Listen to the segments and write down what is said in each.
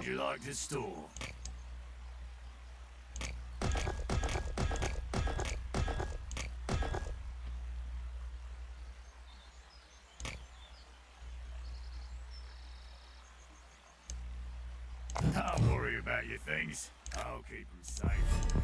would you like to store? Don't worry about your things. I'll keep them safe.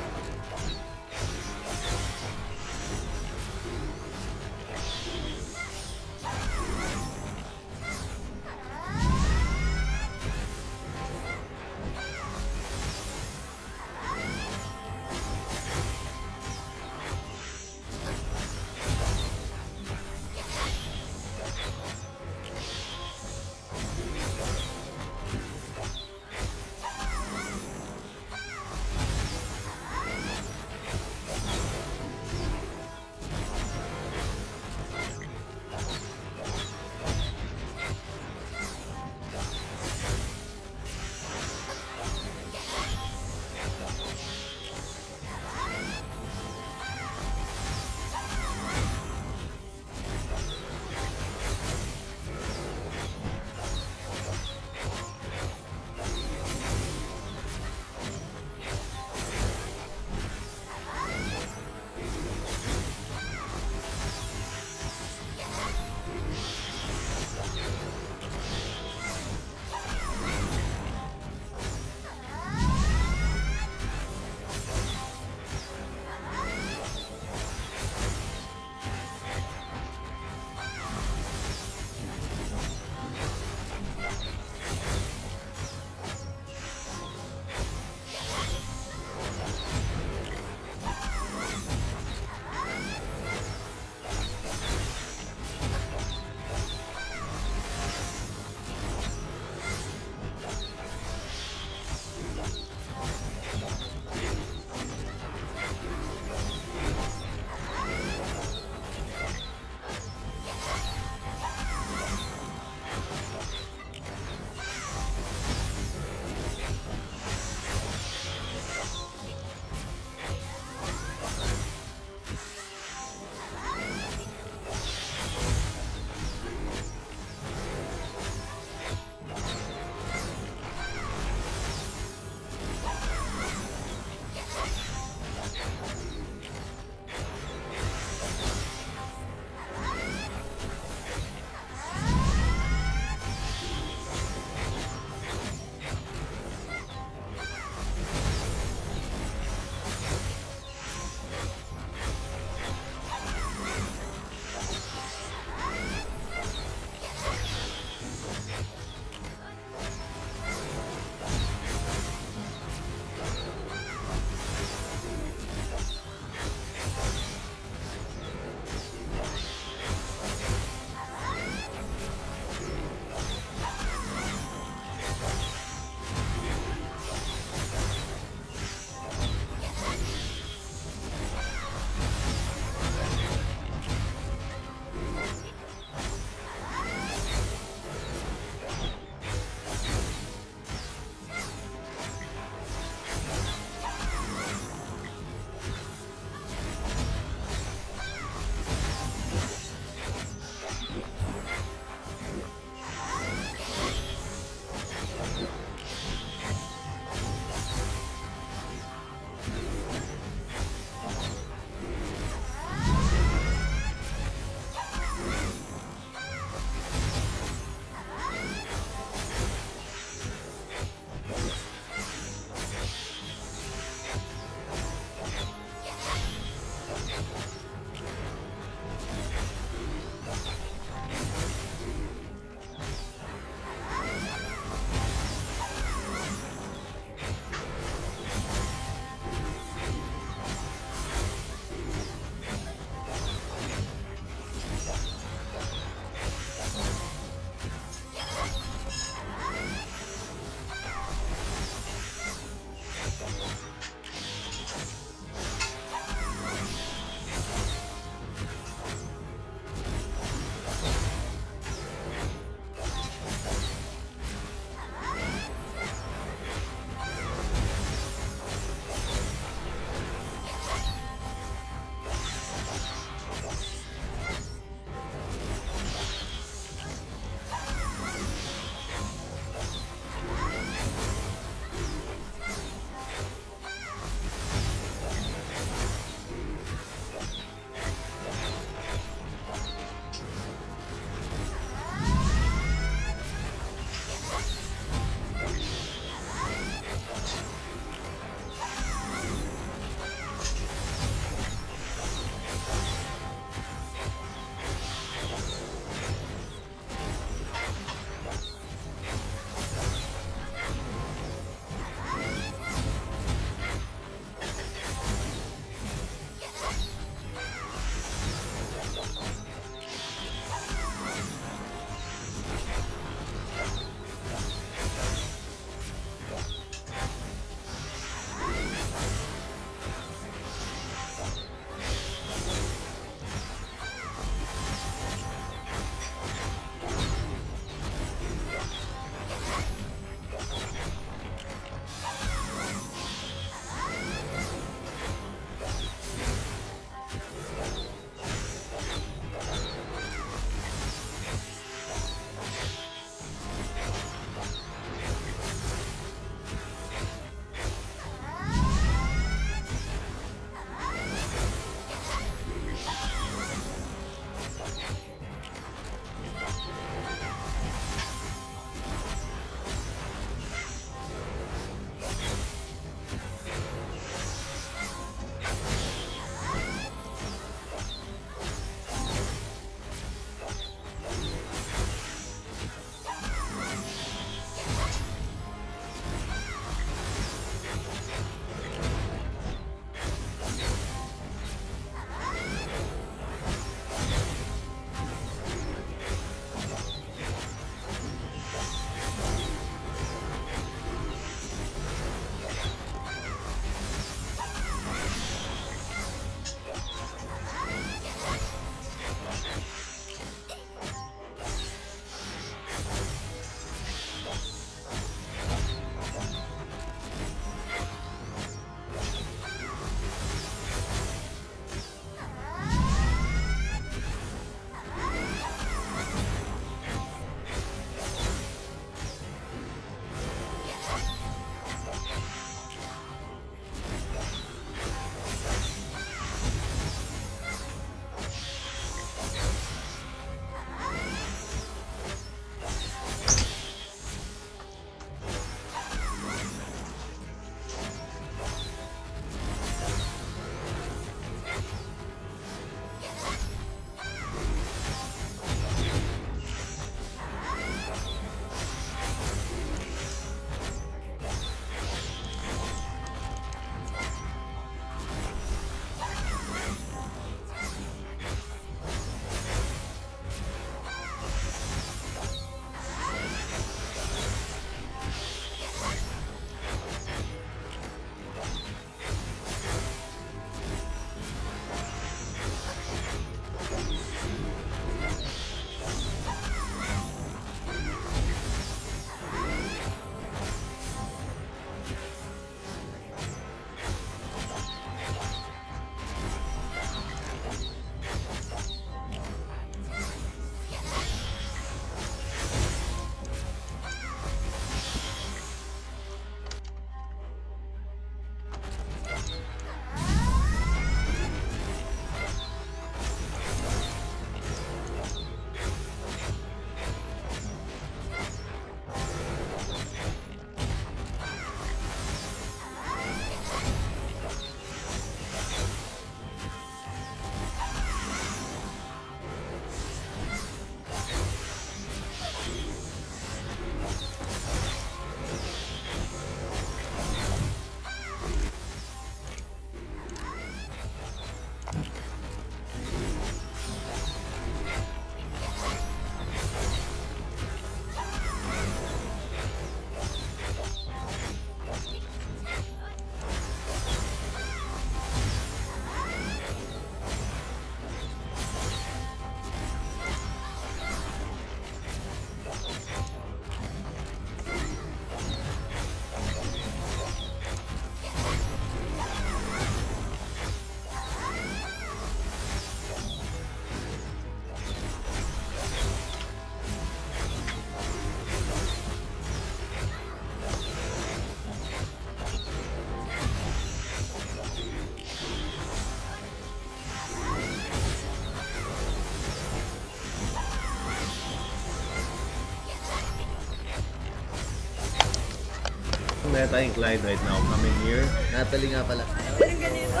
May tayong client right now coming here. Natalie nga pala. Walang ganito.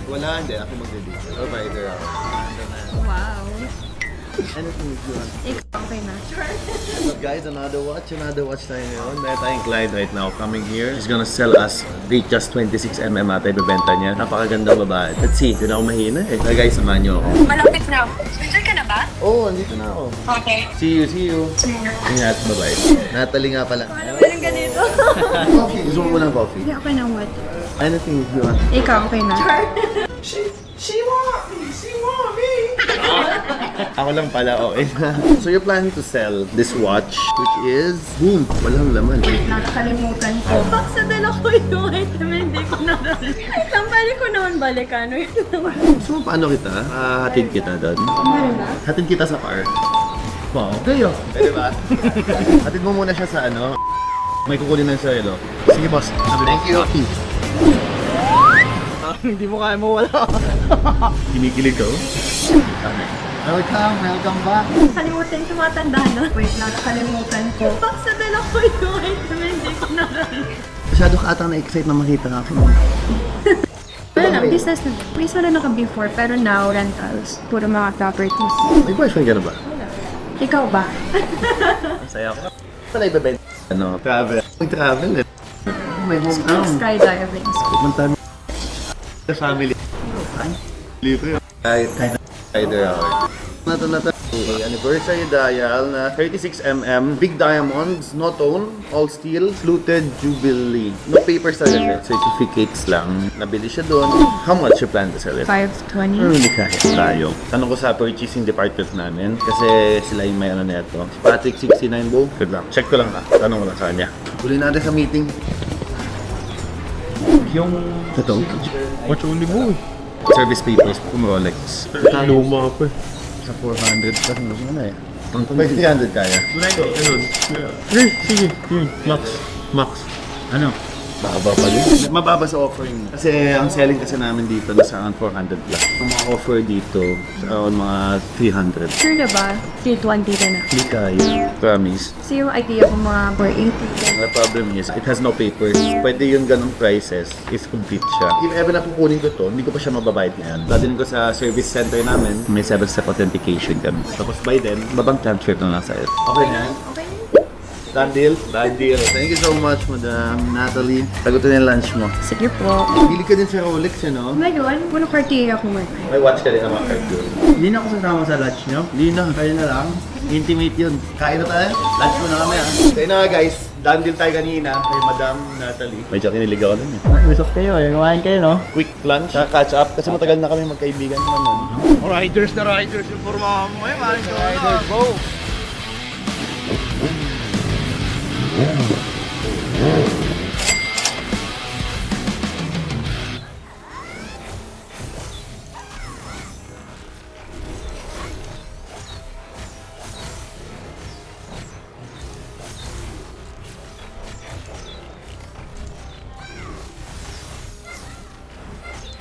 Wala, hindi. Ako mag-deliver. Provider ako. Wow. Anything you want. Ikaw, okay na. But guys, another watch tayo ngayon. May tayong client right now coming here. He's gonna sell us Richa's 26mm ata ibebenta niya. Napakagandang babae. Let's see, doon ako mahina eh. So guys, samahan niyo ako. Malapit na. Spencer ka na ba? Oo, andito na ako. Okay. See you. Ingat, bye-bye. Natalie nga pala. Walang ganito. Coffee. Gusto mo ng coffee? Hindi, okay na what? Anything you want. Ikaw, okay na. She want me. Ako lang pala, okay. So you're planning to sell this watch, which is, boom, walang laman. Nakakalimutan ko. Baksa dala ko yung item, hindi ko na dala. Lang, pwede ko naman balikan. Gusto mo paano kita? Hatid kita doon. Meron ba? Hatid kita sa car. Wow, kayo. Pwede ba? Hatid mo muna siya sa ano. May kukunin ng sa'yo. Sige boss. Thank you. Hindi mo kaya mawala. Kinikilig ka, oh. Welcome back. Kalimutan ko matanda na. Wait lang, nakalimutan ko. Baksa dala ko yung item, hindi ko na dala. Masyado ka atang na-excite na makita ka ako. Wala lang, business na. Please wala na ka before, pero now, rentals. Puro mga properties. May boyfriend ka na ba? Ikaw ba? Masaya ako. Wala ibebenta. Ano? Travel. Mag-travel eh. May hometown. Skydiving. Pumunta sa family. Libre. Kahit rider ako. Nato. Okay, anniversary dial na 36mm, big diamonds, no tone, all steel, fluted jubilee. No papers talaga, certificates lang. Nabili siya doon. How much you plan to sell it? 520. Hindi kaya tayo. Tanong ko sa purchasing department namin kasi sila yung may ano neto. Si Patrick 69 bo. Good lang. Check ko lang na. Tanong ko lang sa kanya. Huli natin sa meeting. Yung... Ito? Watch only mo eh. Service papers from Rolex. Luma pa eh. Sa 400 kasi gusto mo na eh. May 300 kaya. Sige. Max. Ano? Mababa pa din. Mababa sa offering. Kasi ang selling kasi namin dito nasa around 400 plus. Ang mga offer dito sa around mga 300. Sure na ba? 320 ka na. Hindi kaya. Promise. So yung idea ko mga 480. The problem is, it has no papers. Pwede yung ganong prices is complete siya. If ever na kukunin ko to, hindi ko pa siya mababayad ngayon. Dadalhin ko sa service center namin. May 7-step authentication kami. Tapos by then, babang transfer na lang sa'yo. Okay na? Okay. Done deal? Done deal. Thank you so much, Madam Natalie. Sagutin yung lunch mo. Sige po. Bili ka din sa Rolex, no? Ngayon, puno Cartier ako ngayon. May watch ka din ang mga card doon. Hindi na ako sasama sa lunch niyo. Hindi na, kaya na lang. Intimate yun. Kain na tayo. Lunch mo na kami, ha? Kaya na guys, done deal tayo kanina kay Madam Natalie. Medyo kinilig ako dun, eh. Usok kayo eh. Kumain kayo no? Quick lunch, catch up. Kasi matagal na kami magkaibigan naman. Riders yung forma mo eh. Riders go.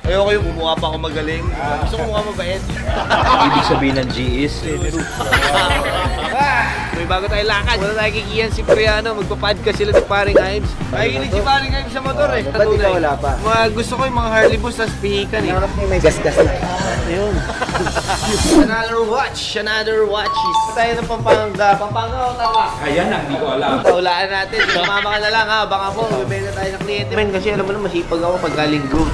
Ayoko yung bumuha pa ako magaling. Gusto ko mukha mabait. Ibig sabihin ng G is May bago tayo lakad. Wala tayo kikiyan si Priano. Magpa-podcast sila ni Paring Ives. Nakikinig si Paring Ives sa motor eh. Ba't ikaw wala pa? Gusto ko yung mga Harley Bus tas pihikan eh. may gas-gas na. Ayun. Another watches. Tayo ng Pampanga. Pampanga o Tarlac? Ayan ang hindi ko alam. Paulaan natin. Sumama ka na lang ha. Baka po, bibenta tayo ng kliyente. Men, kasi alam mo na masipag ako pag linggo.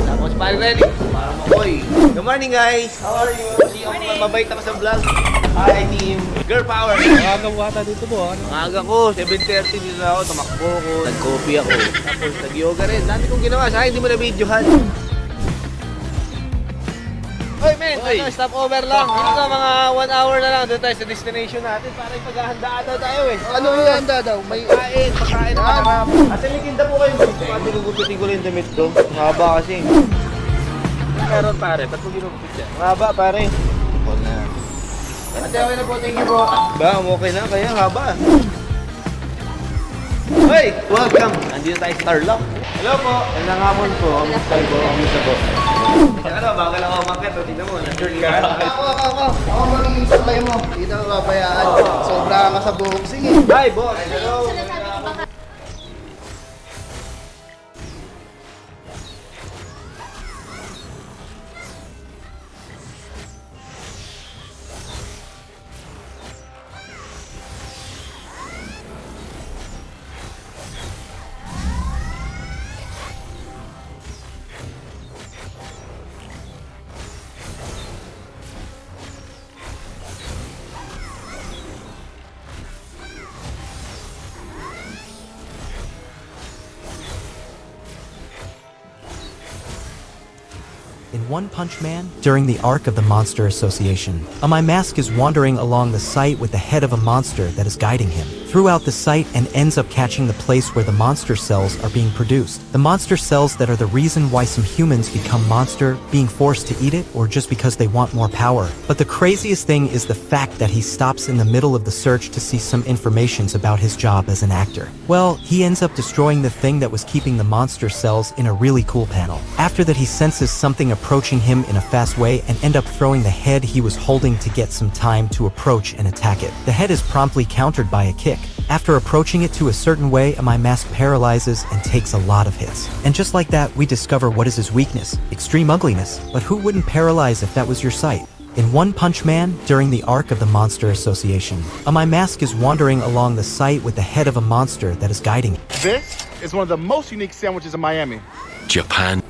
Tapos Paring ready. Para makoy. Good morning guys. How are you? See you. Mabait ako sa vlog. Hi team. Girl power. Magagang wata dito po. Ano? Ang aga ko, 7:30 dito na ako, tumakbo ko, nag-coffee ako. Tapos nag-yoga rin. Dami kong ginawa, sa hindi mo na videohan. Hoy men, ano, stop over lang. Dito mga 1 hour na lang, doon tayo sa destination natin para ipaghahandaan daw tayo eh. Ano yung handa daw? May Pagkain na masarap. At likinda po kayo. Pati gugupitin ko lang yung damit ko. Mahaba kasi. Meron pare, ba't mo ginugupit yan? Mahaba pare. Ito na. Ate, okay na po, thank you po. Ba, okay na, kaya haba. Hoy, welcome! Andito tayo sa Tarlac. Hello po. Magandang hapon po. Kamusta po? Kamusta po? Ano, bagal ako umakit. O, tignan mo, na-turn ka. Ako magiging supply mo. Dito ka pabayaan. Sobra ka sa buhok. Sige. Hi, boss. Hello. In One Punch Man, during the arc of the Monster Association, my mask is wandering along the site with the head of a monster that is guiding him throughout the site and ends up catching the place where the monster cells are being produced. The monster cells that are the reason why some humans become monster, being forced to eat it or just because they want more power. But the craziest thing is the fact that he stops in the middle of the search to see some informations about his job as an actor. Well, he ends up destroying the thing that was keeping the monster cells in a really cool panel. After that, he senses something approaching him in a fast way and end up throwing the head he was holding to get some time to approach and attack it. The head is promptly countered by a kick. After approaching it to a certain way, my mask paralyzes and takes a lot of hits. And just like that, we discover what is his weakness: extreme ugliness. But who wouldn't paralyze if that was your sight? In One Punch Man, during the arc of the Monster Association, my mask is wandering along the site with the head of a monster that is guiding him. This is one of the most unique sandwiches in Miami. Japan.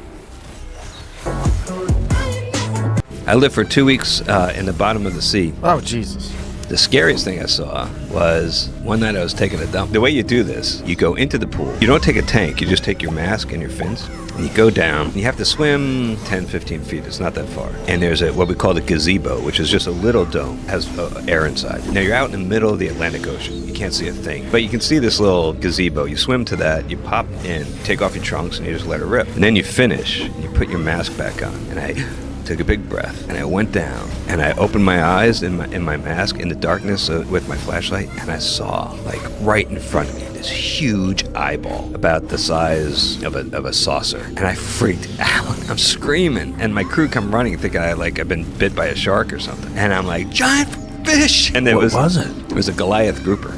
I lived for 2 weeks in the bottom of the sea. Oh, Jesus. The scariest thing I saw was one night I was taking a dump. The way you do this, you go into the pool. You don't take a tank, you just take your mask and your fins. And you go down. You have to swim 10, 15 feet. It's not that far. And there's what we call the gazebo, which is just a little dome, has air inside. Now you're out in the middle of the Atlantic Ocean. You can't see a thing. But you can see this little gazebo. You swim to that, you pop in, take off your trunks, and you just let it rip. And then you finish, and you put your mask back on. And I took a big breath, and I went down, and I opened my eyes in my mask in the darkness with my flashlight, and I saw, like, right in front of me, this huge eyeball about the size of a saucer, and I freaked out. I'm screaming, and my crew come running thinking I've been bit by a shark or something, and I'm like, giant fish! And What was it? It was a Goliath grouper.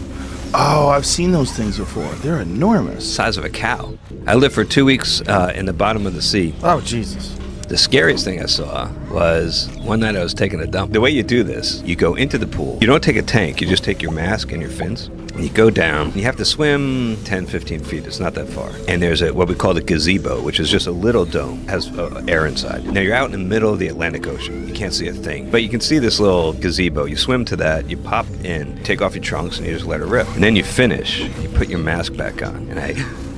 Oh, I've seen those things before. They're enormous. Size of a cow. I lived for 2 weeks in the bottom of the sea. Oh, Jesus. The scariest thing I saw was one night I was taking a dump. The way you do this, you go into the pool. You don't take a tank, you just take your mask and your fins. And you go down. You have to swim 10, 15 feet. It's not that far. And there's what we call the gazebo, which is just a little dome, has air inside. Now you're out in the middle of the Atlantic Ocean. You can't see a thing. But you can see this little gazebo. You swim to that, you pop in, take off your trunks, and you just let it rip. And then you finish. You put your mask back on. And I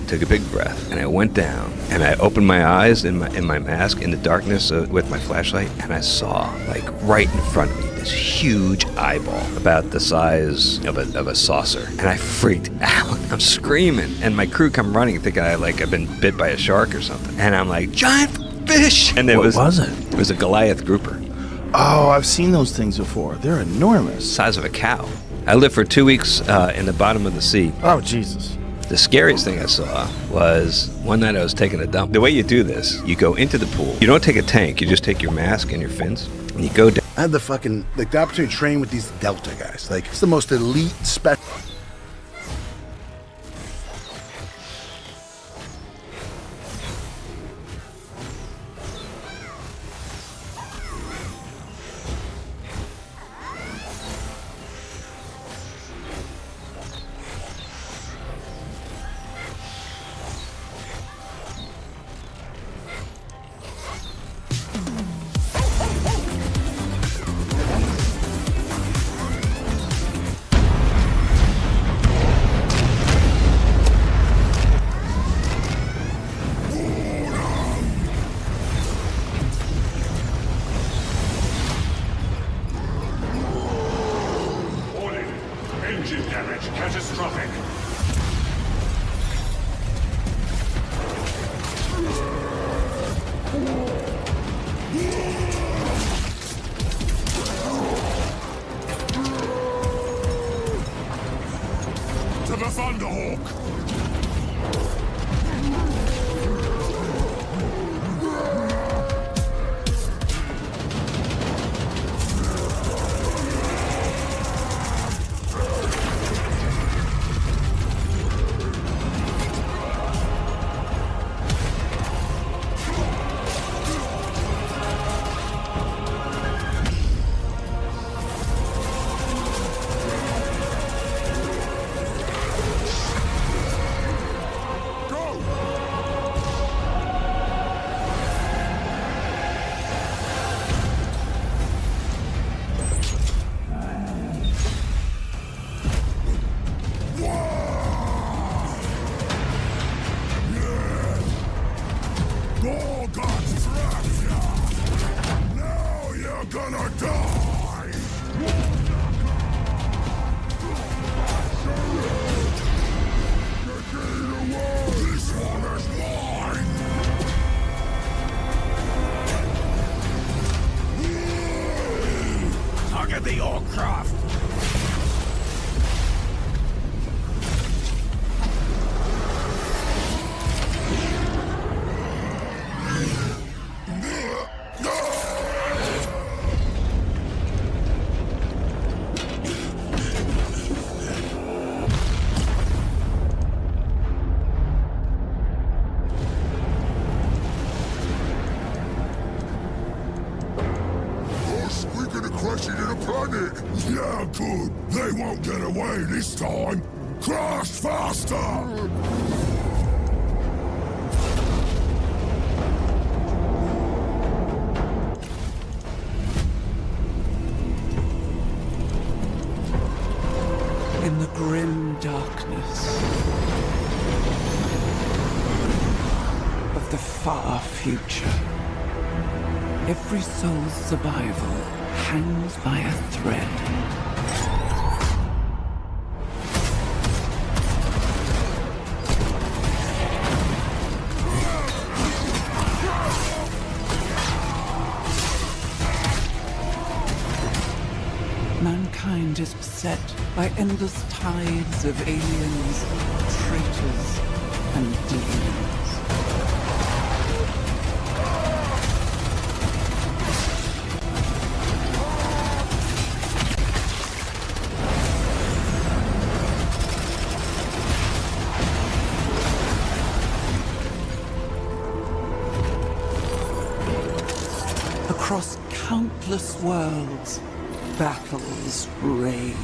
took a big breath, and I went down, and I opened my eyes in my mask in the darkness with my flashlight, and I saw, like, right in front of me, this huge eyeball about the size of a saucer, and I freaked out. I'm screaming, and my crew come running thinking I've been bit by a shark or something, and I'm like, giant fish! And What was it? It was a Goliath grouper. Oh, I've seen those things before. They're enormous. Size of a cow. I lived for 2 weeks in the bottom of the sea. Oh, Jesus. The scariest thing I saw was one night I was taking a dump. The way you do this, you go into the pool. You don't take a tank, you just take your mask and your fins, and you go down. I had the opportunity to train with these Delta guys. Like, it's the most elite special. Panic! Yeah, good. They won't get away this time. Crash faster! In the grim darkness of the far future, every soul's survival hangs by a thread. Mankind is beset by endless tides of aliens, traitors, and demons. Across countless worlds, battles rage.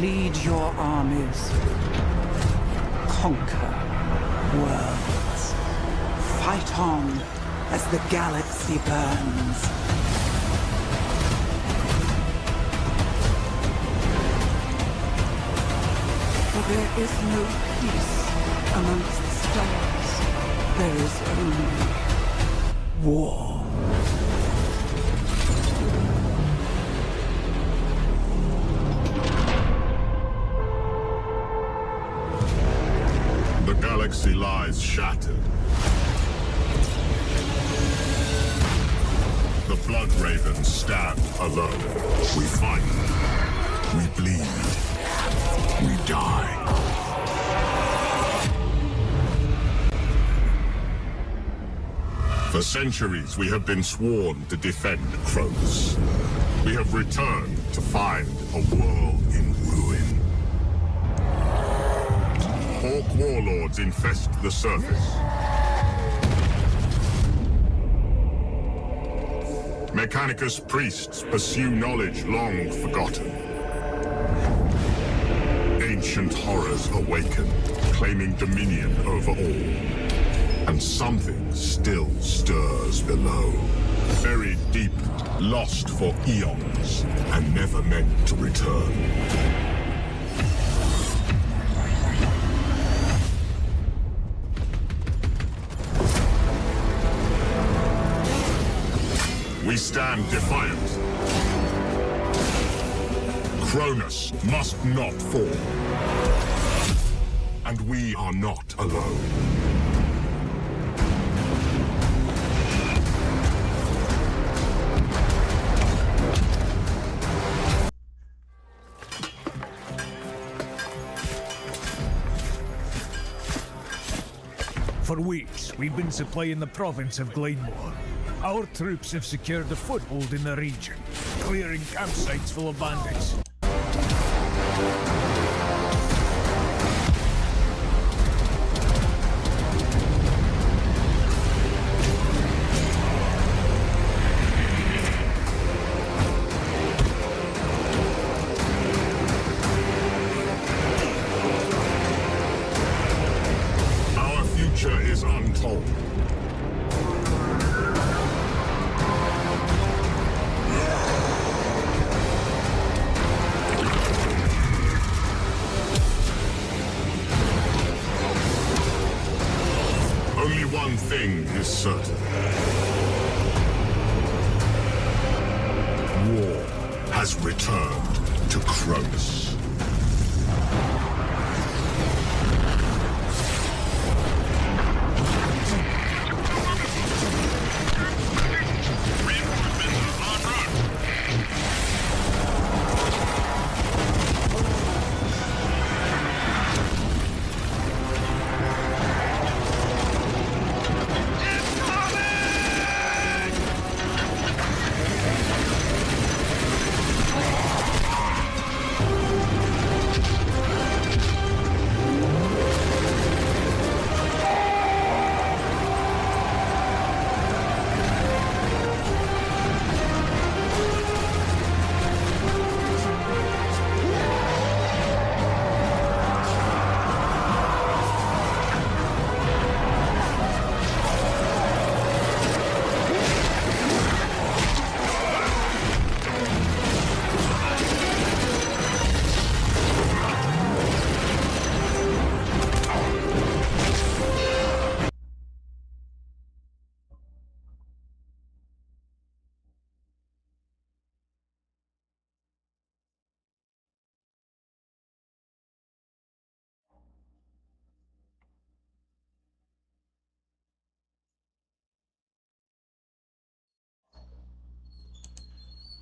Lead your armies. Conquer worlds. Fight on as the galaxy burns. For there is no peace amongst the stars. There is only war. The galaxy lies shattered. The Blood Ravens stand alone. We fight. We bleed. We die. For centuries, we have been sworn to defend Kronos. We have returned to find a world in ruin. Orc warlords infest the surface. Mechanicus priests pursue knowledge long forgotten. Ancient horrors awaken, claiming dominion over all. And something still stirs below. Buried deep, lost for eons, and never meant to return. We stand defiant. Kronos must not fall. And we are not alone. For weeks, we've been supplying the province of Glenmore. Our troops have secured a foothold in the region, clearing campsites full of bandits. Our future is untold. Only one thing is certain. War has returned to Kronos. Reinforcements are on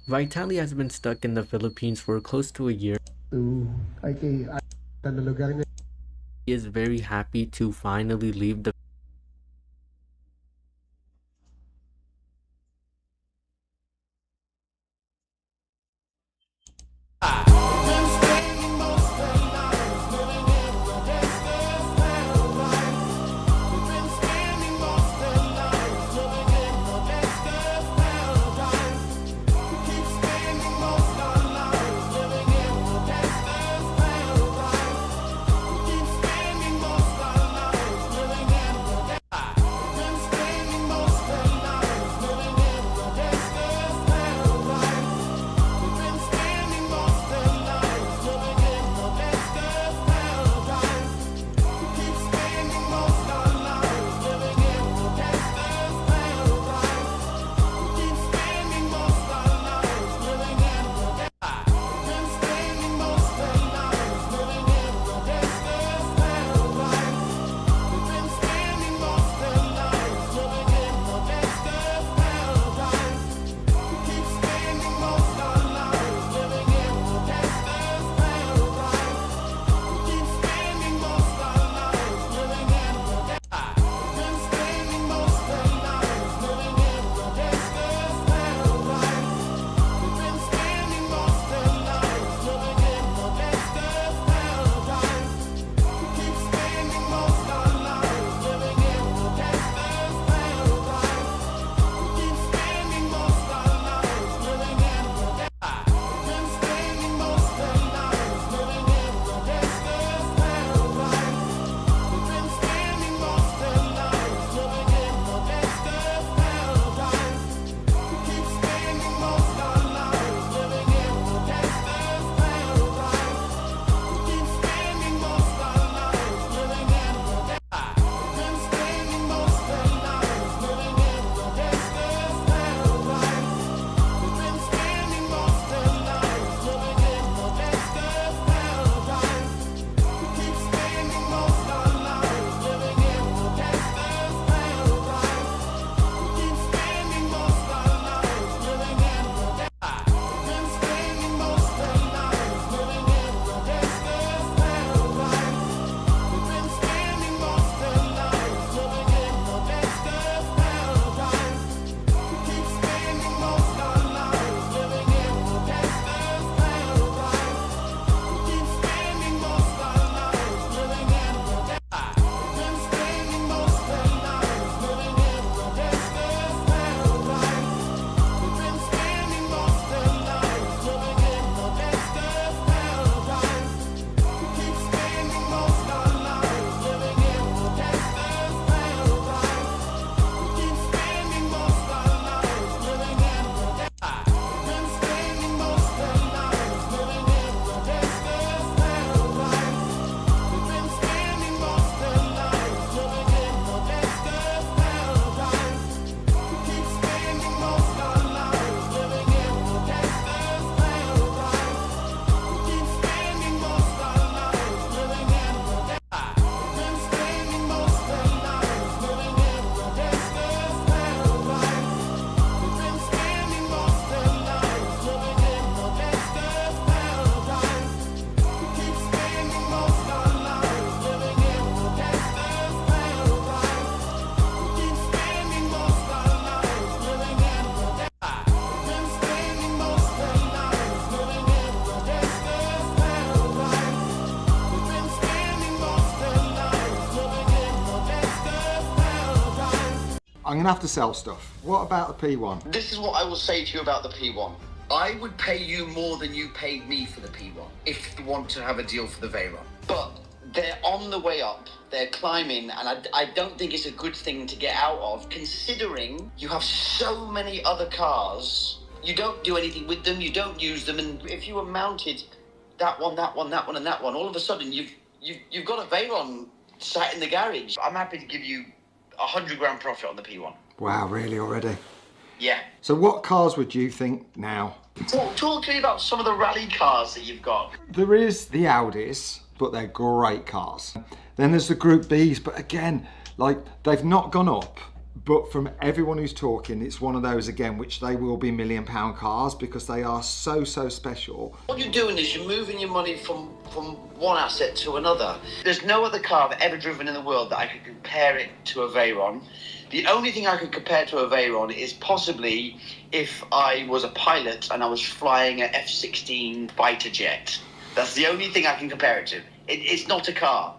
Vitali has been stuck in the Philippines for close to a year. He is very happy to finally leave the I'm gonna have to sell stuff. What about the P1? This is what I will say to you about the P1. I would pay you more than you paid me for the P1 if you want to have a deal for the Veyron. But they're on the way up, they're climbing, and I don't think it's a good thing to get out of, considering you have so many other cars. You don't do anything with them, you don't use them, and if you were mounted that one, and that one, all of a sudden you've got a Veyron sat in the garage. I'm happy to give you 100 grand profit on the P1. Wow, really already? Yeah. So what cars would you think now? Talk to me about some of the rally cars that you've got. There is the Audis, but they're great cars. Then there's the Group Bs, but again, like, they've not gone up, But from everyone who's talking, it's one of those again, which they will be £1 million cars because they are so special. What you're doing is you're moving your money from one asset to another. There's no other car I've ever driven in the world that I could compare it to a Veyron. The only thing I could compare to a Veyron is possibly if I was a pilot and I was flying an F-16 fighter jet. That's the only thing I can compare it to. It's not a car.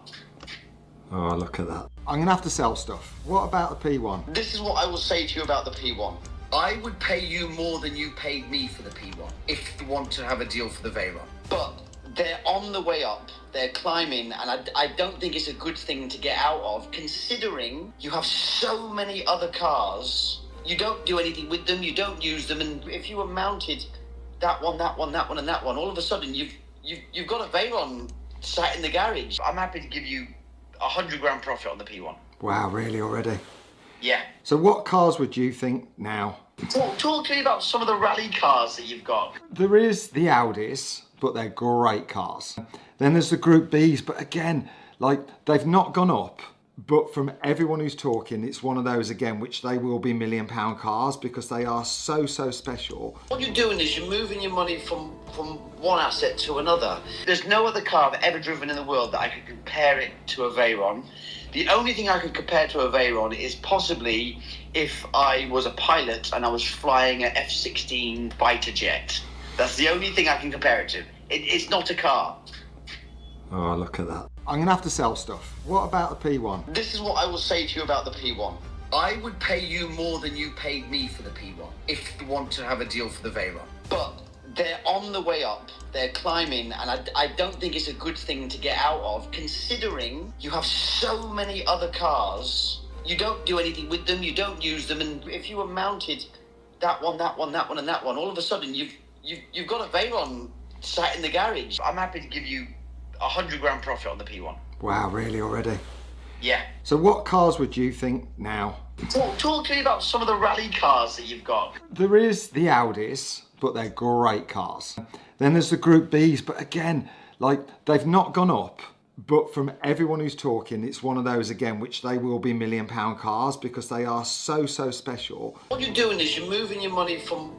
Oh, look at that. I'm going to have to sell stuff. What about the P1? This is what I will say to you about the P1. I would pay you more than you paid me for the P1 if you want to have a deal for the Veyron. But they're on the way up. They're climbing, and I don't think it's a good thing to get out of, considering you have so many other cars. You don't do anything with them, you don't use them, and if you were mounted that one, and that one, all of a sudden you've got a Veyron sat in the garage. I'm happy to give you 100 grand profit on the P1. Wow, really already? Yeah. So what cars would you think now? Talk to me about some of the rally cars that you've got. There is the Audis, but they're great cars. Then there's the Group Bs, but again, like, they've not gone up. But from everyone who's talking, it's one of those again, which they will be £1 million cars because they are so special. What you're doing is you're moving your money from one asset to another. There's no other car I've ever driven in the world that I could compare it to a Veyron. The only thing I could compare to a Veyron is possibly if I was a pilot and I was flying an F-16 fighter jet. That's the only thing I can compare it to. It's not a car. Oh, look at that. I'm going to have to sell stuff. What about the P1? This is what I will say to you about the P1. I would pay you more than you paid me for the P1 if you want to have a deal for the Veyron. But they're on the way up. They're climbing, and I don't think it's a good thing to get out of, considering you have so many other cars. You don't do anything with them, you don't use them, and if you were mounted that one, and that one, all of a sudden you've got a Veyron sat in the garage. I'm happy to give you 100 grand profit on the P1. Wow, really already? Yeah. So what cars would you think now? Talk to me about some of the rally cars that you've got. There is the Audis, but they're great cars. Then there's the Group Bs, but again, like, they've not gone up. But from everyone who's talking, it's one of those again, which they will be £1 million cars because they are so special. What you're doing is you're moving your money from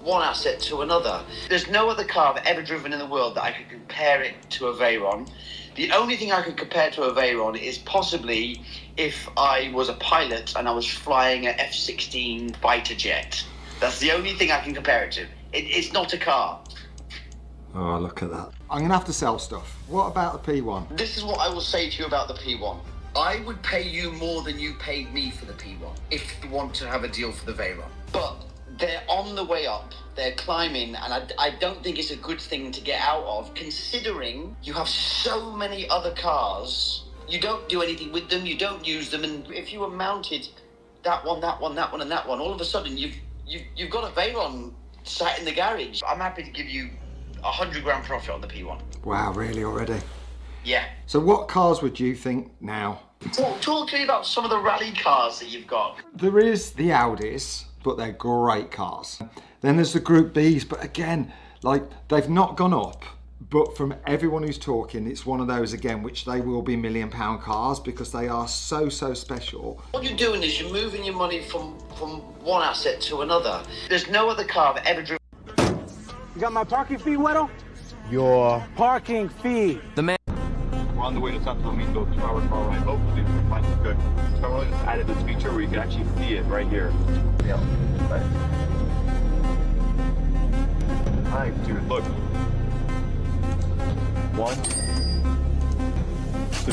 one asset to another. There's no other car I've ever driven in the world that I could compare it to a Veyron. The only thing I could compare to a Veyron is possibly if I was a pilot and I was flying an F-16 fighter jet. That's the only thing I can compare it to. It's not a car. Oh, look at that. I'm going to have to sell stuff. What about the P1? This is what I will say to you about the P1. I would pay you more than you paid me for the P1 if you want to have a deal for the Veyron. But they're on the way up. They're climbing, and I don't think it's a good thing to get out of, considering you have so many other cars. You don't do anything with them, you don't use them, and if you were mounted that one, and that one, all of a sudden you've got a Veyron sat in the garage. I'm happy to give you 100 grand profit on the P1. Wow, really already? Yeah. So what cars would you think now? Talk to me about some of the rally cars that you've got. There is the Audis, but they're great cars. Then there's the Group Bs, but again, like, they've not gone up. But from everyone who's talking, it's one of those again, which they will be £1 million cars because they are so special. What you're doing is you're moving your money from one asset to another. There's no other car I've ever driven. You got my parking fee, Weddle? Your parking fee. The man. We're on the way to Santo Domingo, 2 hours far right. Hopefully we can find some good. So just added this feature where you can actually see it right here. Yeah. Right. Alright, dude, look. 1, 2.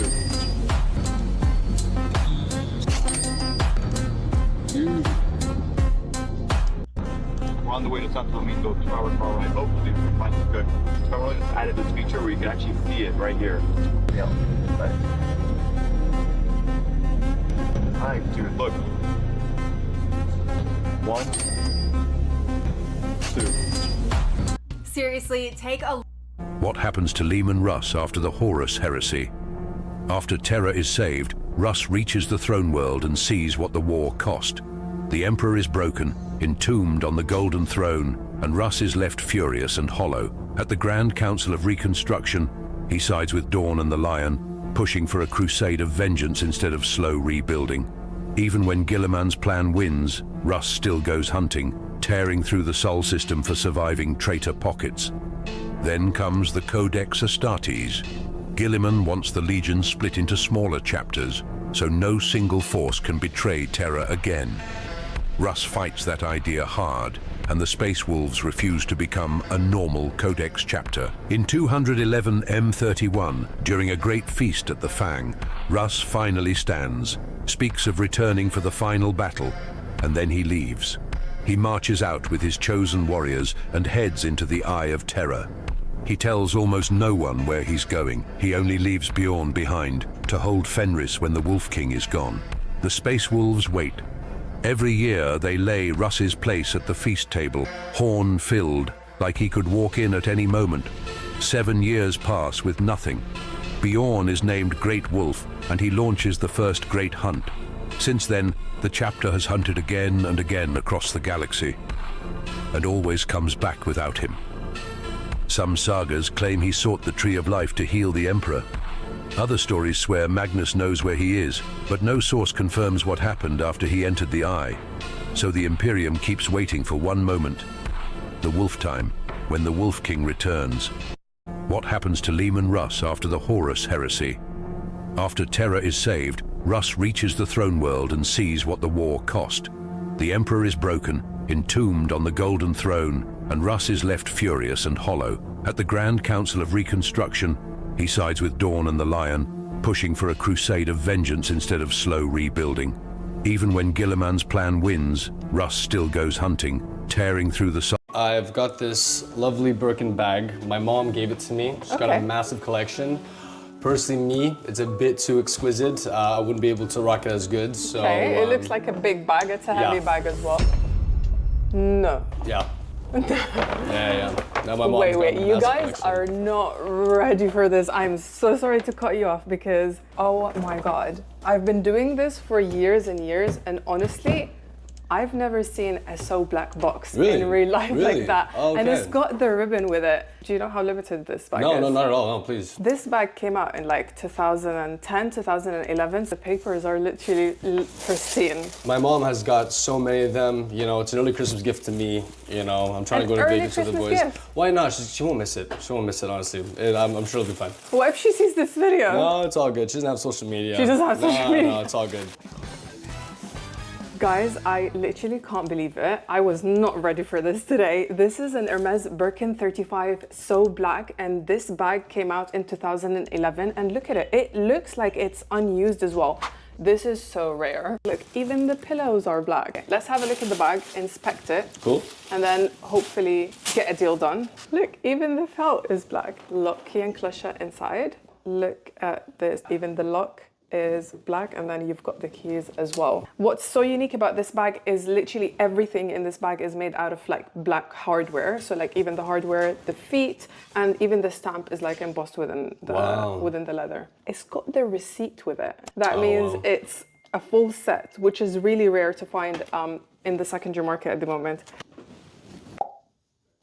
We're on the way to Santo Domingo, 2 hours far right. Hopefully we can find some good. So just added this feature where you can actually see it right here. Yeah. Right. Alright, dude, look. 1, 2. Seriously, take a... What happens to Leman Russ after the Horus heresy? After Terra is saved, Russ reaches the throne world and sees what the war cost. The Emperor is broken, entombed on the Golden Throne, and Russ is left furious and hollow. At the Grand Council of Reconstruction, he sides with Dawn and the Lion, pushing for a crusade of vengeance instead of slow rebuilding. Even when Gilliman's plan wins, Russ still goes hunting, tearing through the Sol system for surviving traitor pockets. Then comes the Codex Astartes. Gilliman wants the Legion split into smaller chapters, so no single force can betray Terra again. Russ fights that idea hard, and the Space Wolves refuse to become a normal Codex chapter. In 211 M31, during a great feast at the Fang, Russ finally stands, speaks of returning for the final battle, and then he leaves. He marches out with his chosen warriors and heads into the Eye of Terror. He tells almost no one where he's going. He only leaves Bjorn behind to hold Fenris when the Wolf King is gone. The Space Wolves wait. Every year they lay Russ's place at the feast table, horn-filled, like he could walk in at any moment. 7 years pass with nothing. Bjorn is named Great Wolf, and he launches the first great hunt. Since then, the chapter has hunted again and again across the galaxy, and always comes back without him. Some sagas claim he sought the Tree of Life to heal the Emperor. Other stories swear Magnus knows where he is, but no source confirms what happened after he entered the Eye. So the Imperium keeps waiting for one moment, the Wolf Time, when the Wolf King returns. What happens to Leman Russ after the Horus heresy? After Terra is saved, Russ reaches the throne world and sees what the war cost. The Emperor is broken, entombed on the Golden Throne, and Russ is left furious and hollow. At the Grand Council of Reconstruction, he sides with Dawn and the Lion, pushing for a crusade of vengeance instead of slow rebuilding. Even when Gilliman's plan wins, Russ still goes hunting, tearing through the... I've got this lovely Birkin bag. My mom gave it to me. She's got a massive collection. Personally, me, it's a bit too exquisite. I wouldn't be able to rock it as good, so... Okay, it looks like a big bag. It's a heavy bag as well. No. Yeah. yeah. Now my mom's wait, got a you massive guys collection. are not ready for this. I'm so sorry to cut you off because, oh my God. I've been doing this for years and years, and honestly, I've never seen a so black box in real life like that. Oh, okay. And it's got the ribbon with it. Do you know how limited this bag is? No, not at all. No, please. This bag came out in like 2010, 2011. The papers are literally pristine. My mom has got so many of them. You know, it's an early Christmas gift to me. You know, I'm trying to go to Vegas with the boys. Gift? Why not? She won't miss it. She won't miss it, honestly. I'm sure it'll be fine. What if she sees this video? No, it's all good. She doesn't have social media. She doesn't have social media? No, it's all good. Guys, I literally can't believe it. I was not ready for this today. This is an Hermes Birkin 35 So Black, and this bag came out in 2011. And look at it. It looks like it's unused as well. This is so rare. Look, even the pillows are black. Let's have a look at the bag, inspect it. Cool. And then hopefully get a deal done. Look, even the felt is black. Lock key and clutcher inside. Look at this, even the lock is black, and then you've got the keys as well. What's so unique about this bag is literally everything in this bag is made out of like black hardware. So like even the hardware, the feet, and even the stamp is like embossed within the leather. It's got the receipt with it. That means it's a full set, which is really rare to find in the secondary market at the moment.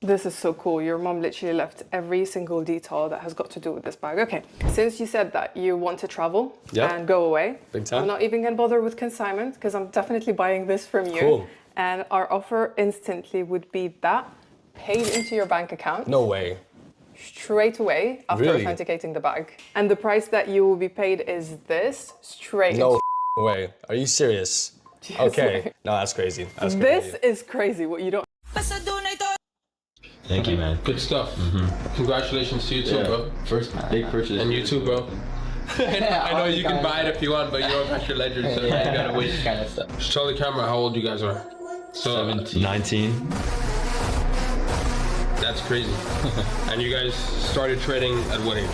This is so cool. Your mom literally left every single detail that has got to do with this bag. Okay, since you said that you want to travel and go away, big time. I'm not even gonna bother with consignment because I'm definitely buying this from you. Cool. And our offer instantly would be that paid into your bank account. No way. Straight away after authenticating the bag. And the price that you will be paid is this, straight No way. Are you serious? Yes, Okay. way. No, that's crazy. That's This is crazy what you don't. Thank you, man. Good stuff. Congratulations to you too, bro. First big purchase. And you too, bro. I know you can buy it if you want, but you don't got your ledger, so you gotta wait. Kind of stuff. Just tell the camera how old you guys are. 17. 19. That's crazy. And you guys started trading at what age?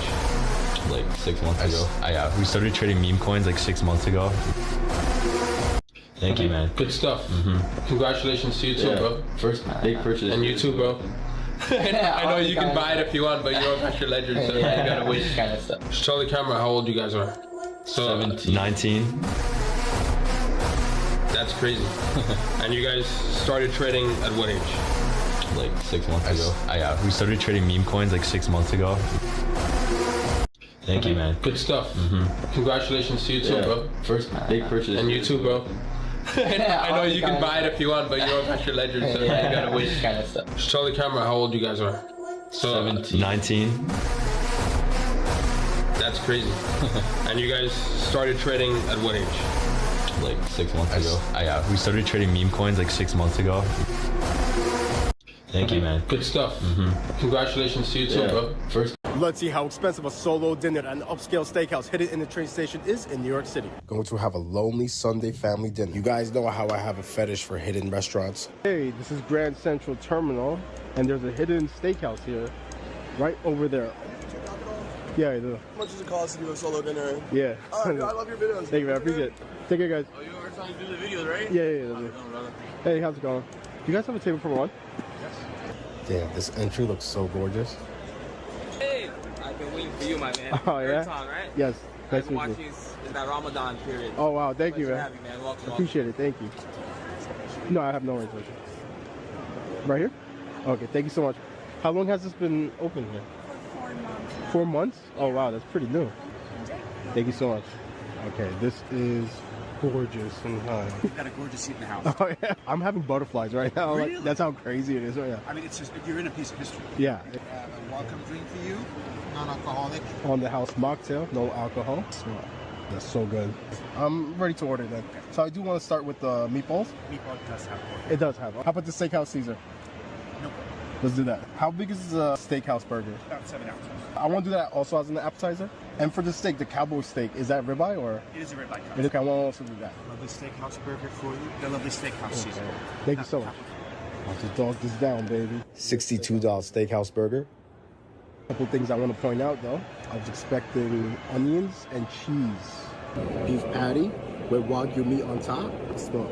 Like 6 months ago. Yeah, we started trading meme coins like 6 months ago. Thank you, man. Good stuff. Congratulations to you too, bro. First big purchase. And you too, bro. I know you can buy it if you want, but you don't got your ledger, so you gotta wait. Kind of stuff. Just tell the camera how old you guys are. 17. 19. That's crazy. And you guys started trading at what age? Like 6 months ago. Yeah, we started trading meme coins like 6 months ago. Thank you, man. Good stuff. Congratulations to you too, bro. First big purchase. And you too, bro. I know you can buy it if you want, but you don't got your ledger, so you gotta wait. Just tell the camera how old you guys are. So 19. That's crazy. And you guys started trading at what age? Like 6 months ago. We started trading meme coins like 6 months ago. Thank you, man. Good stuff. Congratulations to you too, bro. First. Let's see how expensive a solo dinner at an upscale steakhouse hidden in the train station is in New York City. Going to have a lonely Sunday family dinner. You guys know how I have a fetish for hidden restaurants. Hey, this is Grand Central Terminal, and there's a hidden steakhouse here, right over there. Yeah, I do. How much does it cost to do a solo dinner? Yeah. I love your videos. Thank you, man. I appreciate it. Take care, guys. Oh, you are trying to do the videos, right? Yeah. Hey, how's it going? Do you guys have a table for one? Damn, this entry looks so gorgeous. Hey, I've been waiting for you, my man. Oh, yeah? Third time, right? Yes. I've Nice been to meet watching you. in that Ramadan period. Oh, wow. Thank you, Pleasure man. to have you, man. Welcome. Appreciate it. Thank you. No, I have no worries with you. Right here? Okay, thank you so much. How long has this been open here? 4 months. 4 months? Oh, wow. That's pretty new. Thank you so much. Okay, this is gorgeous and You've got a gorgeous seat in the house. Oh yeah, I'm having butterflies right now. Really? Like, that's how crazy it is. Oh yeah. I mean, it's just, you're in a piece of history. Yeah. We have a welcome drink for you, non-alcoholic. On the house mocktail, no alcohol. That's so good. I'm ready to order then. So I do want to start with the meatballs. Meatball does have pork. It does have. How about the steakhouse Caesar? No. Let's do that. How big is the steakhouse burger? About 7 ounces. I want to do that also as an appetizer. And for the steak, the cowboy steak, is that ribeye or? It is a ribeye cut. Okay, I want to also do that. Lovely steakhouse burger for you. The lovely steakhouse Caesar. Thank you so much. I'll just dog this down, baby. $62 steakhouse burger. Couple things I want to point out though. I was expecting onions and cheese. Beef patty with Wagyu meat on top. Smell.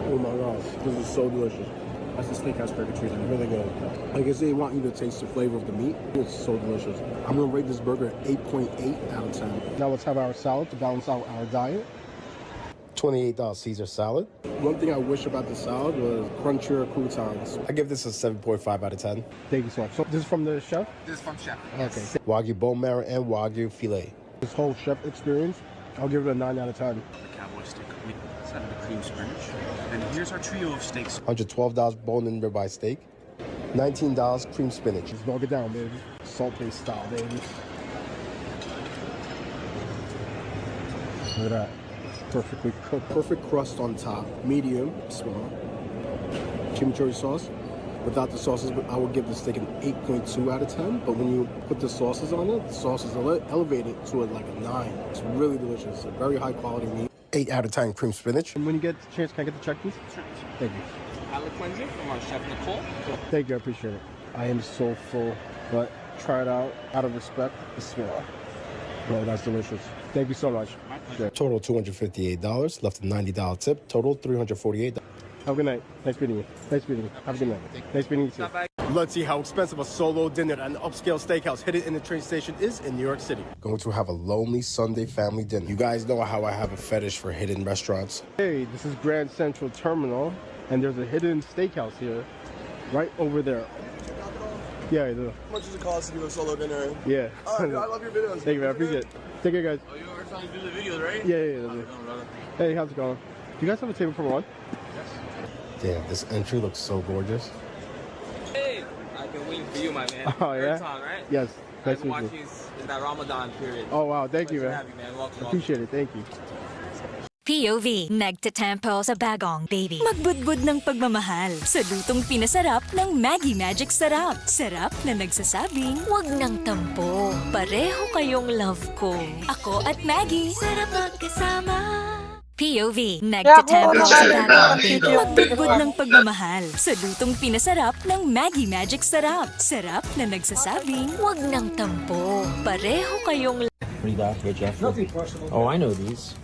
Oh my gosh, this is so delicious. That's the steakhouse burger treatment. Really good. I guess they want you to taste the flavor of the meat. It's so delicious. I'm gonna rate this burger 8.8 out of 10. Now let's have our salad to balance out our diet. $28 Caesar salad. One thing I wish about the salad was crunchier croutons. I give this a 7.5 out of 10. Thank you so much. So this is from the chef? This is from chef. Okay. Wagyu bone marrow and Wagyu filet. This whole chef experience, I'll give it a 9 out of 10. The cowboy steak with side of the cream spinach. And here's our trio of steaks. $112 bone-in ribeye steak. $19 cream spinach. Just dog it down, baby. Salt-based style, baby. Look at that. Perfectly cooked. Perfect crust on top. Medium, small. Chimichurri sauce. Without the sauces, I would give the steak an 8.2 out of 10. But when you put the sauces on it, the sauces elevate it to like a 9. It's really delicious. It's a very high quality meat. 8 out of 10 cream spinach. And when you get the chance, can I get the check, please? Sure. Thank you. Palate cleanser from our chef Nicole. Thank you, I appreciate it. I am so full, but try it out of respect. It's small. Well, that's delicious. Thank you so much. Yeah. Total $258. Left a $90 tip. Total $348. Have a good night. Nice meeting you. Nice meeting you. Have a good night. Nice meeting you too. Let's see how expensive a solo dinner at an upscale steakhouse hidden in the train station is in New York City. Going to have a lonely Sunday family dinner. You guys know how I have a fetish for hidden restaurants. Hey, this is Grand Central Terminal, and there's a hidden steakhouse here, right over there. Yeah, I do. How much does it cost to do a solo dinner? Yeah. I love your videos. Thank you, man. I appreciate it. Take care, guys. Oh, you are trying to do the videos, right? Yeah. Hey, how's it going? Do you guys have a table for one? Damn, this entry looks so gorgeous. Hey, I've been waiting for you, my man. Oh, yeah? Third time, right? Yes. I've Nice been to meet watching in that Ramadan period. Oh, wow. Thank you, Pleasure man. to have you, man. Welcome. Appreciate it. Thank you. POV, nagtatempo sa bagong baby. Magbudbud ng pagmamahal sa lutong pinasarap ng Maggie Magic Sarap. Sarap na nagsasabing, wag nang tampo. Pareho kayong love ko. Ako at Maggie, sarap magkasama. POV, nagtatempo sa bagong baby. Magbudbud ng pagmamahal sa lutong pinasarap ng Maggie Magic Sarap. Sarap na nagsasabing, wag nang tampo. Pareho kayong Read that, good Jeff. Oh, I know these.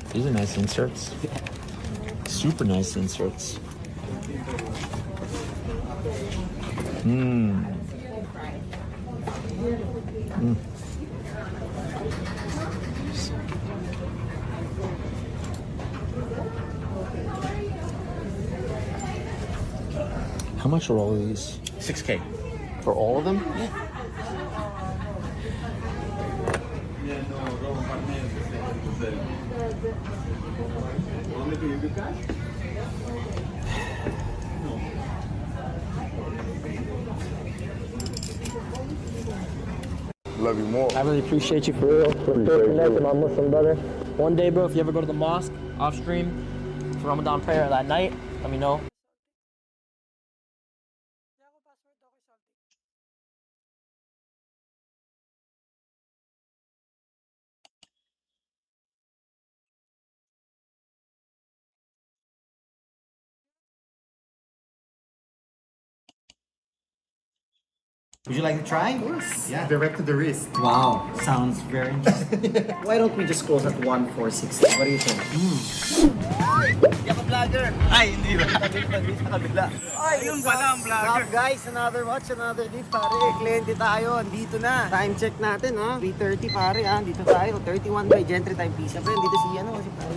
These are nice inserts. Super nice inserts. How much are all of these? $6K. For all of them? Yeah. Love you more. I really appreciate you for real. We're still connected, my Muslim brother. One day, bro, if you ever go to the mosque off stream for Ramadan prayer that night, let me know. Would you like to try? Of course. Yeah. Direct to the wrist. Wow, sounds very interesting. Why don't we just close at 1,460? What do you think? Hindi ako vlogger. Ay, hindi ba? Tabi sa kabila. Ay, yun pala ang vlogger. Stop guys, another watch, another day pare. Kliyente tayo, andito na. Time check natin ha. 3:30 pare ha. Dito tayo. 31 by Gentry time piece. Siyempre, dito si si pare.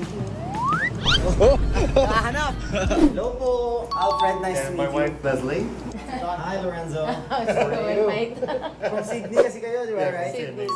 Hahanap. Hello po, Alfred. Nice to meet you. My wife, Leslie. Hi, Lorenzo. How are you? From Sydney kasi kayo, di ba? Yeah, Right? Sydney.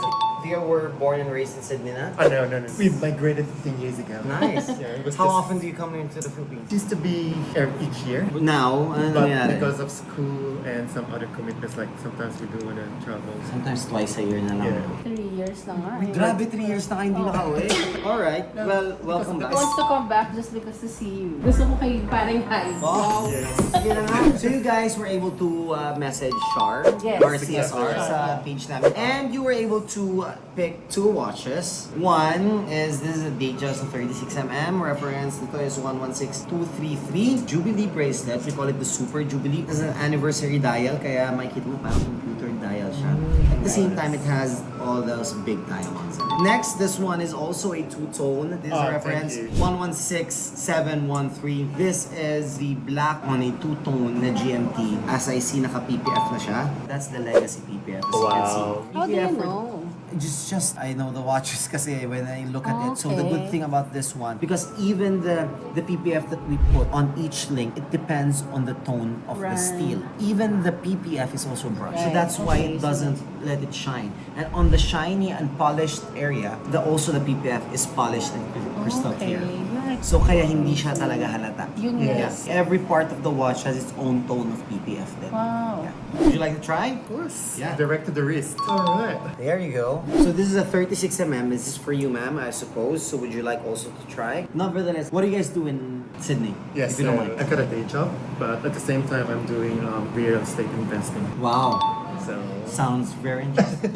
You were born and raised in Sydney na? No. We migrated 15 years ago. Nice. Yeah, it was How just- often do you come into the Philippines? Used to be each year. Now, ano But nangyari? because of school and some other commitments, like sometimes we do want to travel. Sometimes twice a year na lang. Yeah. 3 years na nga. Grabe, 3 years na kayo hindi nakauwi. Alright, well, welcome back. Wants to come back just because to see you. Gusto ko kay parang hi. Wow. Sige na nga. So you guys were able to message Shar, Yes. our CSR sa page namin. And you were able to pick 2 watches. One is, this is a Datejust 36mm. Reference nito is 116233. Jubilee bracelet. We call it the Super Jubilee. This is an anniversary dial, kaya makikita mo parang computer dial siya. At the same time, it has all those big diamonds in it. Next, this one is also a 2-tone. This is a reference 116713. This is the black on a 2-tone na GMT. As I see, naka-PPF na siya. That's the legacy PPF. As you can see. How do you PPF know? Just I know the watches kasi when I look at it. So the good Okay. thing about this one, because even the PPF that we put on each link, it depends on the tone of the Right. steel. Even the PPF is also brushed. So Right. that's why it Okay. doesn't let it shine. And on the shiny and polished area, also the PPF is polished and crystal clear. Nice. So kaya hindi siya talaga halata. Yun Yes. Every part of the watch has its own tone of PPF then. Wow. Would you like to try? Of course. Yeah. Direct to the wrist. Alright. There you go. So this is a 36mm. This is for you, ma'am, I suppose. So would you like also to try? Nevertheless, what do you guys do in Sydney? Yes, If you don't mind. I got a day job, but at the same time, I'm doing real estate investing. Wow. So Sounds very interesting.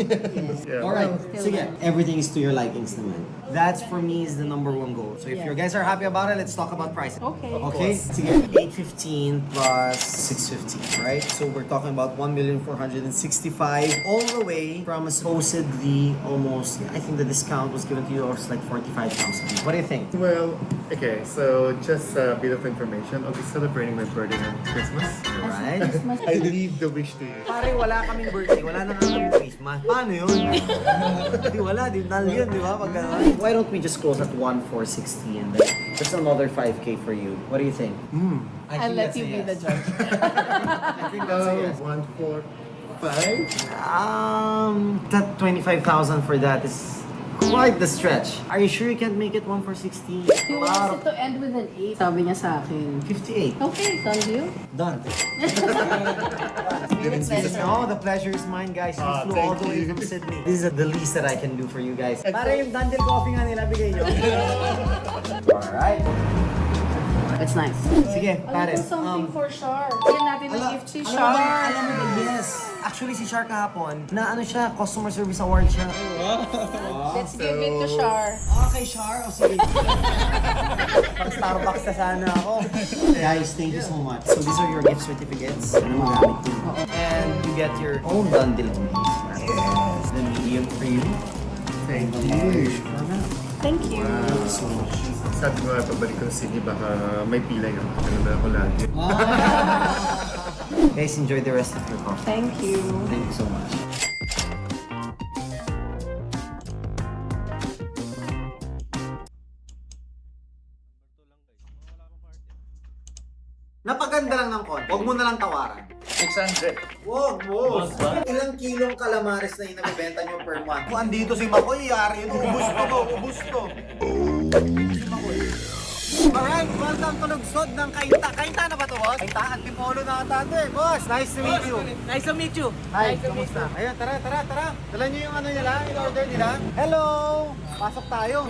Yeah. Alright, Still sige, nice. everything is to your likings naman. That's for me is the number 1 goal. So if Yeah. you guys are happy about it, let's talk about pricing. Okay. Okay, sige, 815 plus 615, right? So we're talking about 1,465,000 all the way from a supposedly almost, I think the discount was given to you was like 45,000. What do you think? Well, okay, so just a bit of information. I'll be celebrating my birthday on Christmas. Alright. I leave the wish to you. Pare, wala kaming birthday, wala na kaming Christmas. Paano yun? Di wala, di null yun, di ba? Pag gano'n. Why don't we just close at 1,460 and then that's another 5K for you. What do you think? I'll let you be the judge. I think that's a yes. 145. That 25,000 for that is quite the stretch. Are you sure you can't make it 1,460? He wants it to end with an 8. Sabi niya sa akin. 58. Okay, done deal. Done. Oh, the pleasure is mine, guys. We flew all the way from Sydney. This is the least that I can do for you guys. Para yung dandel coffee nga nila, bigay nyo. Alright. It's nice. Sige, pare. Do something for Shar. Yan natin ang gift si Shar. Alam mo ba, yes. Actually, si Shar kahapon, na ano siya, customer service award siya. Let's give it to Shar. Okay, Shar. O sige. Pang Starbucks na sana ako. Guys, thank you so much. So these are your gift certificates. Ano magamit ko. And you get your own bundle of these. Yes. The medium for you. Thank you. Thank you. Wow, so much. Sabi ko nga, pabalik ko sa Sydney, baka may pilay ako. Ganun na ako lagi. Guys, enjoy the rest of your coffee. Thank you. Thank you so much. Napaganda lang ng konti. Huwag mo na lang tawaran. 600. Wag, boss. Ilang kilong calamares na yung nabibenta nyo per month? Kung andito si Makoy, yari ito. Ubus to. Alright, welcome to Lugsod ng Kainta. Kainta na ba to, boss? Kainta, Antipolo na ata ito eh. Boss, nice to meet you. Nice to meet you. Hi, kamusta? Ayun, tara. Dala nyo yung ano nila, yung order nila. Hello! Pasok tayo.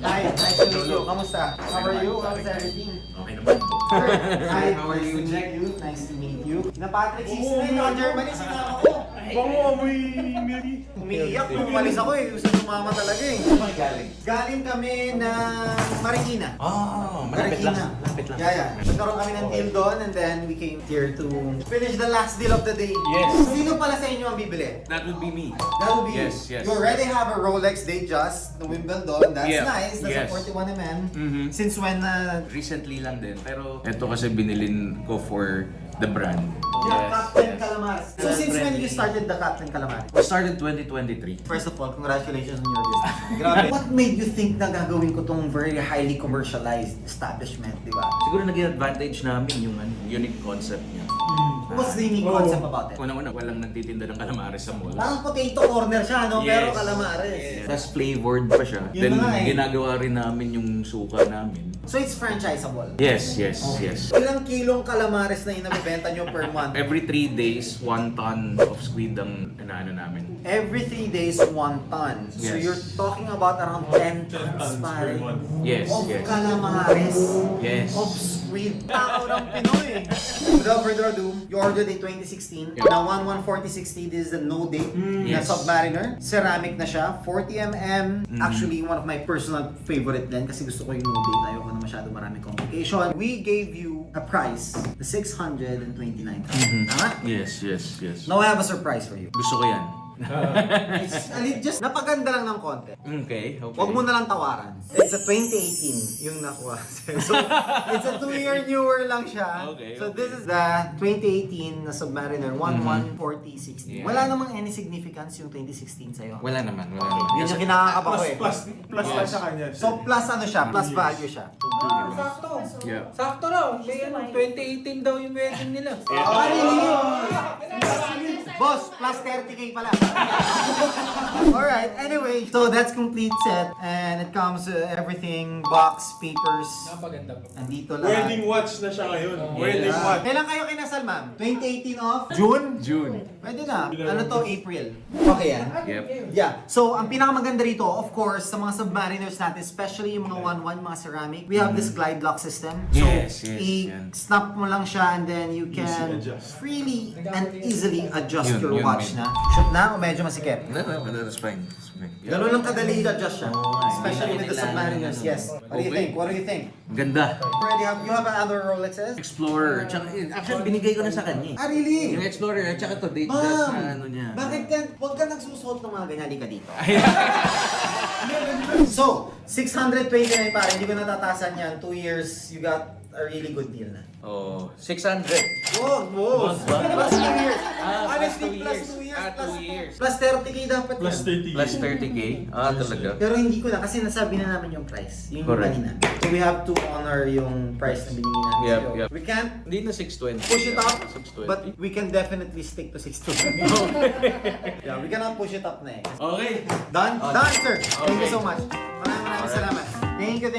Hi, nice to meet you. Kamusta? How are you? How's everything? Okay naman. Hi, how are you? Nice to meet you. Na Patrick 69 ng Germany, sinama ko. Bango amoy Ymir. Umiiyak nung umalis ako eh. Gusto sumama talaga eh. Galing. Galing kami ng Marikina. Malapit lang. Yeah. Nagkaroon kami ng deal doon and then we came here to finish the last deal of the day. Yes. Sino pala sa inyo ang bibili? That would be me. That would be Yes. You already have a Rolex Datejust, the Wimbledon. That's Yeah. nice. That's Yes. a 41mm. Since when? Recently lang din. Pero ito kasi binilin ko for the brand. Yeah, Captain Calamares. So since when you started the Captain Calamares? We started 2023. First of all, congratulations on your business. Grabe. What made you think na gagawin ko tong very highly commercialized establishment, di ba? Siguro naging advantage namin yung unique concept niya. What's the unique concept about it? Una-una, walang nagtitinda ng calamares sa malls. Parang potato corner siya, no? Pero calamares. Tapos flavored pa siya. Yun Then na nga eh. ginagawa rin namin yung suka namin. So it's franchisable? Yes. Ilang kilong calamares na inabibenta nyo per month? Every 3 days, 1 ton of squid ang inaano namin. Every 3 days, 1 ton. So Yes. you're talking about around 10 tons pare. Yes, Of yes. calamares. Yes. Of squid. Tao ng Pinoy. Without further ado, you ordered in 2016. Yeah. Now 114060, this is the no date na Yes. Submariner. Ceramic na siya. 40mm. Actually, one of my personal favorite din kasi gusto ko yung no date. Ayoko na masyado maraming complication. We gave you a price, the 629. Tama? Yes. Now I have a surprise for you. Gusto ko yan. It's just napaganda lang ng konti. Okay. Huwag mo na lang tawaran. It's a 2018 yung nakuha. So, it's a 2-year newer lang siya. So, this is the 2018 na Submariner 114060. Wala namang any significance yung 2016 sa'yo. Wala naman. Yun yung kinakakaba ko eh. Plus lang sa kanya. So, plus ano siya? Plus value siya. Sakto. Yeah. Sakto raw. May 2018 daw yung wedding nila. Boss, plus 30k pala. Alright, anyway, so that's complete set and it comes everything, box, papers. Napaganda po. Andito lahat. Wedding watch na siya ngayon. Wedding watch. Kailan kayo kinasal, ma'am? 2018 of? June? Pwede na. Ano to? April. Okay yan? Yep. Yeah. So, ang pinakamaganda rito, of course, sa mga submariners natin, especially yung mga 1-1, mga ceramic, we have this glide lock system. So, Yes, yan. snap mo lang siya and then you can freely and easily adjust your Yun, watch yun. na. Shoot na o medyo masikip? No, that's fine. Ganun lang kadali i-adjust siya. Especially with the submariners. Yes. What do you think? What do you think? Ganda. Already you have another Rolexes? Explorer. Tsaka, actually, binigay ko na sa kanya. Ah, really? Yung Explorer, at tsaka to, date Ma'am, na ano niya. bakit huwag ka nagsusuot ng mga ganyan, halika dito. So, 629 pare, hindi ko natatasan yan. 2 years, you got a really good deal na. Oh, 600. Whoa. Plus 2 years. Honestly, plus 2 years. 2 years. Plus 30k dapat Plus yan. 30. Plus 30k? Ah, talaga. Pero hindi ko na, kasi nasabi na namin yung price. Yung Correct. kanina. So we have to honor yung price na binigyan natin. Yep, So, yep. we can't Hindi na 620. push it up, 620. but we can definitely stick to 620. Yeah, we cannot push it up na eh. Okay. Done? Done, sir. Thank you so much. Maraming salamat. Thank you.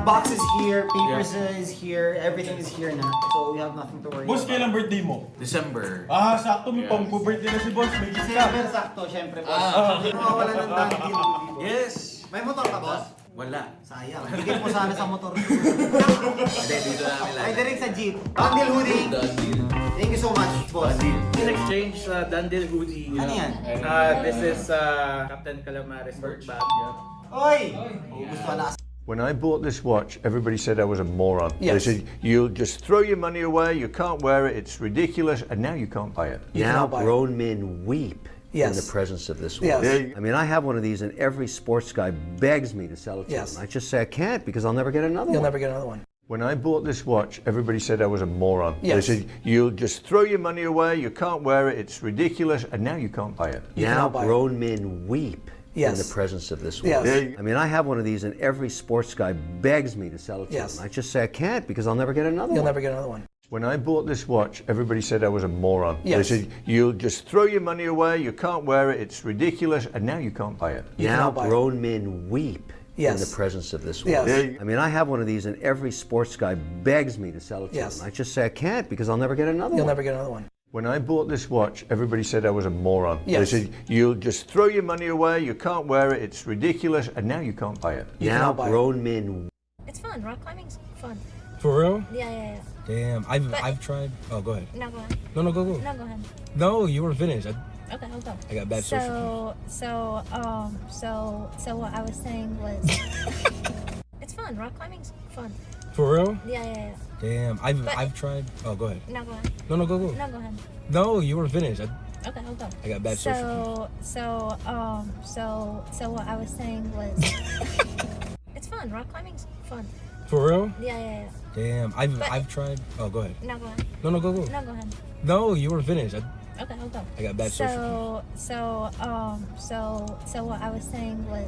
Box is here, papers is here, everything is here na. So we have nothing to worry Boss, about. kailan birthday mo? December. Sakto. May pang-birthday na si boss. May gift ka. December sakto, syempre boss. Hindi mawawala ng done deal. Yes. May motor ka, boss? Wala. Sayang. Bigay mo sana sa motor. Hindi, dito namin lang. Ay, direct sa jeep. Done deal hoodie. Done deal. Thank you so much, boss. In exchange sa Dandil hoodie. Ano yan? This is Captain Calamares tote bag. Oy! Gusto na. When I bought this watch, everybody said I was a moron. Yes. They said, you'll just throw your money away, you can't wear it, it's ridiculous, and now you can't buy it. Now grown men weep in the presence of this watch. Yes. I mean, I have one of these and every sports guy begs me to sell it to them. I just say I can't because I'll never get another one. You'll never get another one. When I bought this watch, everybody said I was a moron. Yes. They said, you'll just throw your money away, you can't wear it, it's ridiculous, and now you can't buy it. Now grown men weep in the presence of this watch. Yes. I mean, I have one of these and every sports guy begs me to sell it to them. I just say I can't because I'll never get another one. You'll never get another one. When I bought this watch, everybody said I was a moron. Yes. They said, you'll just throw your money away, you can't wear it, it's ridiculous, and now you can't buy it. Now grown men weep in the presence of this watch. Yes. I mean, I have one of these and every sports guy begs me to sell it to them. I just say I can't because I'll never get another one. You'll never get another one. When I bought this watch, everybody said I was a moron. Yes. They said, you'll just throw your money away, you can't wear it, it's ridiculous, and now you can't buy it. Now grown men. It's fun. Rock climbing's fun. For real? Yeah. Damn, I've tried. Oh, go ahead. No, go ahead. No, go. No, go ahead. No, you were finished. Okay, I'll go. I got bad social. So what I was saying was, it's fun. Rock climbing's fun. For real? Yeah. Damn, I've tried. Oh, go ahead. No, go ahead. No, go. No, go ahead. No, you were finished. Okay, I'll go. I got bad social. So what I was saying was, it's fun. Rock climbing's fun. For real? Yeah. Damn, I've tried. Oh, go ahead. No, go ahead. No, go. No, go ahead. No, you were finished. Okay, I'll go. I got bad social. So what I was saying was,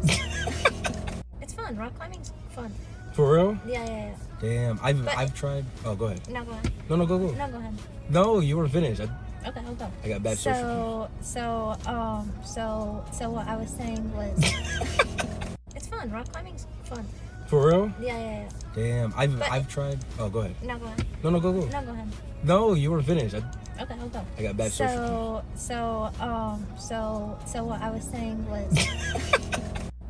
it's fun. Rock climbing's fun. For real? Yeah. Damn, I've tried. Oh, go ahead. No, go ahead. No, go. No, go ahead. No, you were finished. Okay, I'll go. I got bad social. So what I was saying was, it's fun. Rock climbing's fun. For real? Yeah. Damn, I've tried. Oh, go ahead. No, go ahead. No, go. No, go ahead. No, you were finished. Okay, I'll go. I got bad social. So what I was saying was,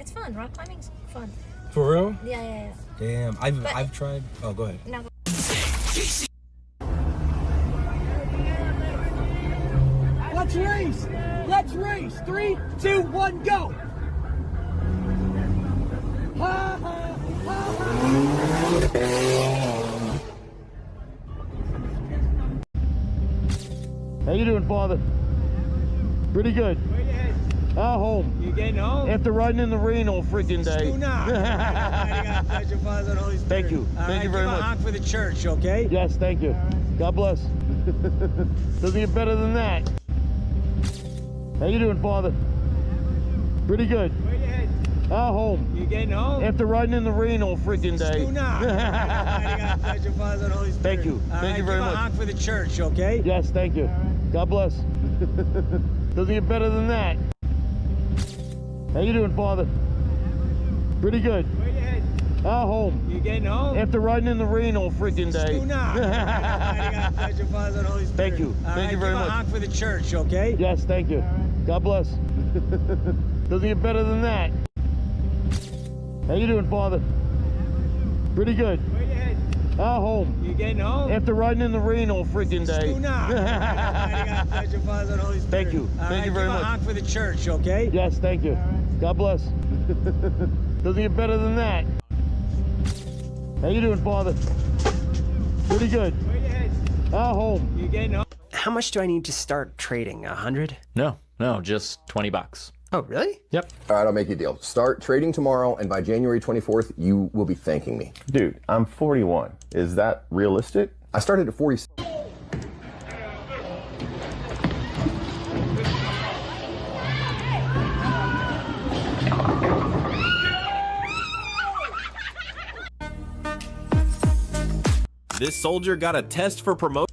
it's fun. Rock climbing's fun. For real? Yeah. Damn, I've tried. Oh, go ahead. No. Let's race! Let's race! 3, 2, 1, go! Ha, ha, ha, How you doing, Father? Pretty good. Where you headed? Home. You getting home? After riding in the rain all freaking day. Thank you. Thank you very much. Honk for the church, okay? Yes, thank you. God bless. Doesn't get better than that. How you doing, Father? Pretty good. Where you headed? Home. You getting home? After riding in the rain all freaking day. Thank you. Thank you very much. Honk for the church, okay? Yes, thank you. God bless. Doesn't get better than that. How you doing, Father? Pretty good. Where you headed? Home. You getting home? After riding in the rain all freaking day. Thank you. Thank you very much. Honk for the church, okay? Yes, thank you. God bless. Doesn't get better than that. How you doing, Father? Pretty good. Where you headed? Home. You getting home? After riding in the rain all freaking day. Thank you. Thank you very much. Honk for the church, okay? Yes, thank you. God bless. Doesn't get better than that. How you doing, Father? Pretty good. Where you headed? Home. You getting home? How much do I need to start trading? 100? No, just $20. Oh, really? Yep. All right, I'll make you a deal. Start trading tomorrow, and by January 24th, you will be thanking me. Dude, I'm 41. Is that realistic? I started at 40. This soldier got a test for promotion.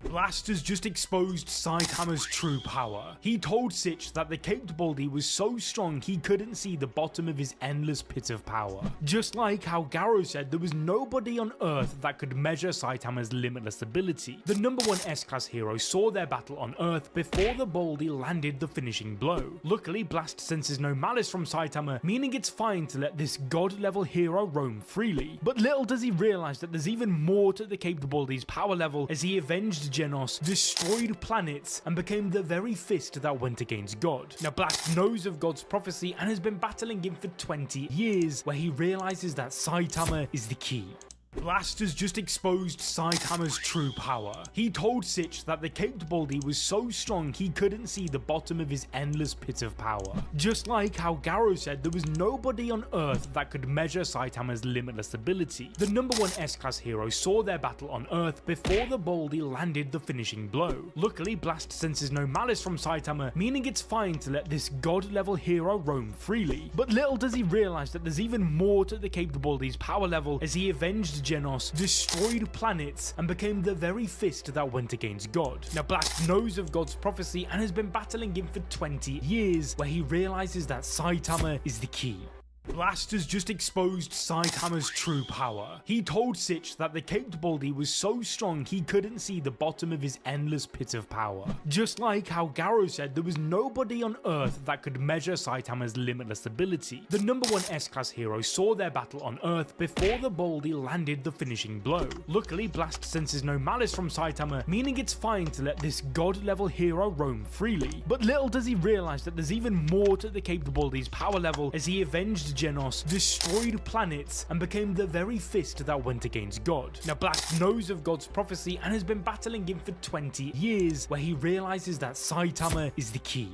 Blast has just exposed Saitama's true power. He told Sitch that the Caped Baldy was so strong he couldn't see the bottom of his endless pit of power. Just like how Garo said there was nobody on Earth that could measure Saitama's limitless ability. The number 1 S-Class hero saw their battle on Earth before the Baldy landed the finishing blow. Luckily, Blast senses no malice from Saitama, meaning it's fine to let this god-level hero roam freely. But little does he realize that there's even more to the Caped Baldy's power level as he avenged Genos, destroyed planets, and became the very fist that went against God. Now Blast knows of God's prophecy and has been battling him for 20 years, where he realizes that Saitama is the key. Blast has just exposed Saitama's true power. He told Sitch that the Caped Baldy was so strong he couldn't see the bottom of his endless pit of power. Just like how Garo said there was nobody on Earth that could measure Saitama's limitless ability. The number 1 S-Class hero saw their battle on Earth before the Baldy landed the finishing blow. Luckily, Blast senses no malice from Saitama, meaning it's fine to let this god-level hero roam freely. But little does he realize that there's even more to the Caped Baldy's power level as he avenged Genos, destroyed planets, and became the very fist that went against God. Now Blast knows of God's prophecy and has been battling him for 20 years, where he realizes that Saitama is the key. Blast has just exposed Saitama's true power. He told Sitch that the Caped Baldy was so strong he couldn't see the bottom of his endless pit of power. Just like how Garo said there was nobody on Earth that could measure Saitama's limitless ability. The number 1 S-Class hero saw their battle on Earth before the Baldy landed the finishing blow. Luckily, Blast senses no malice from Saitama, meaning it's fine to let this god-level hero roam freely. But little does he realize that there's even more to the Caped Baldy's power level as he avenged Genos, destroyed planets, and became the very fist that went against God. Now Blast knows of God's prophecy and has been battling him for 20 years, where he realizes that Saitama is the key.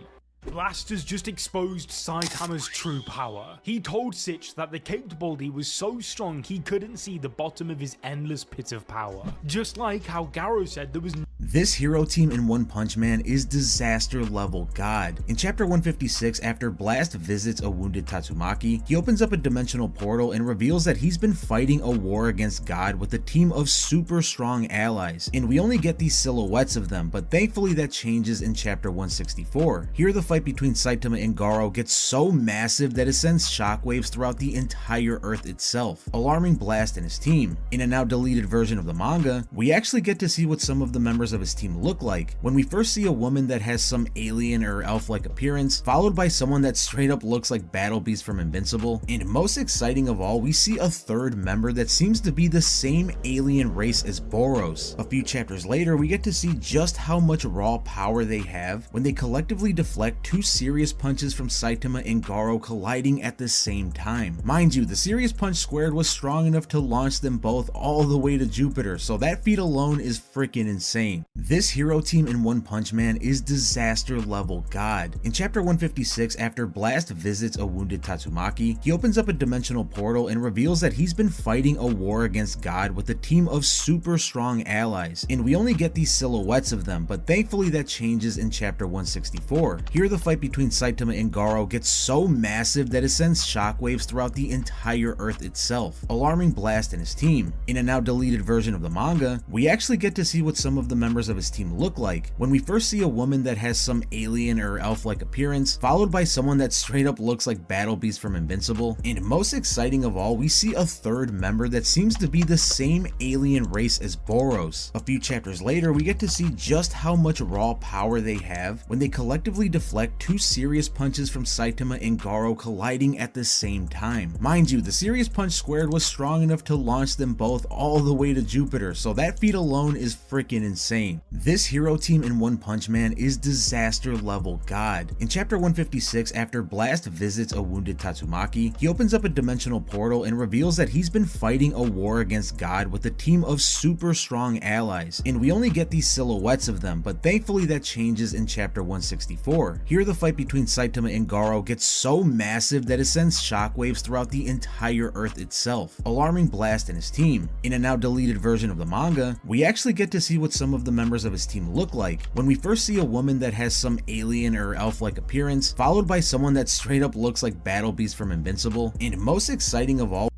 Blast has just exposed Saitama's true power. He told Sitch that the Caped Baldy was so strong he couldn't see the bottom of his endless pit of power. Just like how Garo said there was This hero team in One Punch Man is disaster level god. In chapter 156, after Blast visits a wounded Tatsumaki, he opens up a dimensional portal and reveals that he's been fighting a war against God with a team of super strong allies, and we only get these silhouettes of them, but thankfully that changes in chapter 164. Here the fight between Saitama and Garo gets so massive that it sends shockwaves throughout the entire Earth itself, alarming Blast and his team. In a now deleted version of the manga, we actually get to see what some of the members of his team look like, when we first see a woman that has some alien or elf-like appearance, followed by someone that straight up looks like Battle Beast from Invincible, and most exciting of all, we see a third member that seems to be the same alien race as Boros. A few chapters later, we get to see just how much raw power they have when they collectively deflect 2 serious punches from Saitama and Garo colliding at the same time. Mind you, the serious punch squared was strong enough to launch them both all the way to Jupiter, so that feat alone is freaking insane. This hero team in One Punch Man is disaster level god. In chapter 156, after Blast visits a wounded Tatsumaki, he opens up a dimensional portal and reveals that he's been fighting a war against God with a team of super strong allies, and we only get these silhouettes of them, but thankfully that changes in chapter 164. Here the fight between Saitama and Garo gets so massive that it sends shockwaves throughout the entire Earth itself, alarming Blast and his team. In a now deleted version of the manga, we actually get to see what some of the members of his team look like, when we first see a woman that has some alien or elf-like appearance, followed by someone that straight up looks like Battle Beast from Invincible, and most exciting of all, we see a third member that seems to be the same alien race as Boros. A few chapters later, we get to see just how much raw power they have when they collectively deflect 2 serious punches from Saitama and Garo colliding at the same time. Mind you, the serious punch squared was strong enough to launch them both all the way to Jupiter, so that feat alone is freaking insane. This hero team in One Punch Man is disaster level god. In chapter 156, after Blast visits a wounded Tatsumaki, he opens up a dimensional portal and reveals that he's been fighting a war against God with a team of super strong allies, and we only get these silhouettes of them, but thankfully that changes in chapter 164. Here the fight between Saitama and Garo gets so massive that it sends shockwaves throughout the entire Earth itself, alarming Blast and his team. In a now deleted version of the manga, we actually get to see what some of the members of his team look like, when we first see a woman that has some alien or elf-like appearance, followed by someone that straight up looks like Battle Beast from Invincible, and most exciting of all,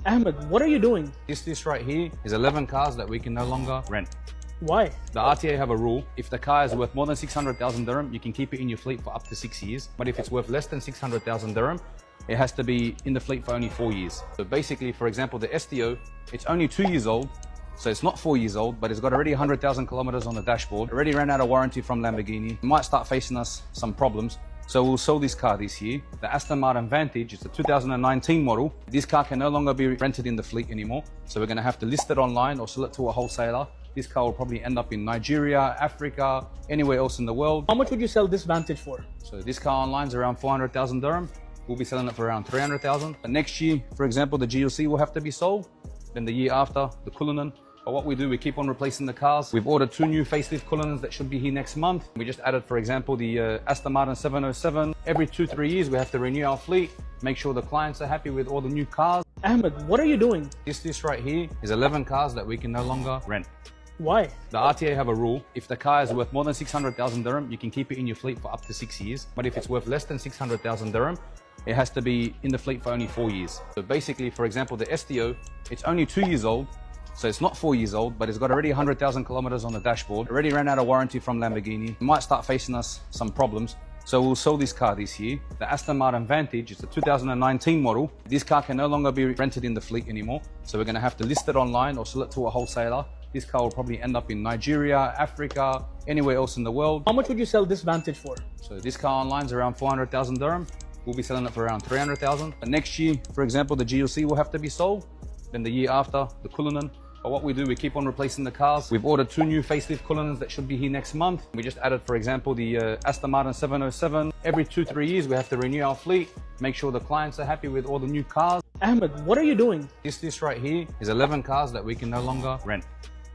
Ahmed, what are you doing? This right here is 11 cars that we can no longer rent. Why? The RTA have a rule. If the car is worth more than 600,000 dirham, you can keep it in your fleet for up to 6 years. But if it's worth less than 600,000 dirham, it has to be in the fleet for only 4 years. So basically, for example, the STO, it's only 2 years old. So it's not 4 years old, but it's got already 100,000 kilometers on the dashboard. Already ran out of warranty from Lamborghini. It might start facing us some problems. So we'll sell this car this year. The Aston Martin Vantage, it's a 2019 model. This car can no longer be rented in the fleet anymore. So we're gonna have to list it online or sell it to a wholesaler. This car will probably end up in Nigeria, Africa, anywhere else in the world. How much would you sell this Vantage for? So this car online is around 400,000 dirham. we'll be selling it for around 300,000. But next year, for example, the GLC will have to be sold. Then the year after, the Cullinan. But what we do, we keep on replacing the cars. We've ordered 2 new facelift Cullinans that should be here next month. We just added, for example, the Aston Martin 707. Every 2-3 years, we have to renew our fleet, make sure the clients are happy with all the new cars. Ahmed, what are you doing? This right here is 11 cars that we can no longer rent. Why? The RTA have a rule. If the car is worth more than 600,000 dirham, you can keep it in your fleet for up to 6 years. But if it's worth less than 600,000 dirham, it has to be in the fleet for only 4 years. So basically, for example, the STO, it's only 2 years old. So it's not 4 years old, but it's got already 100,000 kilometers on the dashboard. Already ran out of warranty from Lamborghini. It might start facing us some problems. So we'll sell this car this year. The Aston Martin Vantage, it's a 2019 model. This car can no longer be rented in the fleet anymore. So we're gonna have to list it online or sell it to a wholesaler. This car will probably end up in Nigeria, Africa, anywhere else in the world. How much would you sell this Vantage for? So this car online is around 400,000 dirham. We'll be selling it for around 300,000. But next year, for example, the GLC will have to be sold. Then the year after, the Cullinan. But what we do, we keep on replacing the cars. We've ordered 2 new facelift Cullinans that should be here next month. We just added, for example, the Aston Martin 707. Every 2-3 years, we have to renew our fleet, make sure the clients are happy with all the new cars. Ahmed, what are you doing? This right here is 11 cars that we can no longer rent.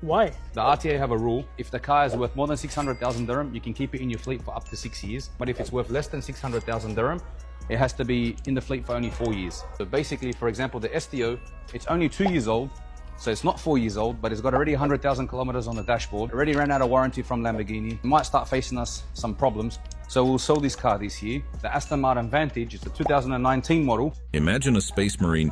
Why? The RTA have a rule. If the car is worth more than 600,000 dirham, you can keep it in your fleet for up to 6 years. But if it's worth less than 600,000 dirham, it has to be in the fleet for only 4 years. So basically, for example, the STO, it's only 2 years old. So it's not 4 years old, but it's got already 100,000 kilometers on the dashboard. Already ran out of warranty from Lamborghini. It might start facing us some problems. So we'll sell this car this year. The Aston Martin Vantage, it's a 2019 model. Imagine a Space Marine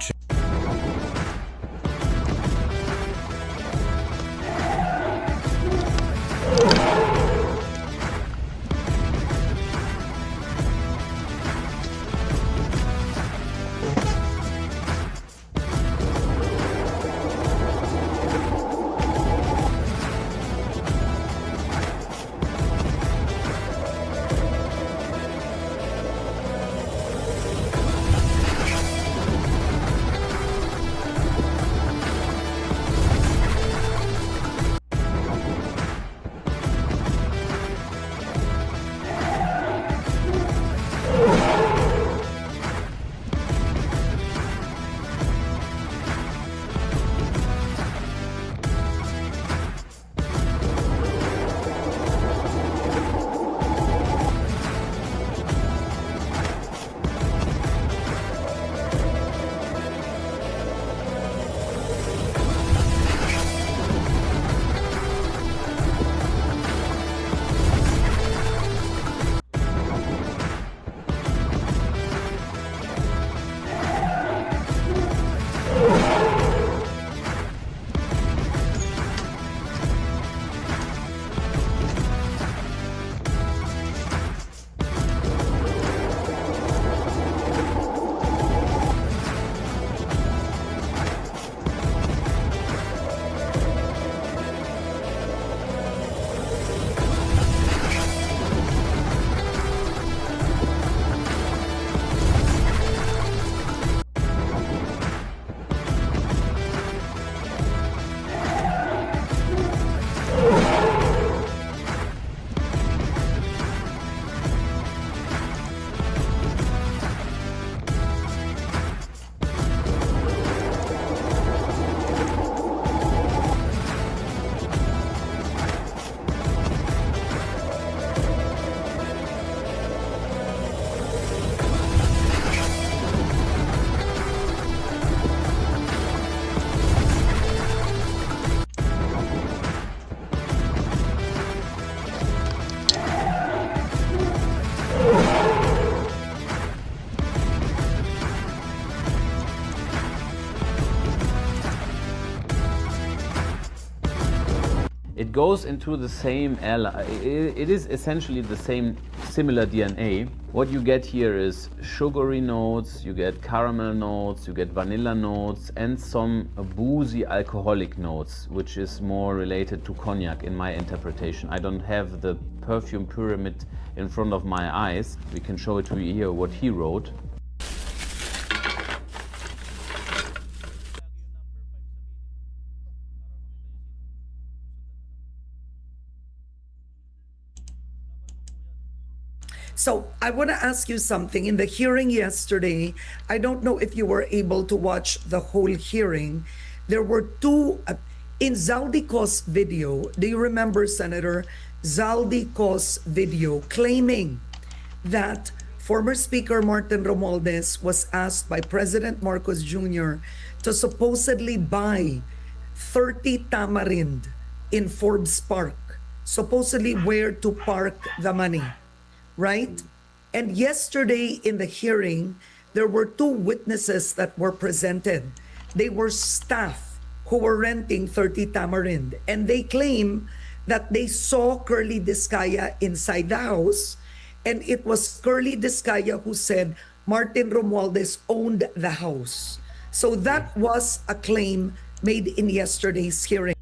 It goes into the same airline. It is essentially the same, similar DNA. What you get here is sugary notes, you get caramel notes, you get vanilla notes, and some boozy alcoholic notes, which is more related to cognac in my interpretation. I don't have the perfume pyramid in front of my eyes. We can show it to you here, what he wrote. So I want to ask you something. In the hearing yesterday, I don't know if you were able to watch the whole hearing. There were two, in Zaldico's video, do you remember, Senator, Zaldico's video claiming that former Speaker Martin Romualdez was asked by President Marcos Jr. to supposedly buy 30 tamarind in Forbes Park, supposedly where to park the money, right? And yesterday in the hearing, there were two witnesses that were presented. They were staff who were renting 30 tamarind, and they claim that they saw Curly Discaya inside the house, and it was Curly Discaya who said Martin Romualdez owned the house. So that was a claim made in yesterday's hearing.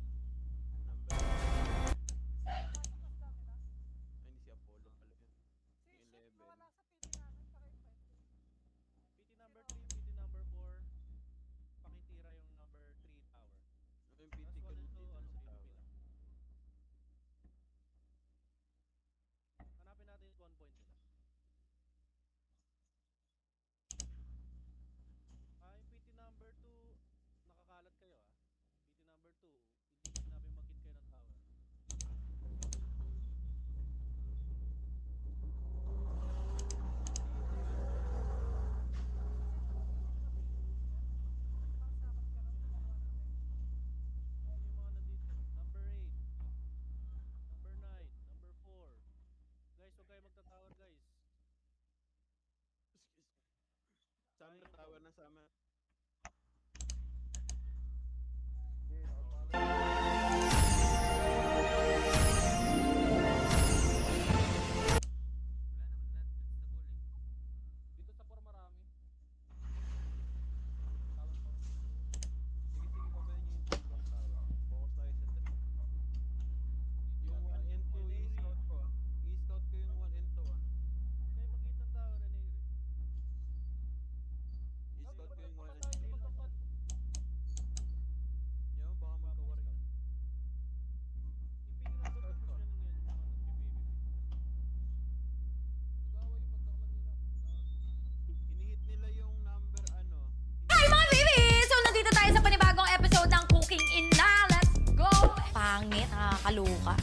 Hi mga baby! So nandito tayo sa panibagong episode ng Cooking in na. Let's go! Pangit, nakakaluka.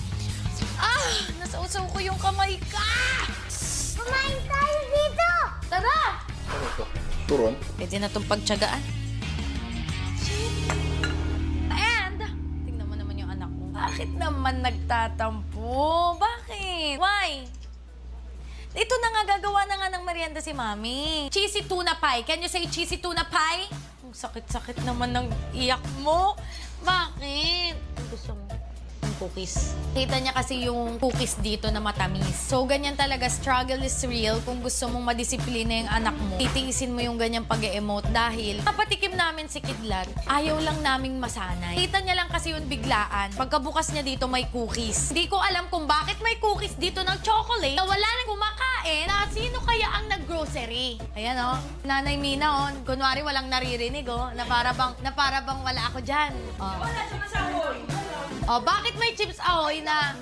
Nasausaw ko yung kamay ka! Kumain tayo dito! Tara! Ano ito? Turon? Pwede na itong pagtsagaan. And, tingnan mo naman yung anak mo. Bakit naman nagtatampo? Bakit? Why? Ito na nga, gagawa na nga ng merienda si Mami. Cheesy tuna pie. Can you say cheesy tuna pie? Ang sakit-sakit naman ng iyak mo. Bakit? Gusto mo ng cookies. Kita niya kasi yung cookies dito na matamis. So, ganyan talaga. Struggle is real. Kung gusto mong madisiplina yung anak mo, titiisin mo yung ganyang pag-e-emote dahil kapatikim namin si Kidlat, ayaw lang naming masanay. Kita niya lang kasi yung biglaan. Pagkabukas niya dito, may cookies. Hindi ko alam kung bakit may cookies dito ng chocolate na wala nang kumakain na sino kaya ang nag-grocery. Ayan o. Nanay Mina o. Kunwari walang naririnig o. Na para bang wala ako dyan. Wala siya masahoy. Oh, bakit may chips ahoy na...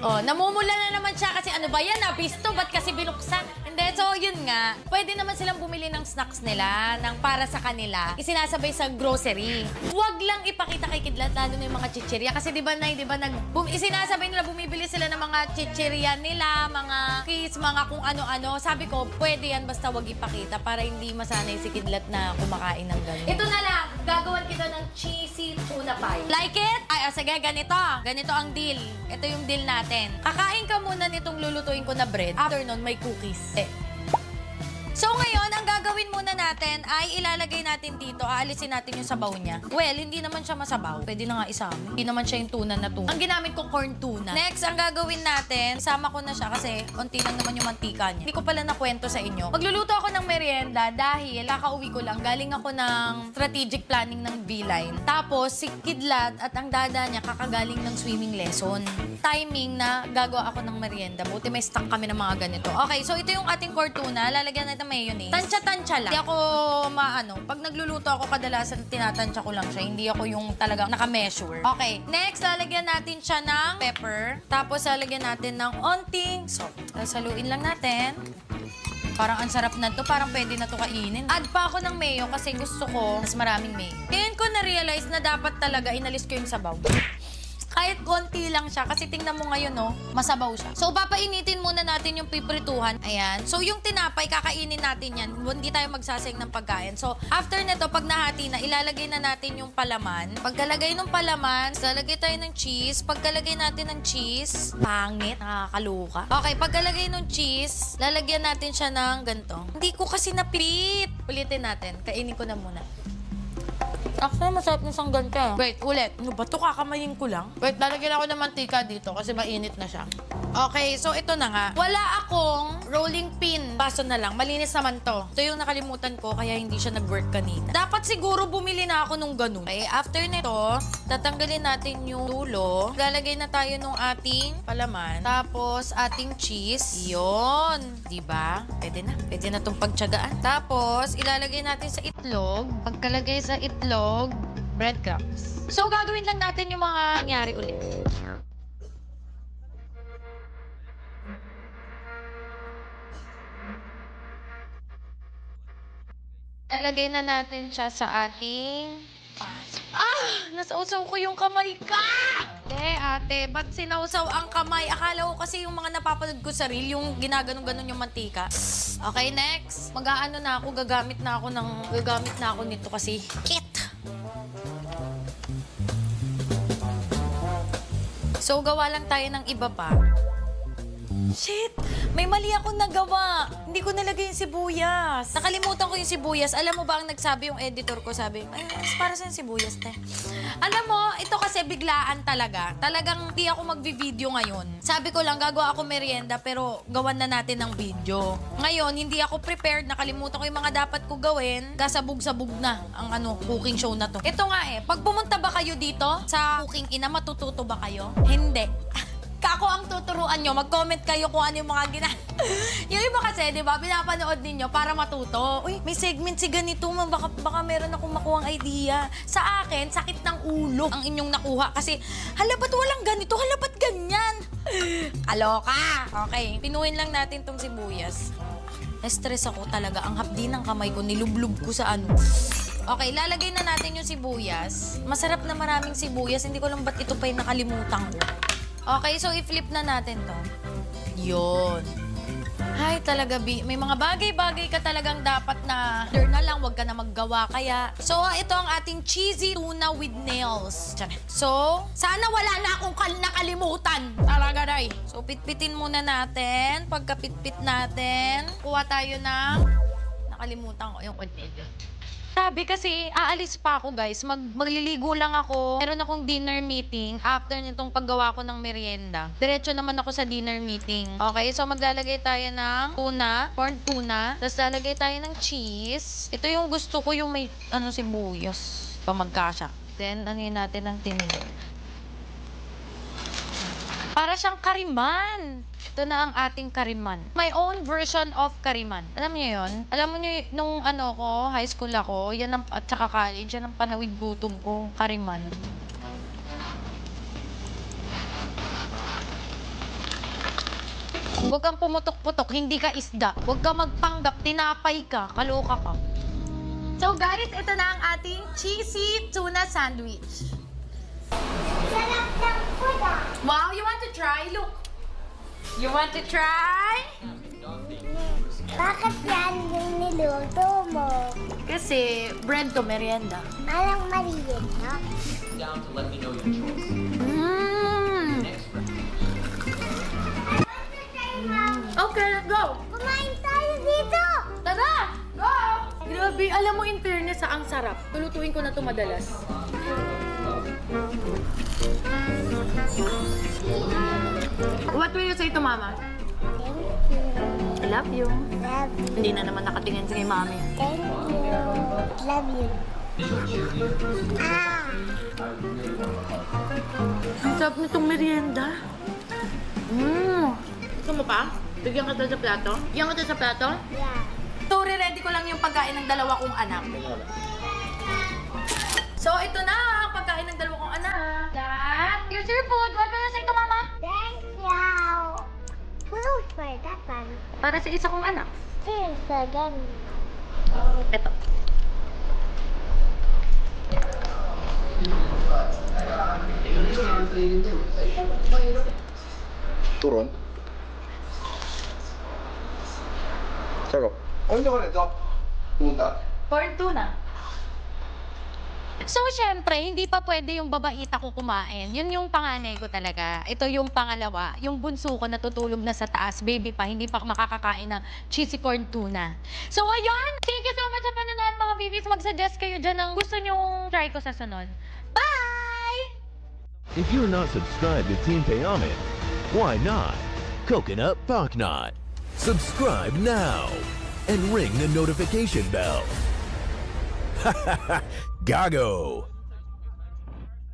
Oh, namumula na naman siya kasi ano ba yan? Nabisto, ba't kasi binuksan? Hindi, so yun nga. Pwede naman silang bumili ng snacks nila, ng para sa kanila. Isinasabay sa grocery. Huwag lang ipakita kay Kidlat, lalo na yung mga chichirya. Kasi di ba isinasabay nila, bumibili sila ng mga chichirya nila, mga cakes, mga kung ano-ano. Sabi ko, pwede yan basta wag ipakita para hindi masanay si Kidlat na kumakain ng gano'n. Ito na lang, gagawan kita ng cheesy tuna pie. Like it? Ay, sige, ganito. Ganito ang deal. Ito yung deal natin. Kakain ka muna nitong lulutuin ko na bread. After nun, may cookies. So ngayon, ang gagawin muna natin ay ilalagay natin dito, aalisin natin yung sabaw niya. Well, hindi naman siya masabaw. Pwede na nga isama. Hindi naman siya yung tuna na tuna. Ang ginamit ko, corn tuna. Next, ang gagawin natin, isama ko na siya kasi konti lang naman yung mantika niya. Hindi ko pala nakwento sa inyo. Magluluto ako ng merienda dahil kakauwi ko lang. Galing ako ng strategic planning ng V-Line. Tapos, si Kidlat at ang dada niya kakagaling ng swimming lesson. Timing na gagawa ako ng merienda. Buti may stock kami ng mga ganito. Okay, so ito yung ating corn tuna. Lalagyan natin na mayonnaise. Tansya-tansya lang. Hindi ako maano. Pag nagluluto ako, kadalasan tinatansya ko lang siya. Hindi ako yung talagang naka-measure. Okay, next, lalagyan natin siya ng pepper. Tapos, lalagyan natin ng onting salt. Tapos, haluin lang natin. Parang ang sarap na to. Parang pwede na to kainin. Add pa ako ng mayo kasi gusto ko mas maraming mayo. Ngayon ko na-realize na dapat talaga inalis ko yung sabaw. Kahit konti lang siya. Kasi tingnan mo ngayon, no, masabaw siya. So, papainitin muna natin yung piprituhan. Ayan. So, yung tinapay, kakainin natin yan. Hindi tayo magsasayang ng pagkain. So, after nito, pag nahati na, ilalagay na natin yung palaman. Pagkalagay ng palaman, lalagay tayo ng cheese. Pagkalagay natin ng cheese, pangit, nakakaluka. Okay, pagkalagay ng cheese, lalagyan natin siya ng ganito. Hindi ko kasi napit. Ulitin natin. Kainin ko na muna. Actually, masarap na siyang ganta. Wait, ulit. Ano ba ito? Kakamayin ko lang. Wait, lalagyan ako ng mantika dito kasi mainit na siya. Okay, so ito na nga. Wala akong rolling pin. Baso na lang. Malinis naman to. Ito yung nakalimutan ko kaya hindi siya nag-work kanina. Dapat siguro bumili na ako nung ganun. Okay, after nito, tatanggalin natin yung dulo. Lalagay na tayo nung ating palaman. Tapos, ating cheese. Yun. Diba? Pwede na. Pwede na itong pagtsagaan. Tapos, ilalagay natin sa itlog. Pagkalagay sa itlog, breadcrumbs. So, gagawin lang natin yung mga nangyari ulit. Ilagay na natin siya sa ating... Nasausaw ko yung kamay ka! Ate, ba't sinausaw ang kamay? Akala ko kasi yung mga napapanood ko sa reel, yung ginaganon-ganon yung mantika. Okay, next. Mag-aano na ako, gagamit na ako nito kasi kit. So, gawa lang tayo ng iba pa. Shit! May mali akong nagawa. Hindi ko nalagay yung sibuyas. Nakalimutan ko yung sibuyas. Alam mo ba ang nagsabi yung editor ko? Sabi, para saan sibuyas, te? Alam mo, ito kasi biglaan talaga. Talagang di ako magvi-video ngayon. Sabi ko lang, gagawa ako merienda pero gawan na natin ng video. Ngayon, hindi ako prepared. Nakalimutan ko yung mga dapat ko gawin. Kasabog-sabog na ang cooking show na to. Ito nga pag pumunta ba kayo dito sa Cooking Ina, matututo ba kayo? Hindi. Kako ang tuturuan nyo, mag-comment kayo kung ano yung mga yung iba kasi, di ba, pinapanood ninyo para matuto. Uy, may segment si ganito, baka meron akong makuhang idea. Sa akin, sakit ng ulo ang inyong nakuha. Kasi, hala, ba't walang ganito? Hala, ba't ganyan? Kaloka! Okay, pinuhin lang natin tong sibuyas. Na-stress ako talaga. Ang hapdi ng kamay ko, nilublub ko sa ano. Okay, lalagay na natin yung sibuyas. Masarap na maraming sibuyas. Hindi ko lang ba't ito pa yung nakalimutan ko. Okay, so i-flip na natin to. Yun. Ay, talaga, may mga bagay-bagay ka talagang dapat na learn na lang, wag ka na maggawa kaya. So, ito ang ating cheesy tuna with nails. So, sana wala na akong nakalimutan. Talaga, day. So, pitpitin muna natin. Pagkapitpit natin, kuha tayo ng... Nakalimutan ko yung konti. Sabi kasi, aalis pa ako guys. Magliligo lang ako. Meron akong dinner meeting after nitong paggawa ko ng merienda. Diretso naman ako sa dinner meeting. Okay, so maglalagay tayo ng tuna, corned tuna. Tapos lalagay tayo ng cheese. Ito yung gusto ko, yung may sibuyas. Pamagkasya. Then, natin ng tinig. Para siyang kariman. Ito na ang ating kariman. My own version of kariman. Alam niyo yun? Alam niyo nung high school ako, yan ang, at saka college, yan ang panawid gutom ko, kariman. Huwag kang pumutok-putok, hindi ka isda. Huwag kang magpanggap, tinapay ka, kaloka ka. So guys, ito na ang ating cheesy tuna sandwich. Wow, you want to try? Look. You want to try? Bakit yan yung niluto mo? Kasi bread to merienda. Alang merienda? Down to let me know your choice. Okay, let's go. Kumain tayo dito. Tara, go! Grabe, alam mo in fairness ang sarap. Tulutuin ko na ito madalas. What will you say to Mama? Thank you. I love you. Love you. Hindi na naman nakatingin sa kay Mami. Thank you. Love you. Ang sarap nitong merienda. Gusto mo pa? Bigyan ka sa plato? Bigyan ka sa plato? Yeah. So, ready ko lang yung pagkain ng dalawa kong anak. So, ito na, pagkain ng dalawa kong anak. Dad, here's your food. What will you say to Mama? Thank you. Food for that one. Para sa isa kong anak. Here's again. Ito. Turun. Sarap. Ano nyo ka nito? Punta. Corn tuna. So, syempre, hindi pa pwede yung babaita ko kumain. Yun yung panganay ko talaga. Ito yung pangalawa. Yung bunso ko natutulog na sa taas. Baby pa, hindi pa makakakain ng cheesy corn tuna. So, ayun! Thank you so much sa panonood, mga babies. Mag-suggest kayo dyan ng gusto nyong try ko sa sunod. Bye! If you're not subscribed to Team Payame, why not? Coconut Paknot. Subscribe now and ring the notification bell. Gago!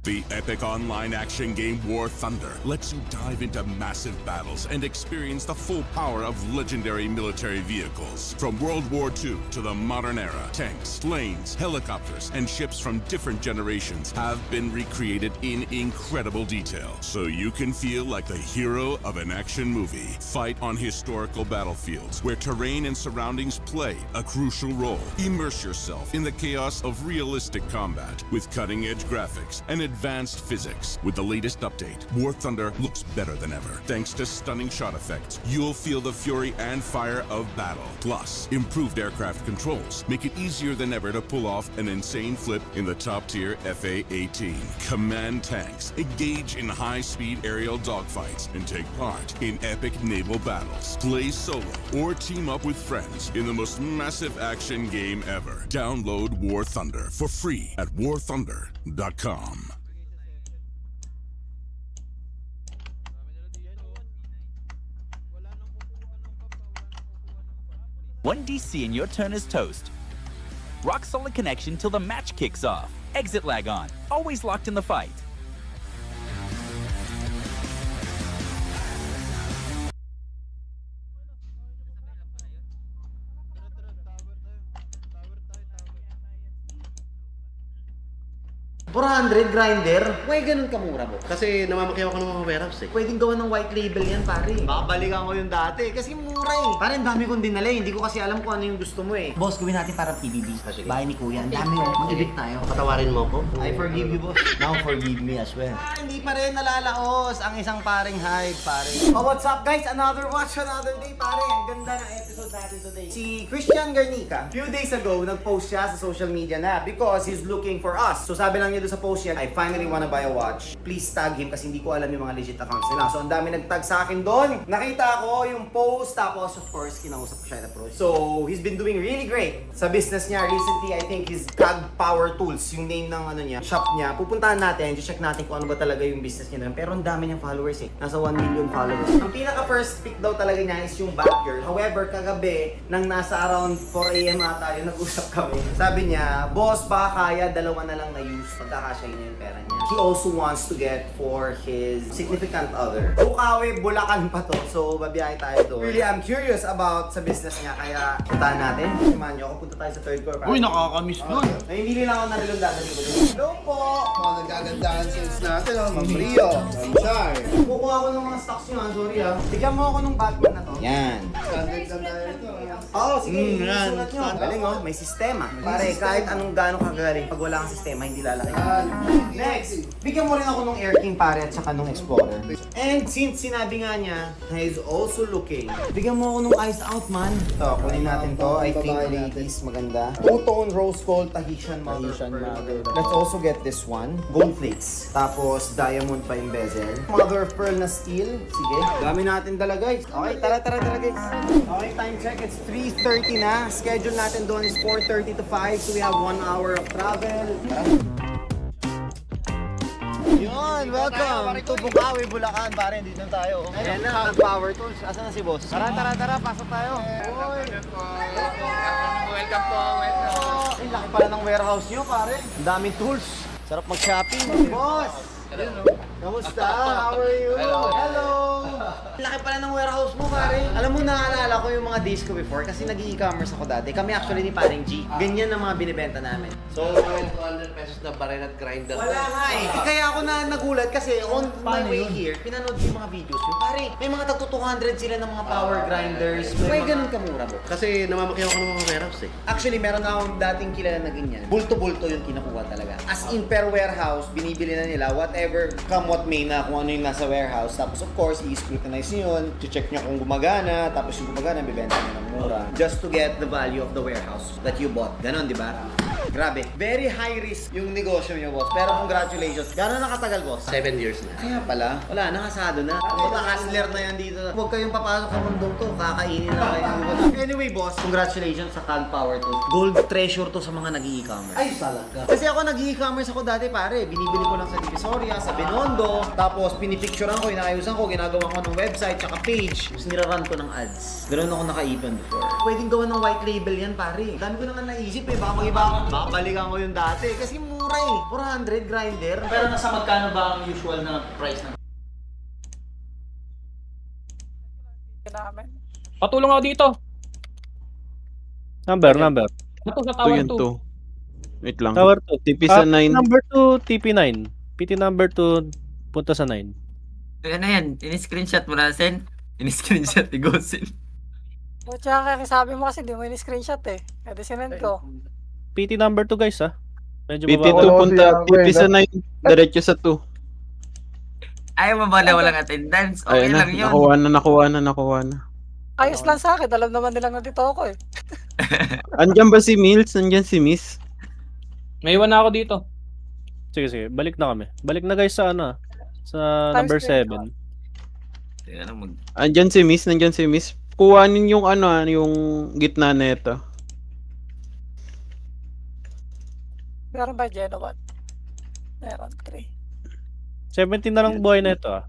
The epic online action game War Thunder lets you dive into massive battles and experience the full power of legendary military vehicles. From World War II to the modern era, tanks, planes, helicopters, and ships from different generations have been recreated in incredible detail, so you can feel like the hero of an action movie. Fight on historical battlefields where terrain and surroundings play a crucial role. Immerse yourself in the chaos of realistic combat with cutting-edge graphics and advanced physics. With the latest update, War Thunder looks better than ever. Thanks to stunning shot effects, you'll feel the fury and fire of battle. Plus, improved aircraft controls make it easier than ever to pull off an insane flip in the top-tier FA-18. Command tanks, engage in high-speed aerial dogfights, and take part in epic naval battles. Play solo or team up with friends in the most massive action game ever. Download War Thunder for free at warthunder.com. 1 DC and your turn is toast. Rock solid connection till the match kicks off. Exit lag on. Always locked in the fight. $400 grinder? Why ganun kamura mo? Kasi namamakiyaw ko ng mga warehouse eh. Pwedeng gawa ng white label yan, pare. Babalikan ko yung dati kasi mura eh. Pare, ang dami kong dinala eh. Hindi ko kasi alam kung ano yung gusto mo eh. Boss, gawin natin para PBB. Bahay ni Kuya. Ang dami oh. Mag-ibig tayo. Patawarin mo ko. I forgive you, boss. Now forgive me as well. Hindi pa rin nalalaos ang isang paring hype, pare. Oh, what's up guys? Another watch, another day, pare. Ang ganda ng episode natin today. Si Christian Garnica, few days ago, nag-post siya sa social media na because he's looking for us. So sabi lang niya doon sa post niya, I finally wanna buy a watch. Please tag him kasi hindi ko alam yung mga legit accounts nila. So ang dami nag-tag sa akin doon. Nakita ko yung post, tapos of course, kinausap ko siya na approach. So he's been doing really great sa business niya. Recently, I think his CAG Power Tools, yung name ng ano niya, shop niya. Pupuntahan natin, check natin kung ano ba talaga yung business niya doon. Pero ang dami niyang followers eh. Nasa 1 million followers. Ang pinaka first pick daw talaga niya is yung Batgirl. However, kagabi, nang nasa around 4 AM ata yung nag-usap kami. Sabi niya, boss, baka kaya, dalawa na lang na use. Magkakasya niya yung pera niya. He also wants to get for his significant other. Bukawi, Bulacan pa to. So, babiyahe tayo doon. Really, I'm curious about sa business niya. Kaya, puntahan natin. Samahan niyo ako. Punta tayo sa third floor. Uy, nakakamiss nun. Nahimili lang ako na rilong dadali ko doon. Hello po! Mga nagagandahan sales natin. Ma'am Rio, Ma'am Char. Kukuha ko ng mga stocks niyo. Sorry ah. Bigyan mo ako ng Batman na to. Yan. Standard lang tayo ito. Oo, sige. Sulat niyo. Galing oh. May sistema. Pare, kahit anong gano'ng kagaling, pag wala kang sistema, hindi lalaki. Next, bigyan mo rin ako ng Air King pare at saka ng Explorer. And since sinabi nga niya, he's also looking, bigyan mo ako ng Ice Out man. Ito, kunin natin to. I think ladies, maganda. Two-tone rose gold Tahitian mother pearl. Let's also get this one. Gold flakes. Tapos diamond pa yung bezel. Mother of pearl na steel. Sige. Dami natin dala guys. Okay, tara guys. Okay, time check. It's 3:30 na. Schedule natin doon is 4:30 to 5. So we have 1 hour of travel. Yun, welcome to Bukawi, Bulacan. Pare, dito na tayo. Ayan na, Power Tools. Asan na si boss? Tara, pasok tayo. Welcome po. Ay, laki pala ng warehouse nyo, pare. Ang daming tools. Sarap mag-shopping. Boss! Kamusta? How are you? Hello! Laki pala ng warehouse mo, pare. Alam mo, naalala ko yung mga days ko before kasi nag-e-commerce ako dati. Kami actually ni paring G. Ganyan ang mga binibenta namin. So, 200 pesos na baril at grinder. wala nga eh. Kaya ako na nagulat kasi on my way here, pinanood ko yung mga videos yun. Pare, may mga tagto 200 sila ng mga power grinders. May ganun kamura mo. Kasi namamakiyaw ko ng mga warehouse eh. Actually, meron na akong dating kilala na ganyan. Bulto-bulto yung kinukuha talaga. As in per warehouse, binibili na nila whatever come what may na kung ano yung nasa warehouse. Tapos of course, i-scrutinize nyo yun. Check nyo kung gumagana. Tapos yung gumagana, bibenta nyo ng mura. Just to get the value of the warehouse that you bought. Ganon, di ba? Grabe. Very high risk yung negosyo nyo, boss. Pero congratulations. Gano'n nakatagal, boss? 7 years na. Kaya pala, wala, nakasado na. Mga hustler na yan dito. Huwag kayong papasok sa mundong to. Kakainin na kayo. Anyway, boss, congratulations sa Cag Power to. Gold treasure to sa mga nag-e-commerce. Ay, talaga. Kasi ako nag-e-commerce ako dati, pare. Binibili ko lang sa Divisoria, sa Binondo. Tapos pinipicturean ko, inayusan ko, ginagawa ko ng website, tsaka page. Tapos nirarun ko ng ads. Ganoon ako nakaipon before. Pwedeng gawa ng white label yan, pare. Dami ko naman naisip eh. Baka mag-iba ako. Baka balikan ko yung dati. Kasi mura eh. 400 grinder. Pero nasa magkano ba ang usual na price ng Patulong ako dito. Number. Ito sa tower 2. Wait lang. Tower 2. TP sa 9. Number 2, TP9. PT number 2, punta sa 9. Ano yan? In-screenshot mo na, Sen? In-screenshot, i-gosin. O tsaka sabi mo kasi di mo in-screenshot eh. Kaya sinend ko. PT number 2 guys ha. Medyo PT2 mababa. punta. TP sa 9. Diretso sa 2. Ayaw mo ba na walang attendance? Okay Ayun na. lang yun. Nakuha na. Ayos lang sa akin. Alam naman nilang nandito ako eh. Andyan ba si Mills? Andyan si Miss? May iwan na ako dito. Sige. Balik na kami. Balik na guys sa ano. Sa Times number 10. 7. Teka lang mag... Andyan si Miss. Nandyan si Miss. Kuhanin yung ano, yung gitna nito. Meron ba Genoa? Meron 3. 17 na lang buhay na ito ah.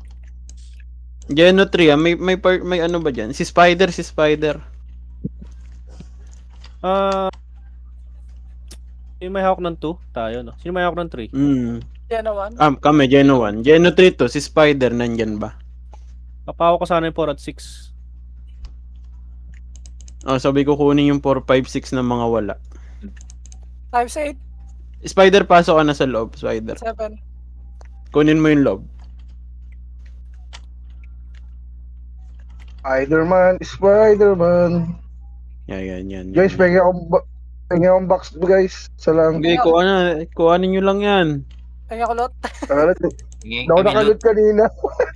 Geno 3 ah. May ano ba dyan? Si Spider. Sino may hawak ng 2? Tayo no? Sino may hawak ng 3? Genoa 1. Kami, Geno 1. Geno 3 to. Si Spider nandyan ba? Papawak ko sana yung 4 at 6. Sabi ko kunin yung 4, 5, 6 na mga wala. Times 8. Spider, pasok ka na sa loob, Spider. 7. Kunin mo yung loob. Spider-Man. Yan. Guys, pengen akong box guys. Sa lang. Hindi, kuhanin nyo lang yan. Ay ako lot. Ako nakalit kanina.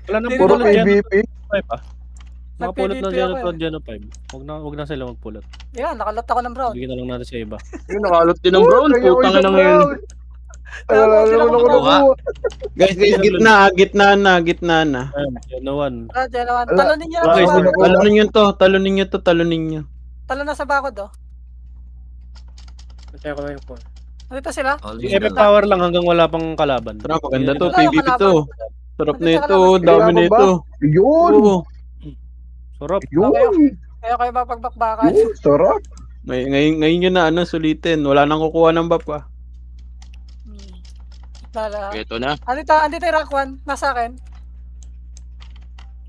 Wala nang Puro pulot dyan. PvP. Nakapulot na PvP dyan ako ng 5. Huwag na sila magpulot. Yan, nakalot ako ng brown. Bigyan na lang natin sa iba. Yung nakalot din ng brown. Putang na ngayon. Guys, gitna na. Geno 1. Genoa 1. Talonin niyo na. Talonin nyo. Talon na sa bakod oh. Kaya ko na yung phone. Nandito sila? Epic power lang hanggang wala pang kalaban. Tara, maganda to. PvP to. Sarap na ito. Dami na ito. Yun! Sarap. Yun! Kaya kayo mapagbakbakan. Sarap! Ngayon yun na sulitin. Wala nang kukuha ng buff ah. Ito na. Andito yung rank 1. Nasa akin.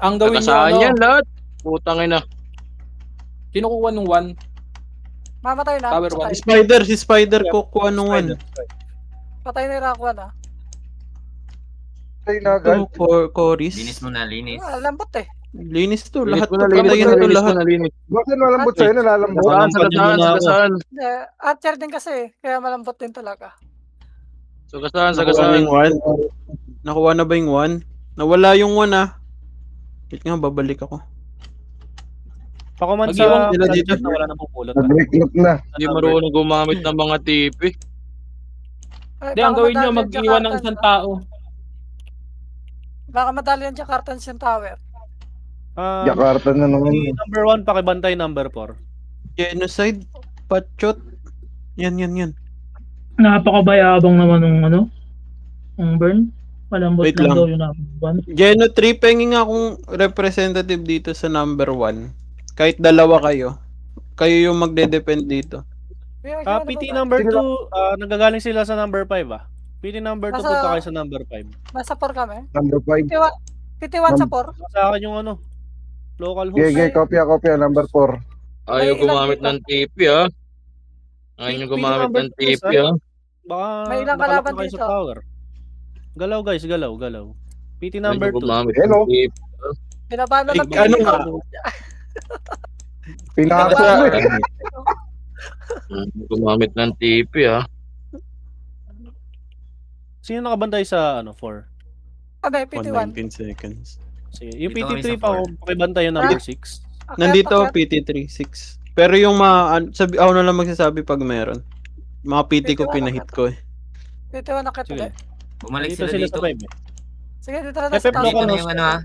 Ang gawin niyo ano? Yan lahat. Putang ina. Kinukuha nung 1. Mamatay na. Tower 1. Si Spider kukuha nung 1. Patay na yung rank 1 ah. Patay na agad. Chorus. Linis mo na, linis. Lambot eh. Linis to. Lahat to. Patayin to lahat. Bakit malambot sa'yo? Nalalambot. Saan? Archer din kasi. Kaya malambot din talaga. Sagasahan. Nakuha na ba yung 1? Nawala yung 1 ah. Wait nga, babalik ako. Pakuman sa nila dito na wala na pupulot. Nag-break na. Hindi marunong gumamit ng mga TP. Hindi, ang gawin nyo, mag-iwan ng isang tao. Baka madali yan Jakartans yung tower. Jakarta na naman. Number 1, pakibantay number 4. Genocide, Patchot. Yan. Napakabayabang naman ng ang burn. Malambot Wait lang lang. daw yung number 1. Geno 3, penging akong representative dito sa number 1. Kahit dalawa kayo. Kayo yung magde-depend dito. Kaya PT number 2, nagagaling sila sa number 5 ah. PT number 2, Nasa- punta kayo sa number 5. Nasa 4 kami. Number 5. PT1 sa 4. Sa akin yung ano, local host. Gege, kopya, number 4. Ayaw May ilan gumamit dito? ng TP ah. Ayaw gumamit ng TP ah. Baka May ilang nakalak kalaban na kayo dito. sa tower. Galaw guys, galaw. PT Ayaw number 2. gumamit Hello? ng TP. Binabalot Ay, ng PT ano ko. nga? Pinaka Gumamit ng TP ah. Sino nakabantay sa ano 4? Kami, PT1. 19 seconds. Sige, yung Dito kami PT3 sa pa four. ako pakibantay yung number 6. Nandito PT3 6. Pero yung sabi ako na lang magsasabi pag meron. Mga PT ko pinahit ko eh. PT1 nakit Sige. ulit. Bumalik Dito sila sila dito. sa 5 eh. Sige, dito na FF sa taas. Dito local na host. yung ano ah.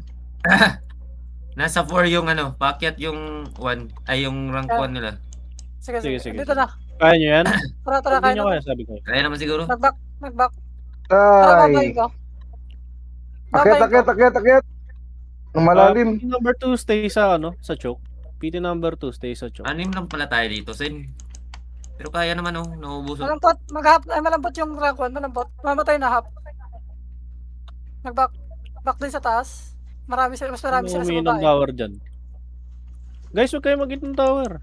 Nasa 4 yung ano, packet yung 1 ay yung rank 1 nila. Sige. Sige. Dito na. Kaya nyo yan? Tara, Hindi kaya nyo na. kaya sabi ko. Kaya naman siguro. Nag-back. Tara, babay Ay. ko. Babay ko. Akit. Ang malalim. PT number 2 stay sa sa choke. PT number 2 stay sa choke. Anim lang pala tayo dito, Sen. Pero kaya naman oh, nauubusan. Malambot. Malambot yung rank 1. Malambot. Mamatay na hap. Nag-back. Back din sa taas. Mas marami sila sa Umiinom baba. tower dyan. Guys, huwag kayo mag-hit ng tower.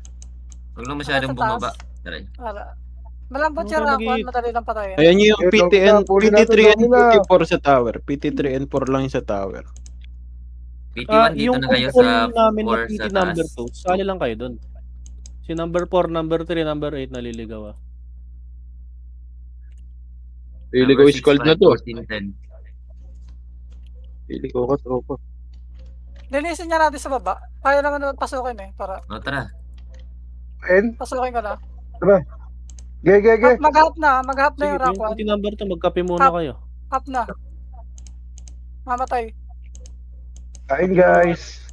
Huwag lang masyadong Sa taas. bumaba. Tara. Malambot Huwag yung kayo rank 1. mag-hit. Madali lang patayin. Ayan yung Eh, PT3 and natin na. PT4 sa tower. PT3 and 4 lang yung sa tower. PT1 dito Yung na kayo control sa namin na 4 PT sa number taas. 2, sali lang kayo dun. Si number 4, number 3, number 8 naliligaw ah. Pili ko squad na to. 14, 10. Pili ko ka tropa. Linisin niya natin sa baba. Kaya naman naman pasukin eh. Para O tara. pasukin ka na. Tara. Gege. Mag-hap na Sige, yung rank yung 1. PT number 2, magkape muna kayo. Hap na. Mamatay. Kain guys.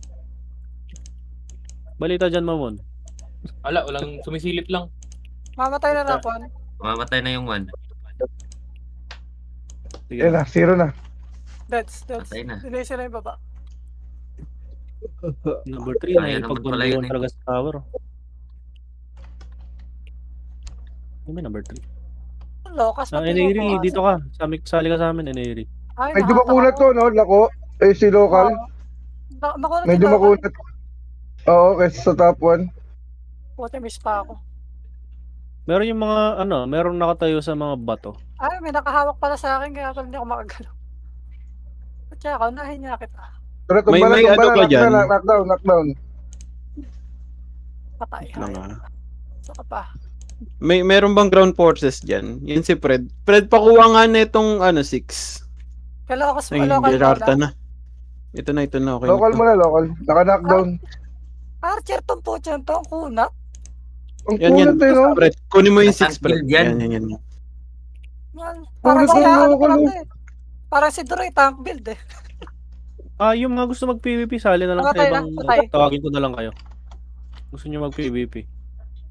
Balita dyan, Mamon. Walang sumisilip lang. Mamatay na rank 1. Mamatay na yung 1. Sige. Yan na, 0 na. Deads. Patay na. Linisin na yung baba. Number 3 na Kaya naman pala ipag-1v1 yun eh. talaga sa tower. May number 3. Lokas pa Eneri, dito ka. Sali ka sa amin, Eneri. Medyo makunat to, no? Lako. Eh, si local. Makunat Medyo yung local. makunat. Oo, kaysa sa top 1. Puti, miss pa ako. Meron yung mga, meron nakatayo sa mga bato. Ay, may nakahawak pala sa akin kaya pala hindi ako makagalaw. At saka, unahin niya kita. Pero May ano ka dyan? Knockdown. Patay. Saka pa. Meron bang ground forces dyan? Yan si Fred. Fred, pakuha nga na itong 6. Kalokas Ay, local Gerarta muna. na. Ito na. Okay Local na to. mo na, local. Naka-knockdown. Archer tong po dyan to, ang kunat. Ang Yan. kunat eh, no? Fred, kunin mo yung 6, Fred. Tank build yan. Yan. Parang Kunat si ng ano local, lang oh. eh. Parang si Dre, tank build eh. Yung mga gusto mag-PVP, sali na lang sa Patay ibang, na, patay. tawagin ko na lang kayo. Gusto nyo mag-PVP.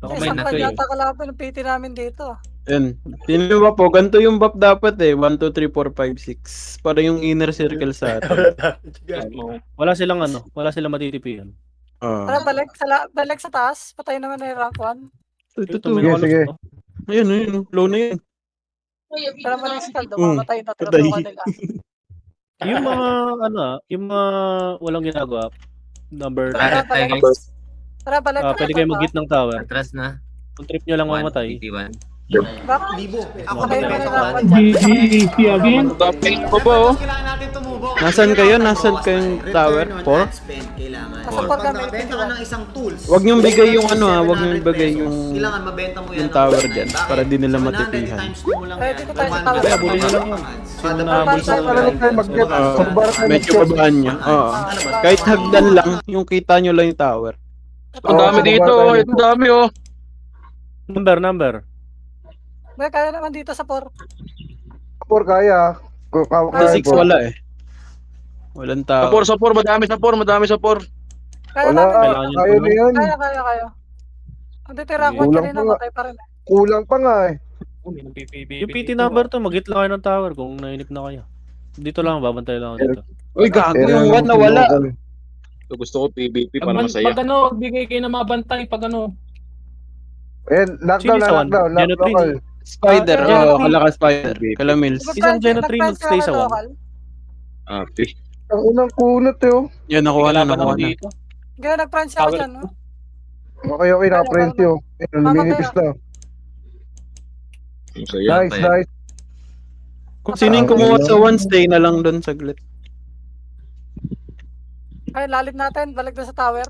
Ako may Isang na pa kayo. yata kalaban ng PT namin dito. Yan. Tingnan mo po, ganito yung buff dapat eh. 1, 2, 3, 4, 5, 6. Para yung inner circle sa atin. Wala silang matitipian. Tara, balik sa taas. Patay naman na yung rank 1. Ito, Sige, sige. Ayun, low na yun. Tara mo na yung scald, mamatay na. Patay. Tinutukan nila. Yung mga, yung mga walang ginagawa, number, Tara, Tayo balik. guys. Tara, balik. pwede kayo mag-hit ng tower. Atras na. Kung trip nyo lang 1, mamatay. PT1. Back. Libo. Patay naman yung rank 1. again. Tapos ko ba oh? Kailangan natin tumubo. Nasaan kayo? Nasaan kayong tower? 4? Kailangan. Nasa 4 kami. Benta ka ng isang tools. Wag niyong bigay yung wag niyong bigay yung Kailangan mabenta mo yan. yung tower dyan para di nila matipihan. Dito tayo sa tower. Kaya bulin nyo lang yun. Sino na bulsa Talaga tayo mag-get. Magbarat tayo medyo babaan nyo. Oo. Kahit hagdan lang, yung kita nyo lang yung tower. Ang dami dito oh. Ang dami oh. Number. May kaya naman dito sa 4. 4 kaya. Sa 6 wala eh. Walang tao. Sa 4, madami sa 4. Kaya Wala. namin. Kaya na yan. Kaya. Ang titira ko, Kulang kanina pa nga. matay pa rin. Kulang pa nga eh. Yung PT number 2, mag-hit lang kayo ng tower kung nainip na kayo. Dito lang, babantay lang ako dito. Uy, gago Pero yung 1 na wala. Gusto ko PVP para masaya. Pag bigay kayo ng mga bantay, pag Ayan, knockdown. Sino sa one? Geno 3? Local. Spider, kala ka Spider. Kala Mills. Isang Gen 3 magstay sa 1. Ang unang kunot eh. Yan, nakuha na. Kaya nag-French ako dyan, no? Okay, naka-print yun. Luminipis na. Nice. Kung sino yung kumuha sa 1, stay na lang doon saglit. Ay, lalim natin. Balik na sa tower.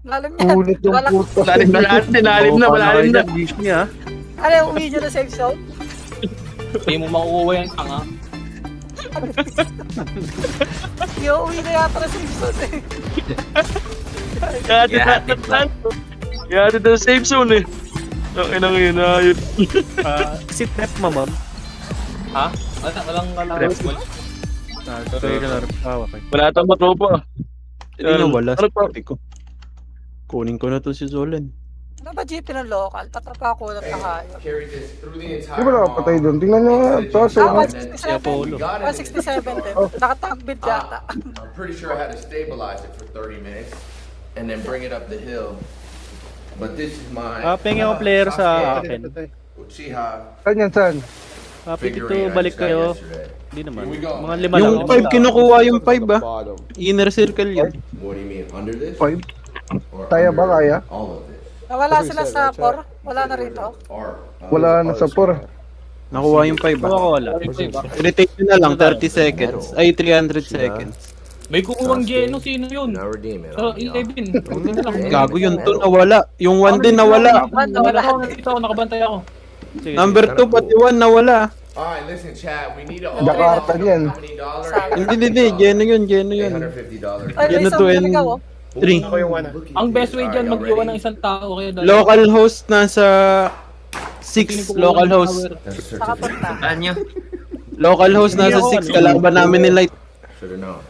Lalim yan. Ulit yung puto. Lalim na natin, malalim na. Ano yung uwi na safe zone? Hindi mo makukuha yung tanga. Yung uwi na yata na safe zone eh. Kaya dito na safe zone eh. Ang yun na yun. Si Trap mamam. Ha? Walang Wala tayong matropa. Hindi na wala. Kunin ko na to si Zolan. Ano ba GP ng local? Tatrapa ako na tayo. Di ba nakapatay doon? Tingnan nyo nga. Taas eh. 167 din. Nakatangbid yata. I'm pretty sure I had to stabilize it for 30 minutes and then bring it up the hill. But this is my... Pengen ko player sa akin. Saan? Happy dito, balik kayo. Hindi naman. Mga 5 lang. Yung 5 kinukuha yung 5 ah. Inner circle yun. What do you mean? Under this? 5? Kaya ba kaya? All of this. Nawala sila sa 4? Wala na rito? Wala na sa 4. Nakuha yung 5 ah. Wala. Retain na lang, 30 seconds. Ay, 300 seconds. May kukuhang Geno, sino yun? So, 11. Gago yun, 2 nawala. Yung 1 din nawala. Nawala ako, nandito ako, nakabantay ako. Number 2, pati 1 nawala. Alright, listen chat, we need to Jakarta yan. Hindi, Geno yun. $850. Geno 2 and 3. Ang best way dyan, mag-iwan ng isang tao. Local host nasa 6. Local host. Saan nyo? Local host nasa 6. Kalaban namin ni Light. Should've known.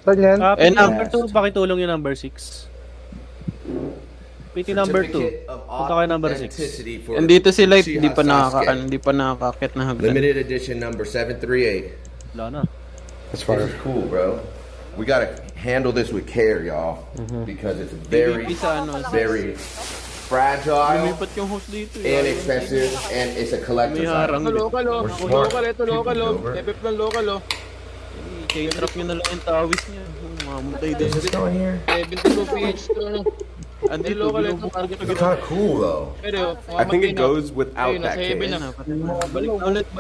Saan yan? Number 2, pakitulong yung number 6. PT number 2. Punta kayo number 6. Andito si Light, hindi pa nakakakit na hagdan. Limited edition number 738. Wala na. This is cool, bro. We gotta handle this with care, y'all, because it's very fragile, inexpensive, and it's a collector's item. K-trap nyo na lang yung tawis niya. Mamatay din. Is this going here? 72 PH to ano. It's kind of cool, though. I think it goes without that case.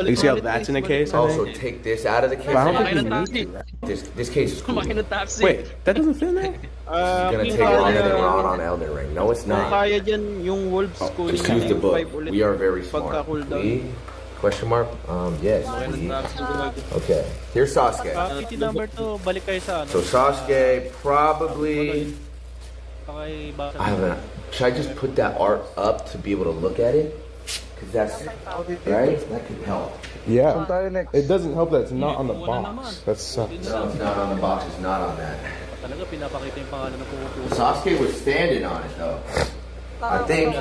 You see how that's in the case? Also, take this out of the case. But I don't think you need to. This case is cool. Wait, that doesn't fit in there? It's gonna take longer than Ron on Elden Ring. No, it's not. Kaya dyan yung Wolves ko. Just use the book. We are very smart. We? Question mark? Yes. Okay. Here's Sasuke. PT number 2, balik kayo sa ano. So Sasuke probably... Should I just put that art up to be able to look at it? Because that's... Right? That could help. Yeah. It doesn't help that it's not on the box. That sucks. No, it's not on the box. It's not on that. Sasuke was standing on it, though. I think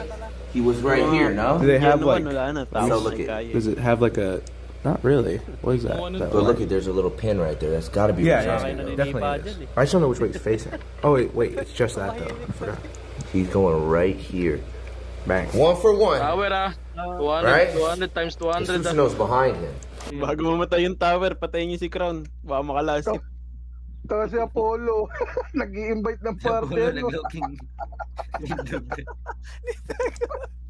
he was right here, no? Do they have like... So look at... Does it have like a... Not really. What is that? But look at, there's a little pin right there. That's got to be yeah, definitely is. I just don't know which way it's facing. Oh wait, it's just that though. I forgot. He's going right here. Bang. 1 for 1. Tower 200, right? 200 times 200. Susanoo's behind him. Bago mamatay yung tower, patayin niyo si Crown. Baka makalasip. Taka si Apollo. Nag-i-invite ng party.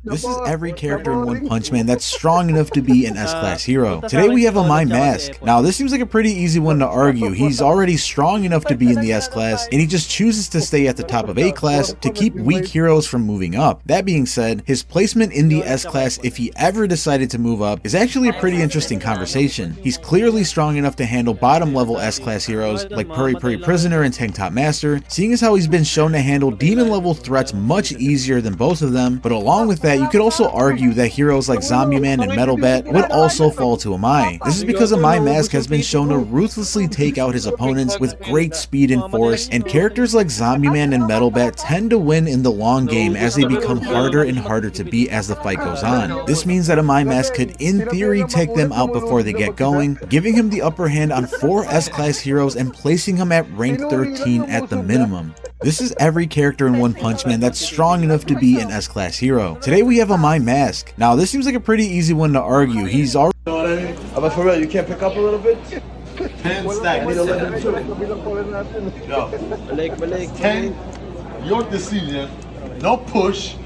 This is every character in One Punch Man that's strong enough to be an S-class hero. Today we have a My Mask. Now this seems like a pretty easy one to argue. He's already strong enough to be in the S-class, and he just chooses to stay at the top of A-class to keep weak heroes from moving up. That being said, his placement in the S-class, if he ever decided to move up, is actually a pretty interesting conversation. He's clearly strong enough to handle bottom-level S-class heroes like Puri Puri Prisoner and Tank Top Master, seeing as how he's been shown to handle demon-level threats much easier than both of them, but along with that, you could also argue that heroes like Zombie Man and Metal Bat would also fall to Amai. This is because Amai Mask has been shown to ruthlessly take out his opponents with great speed and force, and characters like Zombie Man and Metal Bat tend to win in the long game as they become harder and harder to beat as the fight goes on. This means that Amai Mask could in theory take them out before they get going, giving him the upper hand on 4 S-class heroes and placing him at rank 13 at the minimum. This is every character in One Punch Man that's strong enough to be an S-class hero. Today Today we have a my mask. Now this seems like a pretty easy one to argue. He's already. You know what I mean? But for real, you can't pick up a little bit? 10 stack, need 11 too. Yo, 10, your decision, no push.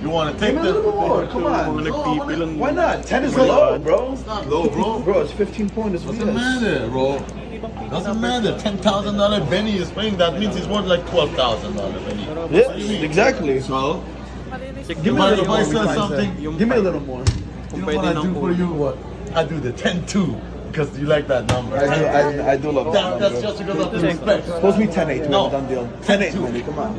You want to take the... Come on, why not? 10 is low, bro. It's not low, bro. Bro, it's 15 points. Doesn't matter, bro. Doesn't matter. $10,000 Benny is playing. That means he's worth like $12,000 Benny. Yeah, exactly. So, give me a little more. Give me a little more. You know what I do for you? What? I do the 10-2. Because you like that number. I do love that number. That's just because of the respect. Post me 10-8, no. Done deal. 10-8, man, come on.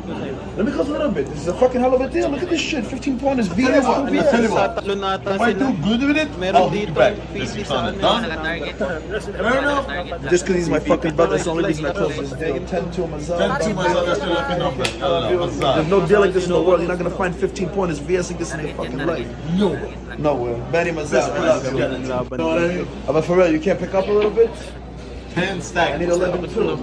Let me cost a little bit. This is a fucking hell of a deal. Look at this shit. 15 pointers. VS. If I do good with it, I'll hit you back. This is on it. Done? Fair enough. Just because he's my fucking brother, that's the only reason I close this deal. 10-2 Mazal. 10-2 Mazal, that's still a good number. There's no deal like this in the world. You're not going to find 15 pointers VS like this in your fucking life. No. Nowhere. Benny Mazal. You know what I mean? But for real, you can't pick up a little bit? 10 stack. I need 11 too.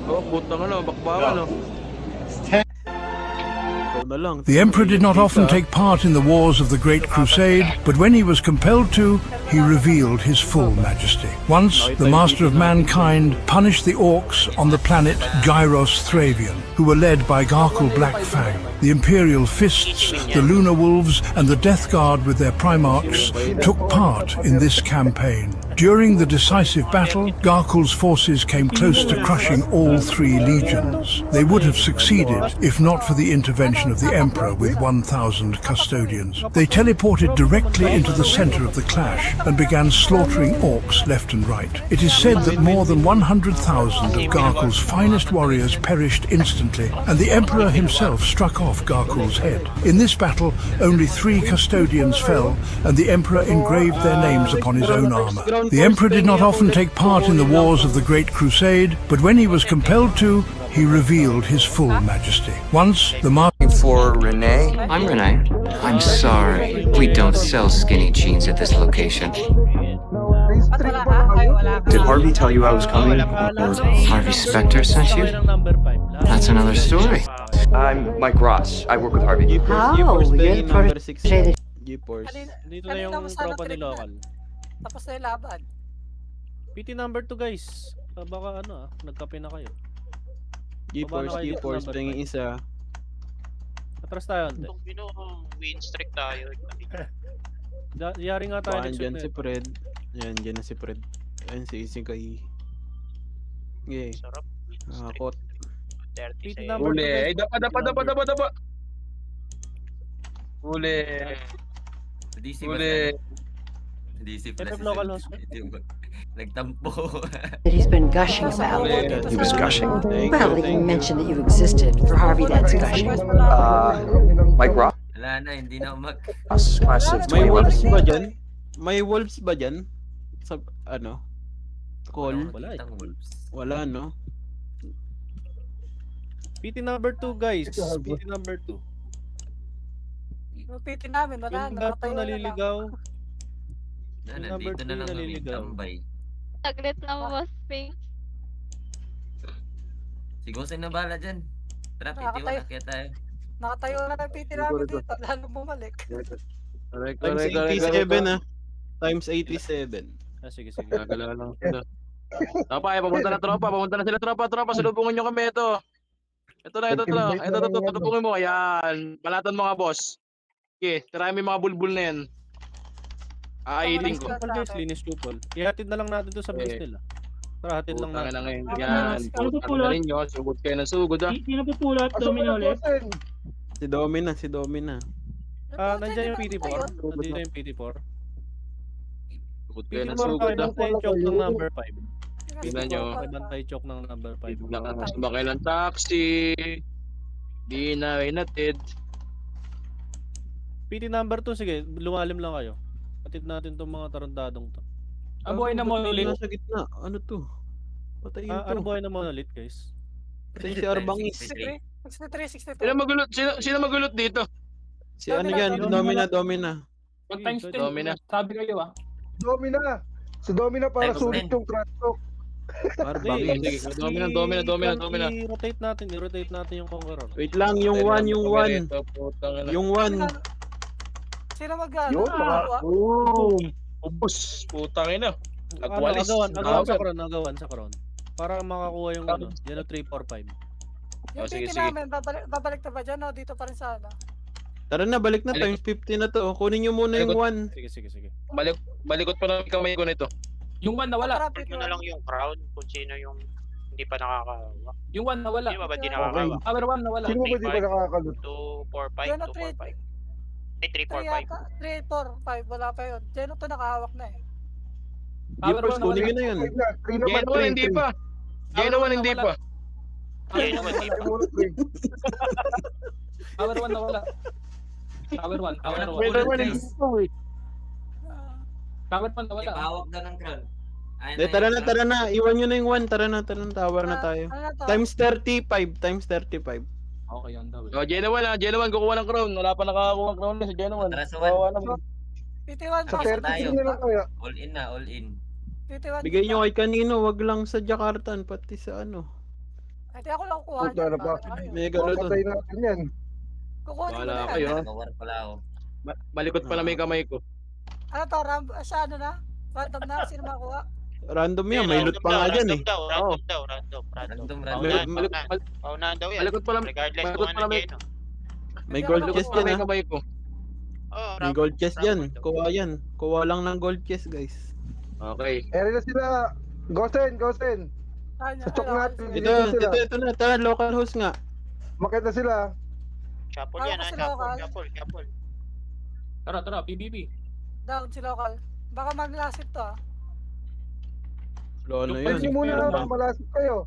The Emperor did not often take part in the wars of the Great Crusade, but when he was compelled to, he revealed his full majesty. Once, the Master of Mankind punished the Orcs on the planet Gyros Thravian, who were led by Garkle Blackfang. The Imperial Fists, the Lunar Wolves, and the Death Guard with their Primarchs took part in this campaign. During the decisive battle, Garkle's forces came close to crushing all 3 legions. They would have succeeded if not for the intervention of the Emperor with 1,000 custodians. They teleported directly into the center of the clash and began slaughtering Orcs left and right. It is said that more than 100,000 of Garkle's finest warriors perished instantly, and the Emperor himself struck off Garkle's head. In this battle, only 3 custodians fell, and the Emperor engraved their names upon his own armor. The Emperor did not often take part in the wars of the Great Crusade, but when he was compelled to, he revealed his full majesty. Once, the For Renee? I'm Renee. I'm sorry. We don't sell skinny jeans at this location. Did Harvey tell you I was coming? Or Harvey Specter sent you? That's another story. I'm Mike Ross. I work with Harvey. Dito na yung tropa ni local. Tapos na yung laban. PT number 2 guys. Baka nagkape na kayo. G-Force, tingin isa. Atras tayo ante. Win streak tayo. Yari nga tayo. Dyan si Fred. Yan na si Fred. Ayan si Ising kay. Okay. Sarap. Kot. PT number 2 guys. Dapa. Huli. DC pala nagtampo. That he's been gushing about. He was gushing. Well, he mentioned that you existed. For Harvey, that's gushing. Mike Ross. Wala na, hindi na umak. May wolves ba dyan? May wolves ba dyan? Sa Call? Wala no? PT number 2 guys. PT number 2. Yung PT namin, wala na. Yung naliligaw. Nandito na lang kami tambay. Saglit lang, Boss Pink. Sigosin na bala dyan. Tara, PT1, kaya tayo. Nakatayo na ng PT namin dito, lalo bumalik. Times 87 Times 87. Sige. Nagala lang sila. Papunta na sila tropa. Salubungin nyo kami, ito. Ito na. Salubungin mo. Ayan. Balatan mo nga, boss. Okay, tirahin mo yung mga bulbul na yan. Aiding ko. Linis kupol. Ihatid na lang natin to sa base nila. Tara, hatid lang natin. Yan. Sugod kayo ng sugod, Sino pupulot? Domino ulit? Si Domina. Nandiyan yung PT4. Nandito yung PT4. Sugod kayo ng sugod, Bantay choke ng number 5. Tingnan nyo. Bantay choke ng number 5. Sumakay ng taxi. Di na inatid. PT number 2, sige. Lumalim lang kayo. Hatid natin tong mga tarantadong to. Buhay na monolith. Sa gitna. Ano to? Patayin to. Ano buhay na monolith, guys? Patayin si Arbangis. 63. Sino magulot dito? Si ano yan? Domina. Mag-times 10. Domina. Sabi kayo Domina. Si Domina para sulit yung trash talk. Arbangis. Domina. I-rotate natin yung Conqueror. Wait lang, yung 1. Yung 1. Si Sino mag-ano? Yun, Boom! Ubus. Putang ina. Nagwalis. Agawan sa Kron, agawan sa Kron. Para makakuha yung Geno 3, 4, 5. Yung sige, PT sige. namin, babalik na ba dyan o dito pa rin sa ano? Tara na, balik na. Times 50 na to. Kunin nyo muna yung 1. Sige. Balikot pa lang kamay ko nito. Yung 1 nawala. Trapit mo na lang yung crown kung sino yung hindi pa nakakahawak. Yung 1 nawala. Sino ba di nakakahawak? Power 1 nawala. Sino ba di ba nakakalut? 2, 4, 5, 2, 4, 5. Ay, 3, 4, 5. 3, 4, 5. Wala pa yun. Geno to nakahawak na eh. Power 1 kunin nyo na yun. Geno 1 hindi pa. Geno 1 hindi pa. Geno 1 hindi pa. Power 1 nawala. Power 1. Power 1. Geno 1 hindi pa eh. Power 1 nawala. Hawak na ng crown. Tara na. Iwan nyo na yung 1. Tara na. Tower na tayo. Times 35. Times 35. Okay, on daw. Geno 1 Geno 1 kukuha ng crown. Wala pa nakakakuha ng crown sa Geno 1. Tara sa 1. PT1 Sa 30 na lang kaya. All in na, all in. PT1. Bigay nyo kay kanino. Wag lang sa Jakarta. Pati sa ano. Ay, di ako lang kukuha Puta na pa. Mega na to. Patay natin yan. Kukuha ko Wala na kayo. yan. Nag-war pala ako. Balikot pa lang may kamay ko. Ano to, sa ano na? Random na? Sino makuha? Random yan. May loot pa nga dyan eh. Random. Paunahan daw yan. Balikot pa lang. Regardless Balikot kung pa lang ano may. Geno. May gold Balikot chest pa lang dyan may ah. kamay ko. May gold chest dyan. Kuha yan. Kuha lang ng gold chest guys. Okay. Eri na sila. Gosen. Sa chok natin. Ito na. Tara, local host nga. Makita sila. Chapol yan, Chapol. Tara, PBB. Down si local. Baka maglasip to ah. Wala na yun. Pwede muna na malasip kayo.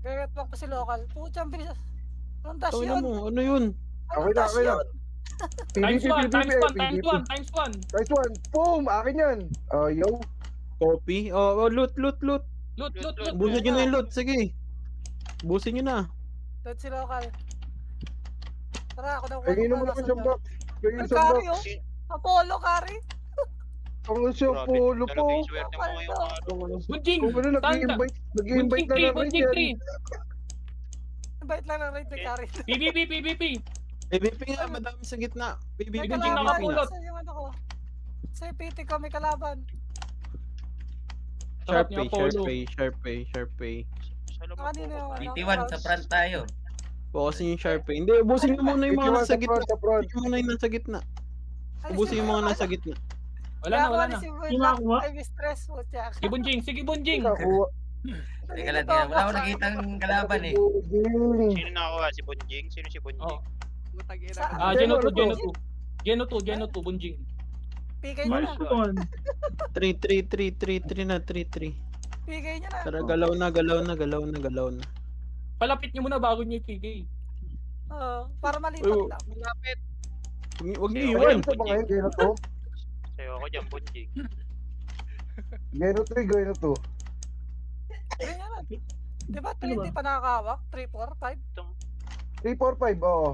Kaya pa si local. Puchang bilis. Anong dash Tawin yun? mo. Ano yun? Okay na. Times 1. Times 1. Boom! Akin yan. Yo. Copy. Oh, loot. Loot. Busin nyo na yung loot. Sige. Busin nyo na. Doon si local. Tara, ako na Ay, inom mo naman siyang box. Kayo Ay, siyang box. Kari oh. Apollo, Kari. Ang siyang polo po. Swerte mo ngayong Bunjing. Kung ano, nag-i-invite na lang rin yan. Invite lang ng raid ni Kari. PBB. PVP nga. Madami sa gitna. PVP May Bunjing kalaban nakapulot. sa yung ano ko. Sa PT ko may kalaban. Sarap niya, Apollo. Sharp pay. Kanino yung ano? PT1, sa front tayo. Bukasin yung sharp pay. Hindi, ubusin nyo muna yung mga nasa gitna. Ubusin nyo muna yung nasa gitna. Ubusin yung mga nasa gitna. Wala na. Yung makuha? Ay, stress mo, Jack. Sige, Bunjing. Teka lang, wala akong nakitang kalaban eh. Sino nakakuha? Si Bunjing? Sino si Bunjing? Geno 2, Bunjing. Pigay nyo na. 3 na. Pigay nyo na. Tara, galaw na. Palapit nyo muna bago nyo ipigay. Oo, para malipat lang. Malapit. Huwag niyo iwan. Ito ba ngayon? Geno to? Sayo ako dyan, Bunjing. Geno to. Ganyan na. Diba, hindi pa nakakahawak? 3, 4, 5? 3, 4, 5, oo.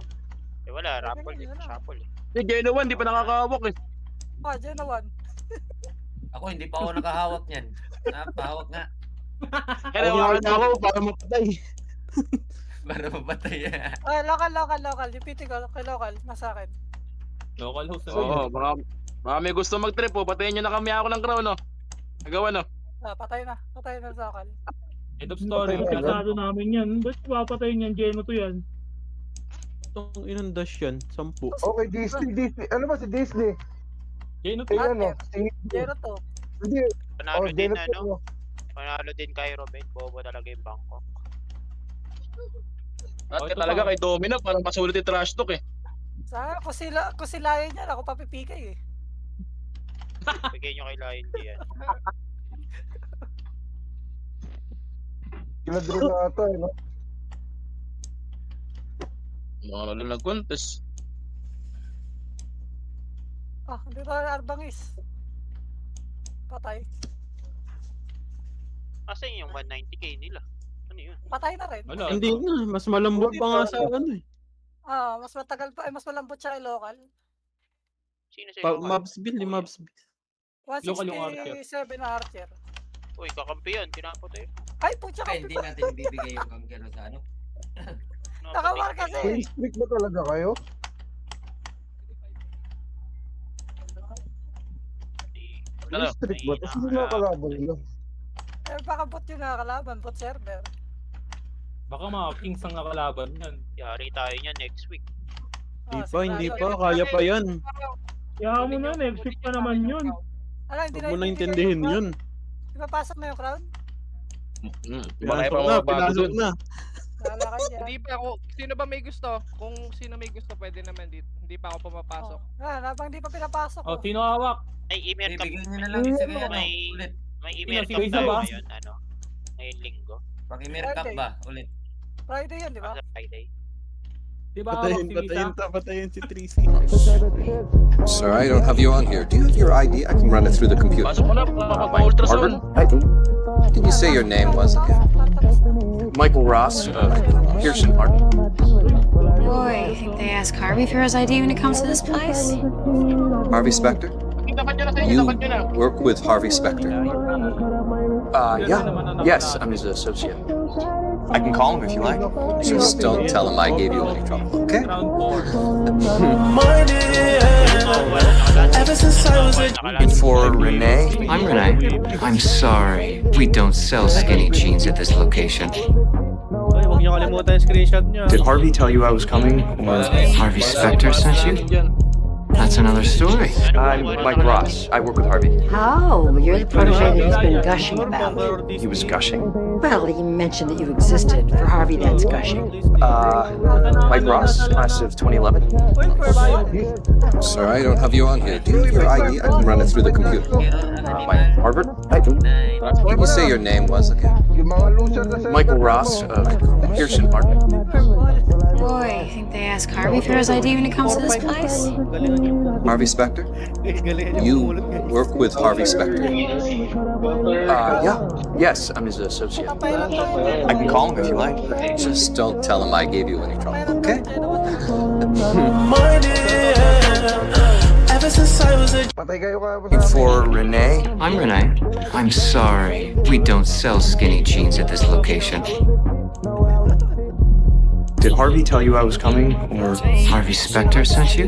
Eh wala, Rapol din. Chapol eh. Si Geno 1 di pa nakakahawak eh. Dyan na 1. Ako, hindi pa ako nakahawak niyan. Pahawak nga. Kaya nawakan ako para mapatay. Para mapatay. Ay, local. Yung PT ko, kay local, nasa akin. Local host. Oo, baka may gusto mag-trip oh. Patayin nyo na kami ako ng crown oh. Nagawa no. Patay na sa local. End of story. Kasado namin yan. Ba't papatayin yan? Geno to yan. Itong inang dash yan. 10. Okay, Disney. Ano ba si Disney? Geno to. Geno to. Hindi. Panalo din ano? Panalo din kay Robert. Bobo talaga yung bangko. At talaga kay Domino parang masulit yung trash talk eh. Sana, kung sila yun yan, ako papipikay eh. Bigay nyo kay Lion D yan. Kinadro na ata eh, no? Mga lalo nag-contest. Hindi ba Arbangis? Patay. Asan yung 190k nila? Ano yun? Patay na rin. Hindi na. Mas malambot pa nga sa ano eh. Mas matagal pa. Mas malambot siya kay local. Sino sa local? Mobs bill. 167 na archer. Uy, kakampi yan. Tinapo tayo. Ay, putya ka. Hindi natin ibibigay yung kampero sa ano. Nakamar kasi. Streak ba talaga kayo? Ano? Strict ba? Kasi hindi nakakalaban nila. Eh, baka bot yung nakakalaban, bot server. Baka mga kings ang nakalaban yan. Yari tayo niya next week. Hindi pa. Kaya pa yan. Kaya mo na, next week pa naman yun. Ano, hindi Huwag mo na intindihin yun. Ipapasok na yung crowd? Baka Pinasok pa na, mga bago pinasok dun. na. Wala kayo dyan. Hindi pa ako, sino ba may gusto? Kung sino may gusto, pwede naman dito. Hindi pa ako pumapasok. Habang di pa pinapasok. Oh, sino hawak? Ay, Ymir Cup. Bigyan nyo na lang isa kaya ulit. May Ymir Sino, Cup isa tayo ba? ngayon, ano? Ngayong linggo. Pag Ymir Cup ba? Ulit. Friday yun, di ba? Friday. Di ba hawak si Patayin si Tracy. Sir, I don't have you on here. Do you have your ID? I can run it through the computer. Pasok mo na, Harvard? Did you say your name was again? Michael Ross, Pearson Hart. Boy, you think they ask Harvey for his ID when it comes to this place? Harvey Specter? You work with Harvey Specter? Yeah. Yes, I'm his associate. I can call him if you like. Just don't tell him I gave you any trouble, okay? For Renee? I'm Renee. I'm sorry. We don't sell skinny jeans at this location. Ay, huwag niyo kalimutan yung screenshot niya. Did Harvey tell you I was coming? Or Harvey Specter sent you? That's another story. I'm Mike Ross. I work with Harvey. Oh, you're the protege that he's been gushing about. He was gushing. Well, he mentioned that you existed. For Harvey, that's gushing. Mike Ross, class of 2011. Sir, I don't have you on here. Do you have your ID? I can run it through the computer. Mike Harvard? I do. Can you say your name was again? Michael Ross, Pearson Hart. Boy, you think they ask Harvey for his ID when it comes to this place? Harvey Specter? You work with Harvey Specter? Yeah. Yes, I'm his associate. I can call him if you like. Just don't tell him I gave you any trouble, okay? For Renee? I'm Renee. I'm sorry. We don't sell skinny jeans at this location. Did Harvey tell you I was coming? Or Harvey Specter sent you?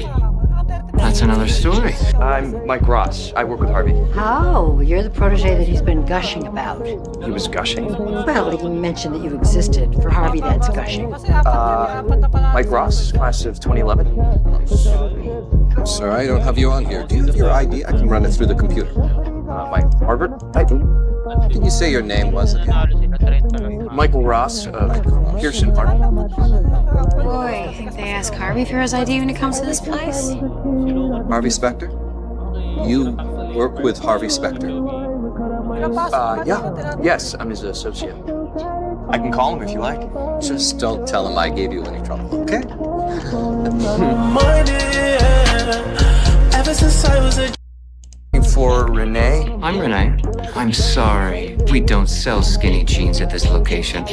That's another story. I'm Mike Ross. I work with Harvey. Oh, you're the protege that he's been gushing about. He was gushing. Well, he mentioned that you existed. For Harvey, that's gushing. Mike Ross, class of 2011. Sir, I don't have you on here. Do you have your ID? I can run it through the computer. Mike Harvard? I do. Can you say your name was again? Michael Ross, Pearson Hart. Boy, you think they ask Harvey for his ID when it comes to this place? Harvey Specter? You work with Harvey Specter? Yeah. Yes, I'm his associate. I can call him if you like. Just don't tell him I gave you any trouble, okay? For Renee? I'm Renee. I'm sorry. We don't sell skinny jeans at this location.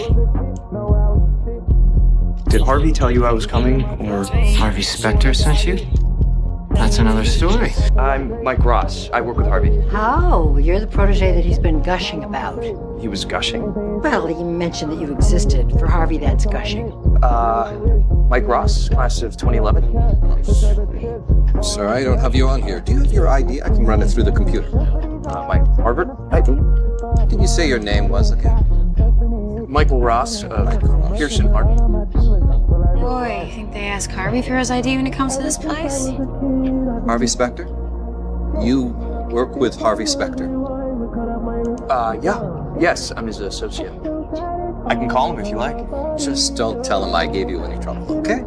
Did Harvey tell you I was coming? Or Harvey Specter sent you? That's another story. I'm Mike Ross. I work with Harvey. Oh, you're the protege that he's been gushing about. He was gushing. Well, he mentioned that you existed. For Harvey, that's gushing. Mike Ross, class of 2011. Sir, I don't have you on here. Do you have your ID? I can run it through the computer. Mike Harvard? I do. Can you say your name was again? Michael Ross, Pearson Hart. Boy, you think they ask Harvey for his ID when it comes to this place? Harvey Specter? You work with Harvey Specter? Yeah. Yes, I'm his associate. I can call him if you like. Just don't tell him I gave you any trouble, okay?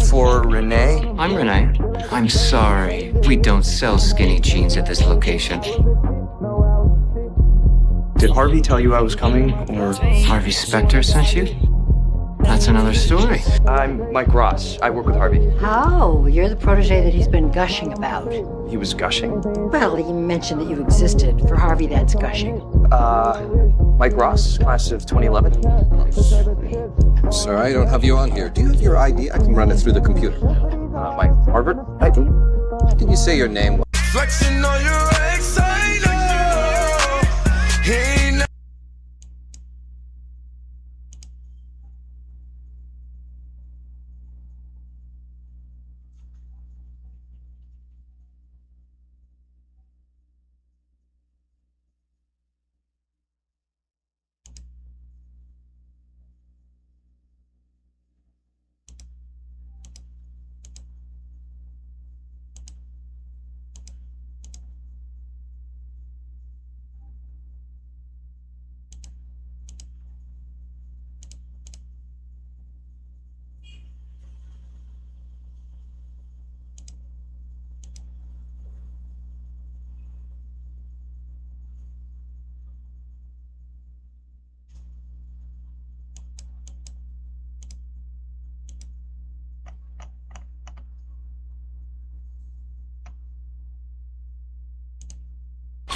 For Renee? I'm Renee. I'm sorry. We don't sell skinny jeans at this location. Did Harvey tell you I was coming? Or Harvey Specter sent you? That's another story. I'm Mike Ross. I work with Harvey. Oh, you're the protege that he's been gushing about. He was gushing. Well, he mentioned that you existed. For Harvey, that's gushing. Mike Ross, class of 2011. Sir, I don't have you on here. Do you have your ID? I can run it through the computer. Mike Harvard? I do. Can you say your name? Flexing on your ex, I know. Hey,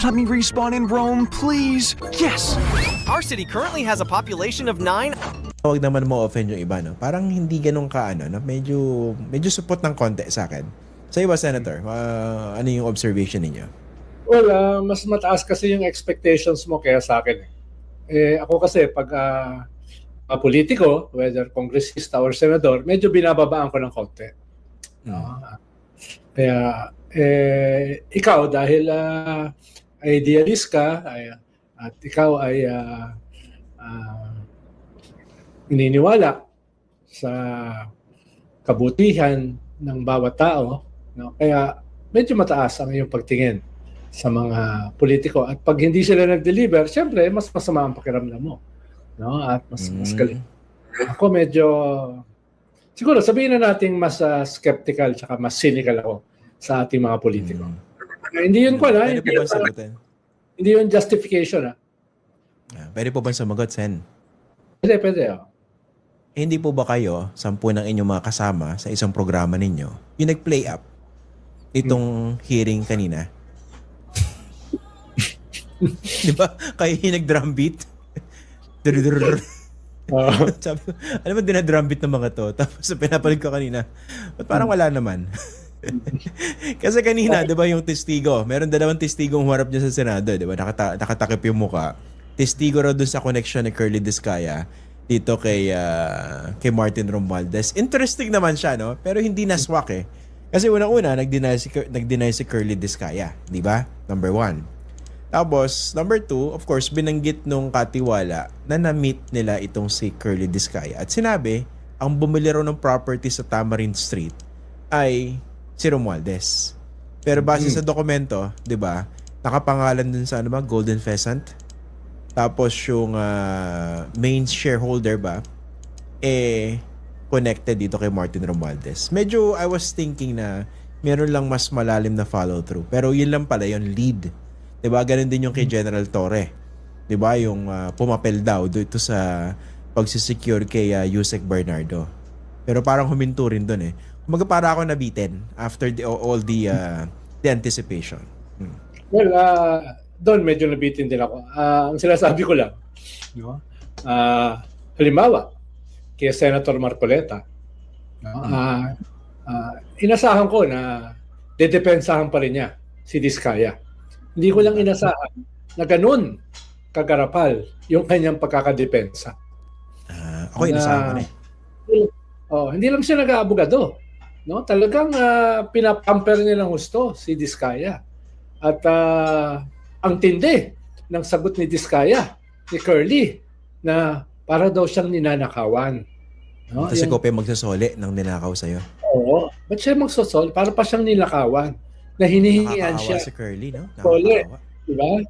Let me respawn in Rome, please. Yes! Our city currently has a population of 9. Huwag naman mo offend yung iba, no? Parang hindi ganun ka, ano, no? Medyo support ng konti sa akin. Sa iba, Senator, ano yung observation ninyo? Well, mas mataas kasi yung expectations mo kaya sa akin. Ako kasi, pag politiko, whether congressista or senador, medyo binababaan ko ng konti. Kaya, ikaw, dahil idealist ka, at ikaw ay naniniwala sa kabutihan ng bawat tao, no? Kaya medyo mataas ang iyong pagtingin sa mga politiko. At pag hindi sila nag-deliver, siyempre, mas masama ang pakiramdam mo. No? At mas galing. Ako medyo, siguro sabihin na natin mas skeptical tsaka mas cynical ako sa ating mga politiko. Hindi yun ko na. Hindi yun justification. Pwede po ba sumagot, Sen? Pwede. Hindi po ba kayo, 10 ng inyong mga kasama sa isang programa ninyo, yung nag-play up itong hearing kanina? Di ba? Kayo yung nag-drum beat? Sabi, alam mo, dinadrum beat ng mga to. Tapos pinapalig ko kanina, but parang wala naman. Kasi kanina, di ba yung testigo, meron 2 testigong humarap niya sa Senado, di ba? Nakatakip yung muka. Testigo raw dun sa connection ni Curly Discaya dito kay Martin Romualdez. Interesting naman siya, no? Pero hindi naswak eh. Kasi unang-una, nag-deny si Curly Discaya, di ba? Number 1. Tapos, number 2, of course, binanggit nung katiwala na na-meet nila itong si Curly Discaya. At sinabi, ang bumili raw ng property sa Tamarind Street ay si Romualdez. Pero base sa dokumento, di ba, nakapangalan dun sa Golden Pheasant. Tapos yung main shareholder ba, connected dito kay Martin Romualdez. Medyo I was thinking na meron lang mas malalim na follow-through. Pero yun lang pala, yung lead. Diba? Ganun din yung kay General Torre. Diba? Yung pumapel daw dito sa pagsisecure kay Yusek Bernardo. Pero parang huminto rin dun eh. Kumaga para ako nabitin after all the anticipation. Well, doon medyo nabitin din ako. Ang sinasabi ko lang, no? Halimbawa, kay Senator Marcoleta, no? Inasahan ko na dedepensahan pa rin niya si Discaya. Hindi ko lang inasahan na ganun kagarapal yung kanyang pagkakadepensa. Ako inasahan ko na hindi lang siya nag-aabogado. No? Talagang pinapamper niya ng gusto si Discaya. At ang tindi ng sagot ni Discaya, ni Curly, na para daw siyang ninanakawan. No? Kasi ko pa magsasoli ng ninakaw sa'yo. Oo. Ba't siya magsasoli? Para pa siyang ninakawan. Na hinihingian siya. Si Curly, no? Soli. Diba?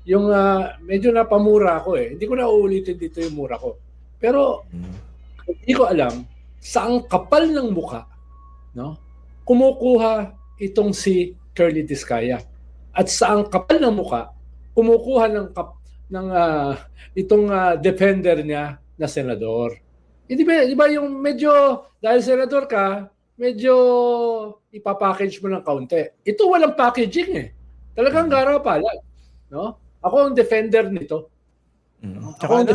Yung medyo napamura ako eh. Hindi ko na uulitin dito yung mura ko. Pero hindi ko alam saang kapal ng muka, no? Kumukuha itong si Curly Discaya. At saang kapal ng muka, kumukuha ng itong defender niya na senador. Hindi ba yung medyo, dahil senador ka, medyo ipapackage mo ng kaunti. Ito walang packaging eh. Talagang garapalan. No? Ako ang defender nito. Tsaka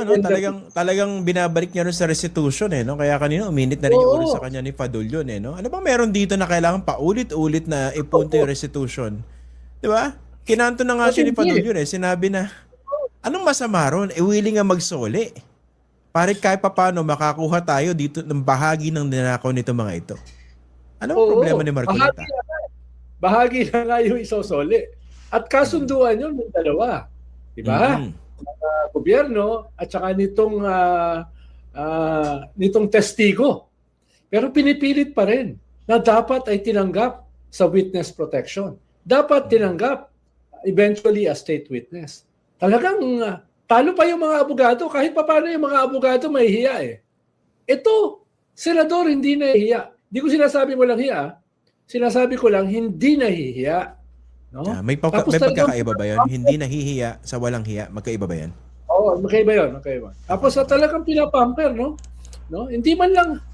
talagang binabalik niya rin sa restitution eh, no? Kaya kanina uminit na rin yung ulo sa kanya ni Fadul yun eh, no? Ano bang meron dito na kailangan paulit-ulit na ipunto yung restitution? Di ba? Kinanto na nga siya ni Fadul yun eh. Sinabi na, anong masama ron? Willing nga magsoli. Pare kahit paano makakuha tayo dito ng bahagi ng ninakaw nito mga ito. Ano ang problema ni Marcoleta? Bahagi na nga yung isosoli. At kasunduan yun ng dalawa. Diba? Gobyerno at saka nitong testigo. Pero pinipilit pa rin na dapat ay tinanggap sa witness protection. Dapat tinanggap eventually as state witness. Talagang talo pa yung mga abogado. Kahit pa paano yung mga abogado may hiya eh. Ito, senador hindi nahihiya. Hindi ko sinasabi walang hiya. Sinasabi ko lang hindi nahihiya. No? May pagkakaiba ba yun? Hindi nahihiya sa walang hiya. Magkaiba ba yan? Oo, magkaiba yun. Magkaiba. Tapos talagang pinapamper, no? Hindi man lang,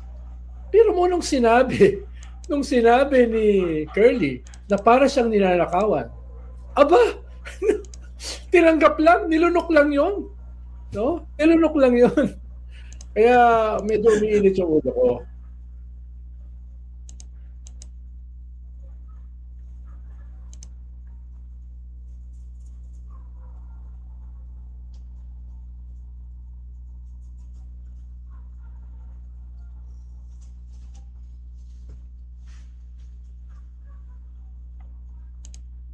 pero mo nung sinabi ni Curly na para siyang ninanakawan, aba, Tinanggap lang, nilunok lang yun. No? Nilunok lang yun. Kaya medyo umiinit yung ulo ko.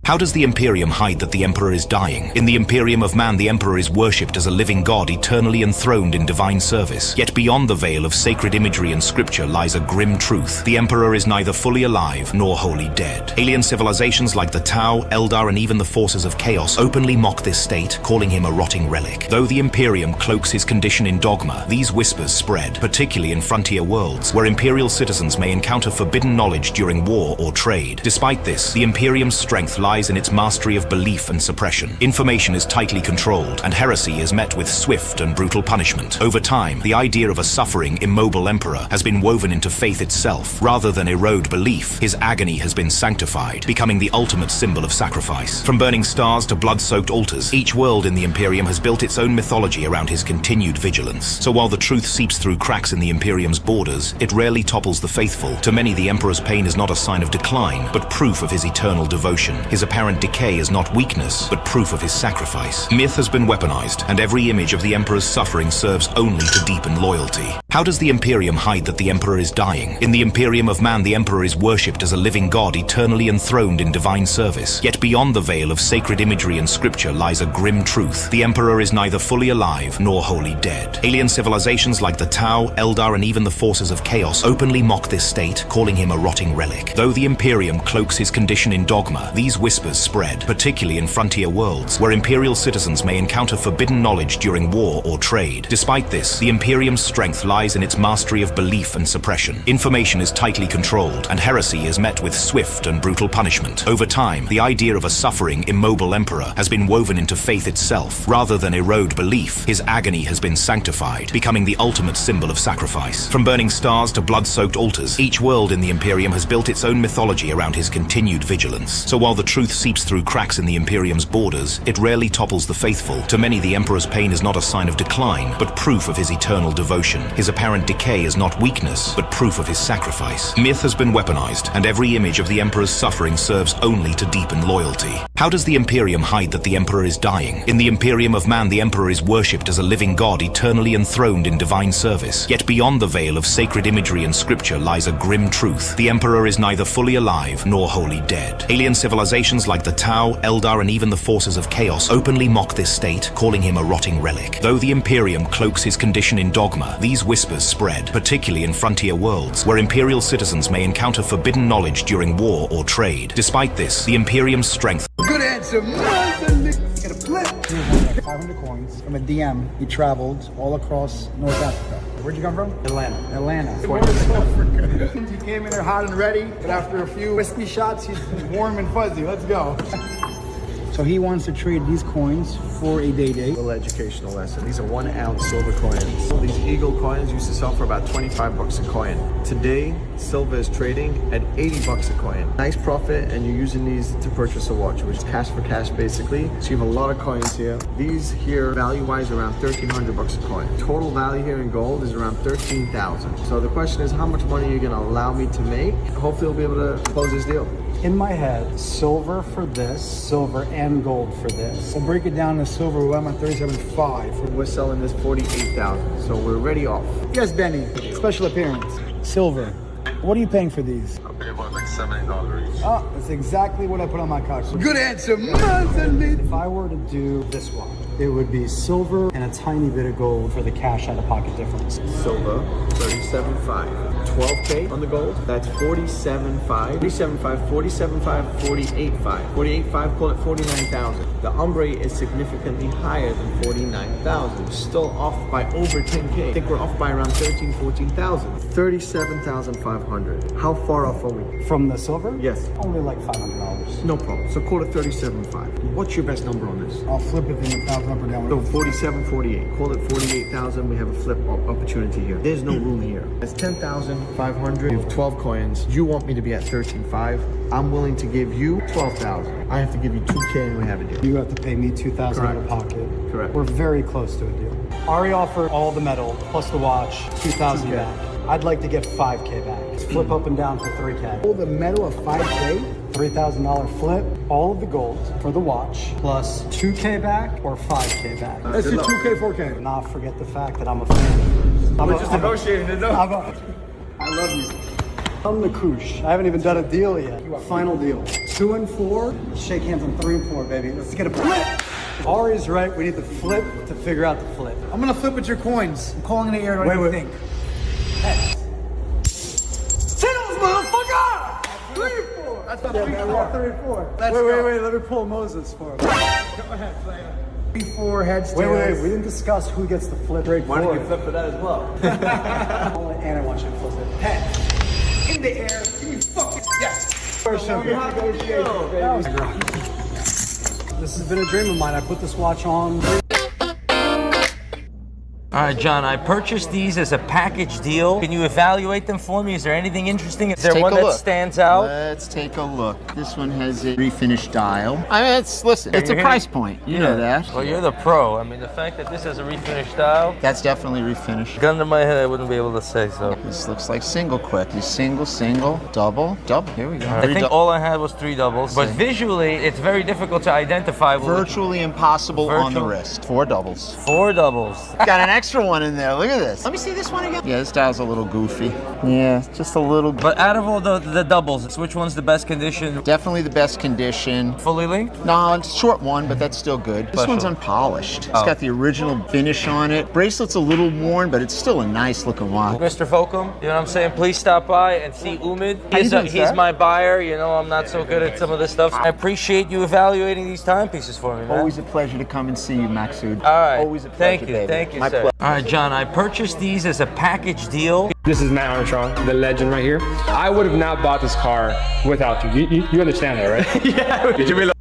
How does the Imperium hide that the Emperor is dying? In the Imperium of Man, the Emperor is worshipped as a living god eternally enthroned in divine service. Yet beyond the veil of sacred imagery and scripture lies a grim truth. The Emperor is neither fully alive nor wholly dead. Alien civilizations like the Tau, Eldar, and even the forces of chaos openly mock this state, calling him a rotting relic. Though the Imperium cloaks his condition in dogma, these whispers spread, particularly in frontier worlds, where Imperial citizens may encounter forbidden knowledge during war or trade. Despite this, the Imperium's strength lies in its mastery of belief and suppression. Information is tightly controlled, and heresy is met with swift and brutal punishment. Over time, the idea of a suffering, immobile emperor has been woven into faith itself. Rather than erode belief, his agony has been sanctified, becoming the ultimate symbol of sacrifice. From burning stars to blood-soaked altars, each world in the Imperium has built its own mythology around his continued vigilance. So while the truth seeps through cracks in the Imperium's borders, it rarely topples the faithful. To many, the Emperor's pain is not a sign of decline, but proof of his eternal devotion. His apparent decay is not weakness, but proof of his sacrifice. Myth has been weaponized, and every image of the Emperor's suffering serves only to deepen loyalty. How does the Imperium hide that the Emperor is dying? In the Imperium of Man, the Emperor is worshipped as a living god eternally enthroned in divine service. Yet beyond the veil of sacred imagery and scripture lies a grim truth. The Emperor is neither fully alive nor wholly dead. Alien civilizations like the Tau, Eldar, and even the forces of chaos openly mock this state, calling him a rotting relic. Though the Imperium cloaks his condition in dogma, these whispers spread, particularly in frontier worlds, where Imperial citizens may encounter forbidden knowledge during war or trade. Despite this, the Imperium's strength lies in its mastery of belief and suppression. Information is tightly controlled, and heresy is met with swift and brutal punishment. Over time, the idea of a suffering, immobile emperor has been woven into faith itself. Rather than erode belief, his agony has been sanctified, becoming the ultimate symbol of sacrifice. From burning stars to blood-soaked altars, each world in the Imperium has built its own mythology around his continued vigilance. So while the truth seeps through cracks in the Imperium's borders, it rarely topples the faithful. To many, the Emperor's pain is not a sign of decline, but proof of his eternal devotion. His apparent decay is not weakness, but proof of his sacrifice. Myth has been weaponized, and every image of the Emperor's suffering serves only to deepen loyalty. How does the Imperium hide that the Emperor is dying? In the Imperium of Man, the Emperor is worshipped as a living god eternally enthroned in divine service. Yet beyond the veil of sacred imagery and scripture lies a grim truth. The Emperor is neither fully alive nor wholly dead. Alien civilizations like the Tau, Eldar, and even the forces of chaos openly mock this state, calling him a rotting relic. Though the Imperium cloaks his condition in dogma, these whispers spread, particularly in frontier worlds, where Imperial citizens may encounter forbidden knowledge during war or trade. Despite this, the Imperium's strength... Good answer, Get a flip. 500 coins from a DM. He traveled all across North Africa. Where'd you come from? Atlanta. He came in there hot and ready, but after a few whiskey shots, he's warm and fuzzy. Let's go. So he wants to trade these coins for a day. Little educational lesson. These are 1 ounce silver coins. These Eagle coins used to sell for about 25 bucks a coin. Today, silver is trading at 80 bucks a coin. Nice profit, and you're using these to purchase a watch, which is cash for cash basically. So you have a lot of coins here. These here, value-wise, around 1,300 bucks a coin. Total value here in gold is around 13,000. So the question is, how much money are you gonna allow me to make? Hopefully we'll be able to close this deal. In my head, silver for this, silver and gold for this. I'll break it down to silver. I'm at 37.5. We're selling this 48,000, so we're already off. Yes, Benny. Special appearance. Silver. What are you paying for these? I'll pay about like $7 each. Oh, that's exactly what I put on my calculator. Good answer, If I were to do this one, it would be silver and a tiny bit of gold for the cash out-of-pocket difference. Silver, 37.5. 12K on the gold, that's 47.5. 47.5, 47.5, 48.5. 48.5, call it 49,000. The ombre is significantly higher than 49,000. Still off by over 10K. I think we're off by around 13, 14,000. 37,500. How far off are we? From the silver? Yes. Only like $500. No problem. So call it 37.5. What's your best number on this? I'll flip it in 1,000 up or down. No, 47, 48. Call it 48,000. We have a flip opportunity here. There's no room here. That's 10,000. 13,500. You have 12 coins. You want me to be at 13,500. I'm willing to give you 12,000. I have to give you 2K and we have a deal. You have to pay me 2,000 out of pocket. Correct. We're very close to a deal. Ari offered all the metal plus the watch, 2,000 2K. back. I'd like to get 5K back. Let's flip up and down for 3K. All the metal of 5K, $3,000 flip, all of the gold for the watch, plus 2K back or 5K back. Let's do 2K, 4K. Not forget the fact that I'm a fan. We're just negotiating it up. I love you. I'm the Koosh. I haven't even done a deal yet. Final deal. 2 and 4. Let's shake hands on 3 and 4, baby. Let's get a flip. Ari's right. We need the flip to figure out the flip. I'm gonna flip with your coins. I'm calling in the air. What do you think? Heads. Tittles, motherfucker! 3 and 4. That's not 3 and 4. 3 and 4. Wait. Let me pull Moses for him. Go ahead, play it. 3, 4 heads. Wait. We didn't discuss who gets the flip. Why didn't you flip for that as well? And I want you to flip it. Heads. In the air. Give me fucking yes. This has been a dream of mine. I put this watch on. All right, John, I purchased these as a package deal. Can you evaluate them for me? Is there anything interesting? Is there one that stands out? Let's take a look. This one has a refinished dial. I mean, it's a price point. You know that. Well, you're the pro. I mean, the fact that this has a refinished dial. That's definitely refinished. Gun to my head, I wouldn't be able to say so. This looks like single quick. You single, double. Here we go. I think all I had was 3 doubles, but visually, it's very difficult to identify. Virtually impossible on the wrist. 4 doubles. 4 doubles. Got an extra one in there. Look at this. Let me see this one again. Yeah, this dial's a little goofy. Yeah, just a little. But out of all the doubles, which one's the best condition? Definitely the best condition. Fully linked? No, it's a short one, but that's still good. This one's unpolished. It's got the original finish on it. Bracelet's a little worn, but it's still a nice looking watch. Mr. Folcom, you know what I'm saying? Please stop by and see Umid. He's my buyer. You know, I'm not so good at some of this stuff. I appreciate you evaluating these timepieces for me, man. Always a pleasure to come and see you, Maksud. All right. Always a pleasure, Thank you, My sir. All right, John, I purchased these as a package deal. This is Matt Armstrong, the legend right here. I would have not bought this car without you. You understand that, right? Yeah. Did you realize?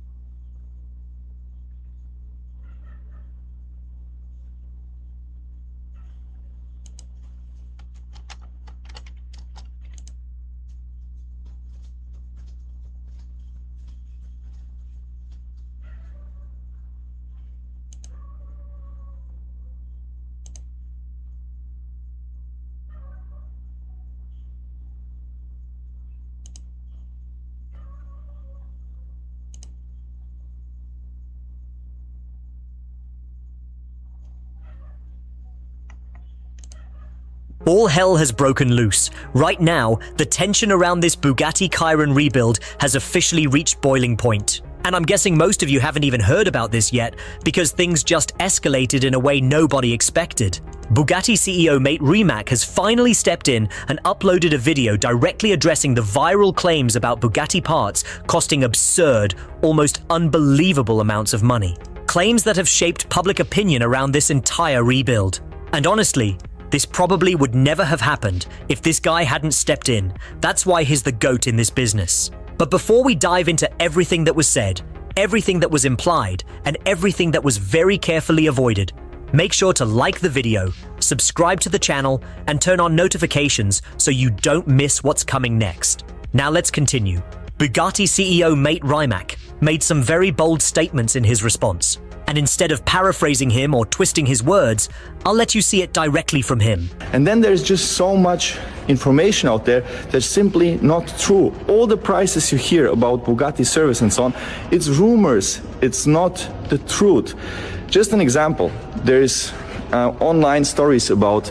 All hell has broken loose. Right now, the tension around this Bugatti Chiron rebuild has officially reached boiling point. And I'm guessing most of you haven't even heard about this yet, because things just escalated in a way nobody expected. Bugatti CEO Mate Rimac has finally stepped in and uploaded a video directly addressing the viral claims about Bugatti parts costing absurd, almost unbelievable amounts of money. Claims that have shaped public opinion around this entire rebuild. And honestly, this probably would never have happened if this guy hadn't stepped in. That's why he's the GOAT in this business. But before we dive into everything that was said, everything that was implied, and everything that was very carefully avoided, make sure to like the video, subscribe to the channel, and turn on notifications so you don't miss what's coming next. Now let's continue. Bugatti CEO Mate Rimac made some very bold statements in his response. And instead of paraphrasing him or twisting his words, I'll let you see it directly from him. And then there's just so much information out there that's simply not true. All the prices you hear about Bugatti service and so on, it's rumors, it's not the truth. Just an example, there's online stories about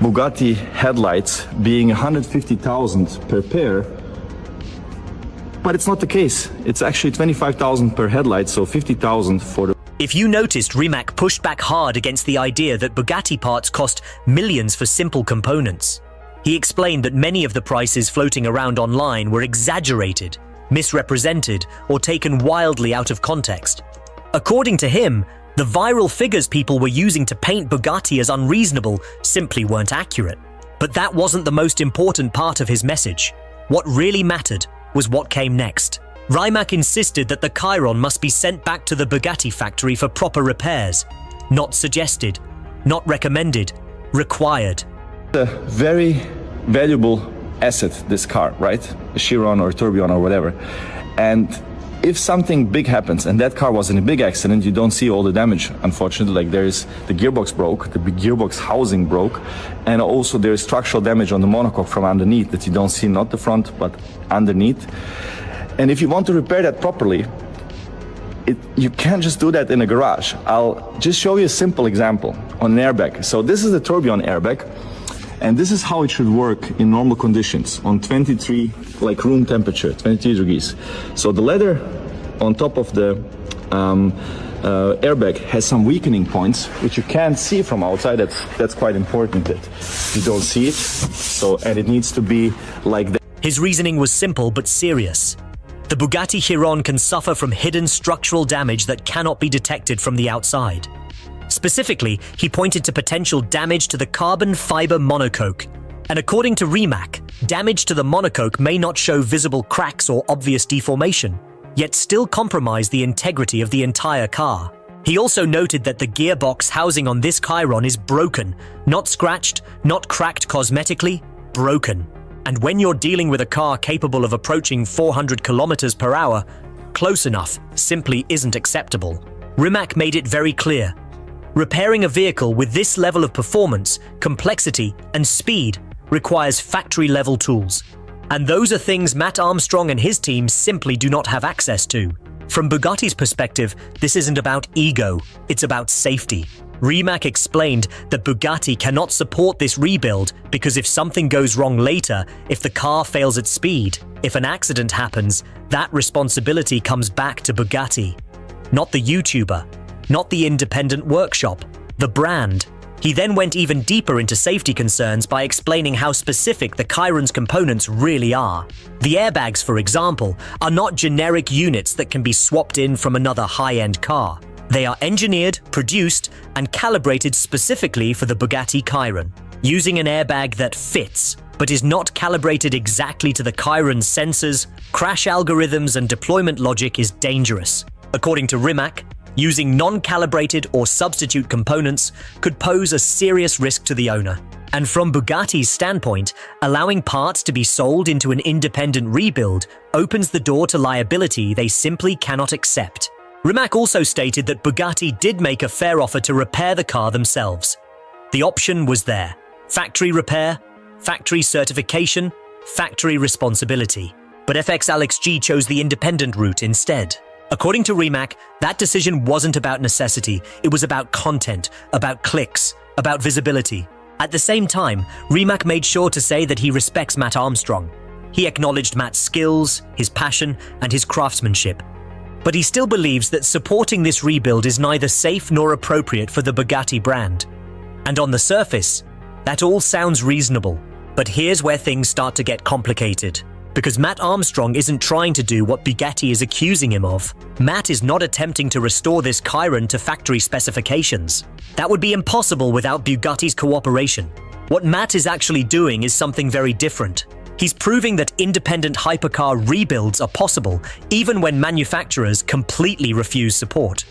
Bugatti headlights being 150,000 per pair. But it's not the case. It's actually 25,000 per headlight, so 50,000 for the. If you noticed, Rimac pushed back hard against the idea that Bugatti parts cost millions for simple components. He explained that many of the prices floating around online were exaggerated, misrepresented, or taken wildly out of context. According to him, the viral figures people were using to paint Bugatti as unreasonable simply weren't accurate. But that wasn't the most important part of his message. What really mattered was what came next. Rimac insisted that the Chiron must be sent back to the Bugatti factory for proper repairs. Not suggested, not recommended, required. A very valuable asset, this car, right? A Chiron or a Tourbillon or whatever. And if something big happens, and that car was in a big accident, you don't see all the damage, unfortunately. Like there's the gearbox broke, the gearbox housing broke, and also there's structural damage on the monocoque from underneath that you don't see, not the front, but underneath. And if you want to repair that properly, you can't just do that in a garage. I'll just show you a simple example on an airbag. So this is the Tourbillon airbag, and this is how it should work in normal conditions on 23, like room temperature, 23 degrees. So the leather on top of the airbag has some weakening points, which you can't see from outside. That's quite important that you don't see it. So, and it needs to be like that. His reasoning was simple but serious. The Bugatti Chiron can suffer from hidden structural damage that cannot be detected from the outside. Specifically, he pointed to potential damage to the carbon fiber monocoque. And according to Rimac, damage to the monocoque may not show visible cracks or obvious deformation, yet still compromise the integrity of the entire car. He also noted that the gearbox housing on this Chiron is broken, not scratched, not cracked cosmetically, broken. And when you're dealing with a car capable of approaching 400 kilometers per hour, close enough simply isn't acceptable. Rimac made it very clear. Repairing a vehicle with this level of performance, complexity, and speed requires factory-level tools. And those are things Matt Armstrong and his team simply do not have access to. From Bugatti's perspective, this isn't about ego, it's about safety. Rimac explained that Bugatti cannot support this rebuild because if something goes wrong later, if the car fails at speed, if an accident happens, that responsibility comes back to Bugatti. Not the YouTuber, not the independent workshop, the brand. He then went even deeper into safety concerns by explaining how specific the Chiron's components really are. The airbags, for example, are not generic units that can be swapped in from another high-end car. They are engineered, produced, and calibrated specifically for the Bugatti Chiron, using an airbag that fits, but is not calibrated exactly to the Chiron's sensors, crash algorithms, and deployment logic is dangerous. According to Rimac, using non-calibrated or substitute components could pose a serious risk to the owner. And from Bugatti's standpoint, allowing parts to be sold into an independent rebuild opens the door to liability they simply cannot accept. Rimac also stated that Bugatti did make a fair offer to repair the car themselves. The option was there. Factory repair, factory certification, factory responsibility. But FX Alex G chose the independent route instead. According to Rimac, that decision wasn't about necessity, it was about content, about clicks, about visibility. At the same time, Rimac made sure to say that he respects Matt Armstrong. He acknowledged Matt's skills, his passion, and his craftsmanship. But he still believes that supporting this rebuild is neither safe nor appropriate for the Bugatti brand. And on the surface, that all sounds reasonable. But here's where things start to get complicated. Because Matt Armstrong isn't trying to do what Bugatti is accusing him of. Matt is not attempting to restore this Chiron to factory specifications. That would be impossible without Bugatti's cooperation. What Matt is actually doing is something very different. He's proving that independent hypercar rebuilds are possible, even when manufacturers completely refuse support.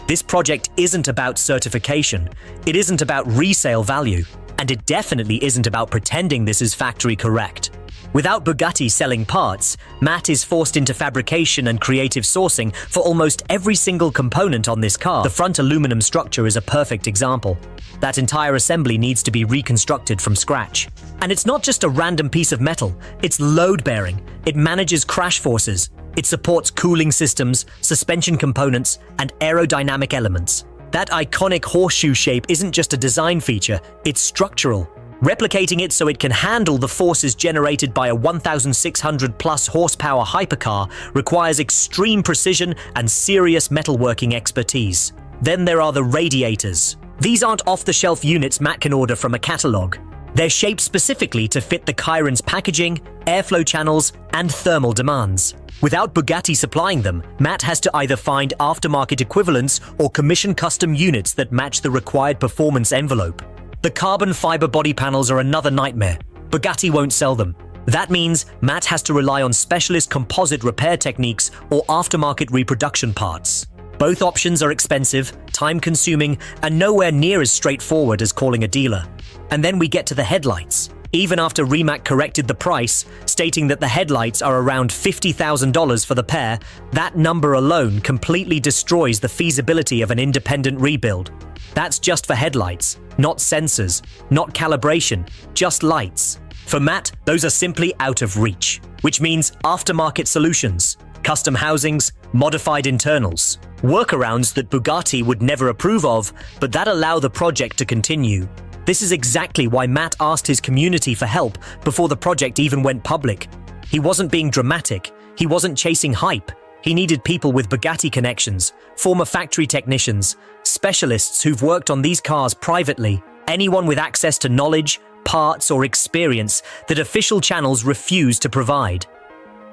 This project isn't about certification, it isn't about resale value, and it definitely isn't about pretending this is factory correct. Without Bugatti selling parts, Matt is forced into fabrication and creative sourcing for almost every single component on this car. The front aluminum structure is a perfect example. That entire assembly needs to be reconstructed from scratch. And it's not just a random piece of metal, it's load-bearing. It manages crash forces. It supports cooling systems, suspension components, and aerodynamic elements. That iconic horseshoe shape isn't just a design feature, it's structural. Replicating it so it can handle the forces generated by a 1,600 plus horsepower hypercar requires extreme precision and serious metalworking expertise. Then there are the radiators. These aren't off-the-shelf units Matt can order from a catalog. They're shaped specifically to fit the Chiron's packaging, airflow channels, and thermal demands. Without Bugatti supplying them, Matt has to either find aftermarket equivalents or commission custom units that match the required performance envelope. The carbon fiber body panels are another nightmare. Bugatti won't sell them. That means Matt has to rely on specialist composite repair techniques or aftermarket reproduction parts. Both options are expensive, time-consuming, and nowhere near as straightforward as calling a dealer. And then we get to the headlights. Even after Rimac corrected the price, stating that the headlights are around $50,000 for the pair, that number alone completely destroys the feasibility of an independent rebuild. That's just for headlights, not sensors, not calibration, just lights. For Matt, those are simply out of reach, which means aftermarket solutions, custom housings, modified internals, workarounds that Bugatti would never approve of, but that allow the project to continue. This is exactly why Matt asked his community for help before the project even went public. He wasn't being dramatic, he wasn't chasing hype. He needed people with Bugatti connections, former factory technicians, specialists who've worked on these cars privately, anyone with access to knowledge, parts, or experience that official channels refuse to provide.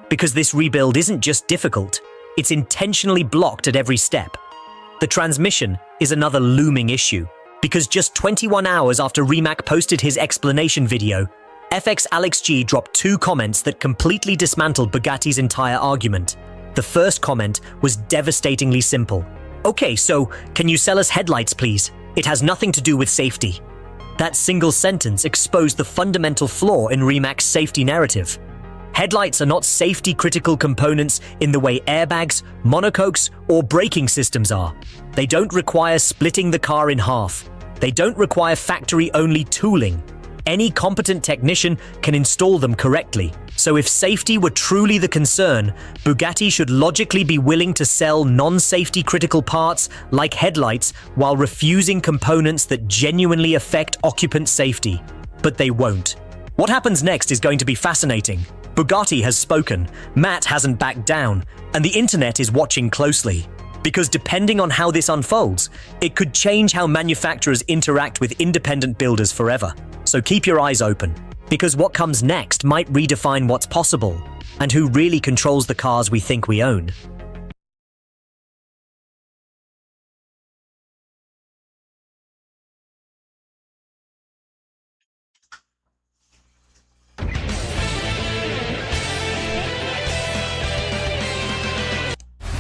Because this rebuild isn't just difficult, it's intentionally blocked at every step. The transmission is another looming issue, because just 21 hours after Rimac posted his explanation video, FX Alex G dropped 2 comments that completely dismantled Bugatti's entire argument. The first comment was devastatingly simple. "Okay, so can you sell us headlights, please? It has nothing to do with safety." That single sentence exposed the fundamental flaw in Rimac's safety narrative. Headlights are not safety-critical components in the way airbags, monocoques, or braking systems are. They don't require splitting the car in half. They don't require factory-only tooling. Any competent technician can install them correctly. So if safety were truly the concern, Bugatti should logically be willing to sell non-safety critical parts like headlights while refusing components that genuinely affect occupant safety. But they won't. What happens next is going to be fascinating. Bugatti has spoken, Matt hasn't backed down, and the internet is watching closely. Because depending on how this unfolds, it could change how manufacturers interact with independent builders forever. So keep your eyes open, because what comes next might redefine what's possible, and who really controls the cars we think we own.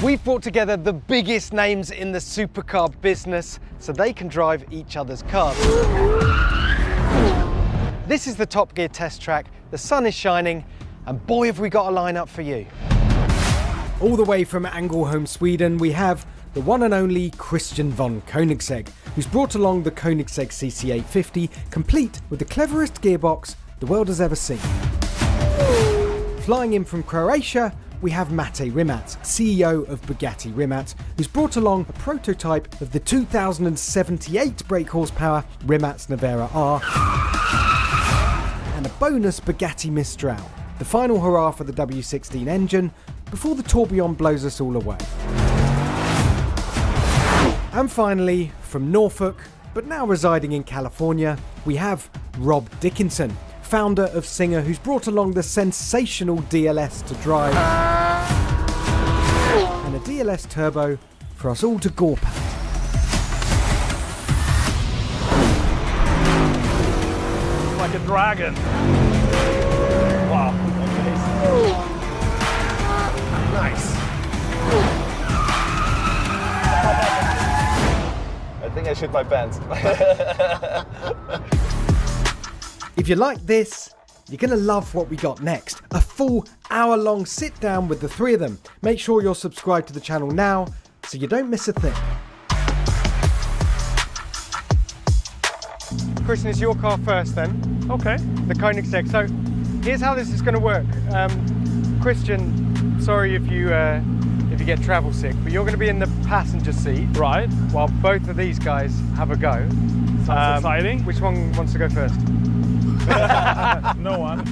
We've brought together the biggest names in the supercar business so they can drive each other's cars. This is the Top Gear test track, the sun is shining, and boy have we got a lineup for you. All the way from Ängelholm, Sweden, we have the one and only Christian von Koenigsegg, who's brought along the Koenigsegg CC850, complete with the cleverest gearbox the world has ever seen. Flying in from Croatia, we have Mate Rimac, CEO of Bugatti Rimac, who's brought along a prototype of the 2078 brake horsepower Rimac Nevera R and a bonus Bugatti Mistral, the final hurrah for the W16 engine before the tourbillon blows us all away. And finally, from Norfolk, but now residing in California, we have Rob Dickinson, founder of Singer, who's brought along the sensational DLS to drive and a DLS turbo for us all to gawp at. Like a dragon. Wow. Nice. I think I shit my pants. If you like this, you're going to love what we got next. A full hour-long sit-down with the 3 of them. Make sure you're subscribed to the channel now so you don't miss a thing. Christian, it's your car first then. Okay. The Koenigsegg. So here's how this is going to work. Christian, sorry if you get travel sick, but you're going to be in the passenger seat. Right. While both of these guys have a go. Sounds exciting. Which one wants to go first? No one.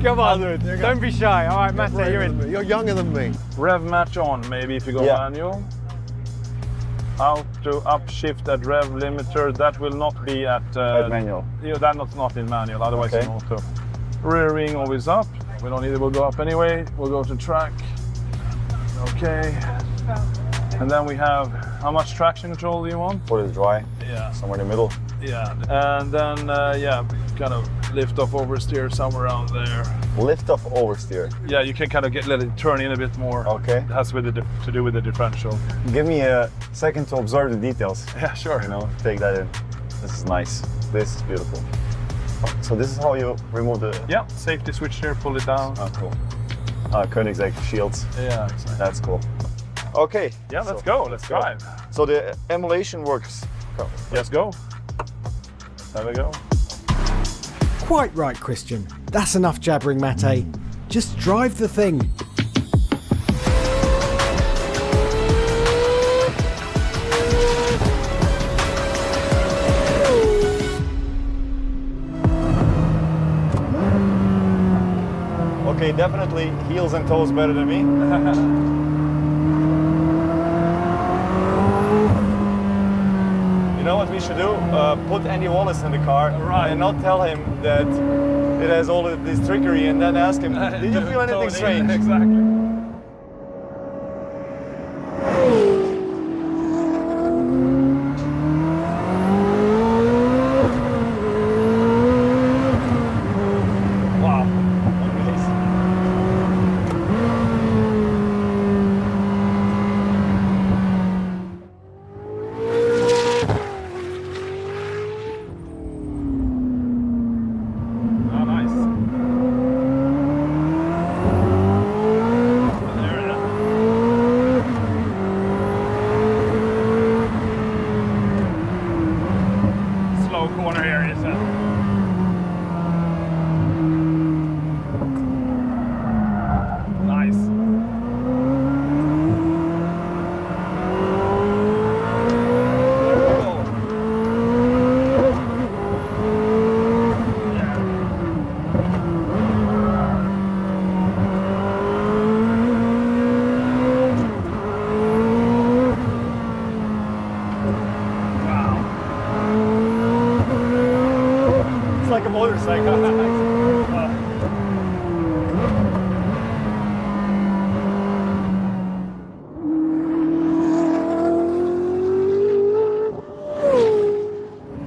Come on, don't be shy. All right, Matt, you're in. You're younger than me. Rev match on, maybe if you go manual. Auto upshift at rev limiter. That will not be at manual. Yeah, that's not in manual. Otherwise, Okay. in auto. Rear wing always up. We don't need it. We'll go up anyway. We'll go to track. Okay. And then we have, how much traction control do you want? For the dry. Yeah. Somewhere in the middle. Yeah. And then, kind of lift off oversteer somewhere around there. Lift off oversteer. Yeah, you can kind of let it turn in a bit more. Okay. It has to do with the differential. Give me a second to observe the details. Yeah, sure. You know, take that in. This is nice. This is beautiful. So this is how you remove the... Yeah, safety switch here, pull it down. Oh, cool. Koenigsegg shields. Yeah, exactly. That's cool. Okay. Yeah, let's go. Let's drive. So the emulation works. Go. Let's go. There we go. Quite right, Christian. That's enough jabbering, Mate. Just drive the thing. Okay, definitely heels and toes better than me. You know what we should do? Put Andy Wallace in the car and not tell him that it has all of this trickery, and then ask him, did you feel anything strange? Exactly. Corner here, is it? Nice. Like a motorcycle.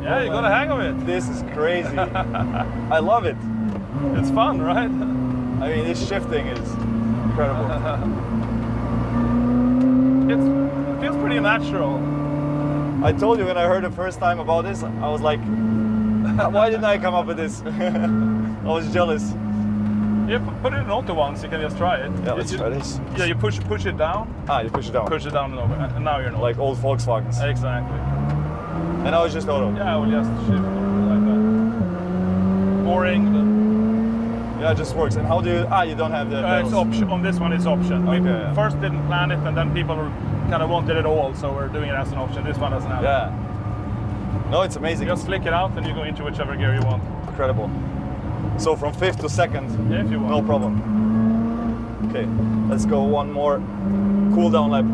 Yeah, you got a hang of it. This is crazy. I love it. It's fun, right? I mean, this shifting is incredible. It feels pretty natural. I told you when I heard the first time about this, I was like, why didn't I come up with this? I was jealous. Yeah, put it in auto once, you can just try it. Yeah, let's try this. Yeah, you push it down. Ah, you push it down. Push it down and over, and now you're not. Like old Volkswagens. Exactly. And now it's just auto. Yeah, I will just shift like that. Boring. Yeah, it just works. And how do you... Ah, you don't have the... It's option. On this one, it's option. Okay, We yeah. first didn't plan it, and then people kind of wanted it all, so we're doing it as an option. This one doesn't have it. Yeah. No, it's amazing. You just flick it out, and you go into whichever gear you want. Incredible. So from 5th to 2nd, yeah, if you want. No problem. Okay, let's go one more cool down lap.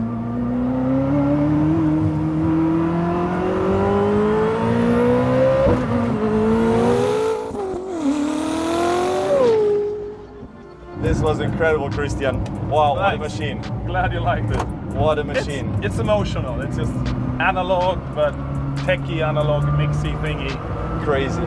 This was incredible, Christian. Wow, Thanks. what a machine. Glad you liked it. What a machine. It's emotional. It's just analog, but techie analog mixy thingy. Crazy.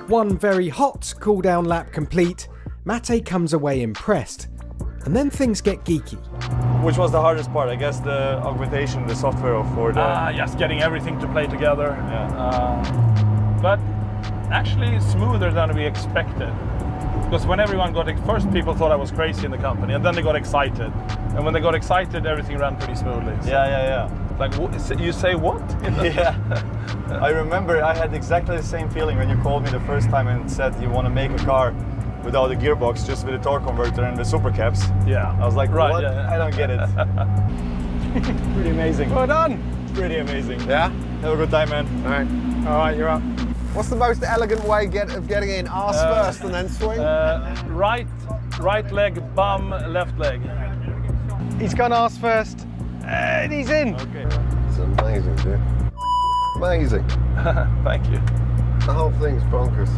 One very hot cool-down lap complete, Mate comes away impressed. And then things get geeky. Which was the hardest part? I guess the augmentation, the software for the... Yes, getting everything to play together. Yeah. But actually smoother than we expected. Because when everyone got it, first people thought I was crazy in the company, and then they got excited. And when they got excited, everything ran pretty smoothly. So Yeah. like, you say what? Yeah. I remember I had exactly the same feeling when you called me the first time and said you want to make a car without a gearbox, just with a torque converter and the supercaps. Yeah. I was like, right, what? Yeah. I don't get it. Pretty amazing. Well done. Pretty amazing. Yeah? Have a good time, man. All right, you're up. What's the most elegant way of getting in? Arse first and then swing? Right leg, bum, left leg. He's gone arse first, and he's in. Okay. It's amazing, dude. Amazing. Thank you. The whole thing's bonkers.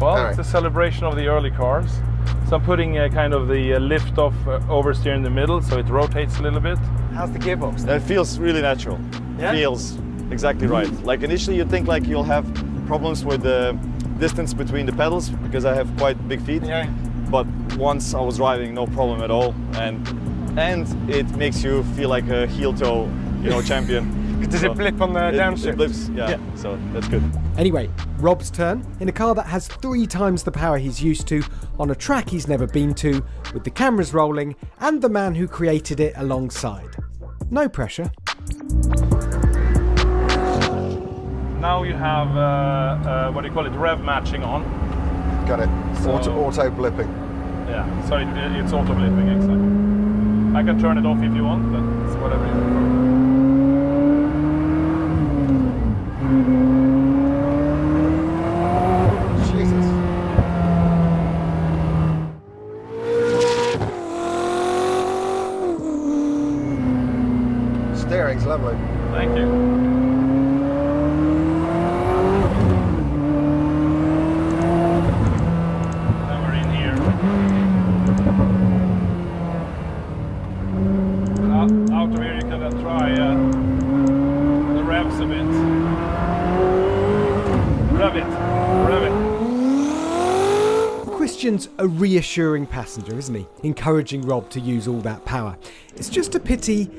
Well, it's a celebration of the early cars. So I'm putting kind of the lift-off oversteer in the middle, so it rotates a little bit. How's the gearbox? That feels really natural. Yeah? Feels exactly right. Like initially you think like you'll have problems with the distance between the pedals because I have quite big feet. Yeah. but once I was driving, no problem at all, and it makes you feel like a heel-toe, champion. Does it blip on the downshift? It blips, yeah, so that's good. Anyway, Rob's turn in a car that has 3 times the power he's used to, on a track he's never been to, with the cameras rolling and the man who created it alongside. No pressure. Now you have, what do you call it, rev matching on. Got it. So, auto blipping. Yeah, so it's auto blipping, exactly. I can turn it off if you want, but it's whatever you prefer. Jesus. Steering's lovely. Thank you. Now we're in here. Out of here you can try the revs a bit. Rev it. Christian's a reassuring passenger, isn't he? Encouraging Rob to use all that power. It's just a pity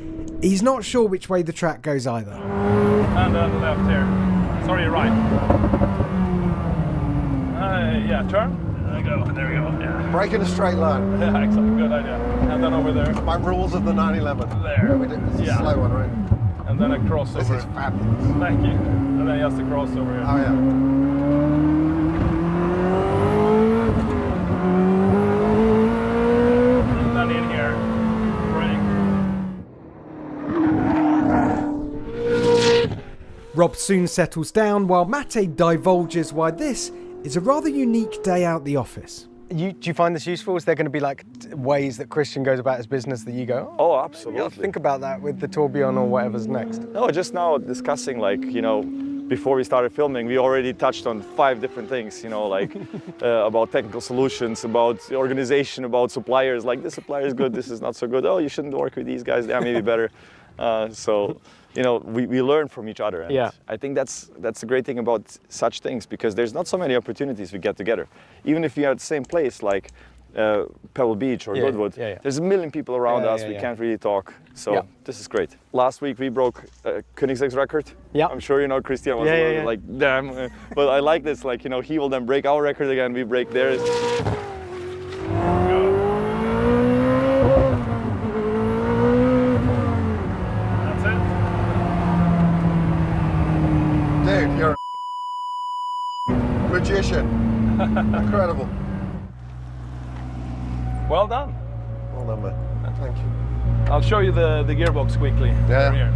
he's not sure which way the track goes either. And left here. Sorry, right. Yeah, turn. There we go. Yeah. Brake in a straight line. Yeah, exactly. Good idea. And then over there. My rules of the 911. There. This is a slow one, right? And then a crossover. This is fabulous. Thank you. And then just a crossover here. Oh, yeah. And then in here. Brake. Rob soon settles down while Mate divulges why this is a rather unique day out the office. Do you find this useful? Is there going to be like ways that Christian goes about his business that you go, Oh, absolutely. think about that with the Tourbillon or whatever's next? No, just now discussing, before we started filming, we already touched on 5 different things, about technical solutions, about the organization, about suppliers, like this supplier is good, this is not so good, oh, you shouldn't work with these guys, they are maybe better. We learn from each other. And yeah. I think that's the great thing about such things, because there's not so many opportunities we get together. Even if we are at the same place, like Pebble Beach or Goodwood, there's a million people around us, we can't really talk. So this is great. Last week we broke Koenigsegg's record. Yeah. I'm sure you know Christian was like, damn. But I like this, he will then break our record again, we break theirs. Dude, you're a magician. Incredible. Well done. Well done, man. Thank you. I'll show you the gearbox quickly. Yeah. Here.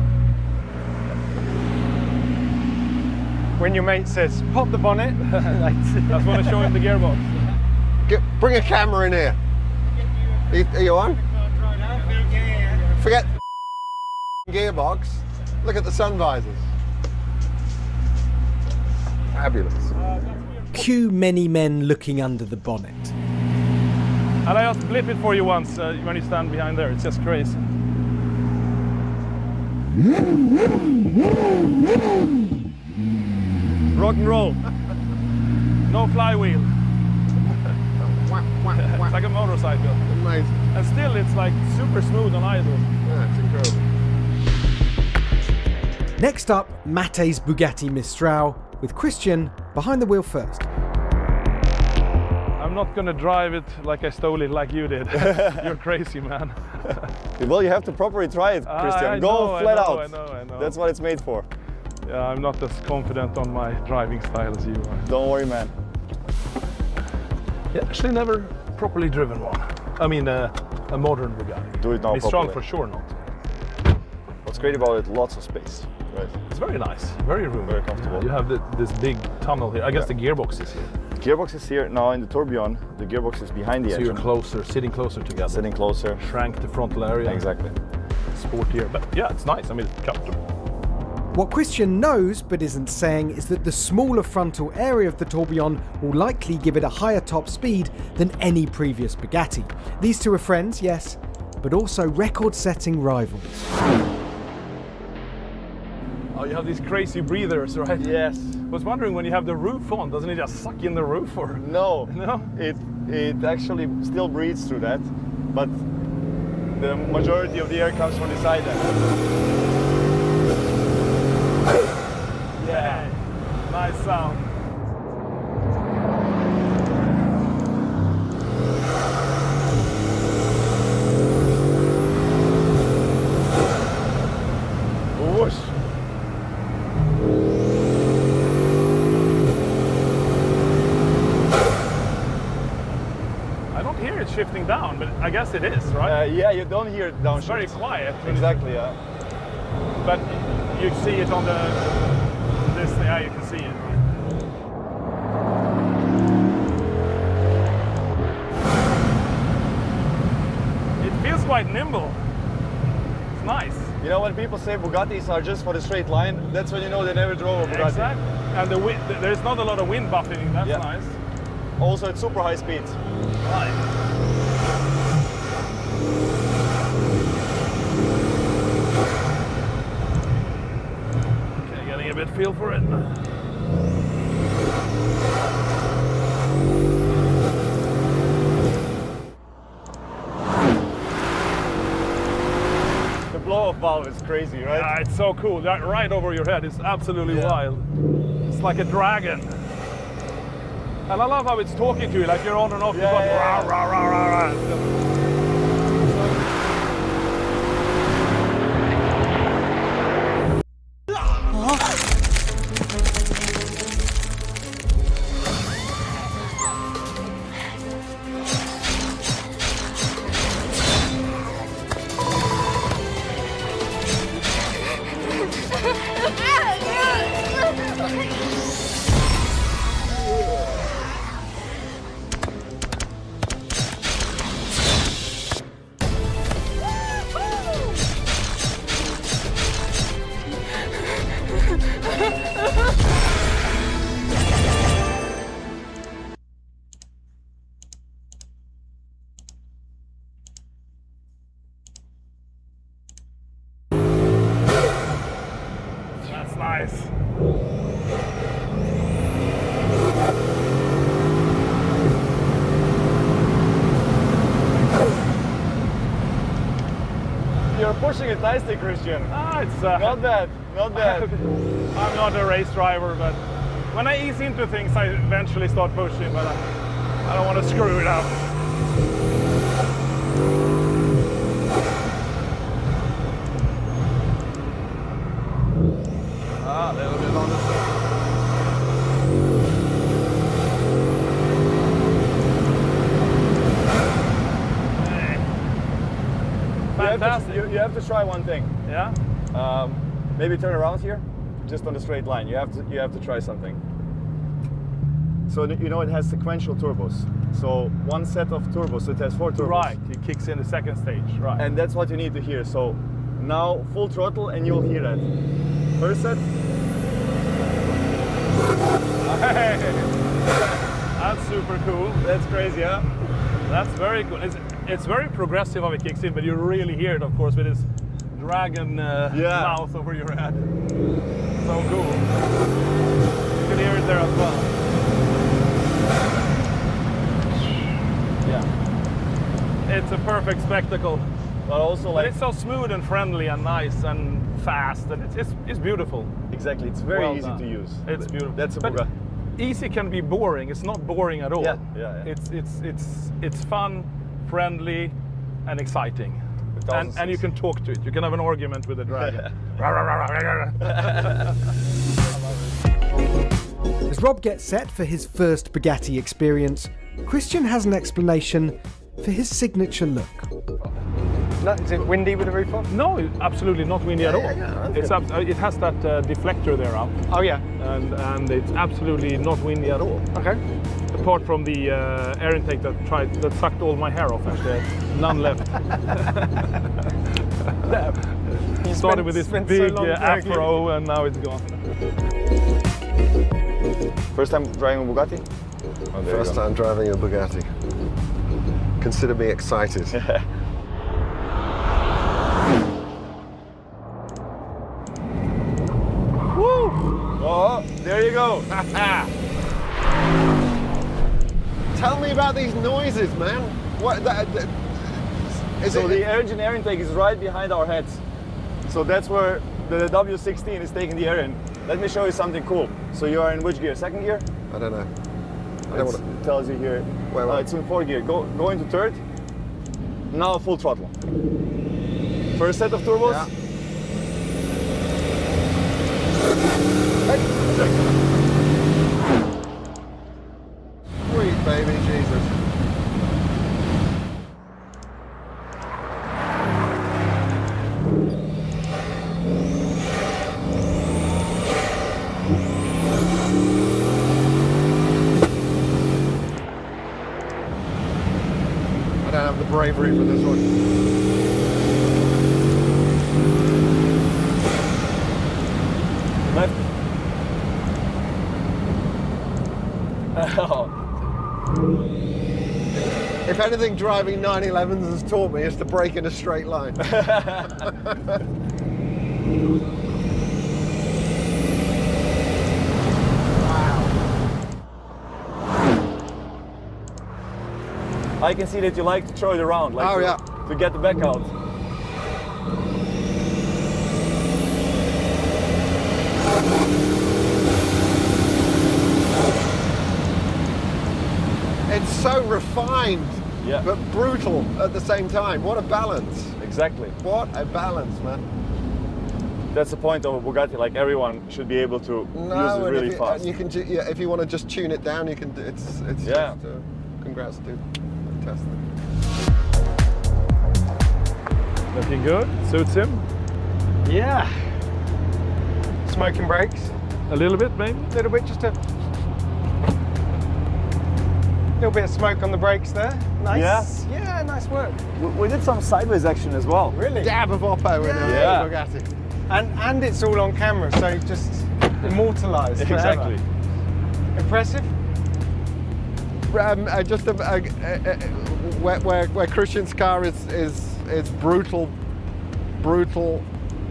When your mate says, pop the bonnet, I just want to show him the gearbox. Bring a camera in here. Are you on? Forget the gearbox. Look at the sun visors. Fabulous. Cue many men looking under the bonnet. And I just blip it for you once when you stand behind there. It's just crazy. Rock and roll. No flywheel. It's like a motorcycle. Amazing. And still it's like super smooth on idle. Yeah, it's incredible. Next up, Mate's Bugatti Mistral, with Christian behind the wheel first. I'm not gonna drive it like I stole it like you did. You're crazy, man. Well, you have to properly try it, Christian. Go flat out. I know. That's what it's made for. Yeah, I'm not as confident on my driving style as you are. Don't worry, man. Yeah, actually never properly driven one. I mean, a modern Bugatti. Do it now Mistral properly. for sure not. What's great about it, lots of space. Right. It's very nice, very roomy. Very comfortable. You have this big tunnel here. I guess the gearbox is here. The gearbox is here now in the Tourbillon. The gearbox is behind the engine. So you're closer, sitting closer together. Sitting closer. Shrank the frontal area. Exactly. Sportier, but yeah, it's nice. I mean, it's comfortable. What Christian knows but isn't saying is that the smaller frontal area of the Tourbillon will likely give it a higher top speed than any previous Bugatti. These two are friends, yes, but also record-setting rivals. Oh, you have these crazy breathers, right? Yes. I was wondering, when you have the roof on, doesn't it just suck in the roof, or? No. No? It actually still breathes through that, but the majority of the air comes from the side end. Yeah. Nice sound. Whoosh. I don't hear it shifting down, but I guess it is, right? Yeah, you don't hear it downshift. It's very quiet. Exactly, yeah. But you see it on this, yeah, you can see it, right? It feels quite nimble. It's nice. You know, when people say Bugattis are just for the straight line, that's when you know they never drove a Bugatti. Exactly. And the wind, there's not a lot of wind buffeting, that's nice. Also, it's super high speeds. Right. Okay, getting a bit feel for it. The blow-off valve is crazy, right? Yeah, it's so cool. Right over your head. It's absolutely wild. It's like a dragon. And I love how it's talking to you, like you're on and off. You've got rah, rah, rah, rah, rah. That's nice. You're pushing it nicely, Christian. It's not bad, not bad. I'm not a race driver, but when I ease into things, I eventually start pushing, but I don't want to screw it up. A little bit on the side. Fantastic. You have to try one thing. Yeah? Maybe turn around here, just on the straight line. You have to try something. So you know it has sequential turbos. So one set of turbos, so it has 4 turbos. Right, it kicks in the second stage, right. And that's what you need to hear. So now full throttle and you'll hear that. First set. That's super cool. That's crazy, huh? That's very cool. It's very progressive how it kicks in, but you really hear it, of course, with this dragon mouth over your head. So cool. You can hear it there as well. Yeah. It's a perfect spectacle. But also, like, it's so smooth and friendly and nice and fast, and it's beautiful. Exactly. It's very easy to use. It's beautiful. That's a Bugatti. Easy can be boring. It's not boring at all. Yeah. It's fun, friendly, and exciting. And you can talk to it. You can have an argument with the dragon. As Rob gets set for his first Bugatti experience, Christian has an explanation for his signature look. Is it windy with the roof on? No, absolutely not windy at all. It has that deflector there up. Oh yeah. And it's absolutely not windy at all. Okay. Apart from the air intake that sucked all my hair off, actually. None left. Started with this big afro and now it's gone. First time driving a Bugatti? Oh, First time driving a Bugatti. Consider me excited. Oh, there you go. Tell me about these noises, man. What? So the engine air intake is right behind our heads. So that's where the W16 is taking the air in. Let me show you something cool. So you are in which gear? Second gear? I don't know. It tells you here. Wait. It's in fourth gear. Go into third. Now full throttle. First set of turbos. Yeah. Sweet baby Jesus. I don't have the bravery for this one. If anything driving 911s has taught me is to brake in a straight line. I can see that you like to throw it around, like to get the back out. It's so refined, but brutal at the same time. What a balance. Exactly. What a balance, man. That's the point of a Bugatti. Like everyone should be able to use it really fast. You can, if you want to just tune it down, you can. It's just, congrats, dude. Fantastic. Looking good. Suits him. Yeah. Smoking brakes. A little bit, maybe. A little bit, just a little bit of smoke on the brakes there. Nice. Yeah, nice work. We did some sideways action as well. Really? Dab of Oppo in a Bugatti. And it's all on camera, so just immortalised. Exactly. Impressive. Just where Christian's car is brutal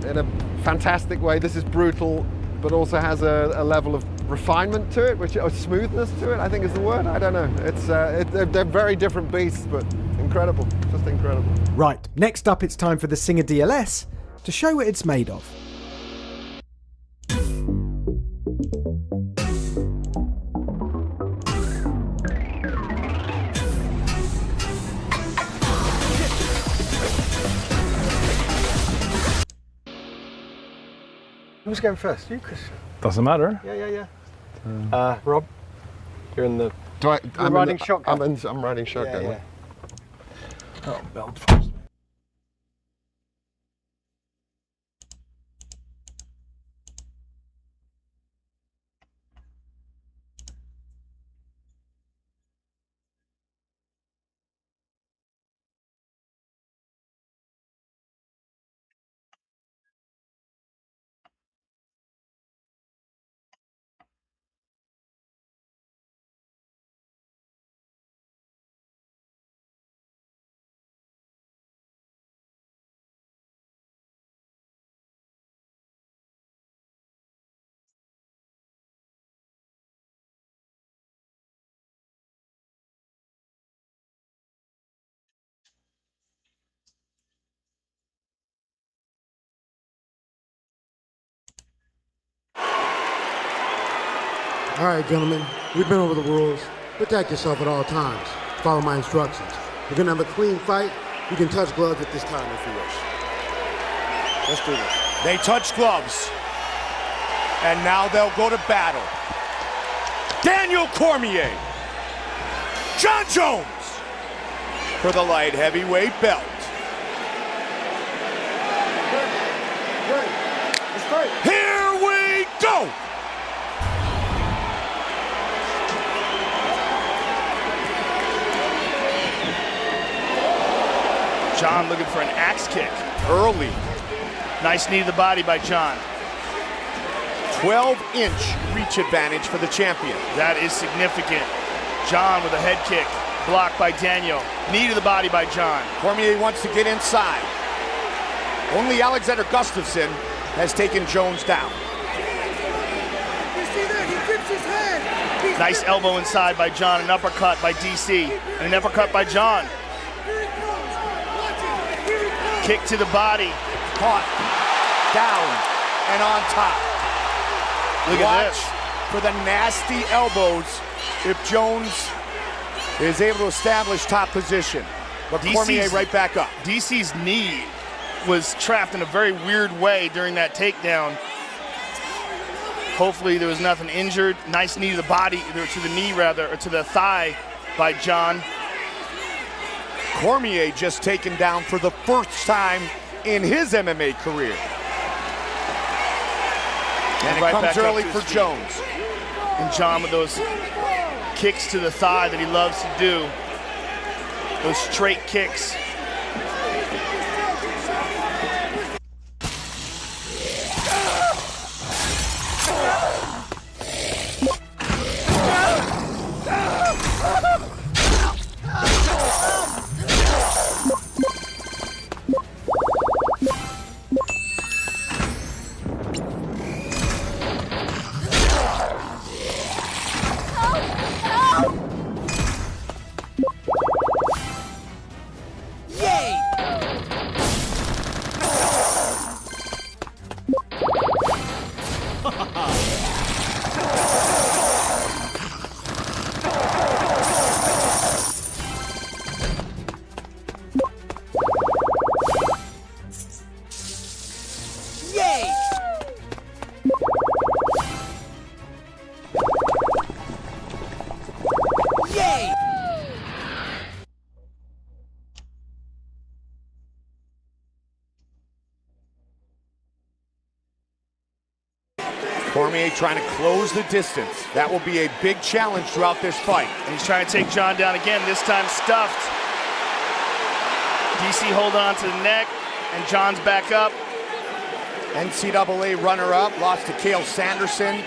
in a fantastic way. This is brutal, but also has a level of refinement to it, or smoothness to it, I think is the word. I don't know. It's they're very different beasts, but incredible, just incredible. Right, next up it's time for the Singer DLS to show what it's made of. Who's going first? You, Christian? Doesn't matter. Yeah. Rob, you're in the. I'm riding shotgun. I'm riding shotgun. Yeah. Oh, belt first. All right, gentlemen, we've been over the rules. Protect yourself at all times. Follow my instructions. We're gonna have a clean fight. You can touch gloves at this time if you wish. Let's do this. They touch gloves. And now they'll go to battle. Daniel Cormier. John Jones for the light heavyweight belt. Here we go! John looking for an axe kick early. Nice knee to the body by John. 12-inch reach advantage for the champion. That is significant. John with a head kick, blocked by Daniel. Knee to the body by John. Cormier wants to get inside. Only Alexander Gustafsson has taken Jones down. Nice elbow inside by John, an uppercut by DC, and an uppercut by John. Kick to the body. Caught, down, and on top. Look at this. For the nasty elbows if Jones is able to establish top position. But Cormier right back up. DC's knee was trapped in a very weird way during that takedown. Hopefully there was nothing injured. Nice knee to the body, or to the knee rather, or to the thigh by John. Cormier just taken down for the first time in his MMA career. And it right comes early to for his feet. Jones. And John with those kicks to the thigh that he loves to do. Those straight kicks. Cormier trying to close the distance. That will be a big challenge throughout this fight. And he's trying to take John down again, this time stuffed. DC hold on to the neck, and John's back up. NCAA runner-up, lost to Cael Sanderson,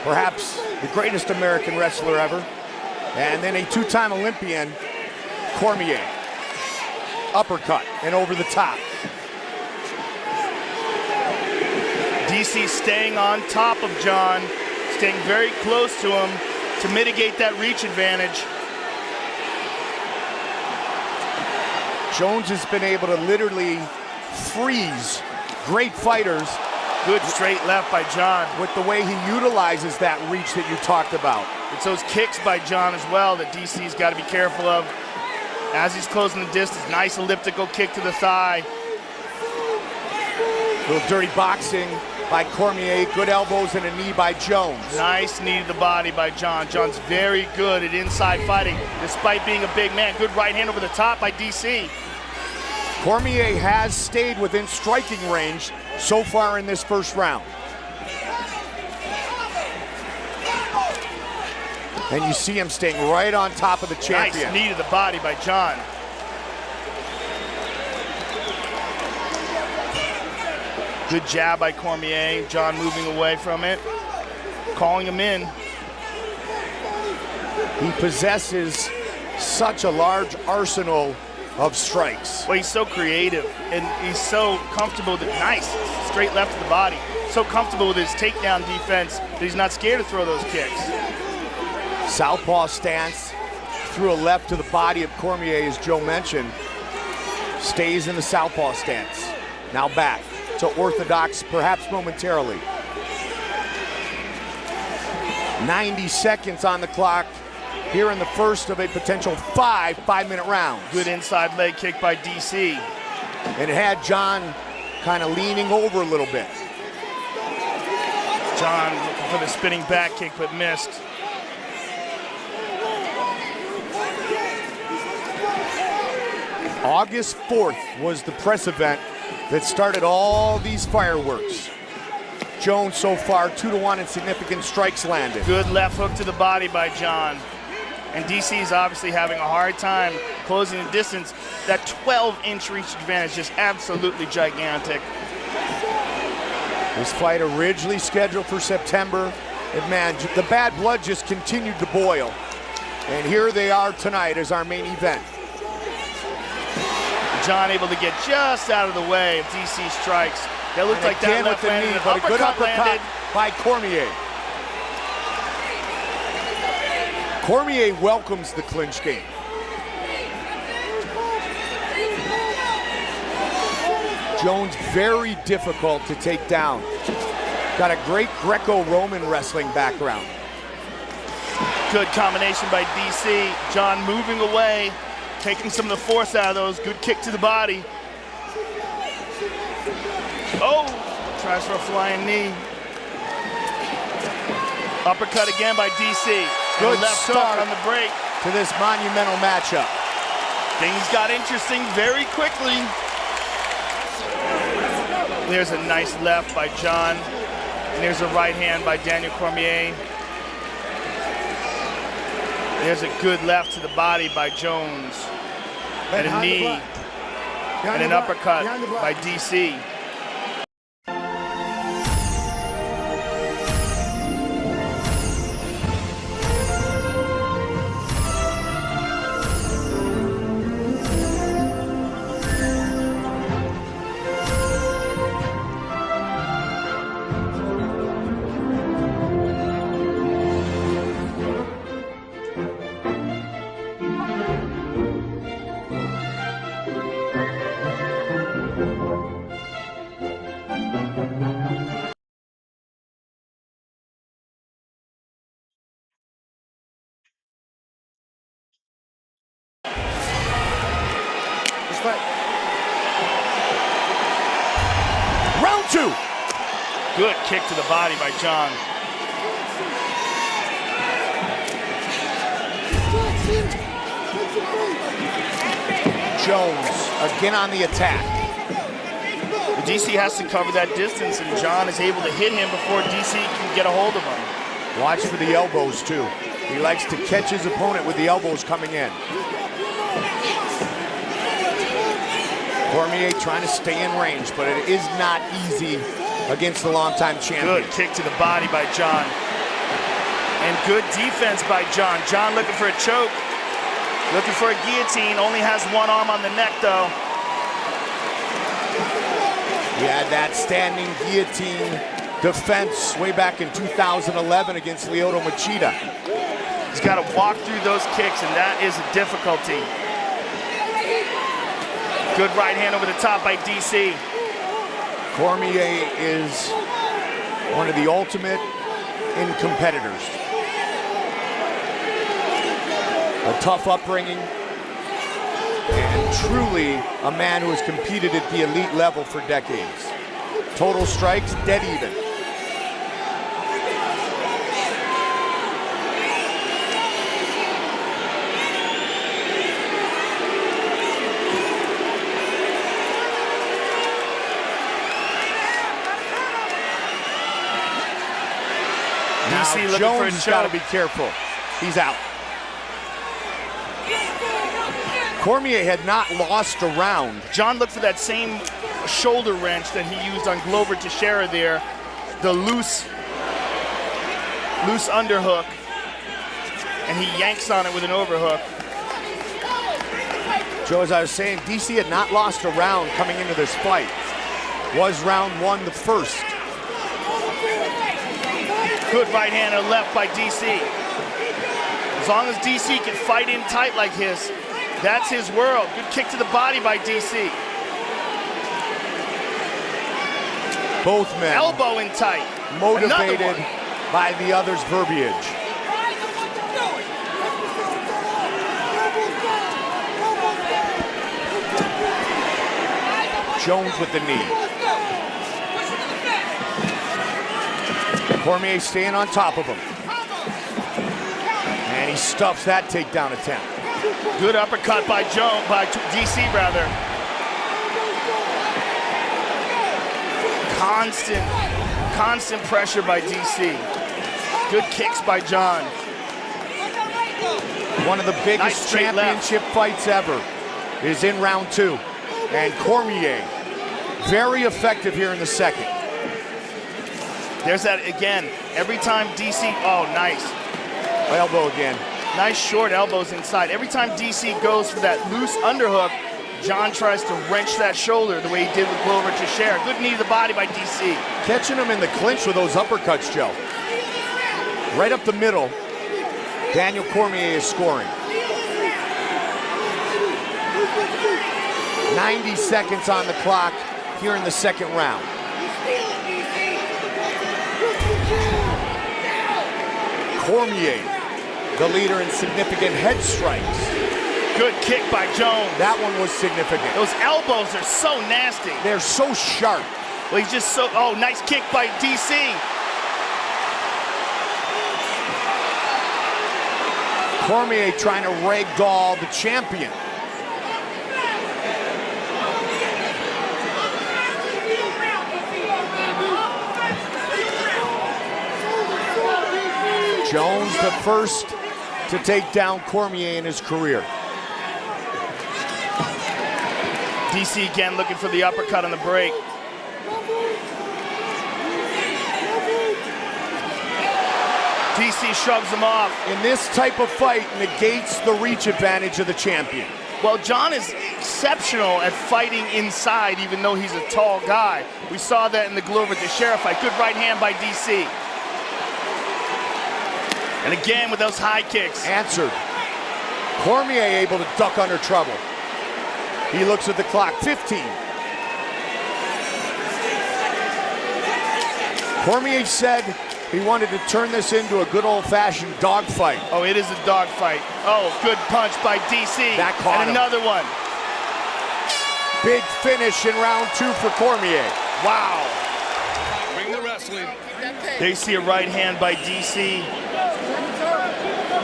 perhaps the greatest American wrestler ever. And then a two-time Olympian, Cormier. Uppercut and over the top. DC staying on top of John, staying very close to him to mitigate that reach advantage. Jones has been able to literally freeze great fighters. Good straight left by John. With the way he utilizes that reach that you talked about. It's those kicks by John as well that DC's got to be careful of. As he's closing the distance, nice elliptical kick to the thigh. Little dirty boxing by Cormier, good elbows and a knee by Jones. Nice knee to the body by John. John's very good at inside fighting, despite being a big man. Good right hand over the top by DC. Cormier has stayed within striking range so far in this first round. And you see him staying right on top of the champion. Nice knee to the body by John. Good jab by Cormier. John moving away from it, calling him in. He possesses such a large arsenal of strikes. Well, he's so creative, and he's so comfortable. Nice straight left to the body. So comfortable with his takedown defense that he's not scared to throw those kicks. Southpaw stance, threw a left to the body of Cormier, as Joe mentioned. Stays in the southpaw stance. Now back to orthodox, perhaps momentarily. 90 seconds on the clock here in the first of a potential five-minute rounds. Good inside leg kick by DC. And it had John kind of leaning over a little bit. John looking for the spinning back kick, but missed. August 4th was the press event that started all these fireworks. Jones so far 2-1 in significant strikes landed. Good left hook to the body by John. And DC is obviously having a hard time closing the distance. That 12-inch reach advantage is just absolutely gigantic. This fight originally scheduled for September. And man, the bad blood just continued to boil. And here they are tonight as our main event. John able to get just out of the way of DC strikes. That looked like that left landed, but a good uppercut by Cormier. Cormier welcomes the clinch game. Jones very difficult to take down. Got a great Greco-Roman wrestling background. Good combination by DC. John moving away, taking some of the force out of those. Good kick to the body. Oh, tries for a flying knee. Uppercut again by DC. Good left start hook on the break to this monumental matchup. Things got interesting very quickly. There's a nice left by John, and there's a right hand by Daniel Cormier. There's a good left to the body by Jones, and a knee, and an uppercut by DC. Round two. Good kick to the body by John. Jones again on the attack. DC has to cover that distance, and John is able to hit him before DC can get a hold of him. Watch for the elbows too. He likes to catch his opponent with the elbows coming in. Cormier trying to stay in range, but it is not easy against the longtime champion. Good kick to the body by John. And good defense by John. John looking for a choke. Looking for a guillotine. Only has one arm on the neck, though. He had that standing guillotine defense way back in 2011 against Lyoto Machida. He's got to walk through those kicks, and that is a difficulty. Good right hand over the top by DC. Cormier is one of the ultimate in competitors. A tough upbringing, and truly a man who has competed at the elite level for decades. Total strikes, dead even. Now Jones has got to be careful. He's out. Cormier had not lost a round. John looked for that same shoulder wrench that he used on Glover Teixeira there. The loose underhook. And he yanks on it with an overhook. Joe, as I was saying, DC had not lost a round coming into this fight. Was round one the first? Good right hand and left by DC. As long as DC can fight in tight like his, that's his world. Good kick to the body by DC. Both men elbow in tight. Motivated by the other's verbiage. Jones with the knee. Cormier staying on top of him. And he stuffs that takedown attempt. Good uppercut by DC rather. Constant pressure by DC. Good kicks by John. One of the biggest championship fights ever is in round two. And Cormier, very effective here in the second. There's that again. Every time DC, oh, nice. Elbow again. Nice short elbows inside. Every time DC goes for that loose underhook, John tries to wrench that shoulder the way he did with Glover Teixeira. Good knee to the body by DC. Catching him in the clinch with those uppercuts, Joe. Right up the middle. Daniel Cormier is scoring. 90 seconds on the clock here in the second round. Cormier, the leader in significant head strikes. Good kick by Jones. That one was significant. Those elbows are so nasty. They're so sharp. Well, he's just so, oh, nice kick by DC. Cormier trying to ragdoll the champion. Jones, the first to take down Cormier in his career. DC again looking for the uppercut on the break. DC shrugs him off. In this type of fight, negates the reach advantage of the champion. Well, John is exceptional at fighting inside, even though he's a tall guy. We saw that in the Glover Teixeira fight. Good right hand by DC. And again with those high kicks. Answered. Cormier able to duck under trouble. He looks at the clock, 15. Cormier said he wanted to turn this into a good old-fashioned dogfight. Oh, it is a dogfight. Oh, good punch by DC. That caught him. Another one. Big finish in round 2 for Cormier. Wow. Bring the wrestling. They see a right hand by DC.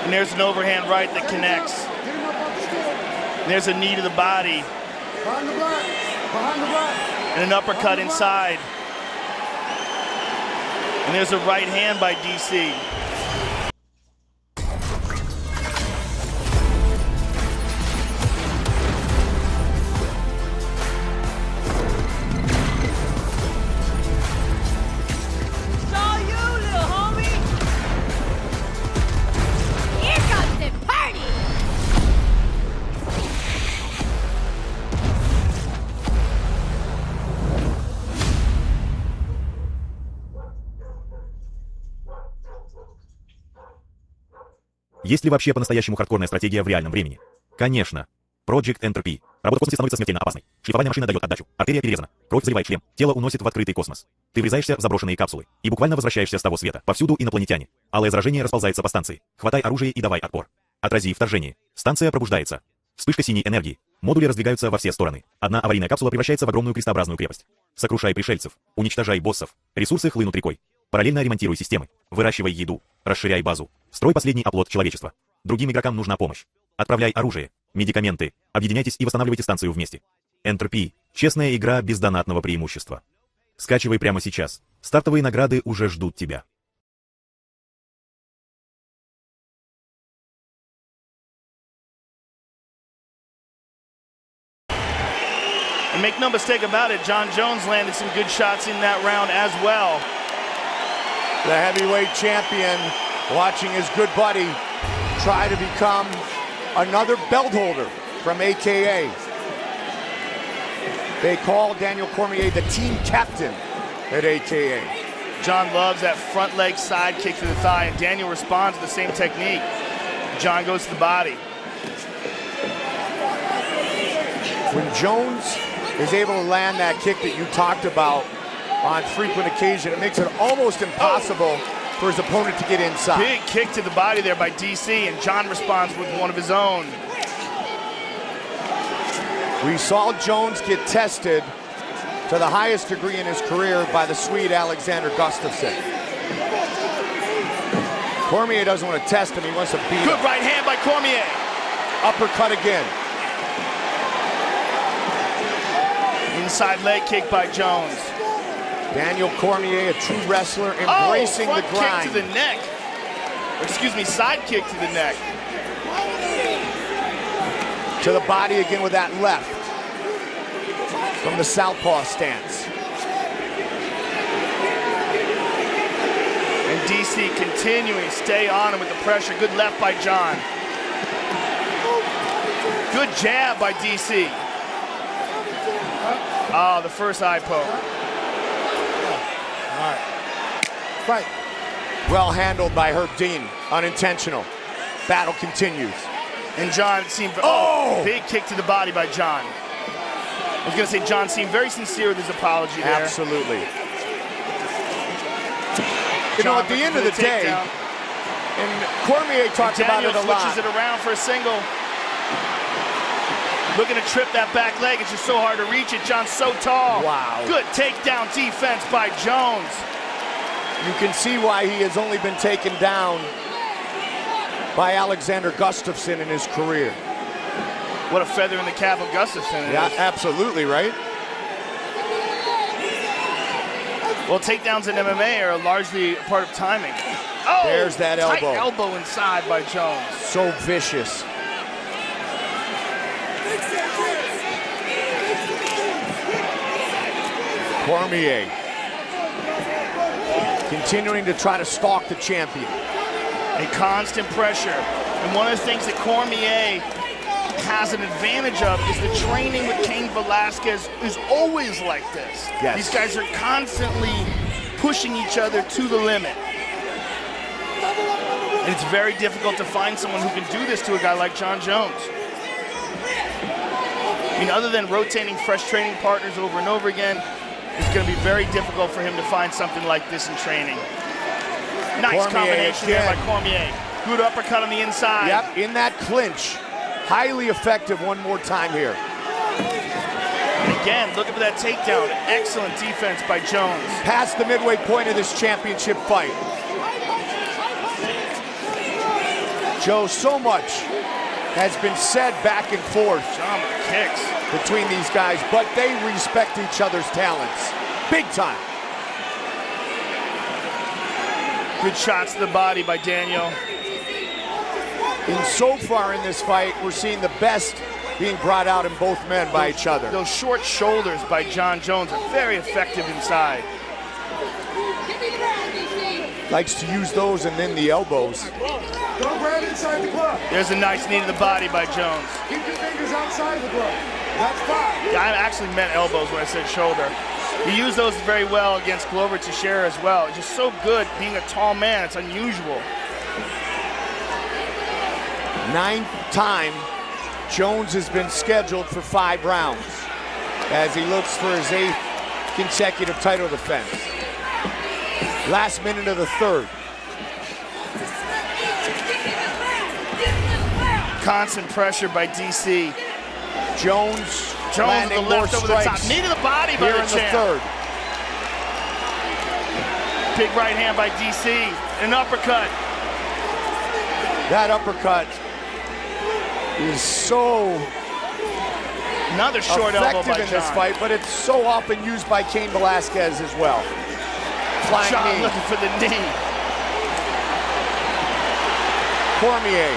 And there's an overhand right that connects. And there's a knee to the body. Behind the back. Behind the back. And an uppercut inside. And there's a right hand by DC. Есть ли вообще по-настоящему хардкорная стратегия в реальном времени? Конечно. Project Entropy. Работа в космосе становится смертельно опасной. Шлифовальная машина дает отдачу. Артерия перерезана. Кровь заливает шлем. Тело уносит в открытый космос. Ты врезаешься в заброшенные капсулы. И буквально возвращаешься с того света. Повсюду инопланетяне. Алое заражение расползается по станции. Хватай оружие и давай отпор. Отрази вторжение. Станция пробуждается. Вспышка синей энергии. Модули раздвигаются во все стороны. Одна аварийная капсула превращается в огромную крестообразную крепость. Сокрушай пришельцев. Уничтожай боссов. Ресурсы хлынут рекой. Параллельно ремонтируй системы. Выращивай еду. Расширяй базу. Строй последний оплот человечества. Другим игрокам нужна помощь. Отправляй оружие, медикаменты, объединяйтесь и восстанавливайте станцию вместе. Entropy. Честная игра без донатного преимущества. Скачивай прямо сейчас. Стартовые награды уже ждут тебя. And make no mistake about it, John Jones landed some good shots in that round as well. The heavyweight champion watching his good buddy try to become another belt holder from AKA. They call Daniel Cormier the team captain at AKA. John loves that front leg side kick to the thigh, and Daniel responds with the same technique. John goes to the body. When Jones is able to land that kick that you talked about on frequent occasion, it makes it almost impossible for his opponent to get inside. Big kick to the body there by DC, and John responds with one of his own. We saw Jones get tested to the highest degree in his career by the Swede Alexander Gustafsson. Cormier doesn't want to test him, he wants to beat him. Good right hand by Cormier. Uppercut again. Inside leg kick by Jones. Daniel Cormier, a true wrestler, embracing the grind. Kick to the neck. Excuse me, side kick to the neck. To the body again with that left. From the southpaw stance. And DC continuing to stay on him with the pressure. Good left by John. Good jab by DC. Oh, the first eye poke. All right. Fight. Well handled by Herb Dean. Unintentional. battle continues. And John seemed, big kick to the body by John. I was gonna say John seemed very sincere with his apology there. Absolutely. You know, at the end of the day, and Cormier talked about it a lot. Switches it around for a single. Looking to trip that back leg. It's just so hard to reach it. John's so tall. Wow. Good takedown defense by Jones. You can see why he has only been taken down by Alexander Gustafsson in his career. What a feather in the cap of Gustafsson. Yeah, absolutely, right? Well, takedowns in MMA are largely a part of timing. Oh, there's that elbow. Tight elbow inside by Jones. So vicious. Cormier continuing to try to stalk the champion. A constant pressure. And one of the things that Cormier has an advantage of is the training with Cain Velasquez is always like this. Yes. These guys are constantly pushing each other to the limit. And it's very difficult to find someone who can do this to a guy like John Jones. I mean, other than rotating fresh training partners over and over again, it's going to be very difficult for him to find something like this in training. Nice Cormier combination again. there by Cormier. Good uppercut on the inside. Yep, in that clinch. Highly effective one more time here. And again, looking for that takedown. Excellent defense by Jones. Past the midway point of this championship fight. Joe, so much has been said back and forth John with the kicks between these guys, but they respect each other's talents. Big time. Good shots to the body by Daniel. And so far in this fight, we're seeing the best being brought out in both men by each other. Those short shoulders by John Jones are very effective inside. Likes to use those and then the elbows. Don't grab inside the glove. There's a nice knee to the body by Jones. Keep your fingers outside the glove. That's fine. Yeah, I actually meant elbows when I said shoulder. He used those very well against Glover Teixeira as well. Just so good being a tall man. It's unusual. Ninth time Jones has been scheduled for 5 rounds as he looks for his 8th consecutive title defense. Last minute of the 3rd. Constant pressure by DC. Jones with landing the more left over the top. strikes Knee to the body by here the in the champ. 3rd. Big right hand by DC. An uppercut. That uppercut is so another short elbow effective by in this fight, but it's so often used by Cain Velasquez as well. Flying John knee. looking for the knee. Cormier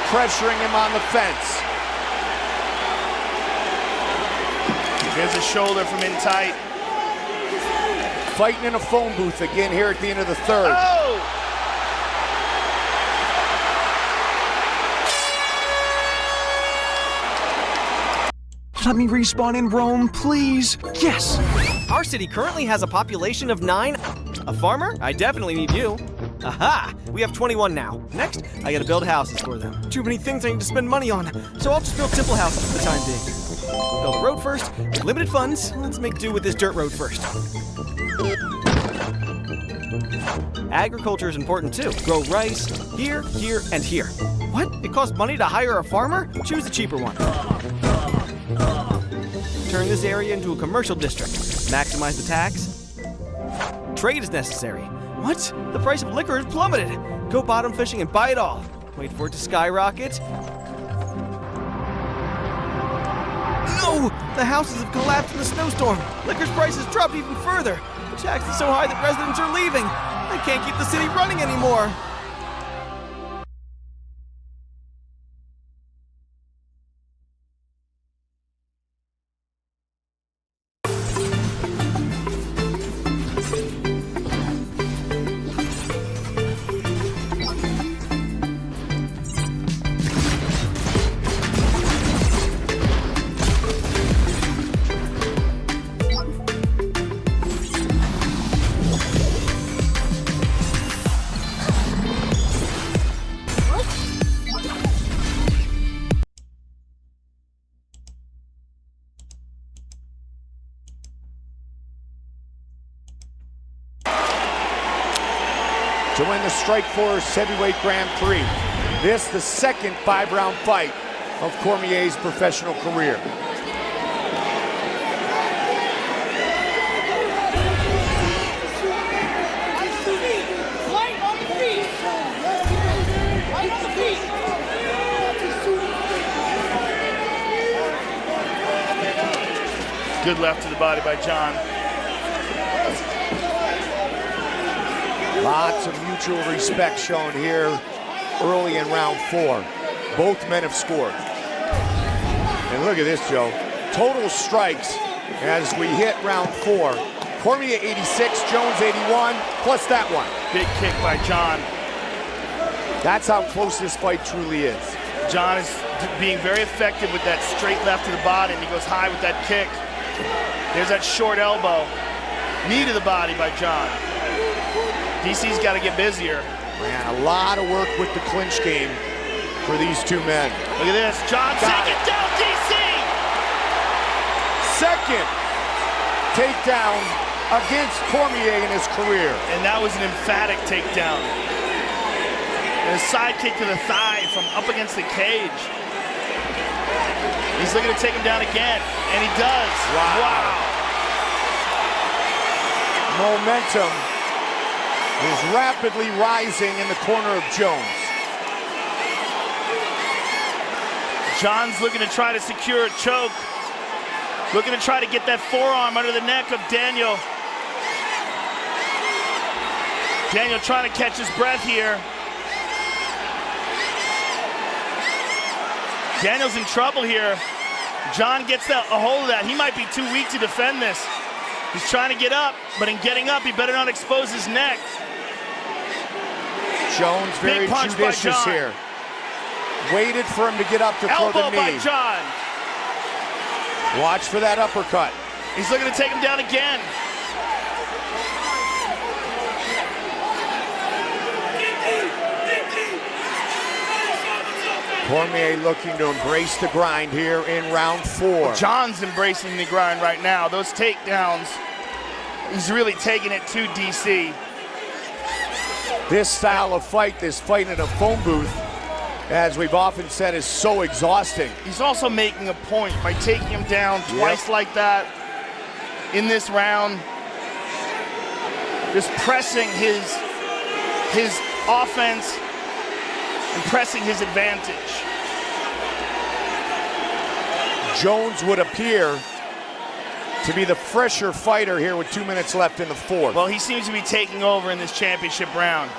pressuring him on the fence. There's a shoulder from in tight. Fighting in a phone booth again here at the end of the 3rd. Oh! Let me respawn in Rome, please. Yes! Our city currently has a population of 9. A farmer? I definitely need you. Aha! We have 21 now. Next, I gotta build houses for them. Too many things I need to spend money on, so I'll just build simple houses for the time being. Build a road first. Limited funds. Let's make do with this dirt road first. Agriculture is important too. Grow rice here, here, and here. What? It costs money to hire a farmer? Choose the cheaper one. Turn this area into a commercial district. Maximize the tax. Trade is necessary. What? The price of liquor has plummeted. Go bottom fishing and buy it all. Wait for it to skyrocket. No! The houses have collapsed in the snowstorm. Liquor's prices dropped even further. The tax is so high that residents are leaving. I can't keep the city running anymore. win the Strikeforce Heavyweight Grand Prix. This, the second 5-round fight of Cormier's professional career. Good left to the body by John. Lots of mutual respect shown here early in round 4. Both men have scored. And look at this, Joe. Total strikes as we hit round 4. Cormier 86, Jones 81, plus that one. Big kick by John. That's how close this fight truly is. John is being very effective with that straight left to the body, and he goes high with that kick. There's that short elbow. Knee to the body by John. DC's got to get busier. Man, a lot of work with the clinch game for these two men. Look at this. John taking down DC. Second takedown against Cormier in his career. And that was an emphatic takedown. And a side kick to the thigh from up against the cage. He's looking to take him down again, and he does. Wow. Momentum is rapidly rising in the corner of Jones. John's looking to try to secure a choke. Looking to try to get that forearm under the neck of Daniel. Daniel trying to catch his breath here. Daniel's in trouble here. John gets a hold of that. He might be too weak to defend this. He's trying to get up, but in getting up, he better not expose his neck. Jones very judicious here. Waited for him to get up to throw the knee. Elbow by John. Watch for that uppercut. He's looking to take him down again. Cormier looking to embrace the grind here in round 4. John's embracing the grind right now. Those takedowns, he's really taking it to DC. This style of fight, this fight in a phone booth, as we've often said, is so exhausting. He's also making a point by taking him down twice like that in this round. Just pressing his offense and pressing his advantage. Jones would appear to be the fresher fighter here with 2 minutes left in the 4th. Well, he seems to be taking over in this championship round.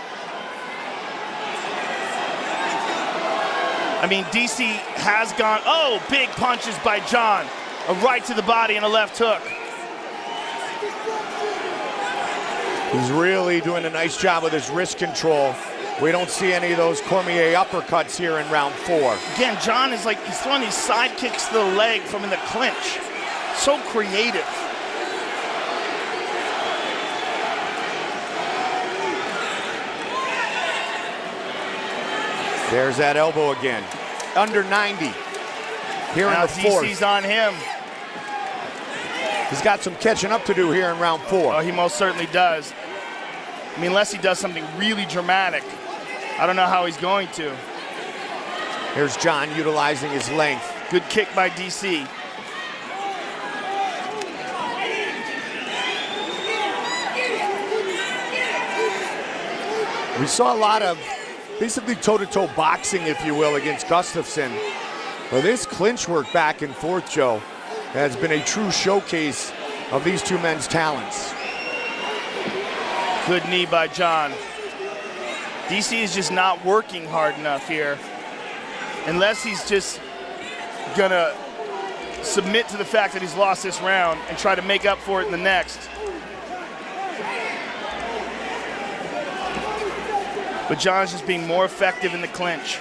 I mean, DC has gone, big punches by John. A right to the body and a left hook. He's really doing a nice job with his wrist control. We don't see any of those Cormier uppercuts here in round 4. Again, John is like, he's throwing these side kicks to the leg from in the clinch. So creative. There's that elbow again. Under 90 here in the 4th. DC's on him. He's got some catching up to do here in round 4. Oh, he most certainly does. I mean, unless he does something really dramatic. I don't know how he's going to. Here's John utilizing his length. Good kick by DC. We saw a lot of basically toe-to-toe boxing, if you will, against Gustafsson. Well, this clinch work back and forth, Joe, has been a true showcase of these two men's talents. Good knee by John. DC is just not working hard enough here. Unless he's just gonna submit to the fact that he's lost this round and try to make up for it in the next. But John's just being more effective in the clinch.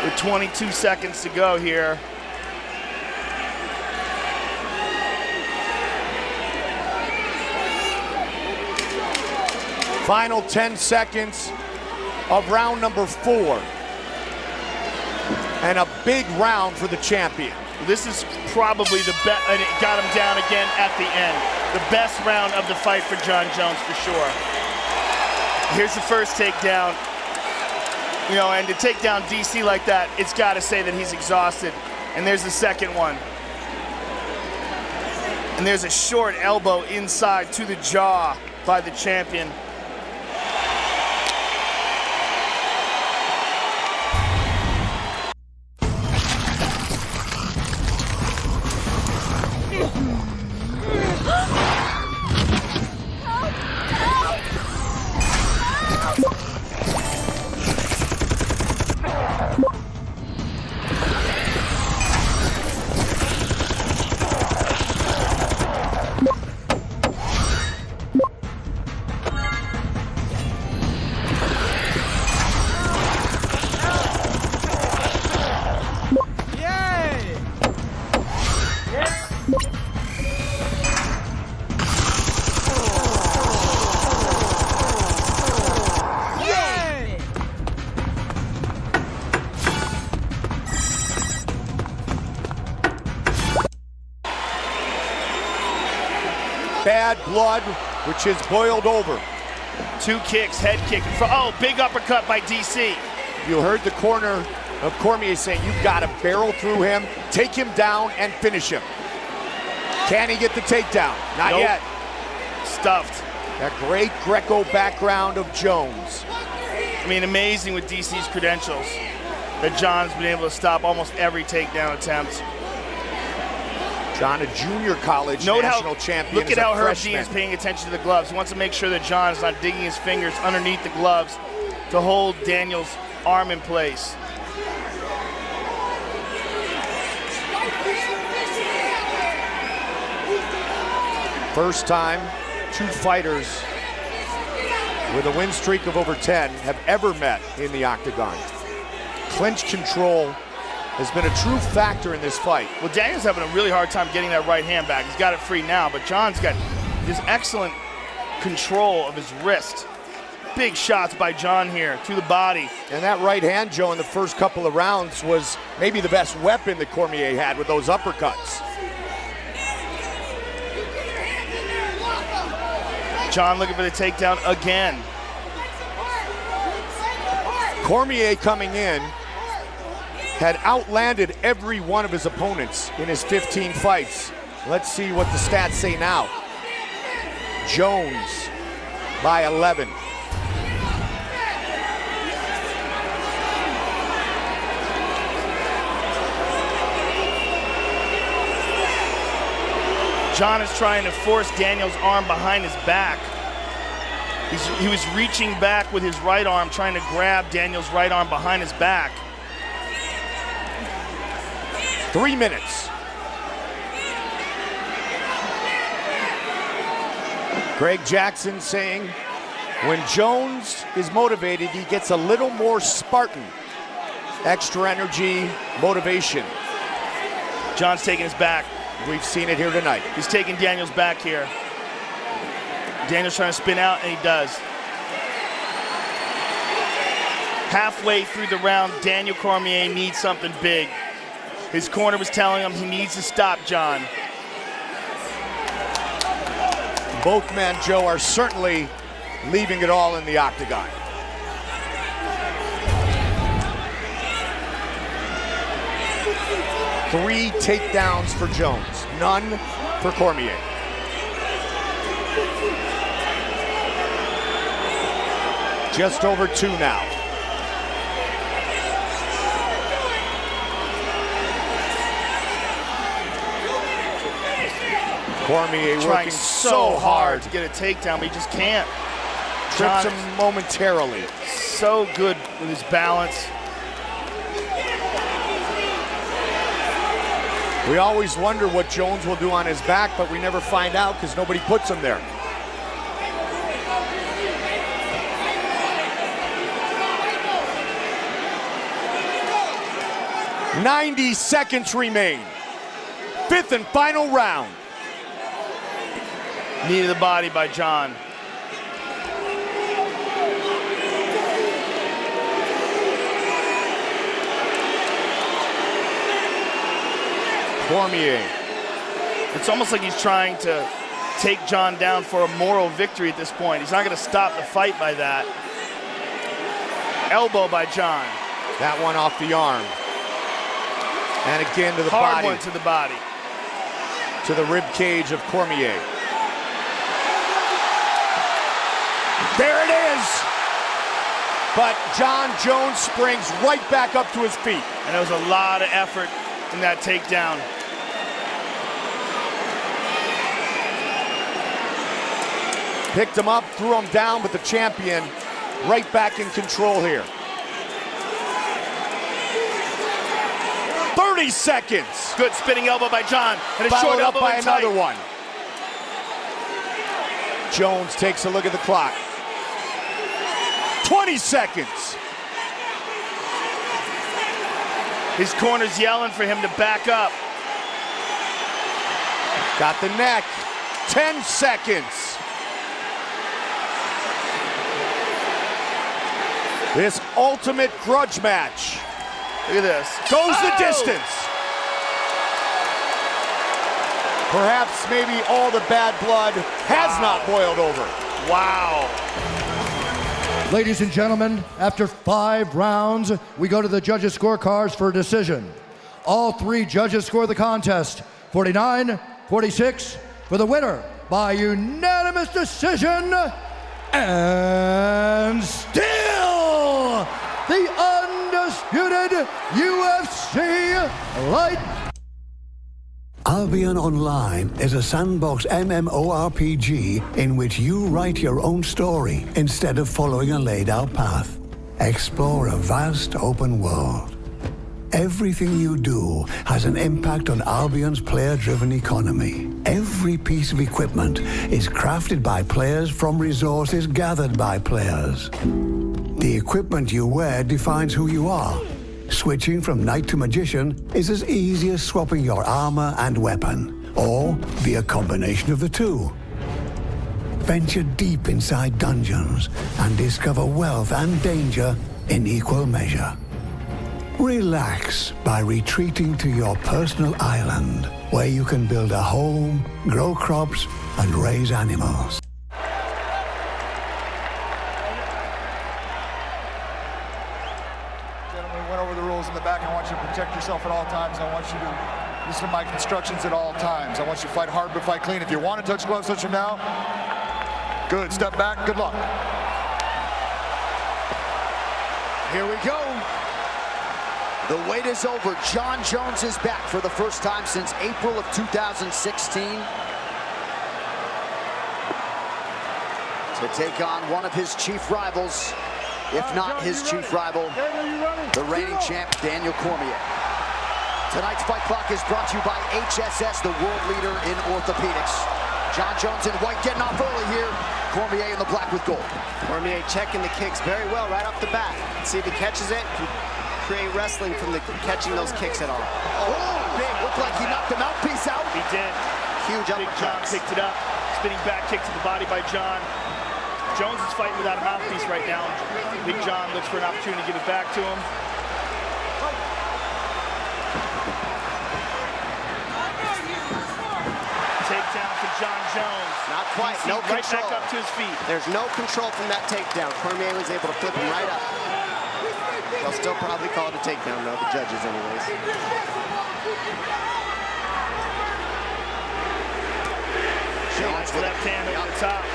With 22 seconds to go here. Final 10 seconds of round number 4. And a big round for the champion. This is probably the best, and it got him down again at the end. The best round of the fight for Jon Jones for sure. Here's the first takedown. You know, and to take down DC like that, it's got to say that he's exhausted. And there's the second one. And there's a short elbow inside to the jaw by the champion. Bad blood, which is boiled over. 2 kicks, head kick. Oh, big uppercut by DC. You heard the corner of Cormier saying, you've got to barrel through him, take him down, and finish him. Can he get the takedown? Not yet. Stuffed. That great Greco background of Jones. I mean, amazing with DC's credentials that Jon's been able to stop almost every takedown attempt. Jon, a junior college national champion. Look at how Herb Dean is paying attention to the gloves. He wants to make sure that Jon is not digging his fingers underneath the gloves to hold Daniel's arm in place. First time 2 fighters with a win streak of over 10 have ever met in the octagon. Clinch control has been a true factor in this fight. Well, Daniel's having a really hard time getting that right hand back. He's got it free now, but Jon's got this excellent control of his wrist. Big shots by Jon here to the body. And that right hand, Joe, in the first couple of rounds was maybe the best weapon that Cormier had with those uppercuts. Jon looking for the takedown again. Cormier coming in had outlanded every one of his opponents in his 15 fights. Let's see what the stats say now. Jones by 11. Jon is trying to force Daniel's arm behind his back. He was reaching back with his right arm, trying to grab Daniel's right arm behind his back. 3 minutes. Greg Jackson saying, when Jones is motivated, he gets a little more Spartan. Extra energy, motivation. Jon's taking his back. We've seen it here tonight. He's taking Daniel's back here. Daniel's trying to spin out, and he does. Halfway through the round, Daniel Cormier needs something big. His corner was telling him he needs to stop Jon. Both men, Joe, are certainly leaving it all in the octagon. Three takedowns for Jones, none for Cormier. Just over 2 now. Cormier working so hard to get a takedown, but he just can't. Trips him momentarily. So good with his balance. We always wonder what Jones will do on his back, but we never find out because nobody puts him there. "90 seconds remain. 5th and final round." Knee to the body by Jon. Cormier. It's almost like he's trying to take John down for a moral victory at this point. He's not going to stop the fight by that. Elbow by John. That one off the arm. And again to the Hard body. one to the body. To the rib cage of Cormier. There it is! But John Jones springs right back up to his feet. And there was a lot of effort in that takedown. Picked him up, threw him down, but the champion right back in control here. 30 seconds. Good spinning elbow by John. And a short Followed up elbow by and tight. another one. Jones takes a look at the clock. 20 seconds. His corner's yelling for him to back up. Got the neck. 10 seconds. This ultimate grudge match. Look at this. Goes the distance. Perhaps maybe all the bad blood has not boiled over. Wow. Ladies and gentlemen, after 5 rounds, we go to the judges' scorecards for a decision. All 3 judges score the contest 49-46 for the winner by unanimous decision, and still the undisputed UFC light. Albion Online is a sandbox MMORPG in which you write your own story instead of following a laid-out path. Explore a vast open world. Everything you do has an impact on Albion's player-driven economy. Every piece of equipment is crafted by players from resources gathered by players. The equipment you wear defines who you are. Switching from knight to magician is as easy as swapping your armor and weapon, or be a combination of the two. Venture deep inside dungeons and discover wealth and danger in equal measure. Relax by retreating to your personal island, where you can build a home, grow crops, and raise animals. In the back, I want you to protect yourself at all times. I want you to listen to my instructions at all times. I want you to fight hard but fight clean. If you want to touch gloves, touch them now. Good. Step back. Good luck. Here we go. The wait is over. John Jones is back for the first time since April of 2016 to take on one of his chief rivals. If not his chief rival, the reigning champ, Daniel Cormier. Tonight's Fight Clock is brought to you by HSS, the world leader in orthopedics. John Jones in white getting off early here. Cormier in the black with gold. Cormier checking the kicks very well right off the bat. See if he catches it. Create wrestling from the catching those kicks at all. Oh, big. Looked like he knocked the mouthpiece out. He did. Huge Big John picked it up. Spinning back kick to the body by John. Jones is fighting without a mouthpiece right now. Big John looks for an opportunity to give it back to him. Takedown for John Jones. Not quite. No right control. back up to his feet. There's no control from that takedown. Cormier was able to flip him right up. They'll still probably call it a takedown, though, the judges anyways. Jones with left hand over the top.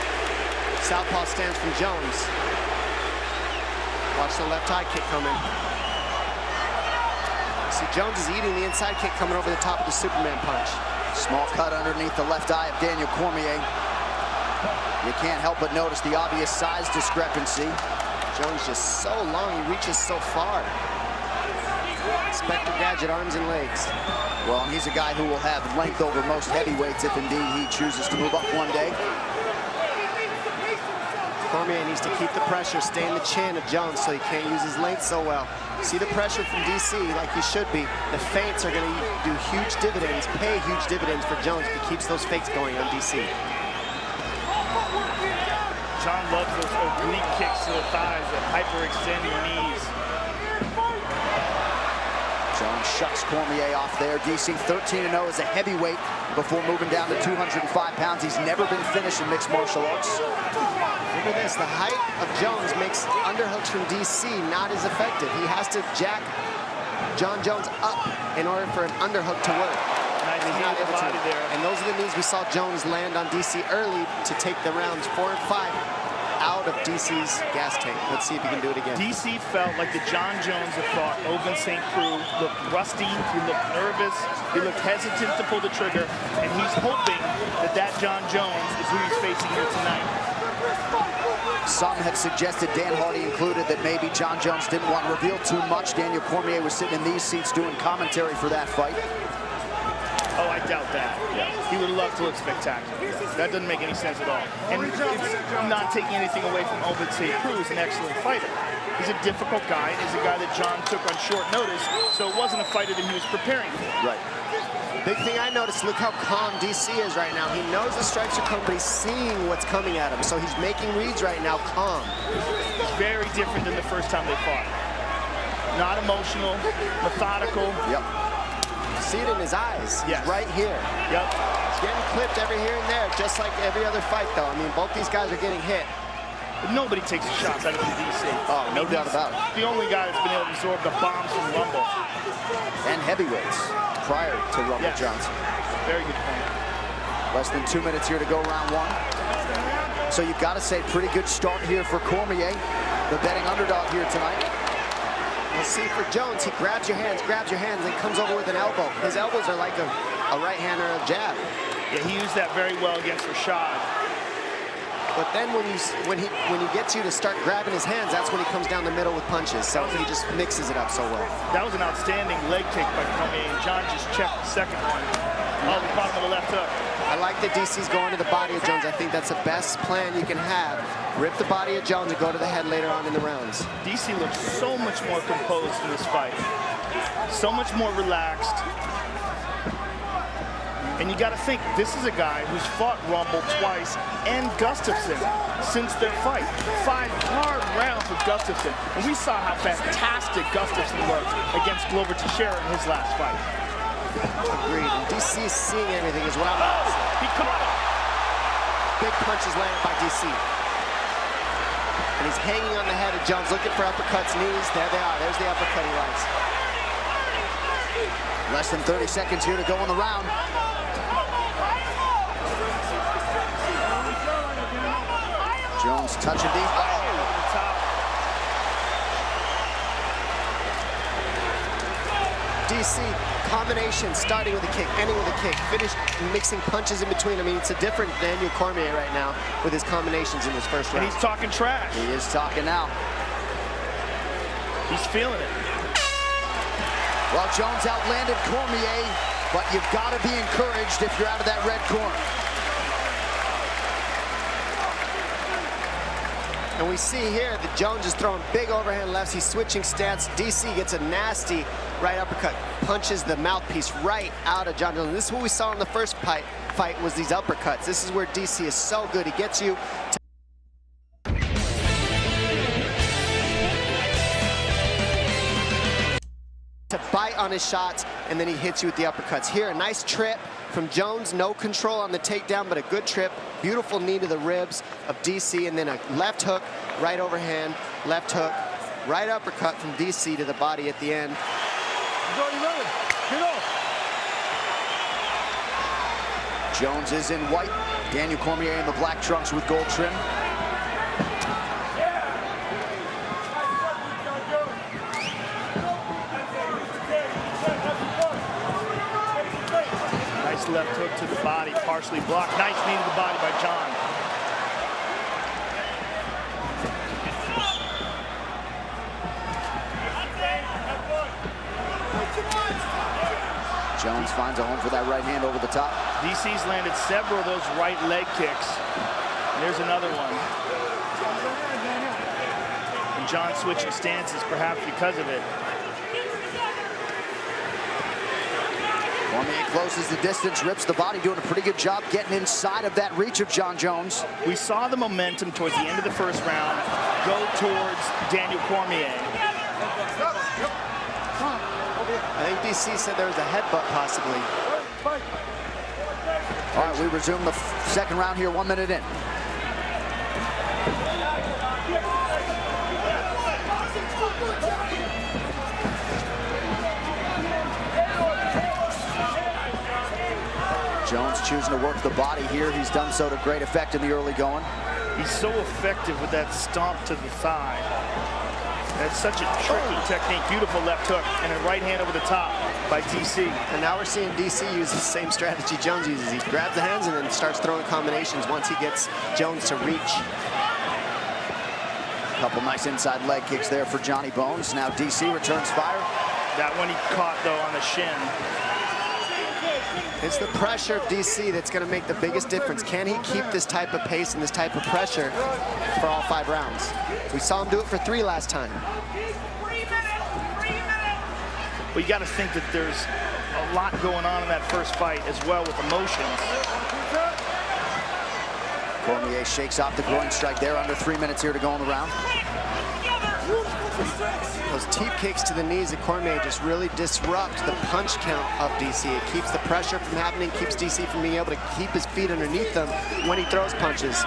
Southpaw stance from Jones. Watch the left high kick coming. See, Jones is eating the inside kick coming over the top of the Superman punch. Small cut underneath the left eye of Daniel Cormier. You can't help but notice the obvious size discrepancy. Jones just so long, he reaches so far. Spectre Gadget, arms and legs. Well, he's a guy who will have length over most heavyweights if indeed he chooses to move up one day. Cormier needs to keep the pressure, stay in the chin of Jones so he can't use his length so well. See the pressure from DC like he should be. The feints are going to do huge dividends, pay huge dividends for Jones if he keeps those fakes going on DC. John loves those oblique kicks to the thighs, the hyperextending knees. Jones shuts Cormier off there. DC 13-0 as a heavyweight before moving down to 205 pounds. He's never been finished in mixed martial arts. Remember this, the height of Jones makes underhooks from DC not as effective. He has to jack John Jones up in order for an underhook to work. Nice and he's not able to. there. And those are the knees we saw Jones land on DC early to take the rounds 4 and 5 out of DC's gas tank. Let's see if he can do it again. DC felt like the John Jones that fought Ovince St. Preux looked rusty, he looked nervous, he looked hesitant to pull the trigger, and he's hoping that that John Jones is who he's facing here tonight. Some have suggested, Dan Hardy included, that maybe John Jones didn't want to reveal too much. Daniel Cormier was sitting in these seats doing commentary for that fight. Oh, I doubt that. Yeah. He would love to look spectacular. That doesn't make any sense at all. And it's not taking anything away from Ovince St. Preux, who's an excellent fighter. He's a difficult guy, and he's a guy that John took on short notice, so it wasn't a fighter that he was preparing for. Right. Big thing I noticed, look how calm DC is right now. He knows the strikes are coming, but he's seeing what's coming at him. So he's making reads right now, calm. It's very different than the first time they fought. Not emotional, methodical. Yep. See it in his eyes. Yes. Right here. Yep. He's getting clipped every here and there, just like every other fight, though. I mean, both these guys are getting hit. But nobody takes the shots out of the DC. Oh, no doubt about it. The only guy that's been able to absorb the bombs from Rumble. And heavyweights prior to Rumble Johnson. Very good point. Less than 2 minutes here to go, round one. So you've got to say, pretty good start here for Cormier, the betting underdog here tonight. We'll see for Jones, he grabs your hands, and comes over with an elbow. His elbows are like a right hand or a jab. Yeah, he used that very well against Rashad. But then when he gets you to start grabbing his hands, that's when he comes down the middle with punches. So he just mixes it up so well. That was an outstanding leg kick by Cormier, and John just checked the second one. Oh, the bottom of the left hook. I like that DC's going to the body of Jones. I think that's the best plan you can have. Rip the body of Jones and go to the head later on in the rounds. DC looks so much more composed in this fight. So much more relaxed. And you got to think, this is a guy who's fought Rumble twice and Gustafsson since their fight. 5 hard rounds with Gustafsson. And we saw how fantastic Gustafsson looked against Glover Teixeira in his last fight. Agreed. And DC is seeing everything as well. He caught him. Big punches landed by DC. And he's hanging on the head of Jones, looking for uppercuts, knees. There they are. There's the uppercut he likes. Less than 30 seconds here to go in the round. Jones touching deep. Over the top. DC, combination, starting with a kick, ending with a kick, finish mixing punches in between. I mean, it's a different Daniel Cormier right now with his combinations in this first round. And he's talking trash. He is talking now. He's feeling it. Well, Jones outlanded Cormier, but you've got to be encouraged if you're out of that red corner. And we see here that Jones is throwing big overhand lefts. He's switching stance. DC gets a nasty right uppercut, punches the mouthpiece right out of John Jones. This is what we saw in the first fight was these uppercuts. This is where DC is so good. He gets you to bite on his shots, and then he hits you with the uppercuts. Here, a nice trip from Jones, no control on the takedown, but a good trip. Beautiful knee to the ribs of DC, and then a left hook, right overhand, left hook, right uppercut from DC to the body at the end. Jones is in white. Daniel Cormier in the black trunks with gold trim. Nice left hook to the body, partially blocked. Nice knee to the body by John. Jones finds a home for that right hand over the top. DC's landed several of those right leg kicks. And there's another one. And John switching stances, perhaps because of it. Cormier closes the distance, rips the body, doing a pretty good job getting inside of that reach of John Jones. We saw the momentum towards the end of the first round go towards Daniel Cormier. I DC said there was a headbutt possibly. All right, we resume the second round here, 1 minute in. Jones choosing to work the body here. He's done so to great effect in the early going. He's so effective with that stomp to the thigh. That's such a tricky technique. Beautiful left hook and a right hand over the top by DC. And now we're seeing DC use the same strategy Jones uses. He grabs the hands and then starts throwing combinations once he gets Jones to reach. A couple nice inside leg kicks there for Johnny Bones. Now DC returns fire. That one he caught, though, on the shin. It's the pressure of DC that's going to make the biggest difference. Can he keep this type of pace and this type of pressure for all 5 rounds? We saw him do it for 3 last time. Well, you got to think that there's a lot going on in that first fight as well with emotions. Cormier shakes off the groin strike there. Under 3 minutes here to go in the round. Those teep kicks to the knees of Cormier just really disrupt the punch count of DC. It keeps the pressure from happening, keeps DC from being able to keep his feet underneath them when he throws punches.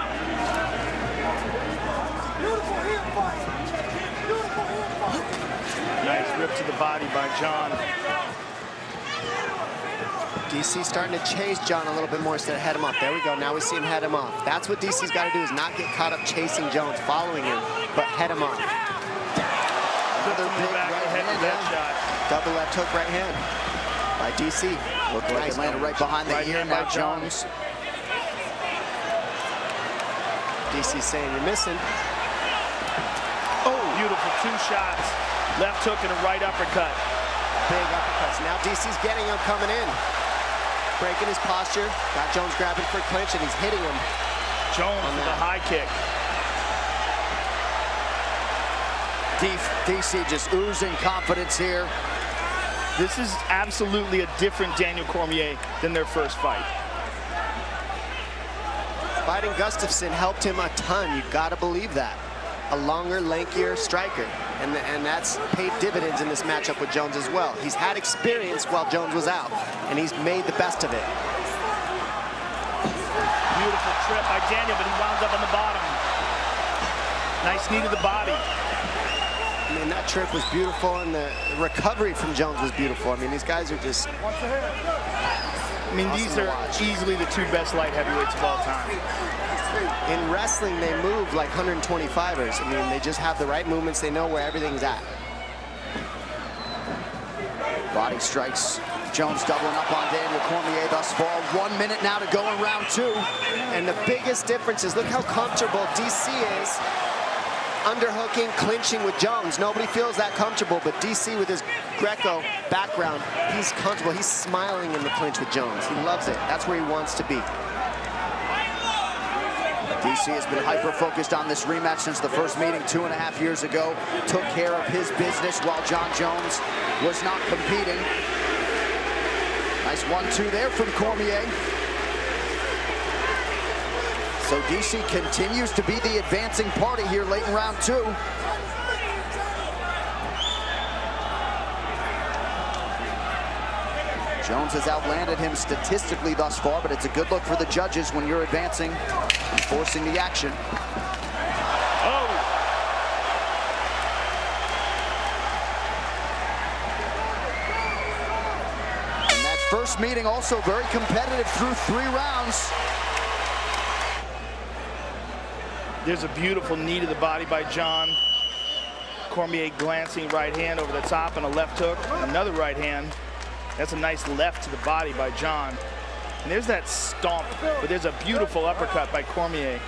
Nice rip to the body by John. DC starting to chase John a little bit more instead of head him off. There we go. Now we see him head him off. That's what DC's got to do, is not get caught up chasing Jones, following him, but head him off. Another big right hand, double left hook right hand by DC. Looked like it landed right behind the ear. Now Jones. DC saying you're missing. Oh, beautiful 2 shots. Left hook and a right uppercut. Big uppercuts. Now DC's getting him coming in. Breaking his posture. Got Jones grabbing for a clinch and he's hitting him. Jones with a high kick. DC just oozing confidence here. This is absolutely a different Daniel Cormier than their first fight. Fighting Gustafsson helped him a ton. You gotta believe that. A longer, lankier striker. And that's paid dividends in this matchup with Jones as well. He's had experience while Jones was out, and he's made the best of it. Beautiful trip by Daniel, but he wound up on the bottom. Nice knee to the body. I mean, that trip was beautiful, and the recovery from Jones was beautiful. I mean, these guys are just... I mean, these are easily the 2 best light heavyweights of all time. In wrestling, they move like 125ers. I mean, they just have the right movements. They know where everything's at. Body strikes. Jones doubling up on Daniel Cormier thus far. 1 minute now to go in round 2. And the biggest difference is look how comfortable DC is underhooking, clinching with Jones. Nobody feels that comfortable, but DC with his Greco background, he's comfortable. He's smiling in the clinch with Jones. He loves it. That's where he wants to be. DC has been hyper-focused on this rematch since the first meeting 2.5 years ago. Took care of his business while John Jones was not competing. Nice 1-2 there from Cormier. So DC continues to be the advancing party here late in round 2. Jones has outlanded him statistically thus far, but it's a good look for the judges when you're advancing and forcing the action. Oh! And that first meeting also very competitive through 3 rounds. There's a beautiful knee to the body by John. Cormier glancing right hand over the top and a left hook. Another right hand. That's a nice left to the body by John. And there's that stomp, but there's a beautiful uppercut by Cormier.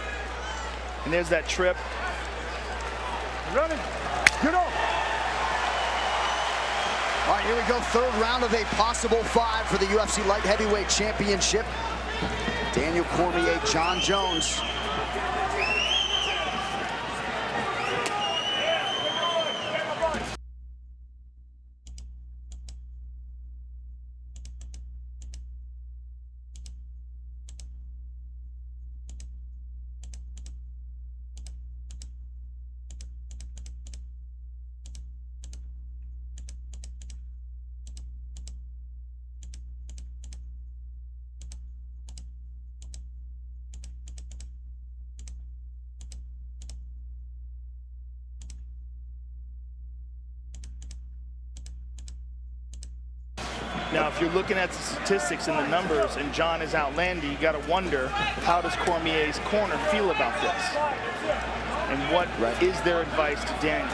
And there's that trip. Running. Get up. All right, here we go. 3rd round of a possible 5 for the UFC Light Heavyweight Championship. Daniel Cormier, John Jones. Now, if you're looking at the statistics and the numbers and John is outlandy, you got to wonder, how does Cormier's corner feel about this? And what is their advice to Daniel?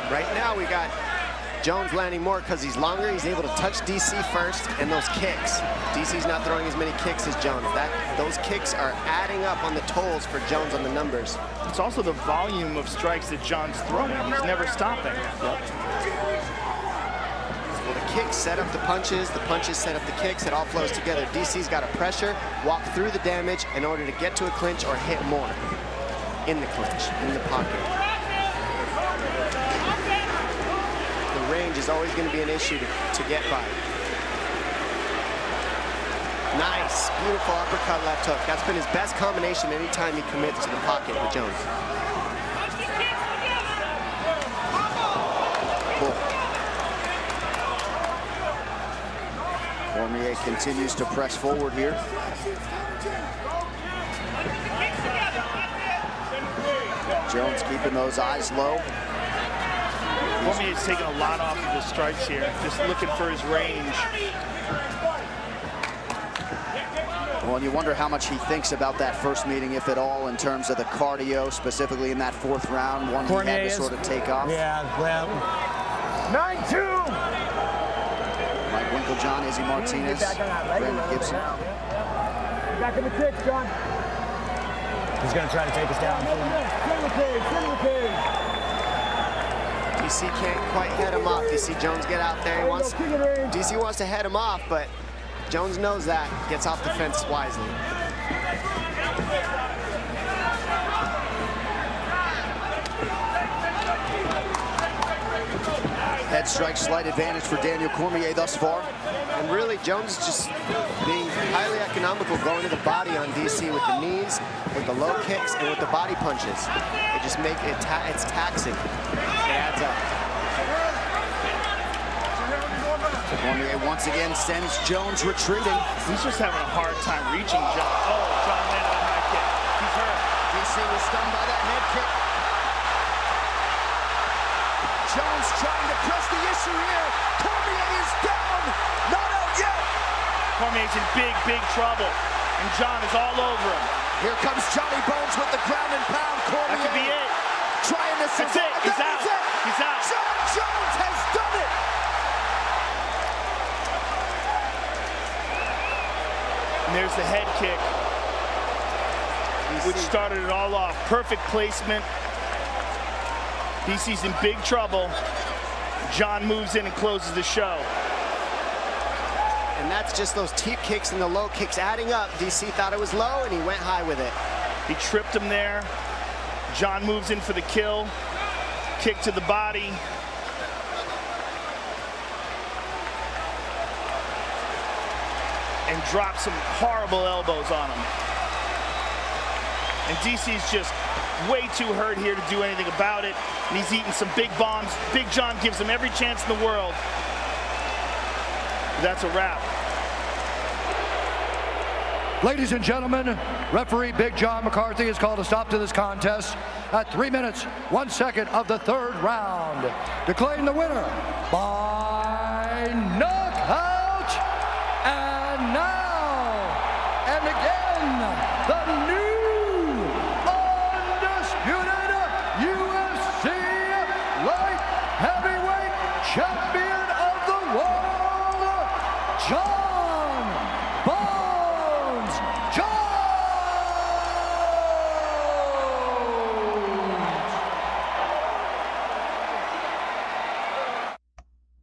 Right now we got Jones landing more because he's longer. He's able to touch DC first, and those kicks. DC's not throwing as many kicks as Jones. Those kicks are adding up on the tolls for Jones on the numbers. It's also the volume of strikes that John's throwing. He's never stopping. Well, the kicks set up the punches set up the kicks. It all flows together. DC's got to pressure, walk through the damage in order to get to a clinch or hit more in the clinch, in the pocket. Range is always going to be an issue to get by. Nice, beautiful uppercut left hook. That's been his best combination anytime he commits to the pocket with Jones. Cool. Cormier continues to press forward here. Jones keeping those eyes low. Cormier's taking a lot off of his strikes here, just looking for his range. Well, and you wonder how much he thinks about that first meeting, if at all, in terms of the cardio, specifically in that fourth round, one Cormier he had to sort of take off. Yeah, well. 9-2! Mike Winklejohn, Izzy Martinez, Brandon Gibson. Back in the kick, John. He's going to try to take us down. DC can't quite head him off. You see Jones get out there. DC wants to head him off, but Jones knows that. Gets off the fence wisely. Head strike, slight advantage for Daniel Cormier thus far. And really, Jones is just being highly economical going to the body on DC with the knees, with the low kicks, and with the body punches. It just make it, it's taxing. It adds up. Cormier once again sends Jones retreating. He's just having a hard time reaching John. Oh, John landed a high kick. He's hurt. DC was stunned by that head kick. Jones trying to press the issue here. Cormier is down. Not out yet. Cormier's in big, big trouble. And John is all over him. Here comes Johnny Bones with the ground and pound. Cormier. That could be it. Trying to survive. That's it. He's out. He's out. John Jones has done it. And there's the head kick, which started it all off. Perfect placement. DC's in big trouble. John moves in and closes the show. And that's just those teep kicks and the low kicks adding up. DC thought it was low, and he went high with it. He tripped him there. John moves in for the kill. Kick to the body. And drops some horrible elbows on him. And DC's just way too hurt here to do anything about it. And he's eating some big bombs. Big John gives him every chance in the world. That's a wrap. Ladies and gentlemen, referee Big John McCarthy has called a stop to this contest at 3 minutes, 1 second of the third round, declaring the winner by knockout. And now, and again, the new undisputed UFC light heavyweight champion of the world, John Bones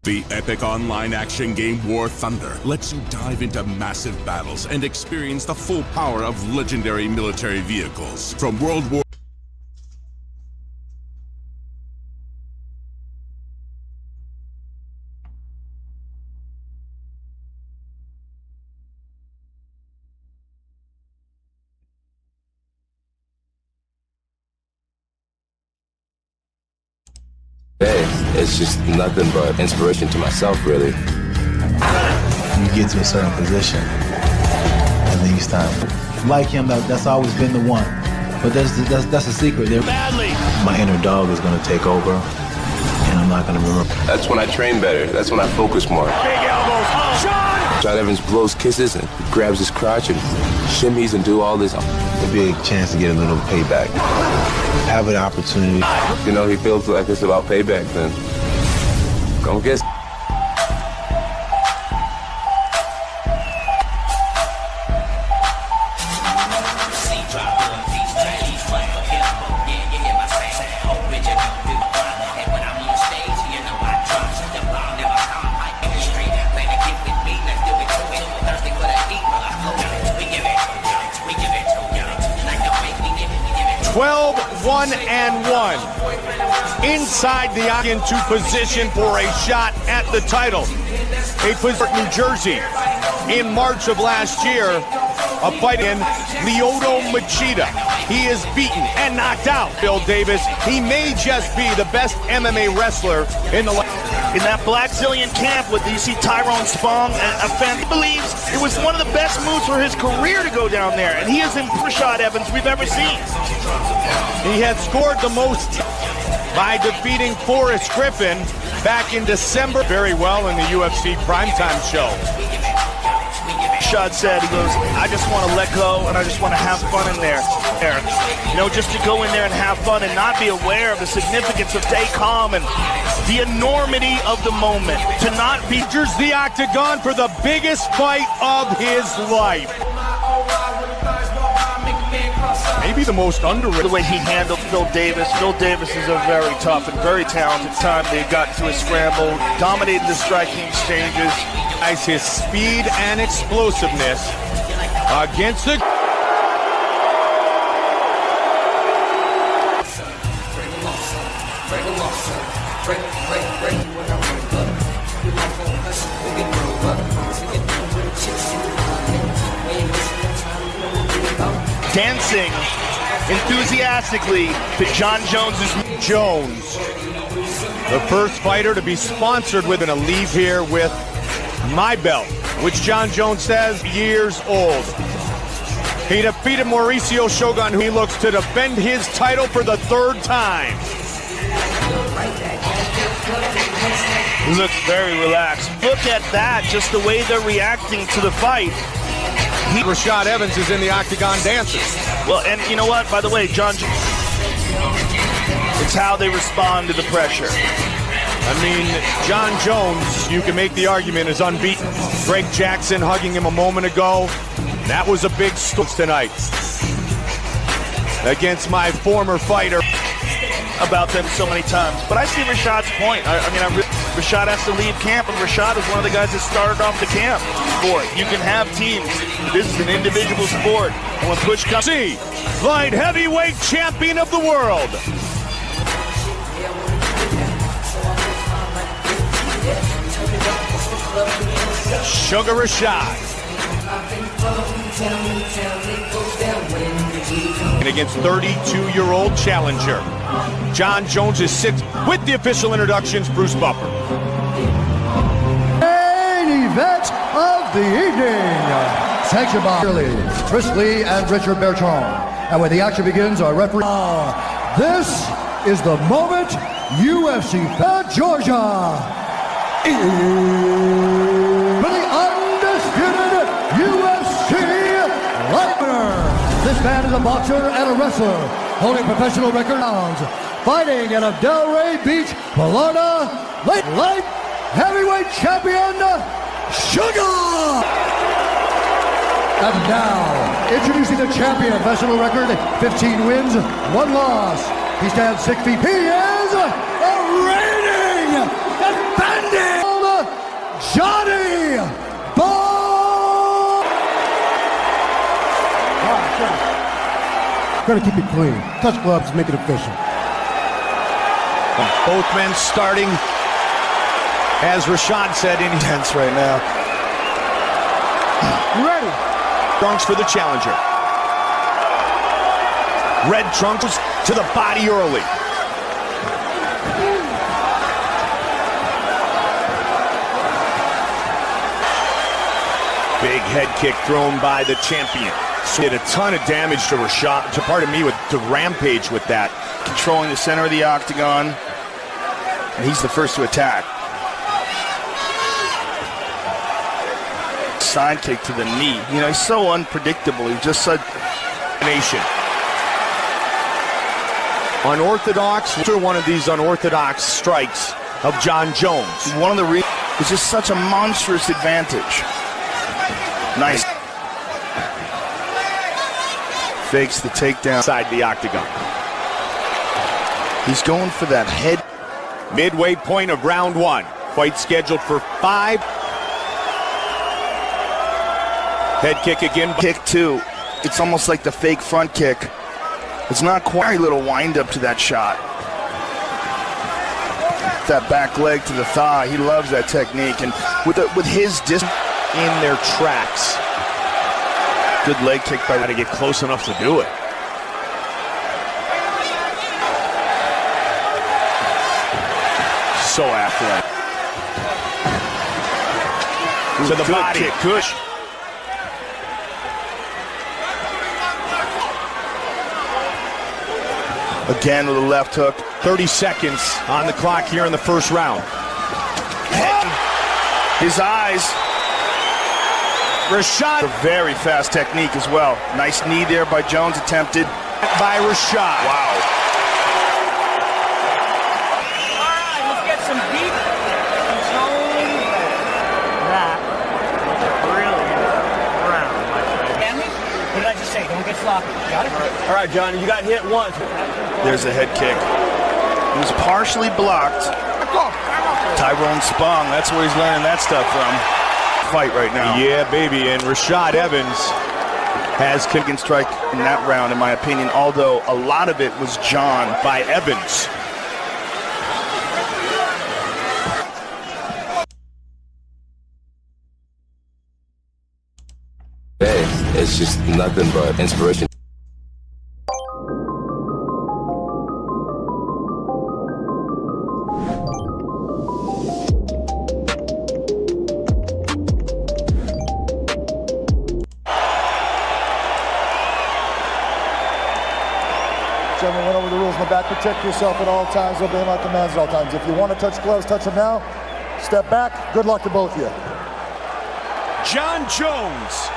The epic online action game War Thunder lets you dive into massive battles and experience the full power of legendary military vehicles. From World War It's just nothing but inspiration to myself, really. You get to a certain position, and then you start like him. That's always been the one, but that's a secret. They're badly. my inner dog is going to take over, and I'm not going to remember. That's when I train better. That's when I focus more. Big elbows. Sean Evans blows kisses and grabs his crotch and shimmies and do all this. A big chance to get a little payback. Have an opportunity. You know, he feels like it's about payback, then go get it. And 1 inside the octagon to position for a shot at the title. A position in New Jersey in March of last year, a fight in Lyoto Machida. He is beaten and knocked out Bill Davis. He may just be the best MMA wrestler in the in that Blackzilian camp with, you see Tyrone Spong, a fan believes it was one of the best moves for his career to go down there, and he is in Rashad Evans we've ever seen. He had scored the most by defeating Forrest Griffin back in December. Very well in the UFC primetime show. Rashad said, he goes, I just want to let go and I just want to have fun in there. You know, just to go in there and have fun and not be aware of the significance of stay calm and the enormity of the moment. To not be the octagon for the biggest fight of his life. Maybe the most underrated. The way he handled Phil Davis. Phil Davis is a very tough and very talented time. They got into a scramble, dominated the striking exchanges. His speed and explosiveness against the... Dancing enthusiastically to John Jones's... Jones, the first fighter to be sponsored with, and to leave here with my belt, which John Jones says years old. He defeated Mauricio Shogun, who he looks to defend his title for the 3rd time. He looks very relaxed. Look at that, just the way they're reacting to the fight. Rashad Evans is in the octagon dancing. Well, and you know what? By the way, John, it's how they respond to the pressure. I mean, John Jones, you can make the argument, is unbeaten. Greg Jackson hugging him a moment ago. That was a big story tonight against my former fighter. About them so many times. But I see Rashad's point. Rashad has to leave camp, and Rashad is one of the guys that started off the camp for it. You can have teams. This is an individual sport. And when push comes... Light heavyweight champion of the world. Sugar Rashad. And against 32-year-old challenger, John Jones is 6th with the official introductions, Bruce Buffer. Main event of the evening. Sanctioned by Chris Lee and Richard Bertrand. And when the action begins, our referee... this is the moment UFC Georgia. For the undisputed UFC light winner. This man is a boxer and a wrestler, holding professional record rounds, fighting out of Delray Beach, Florida, light heavyweight champion, Sugar! And now, introducing the champion, professional record, 15 wins, 1 loss. He stands 6 feet. He is a reigning, defending Johnny Ball! Gotta keep it clean. Touch gloves, make it official. Both men starting, as Rashad said, intense right now. You ready? Trunks for the challenger. Red trunks to the body early. Big head kick thrown by the champion. Did a ton of damage to Rashad, to Rampage with that. Controlling the center of the octagon. And he's the first to attack. Side kick to the knee. You know, he's so unpredictable. He's just such nation. Unorthodox, after one of these unorthodox strikes of John Jones. One of the reasons is just such a monstrous advantage. Nice. Fakes the takedown. Inside the octagon. He's going for that head. Midway point of round 1. Fight scheduled for 5. Head kick again. Kick 2. It's almost like the fake front kick. It's not quite a little wind up to that shot. That back leg to the thigh. He loves that technique. And with his distance in their tracks. Good leg kick by to get close enough to do it. So athletic. To the body. Kick. Good. Again with a left hook. 30 seconds on the clock here in the first round. His eyes. Rashad. A very fast technique as well. Nice knee there by Jones, attempted. By Rashad. Wow. All right, let's get some deep control. That was really round, my friend. What did I just say? Don't get sloppy. Got it? All right, Johnny, you got hit once. There's a head kick. He was partially blocked. Tyrone Spong, that's where he's learning that stuff from. Fight right now. Yeah, baby, and Rashad Evans has kick and strike in that round, in my opinion, although a lot of it was John by Evans. Hey, it's just nothing but inspiration. Gentlemen, went over the rules in the back. Protect yourself at all times. Obey my commands at all times. If you want to touch gloves, touch them now. Step back. Good luck to both of you. John Jones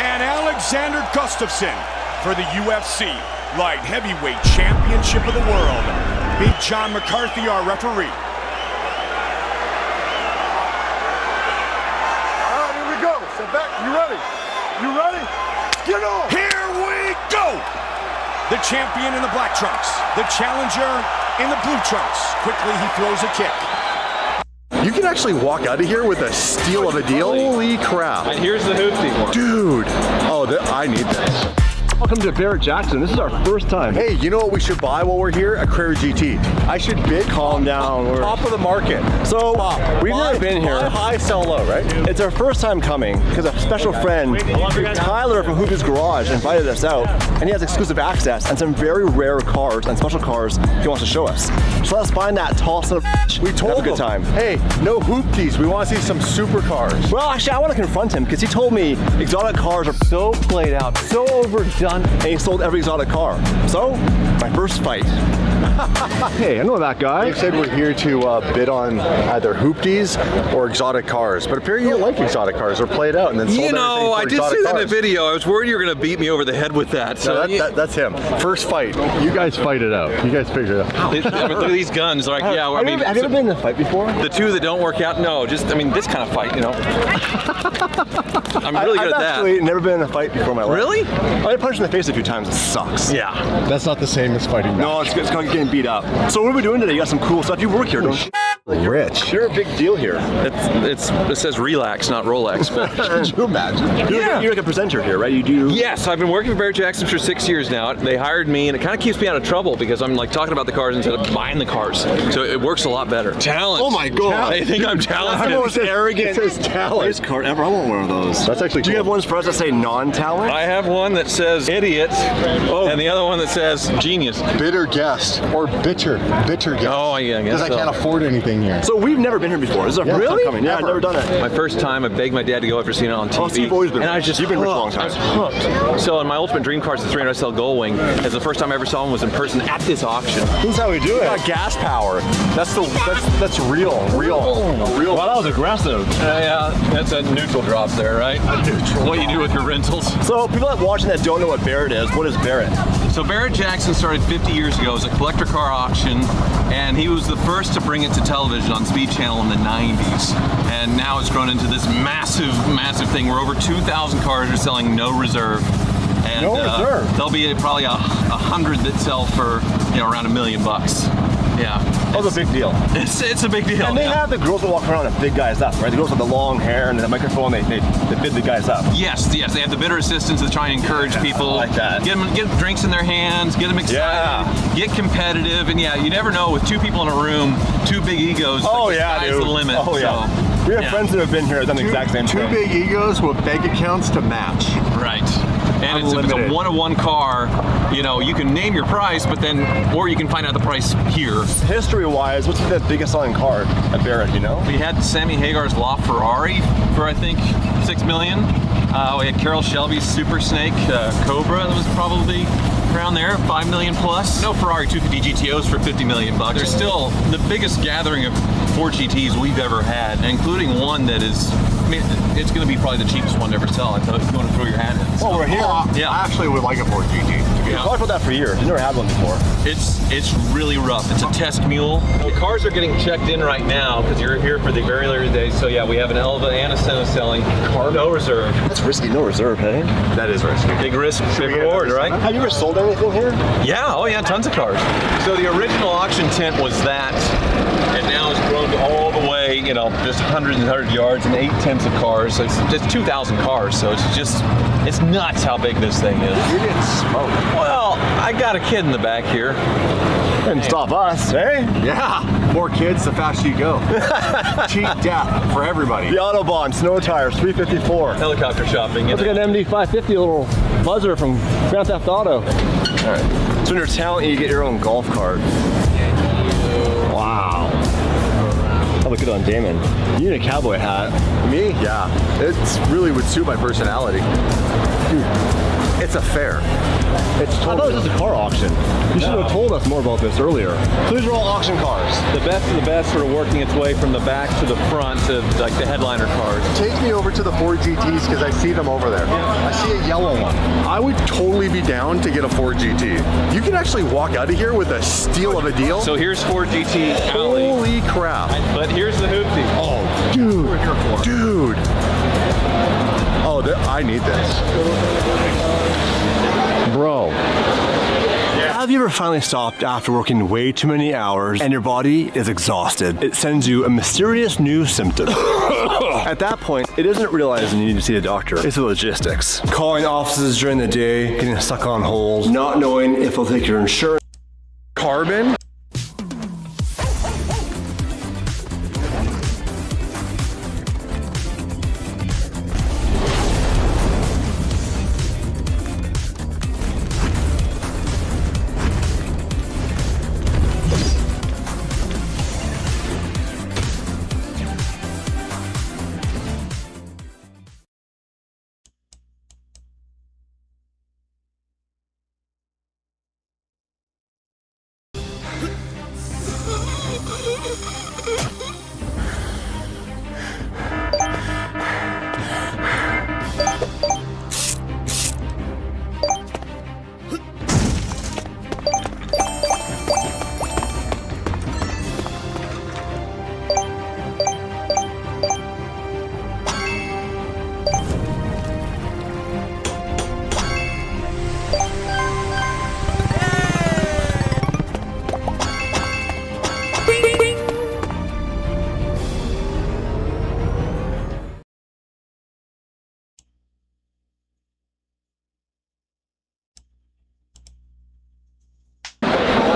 and Alexander Gustafsson for the UFC Light Heavyweight Championship of the World. Big John McCarthy, our referee. All right, here we go. Step back. You ready? You ready? Get on. Here we go. The champion in the black trunks. The challenger in the blue trunks. Quickly, he throws a kick. You can actually walk out of here with a steal of a deal. Holy crap. And here's the hoopty one. Dude. Oh, I need this. Welcome to Barrett Jackson. This is our first time. Hey, you know what we should buy while we're here? A Crary GT. I should bid. Calm down. We're top of the market. So, we've never been here. Buy high, sell low, right? It's our first time coming because a special friend, Tyler from Hoopty's Garage, invited us out, and he has exclusive access and some very rare cars and special cars he wants to show us. So let's find that tall son of a We told have a good time. Hey, no hoopties. We want to see some supercars. Well, actually, I want to confront him because he told me exotic cars are so played out, so overdone, and he sold every exotic car. So, my first fight. Hey, I know that guy. They said we're here to bid on either hoopties or exotic cars, but apparently you like exotic cars. They're played out and then sold You know, I did see that in cars. the video. I was worried you were going to beat me over the head with that. So No, that's him. First fight. You guys fight it out. You guys figure it out. Look at these guns. Like, yeah, I mean, have you ever been in a fight before? The two that don't work out, no. Just, I mean, this kind of fight, you know. I'm really good at that. I've actually never been in a fight before in my life. Really? I got punched in the face a few times. It sucks. Yeah. That's not the same as fighting back. No, it's getting beat up. So what are we doing today? You got some cool stuff. You work here, don't you? Rich. You're a big deal here. It says relax, not Rolex. But Could you imagine? You're like a presenter here, right? You do. Yes, I've been working for Barrett Jackson for 6 years now. They hired me, and it kind of keeps me out of trouble because I'm like talking about the cars instead of buying the cars. So it works a lot better. Talent. Oh my God. I think I'm talented. I'm almost arrogant. It says talent. Greatest car ever. I want one of those. That's actually Do you cool. have ones for us that say non-talent? I have one that says idiot, and the other one that says genius. Bitter guest or bitter guest. Oh, yeah, I guess Because I can't afford anything being here. So we've never been here before. This is our first time coming. Yeah, I've never done it. My first time, I begged my dad to go after seeing it on TV. Oh, so you've always been. And I was just you've been here for a long hooked. time. I was hooked. So in my ultimate dream cars, the 300 SL Gullwing, as the first time I ever saw one was in person at this auction. This is how we do it. Got gas power. That's real. Wow, that was aggressive. Yeah, that's a neutral drop there, right? A neutral. What you do with your rentals. So people that watching that don't know what Barrett is, what is Barrett? So Barrett Jackson started 50 years ago as a collector car auction, and he was the first to bring it to television on Speed Channel in the 90s. And now it's grown into this massive thing where over 2,000 cars are selling no reserve. And, no reserve? There'll be probably 100 that sell for around $1 million. Yeah. That was a big deal. It's a big deal. And they have the girls that walk around and bid guys up, right? The girls with the long hair and the microphone, they bid the guys up. Yes, they have the bidder assistants that try and encourage people. Like that. Get them drinks in their hands, get them excited, get competitive, and you never know with two people in a room, two big egos. Oh yeah, dude. The limit. Oh yeah. So, we have friends that have been here done the exact same thing. Two big egos with bank accounts to match. Right. And if it's a one-of-one car, you can name your price, or you can find out the price here. History-wise, what's the biggest selling car at Barrett, you know? We had Sammy Hagar's LaFerrari for, I think, $6 million. We had Carroll Shelby's Super Snake Cobra that was probably around there, $5 million plus. No Ferrari 250 GTOs for $50 million. They're still the biggest gathering of Ford GTs we've ever had, including one that is, it's going to be probably the cheapest one to ever sell. If you want to throw your hat in. Well, we're here. Yeah. I actually would like a Ford GT. I've talked about that for years. I've never had one before. It's really rough. It's a test mule. The cars are getting checked in right now because you're here for the very early days. So yeah, we have an Elva and a Senna selling. No reserve. That's risky. No reserve, hey? That is risky. Big risk, big reward, right? Have you ever sold anything here? Yeah. Oh yeah, tons of cars. So the original auction tent was that, and now it's grown to all the way. Just hundreds and hundreds of yards and 8 tents of cars. So it's just 2,000 cars. So it's nuts how big this thing is. You're getting smoked. Well, I got a kid in the back here. And stop us, eh? Yeah. More kids, the faster you go. Cheap death for everybody. The Autobahn, snow tires, 354. Helicopter shopping. Looks like an MD550 little buzzer from Grand Theft Auto. All right. So when you're talented, you get your own golf cart. Wow. That look good on Damon. You need a cowboy hat. Me? Yeah. It's really would suit my personality. Dude. It's a fair. I thought it was just a car auction. You should have told us more about this earlier. So these are all auction cars. The best of the best sort of working its way from the back to the front to like the headliner cars. Take me over to the Ford GTs because I see them over there. I see a yellow one. I would totally be down to get a Ford GT. You can actually walk out of here with a steal of a deal. So here's Ford GT Alley. Holy crap. But here's the hoopty. Oh, dude. We're here for. Dude. Oh, I need this. Bro. Have you ever finally stopped after working way too many hours and your body is exhausted? It sends you a mysterious new symptom. At that point, it isn't realizing you need to see a doctor. It's the logistics. Calling offices during the day, getting stuck on hold, not knowing if they'll take your insurance. Carbon?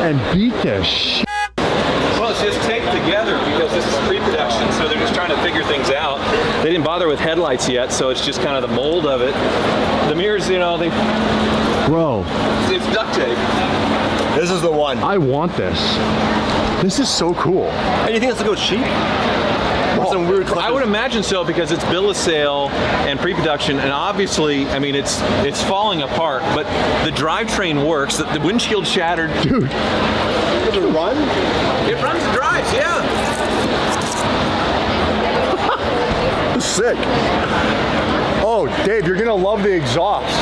And beat the shit. Well, it's just taped together because this is pre-production, so they're just trying to figure things out. They didn't bother with headlights yet, so it's just kind of the mold of it. The mirrors, they... Bro. It's duct tape. This is the one. I want this. This is so cool. And you think it's going to go cheap? Some weird I would imagine so, because it's bill of sale and pre-production, and obviously, I mean, it's falling apart. But the drivetrain works. The windshield shattered. Dude, does it run? It runs and drives. Yeah. Sick. Oh, Dave, you're gonna love the exhaust.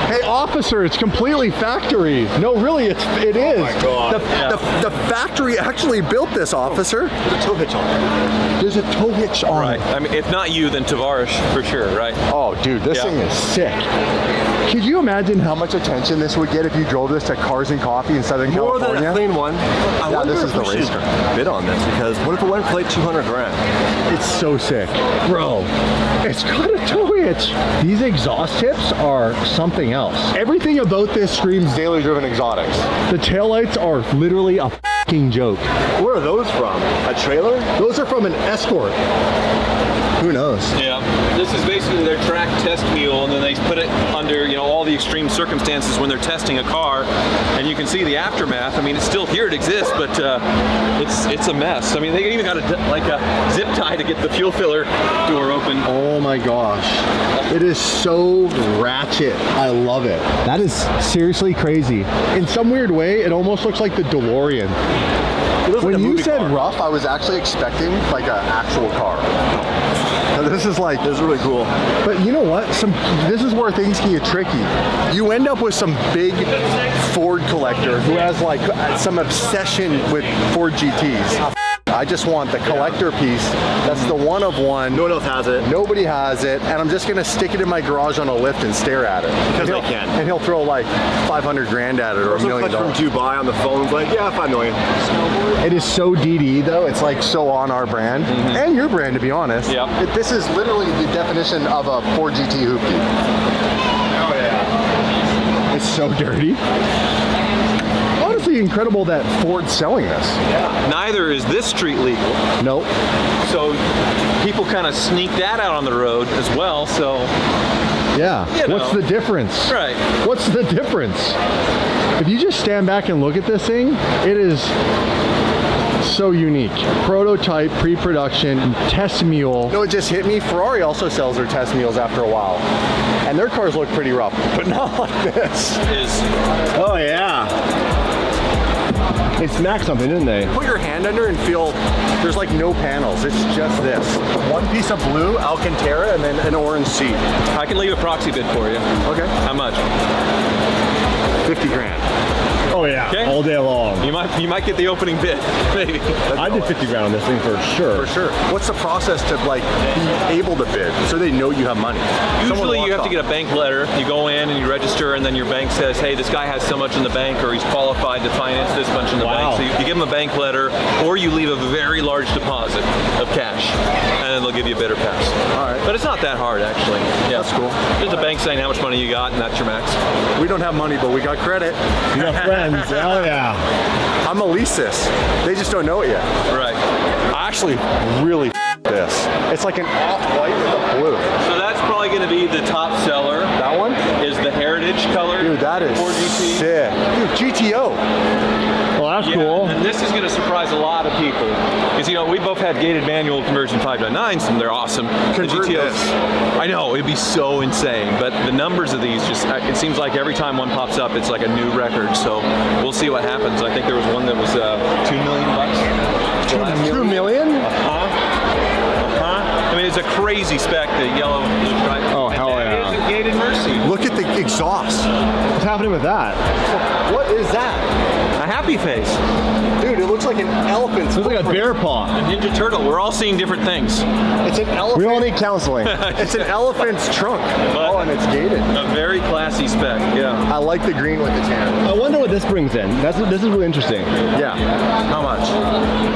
Hey, officer, it's completely factory. No, really, it is. Oh my God. The factory actually built this, officer. There's a tow hitch on it. There's a tow hitch on Right. it. I mean, if not you, then Tavares for sure, right? Oh, dude, this thing is sick. Could you imagine how much attention this would get if you drove this to Cars and Coffee in Southern California? More than a clean one. Yeah, this is the race car. Bid on this, because what if it went for like 200 grand? It's so sick. Bro, it's got a tow hitch. These exhaust tips are something else. Everything about this screams daily driven exotics. The taillights are literally a fucking joke. Where are those from? A trailer? Those are from an Escort. Who knows? Yeah. This is basically their track test mule, and then they put it under, all the extreme circumstances when they're testing a car, and you can see the aftermath. I mean, it's still here, it exists, but it's a mess. I mean, they even got a zip tie to get the fuel filler door open. Oh my gosh. It is so ratchet. I love it. That is seriously crazy. In some weird way, it almost looks like the DeLorean. When you said rough, I was actually expecting like an actual car. This is really cool. But you know what? This is where things can get tricky. You end up with some big Ford collector who has like some obsession with Ford GTs. I just want the collector piece. That's the one of one. No one else has it. Nobody has it. And I'm just gonna stick it in my garage on a lift and stare at it. Because they can. And he'll throw like 500 grand at it or $1 million. From Dubai on the phone's like, yeah, 5 million. It is so DD though. It's like so on our brand and your brand, to be honest. Yep. This is literally the definition of a Ford GT hoopty. Oh yeah. It's so dirty. Honestly, incredible that Ford's selling this. Yeah. Neither is this street legal. Nope. So people kind of sneak that out on the road as well. So yeah. What's the difference? Right. What's the difference? If you just stand back and look at this thing, it is so unique. Prototype, pre-production, test mule. No, it just hit me. Ferrari also sells their test mules after a while. And their cars look pretty rough, but not like this. Oh yeah. They smacked something, didn't they? Put your hand under and feel there's like no panels. It's just this. One piece of blue Alcantara and then an orange seat. I can leave a proxy bid for you. Okay. How much? 50 grand. Oh yeah, okay. All day long. You might get the opening bid, maybe. I did 50 grand on this thing for sure. For sure. What's the process to like be able to bid so they know you have money? Usually you have to get a bank letter. You go in and you register, and then your bank says, hey, this guy has so much in the bank, or he's qualified to finance this much in the bank. So you give him a bank letter, or you leave a very large deposit of cash, and then they'll give you a bidder pass. All right. But it's not that hard, actually. Yeah. That's cool. Just a bank saying how much money you got, and that's your max. We don't have money, but we got credit. You got friends. Hell yeah. I'm a lease this. They just don't know it yet. Right. I actually really this. It's like an off-white with a blue. So that's probably going to be the top seller. That one? Is the heritage color. Dude, that is sick. Dude, GTO. Well, that's cool. And this is going to surprise a lot of people. Because, we both had gated manual conversion 5.9s, and they're awesome. Convert the GTOs, this. I know, it'd be so insane. But the numbers of these it seems like every time one pops up, it's like a new record. So we'll see what happens. I think there was one that was $2 million. 2 million? I mean, it's a crazy spec, the yellow stripe. Oh, hell yeah. It is a gated Mercy. Look at the exhaust. What's happening with that? What is that? A happy face. Dude, it looks like an elephant's. It looks like a bear paw. A Ninja Turtle. We're all seeing different things. It's an elephant. We all need counseling. It's an elephant's trunk. And it's gated. A very classy spec, yeah. I like the green with the tan. I wonder what this brings in. This is really interesting. Yeah. How much?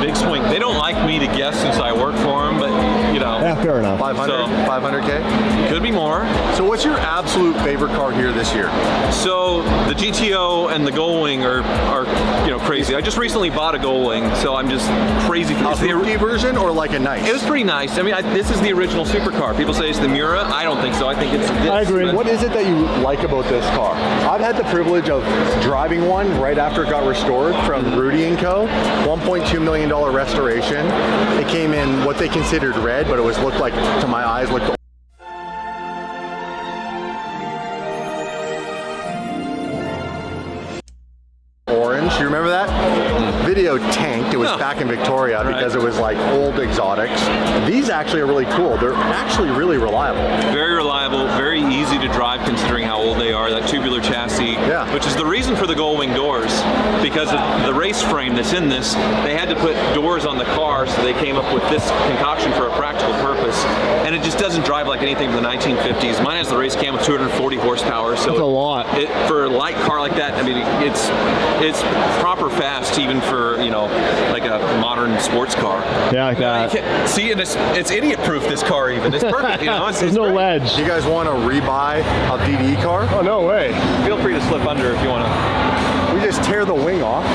Big swing. They don't like me to guess since I work for them, but you know. Yeah, fair enough. 500, So- 500K? Could be more. So what's your absolute favorite car here this year? So the GTO and the Gullwing are crazy. I just recently bought a Gullwing, so I'm just crazy for A hoopty version or like a nice? It was pretty nice. I mean, this is the original supercar. People say it's the Mura. I don't think so. I think it's this. I agree. but- What is it that you like about this car? I've had the privilege of driving one right after it got restored from Rudy & Co. $1.2 million restoration. It came in what they considered red, but it was looked like, to my eyes, looked orange. You remember that? Video tanked. It was back in Victoria because it was like old exotics. These actually are really cool. They're actually really reliable. Very reliable, very easy to drive considering how old they are. That tubular chassis, which is the reason for the Gullwing doors, because of the race frame that's in this. They had to put doors on the car, so they came up with this concoction for a practical purpose. And it just doesn't drive like anything from the 1950s. Mine has the race cam with 240 horsepower, so that's a lot. For a light car like that, I mean, it's proper fast even for, you know, like a modern sports car. Yeah, like that. See, and it's idiot-proof, this car even. It's perfect, you know. There's no ledge. You guys want to rebuy a DDE car? Oh, no way. Feel free to slip under if you want to. We just tear the wing off,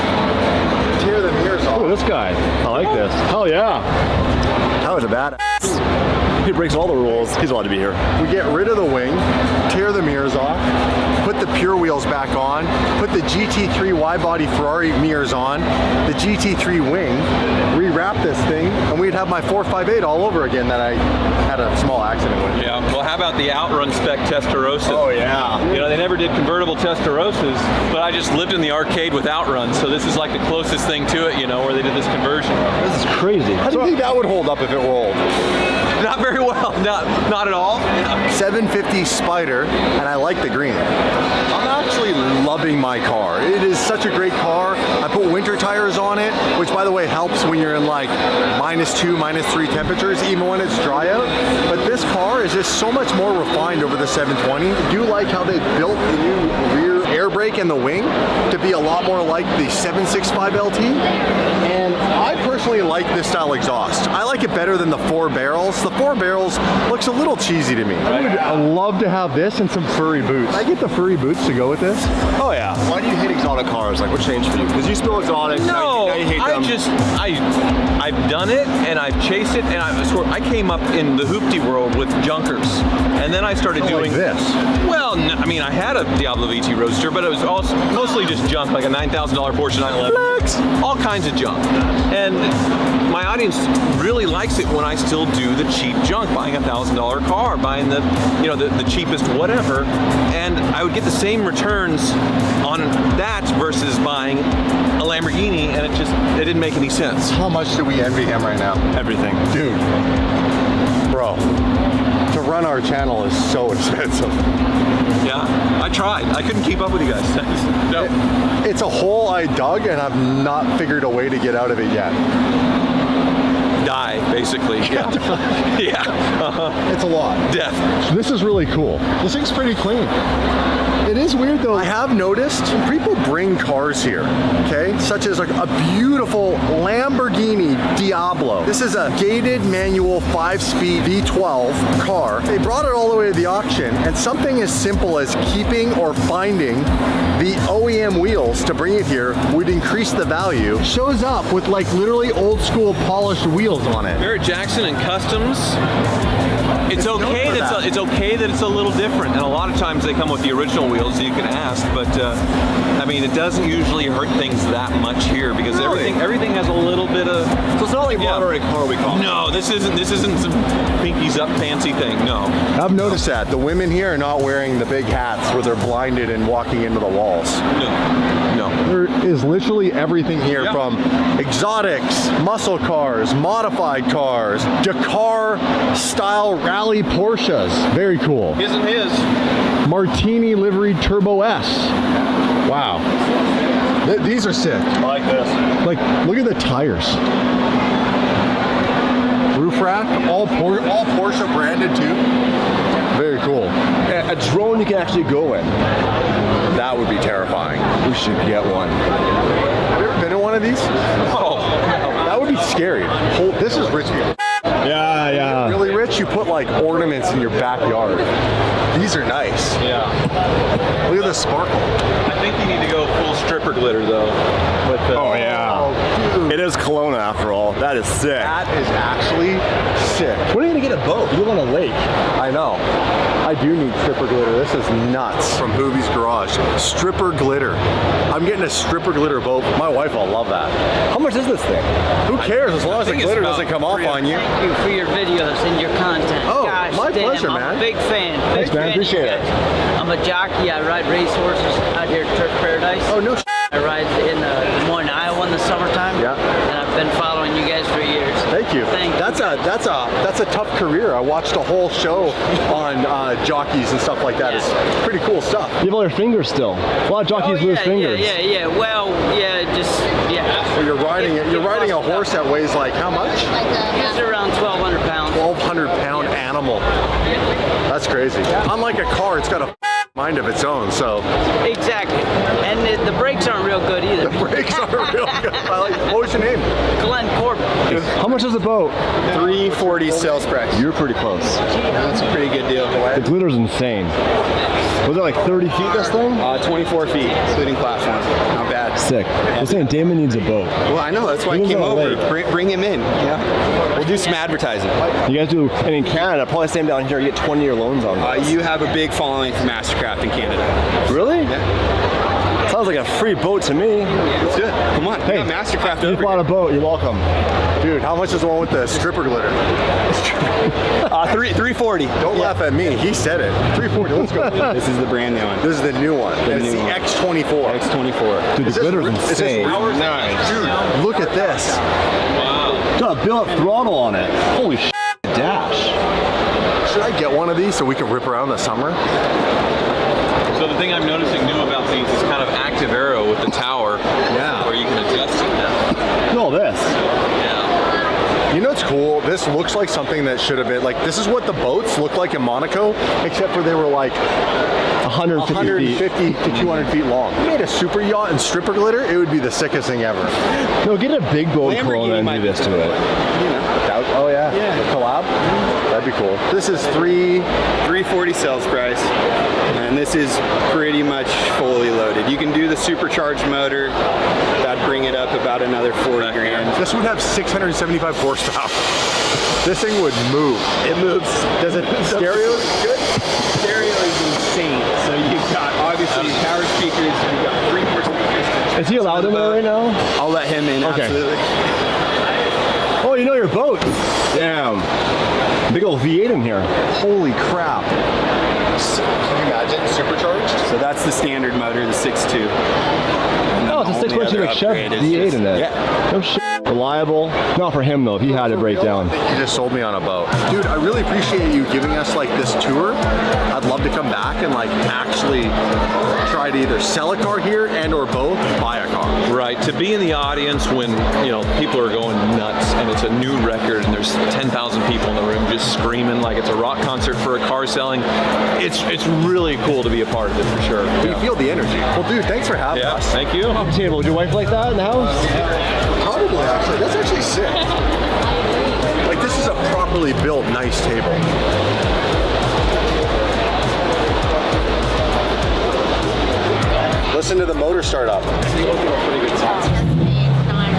tear the mirrors off. Oh, this guy. I like this. Hell yeah. That was a badass. He breaks all the rules. He's allowed to be here. We get rid of the wing, tear the mirrors off, put the pure wheels back on, put the GT3 wide-body Ferrari mirrors on, the GT3 wing, rewrap this thing, and we'd have my 458 all over again that I had a small accident with. Yeah, well, how about the Outrun spec Testarossa? Oh, yeah. You know, they never did convertible Testarossas, but I just lived in the arcade with Outrun, so this is like the closest thing to it, you know, where they did this conversion. This is crazy. How do you think that would hold up if it rolled? Not very well, not at all. 750 Spider, and I like the green. I'm actually loving my car. It is such a great car. I put winter tires on it, which by the way helps when you're in like -2, -3 temperatures, even when it's dry out. But this car is just so much more refined over the 720. I do like how they built the new rear air brake and the wing to be a lot more like the 765 LT. And I personally like this style exhaust. I like it better than the 4 barrels. The 4 barrels looks a little cheesy to me. I would love to have this and some furry boots. Can I get the furry boots to go with this? Oh yeah. Why do you hate exotic cars? Like, what changed for you? Because you still exotic. No, now you hate them. I've done it and I've chased it, and I came up in the hoopty world with junkers, and then I started doing like this. Well, I mean, I had a Diablo VT Roadster, but it was also mostly just junk, like a $9,000 Porsche 911, all kinds of junk. And my audience really likes it when I still do the cheap junk, buying a $1,000 car, buying the, you know, the cheapest whatever, and I would get the same returns on that versus buying a Lamborghini, and it didn't make any sense. How much do we envy him right now? Everything. Dude. Bro. To run our channel is so expensive. Yeah, I tried. I couldn't keep up with you guys. No. It's a hole I dug, and I've not figured a way to get out of it yet. Die, basically. Yeah. Yeah. It's a lot. Death. This is really cool. This thing's pretty clean. It is weird though. I have noticed people bring cars here, okay? Such as like a beautiful Lamborghini Diablo. This is a gated manual 5-speed V12 car. They brought it all the way to the auction, and something as simple as keeping or finding the OEM wheels to bring it here would increase the value. Shows up with like literally old school polished wheels on it. Barrett Jackson and Customs. It's okay that it's okay that it's a little different, and a lot of times they come with the original wheels, so you can ask. But I mean, it doesn't usually hurt things that much here because everything has a little bit of. So it's not like Monterey car we call. No, this isn't some pinkies up fancy thing. No. I've noticed that the women here are not wearing the big hats where they're blinded and walking into the walls. No. There is literally everything here from exotics, muscle cars, modified cars, Dakar style rally Porsches. Very cool. His and his. Martini livery Turbo S. Wow. These are sick. I like this. Like, look at the tires. Roof rack, all Porsche branded too. Very cool. A drone you can actually go in. That would be terrifying. We should get one. Have you ever been in one of these? Oh. That would be scary. This is rich people. Yeah. Really like ornaments in your backyard. These are nice. Yeah. Look at the sparkle. I think you need to go full stripper glitter though. Oh yeah. It is Kelowna after all. That is sick. That is actually sick. When are you gonna get a boat? You live on a lake. I know. I do need stripper glitter. This is nuts. From Hoovie's Garage. Stripper glitter. I'm getting a stripper glitter boat. My wife will love that. How much is this thing? Who cares as long as the glitter doesn't come off on you. Thank you for your videos and your content. Oh, Gosh, my damn, pleasure, I'm man. a big fan. Thanks, Big man. fan of Appreciate you it. guys. I'm a jockey. I ride racehorses out here at Turf Paradise. Oh, no I ride in Des Moines, Iowa in the summertime. Yeah. And I've been following you guys for years. Thank you. That's a tough career. I watched a whole show on jockeys and stuff like that. It's pretty cool stuff. You have all your fingers still. A lot of jockeys lose fingers. Yeah. Well, So you're riding it. You're riding a horse that weighs like how much? It's around 1,200 pounds. 1,200 pound animal. That's crazy. Unlike a car, it's got a mind of its own. So Exactly. And the brakes aren't real good either. The brakes aren't real good. What was your name? Glenn Corbin. How much is the boat? $340 sales price. You're pretty close. That's a pretty good deal. The glitter's insane. Was it like 30 feet, this thing? 24 feet, including platform. Not bad. Sick. I'm saying Damon needs a boat. Well, I know. That's why I He came lives on a over. lake. Bring him in. Yeah. We'll do some advertising. You guys do. And in Canada, probably same down here, you get 20-year loans on those. You have a big following for Mastercraft in Canada. Really? Yeah. Sounds like a free boat to me. It's good. Come on. Hey, we got Mastercraft you over bought a boat. You're welcome. Dude, how much is the one with the stripper glitter? 340. Don't laugh at me. He said it. 340. Let's go. This is the brand new one. This is the new one. It's the X24. X24. Dude, the glitter's insane. Nice. Dude, look at this. Wow. Got a built-up throttle on it. Holy shit. Dash. Should I get one of these so we can rip around in the summer? So the thing I'm noticing new about these is kind of active arrow with the tower. Yeah. Where you can adjust it now. Look at all this. Yeah. You know what's cool? This looks like something that should have been, like, this is what the boats look like in Monaco, except for they were like 150 to 200 feet long. If you made a super yacht and stripper glitter, it would be the sickest thing ever. No, get a big boat Kelowna and do this to it. Oh yeah. The collab? That'd be cool. This is $340 sales price, and this is pretty much fully loaded. You can do the supercharged motor. That'd bring it up about another 40 grand. This would have 675 horsepower. This thing would move. It moves. Does it stereo good? Stereo is insane. So you've got obviously power speakers. You've got 3 more speakers. Is he allowed in there right now? I'll let him in. Okay. Absolutely. Oh, you know your boat. Damn. Big old V8 in here. Holy crap. Can you imagine supercharged? So that's the standard motor, the 6.2. Oh, it's a 6.2 like Chef V8 in that. Yeah. No shit. Reliable. Not for him though, if he had it break down. You just sold me on a boat. Dude, I really appreciate you giving us like this tour. I'd love to come back and like actually try to either sell a car here and or both, buy a car. Right, to be in the audience when, you know, people are going nuts and it's a new record and there's 10,000 people in the room just screaming like it's a rock concert for a car selling. It's really cool to be a part of it for sure. You feel the energy. Well, dude, thanks for having us. Thank you. Table. Would your wife like that in the house? Probably, actually. That's actually sick. Like, this is a properly built, nice table. Listen to the motor start up.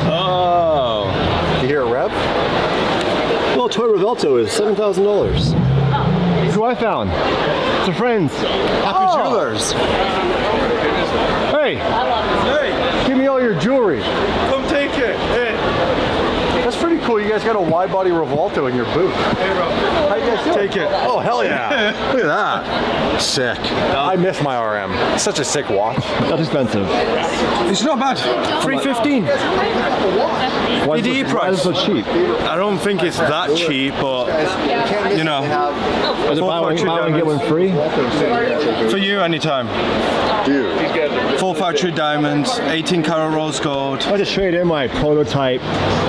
Oh. You hear a rev? Well, Toy Revelto is $7,000. That's what I found. It's a friend's. Happy Jewelers. Hey. Hey. Give me all your jewelry. Come take it. Hey. That's pretty cool. You guys got a wide body Revolto in your booth. Hey, bro. How you guys doing? Take it. Oh, hell yeah. Look at that. Sick. I miss my RM. It's such a sick watch. That's expensive. It's not bad. $315. Why is it so cheap? I don't think it's that cheap, but you know. Is it buy one get one free? For you, anytime. Dude. Full factory diamonds, 18 karat rose gold. I just trade in my prototype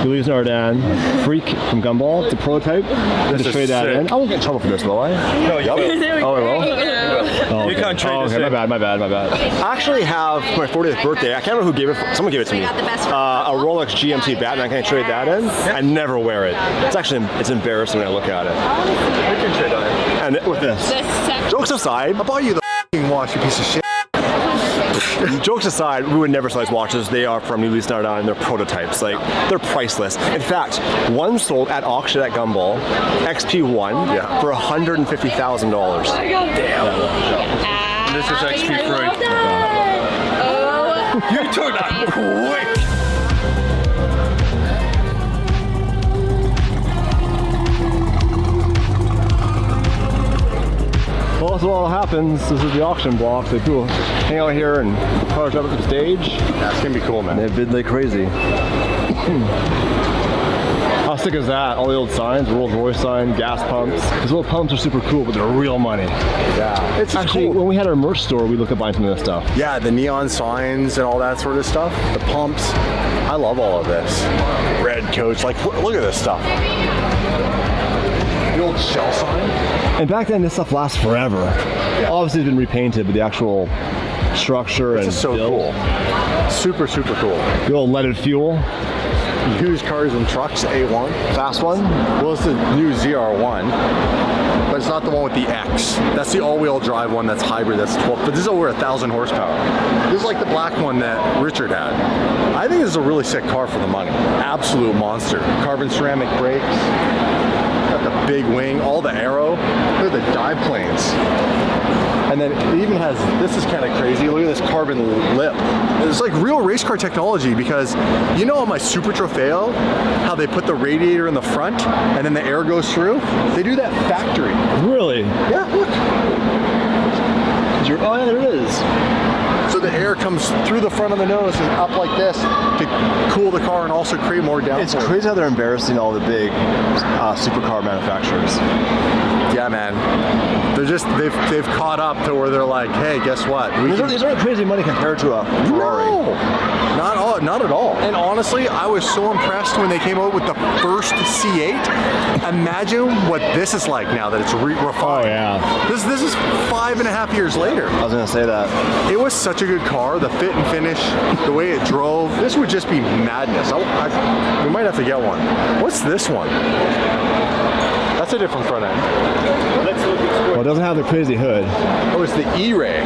Louise Nardin Freak from Gumball. It's a prototype. I just trade that in. I won't get in trouble for this, will I? No, you will. Oh, I will? Oh, You can't trade this okay, in. my bad. I actually have my 40th birthday. I can't remember who gave it. Someone gave it to me. A Rolex GMT Batman. Can I trade that in? I never wear it. It's embarrassing when I look at it. You can trade on it. And with this. Jokes aside, I bought you the f***ing watch, you piece of shit. Jokes aside, we would never sell these watches. They are from Newly Started On, and they're prototypes. Like, they're priceless. In fact, one sold at auction at Gumball, XP1, for $150,000. And this is XP3. You took that quick! Well, that's what all happens. This is the auction block. They do hang out here and cars up at the stage. That's gonna be cool, man. They bid like crazy. How sick is that? All the old signs, Rolls Royce sign, gas pumps. These little pumps are super cool, but they're real money. Yeah. It's actually, when we had our merch store, we looked at buying some of this stuff. Yeah, the neon signs and all that sort of stuff. The pumps. I love all of this. Red coach, like, look at this stuff. The old shell sign. And back then, this stuff lasts forever. Yeah. Obviously, it's been repainted, but the actual structure and so cool. Super, super cool. The old leaded fuel. Used cars and trucks, A1. Fast one? Well, it's the new ZR1, but it's not the one with the X. That's the all-wheel drive one that's hybrid, that's 12, but this is over 1,000 horsepower. This is like the black one that Richard had. I think this is a really sick car for the money. Absolute monster. Carbon ceramic brakes. Got the big wing, all the aero. Look at the dive planes. And then it even has, this is kind of crazy, look at this carbon lip. It's like real race car technology because you know on my Super Trofeo, how they put the radiator in the front and then the air goes through? They do that factory. Really? Yeah, look. Oh yeah, there it is. So the air comes through the front of the nose and up like this to cool the car and also create more downforce. It's crazy how they're embarrassing all the big supercar manufacturers. Yeah, man. They're just, they've caught up to where they're like, hey, guess what? These aren't crazy money compared to a Ferrari. No, not at all. And honestly, I was so impressed when they came out with the first C8. Imagine what this is like now that it's refined. Oh, yeah. This is 5.5 years later. I was gonna say that. It was such a good car, the fit and finish, the way it drove. This would just be madness. We might have to get one. What's this one? That's a different front end. Well, it doesn't have the crazy hood. Oh, it's the E-Ray.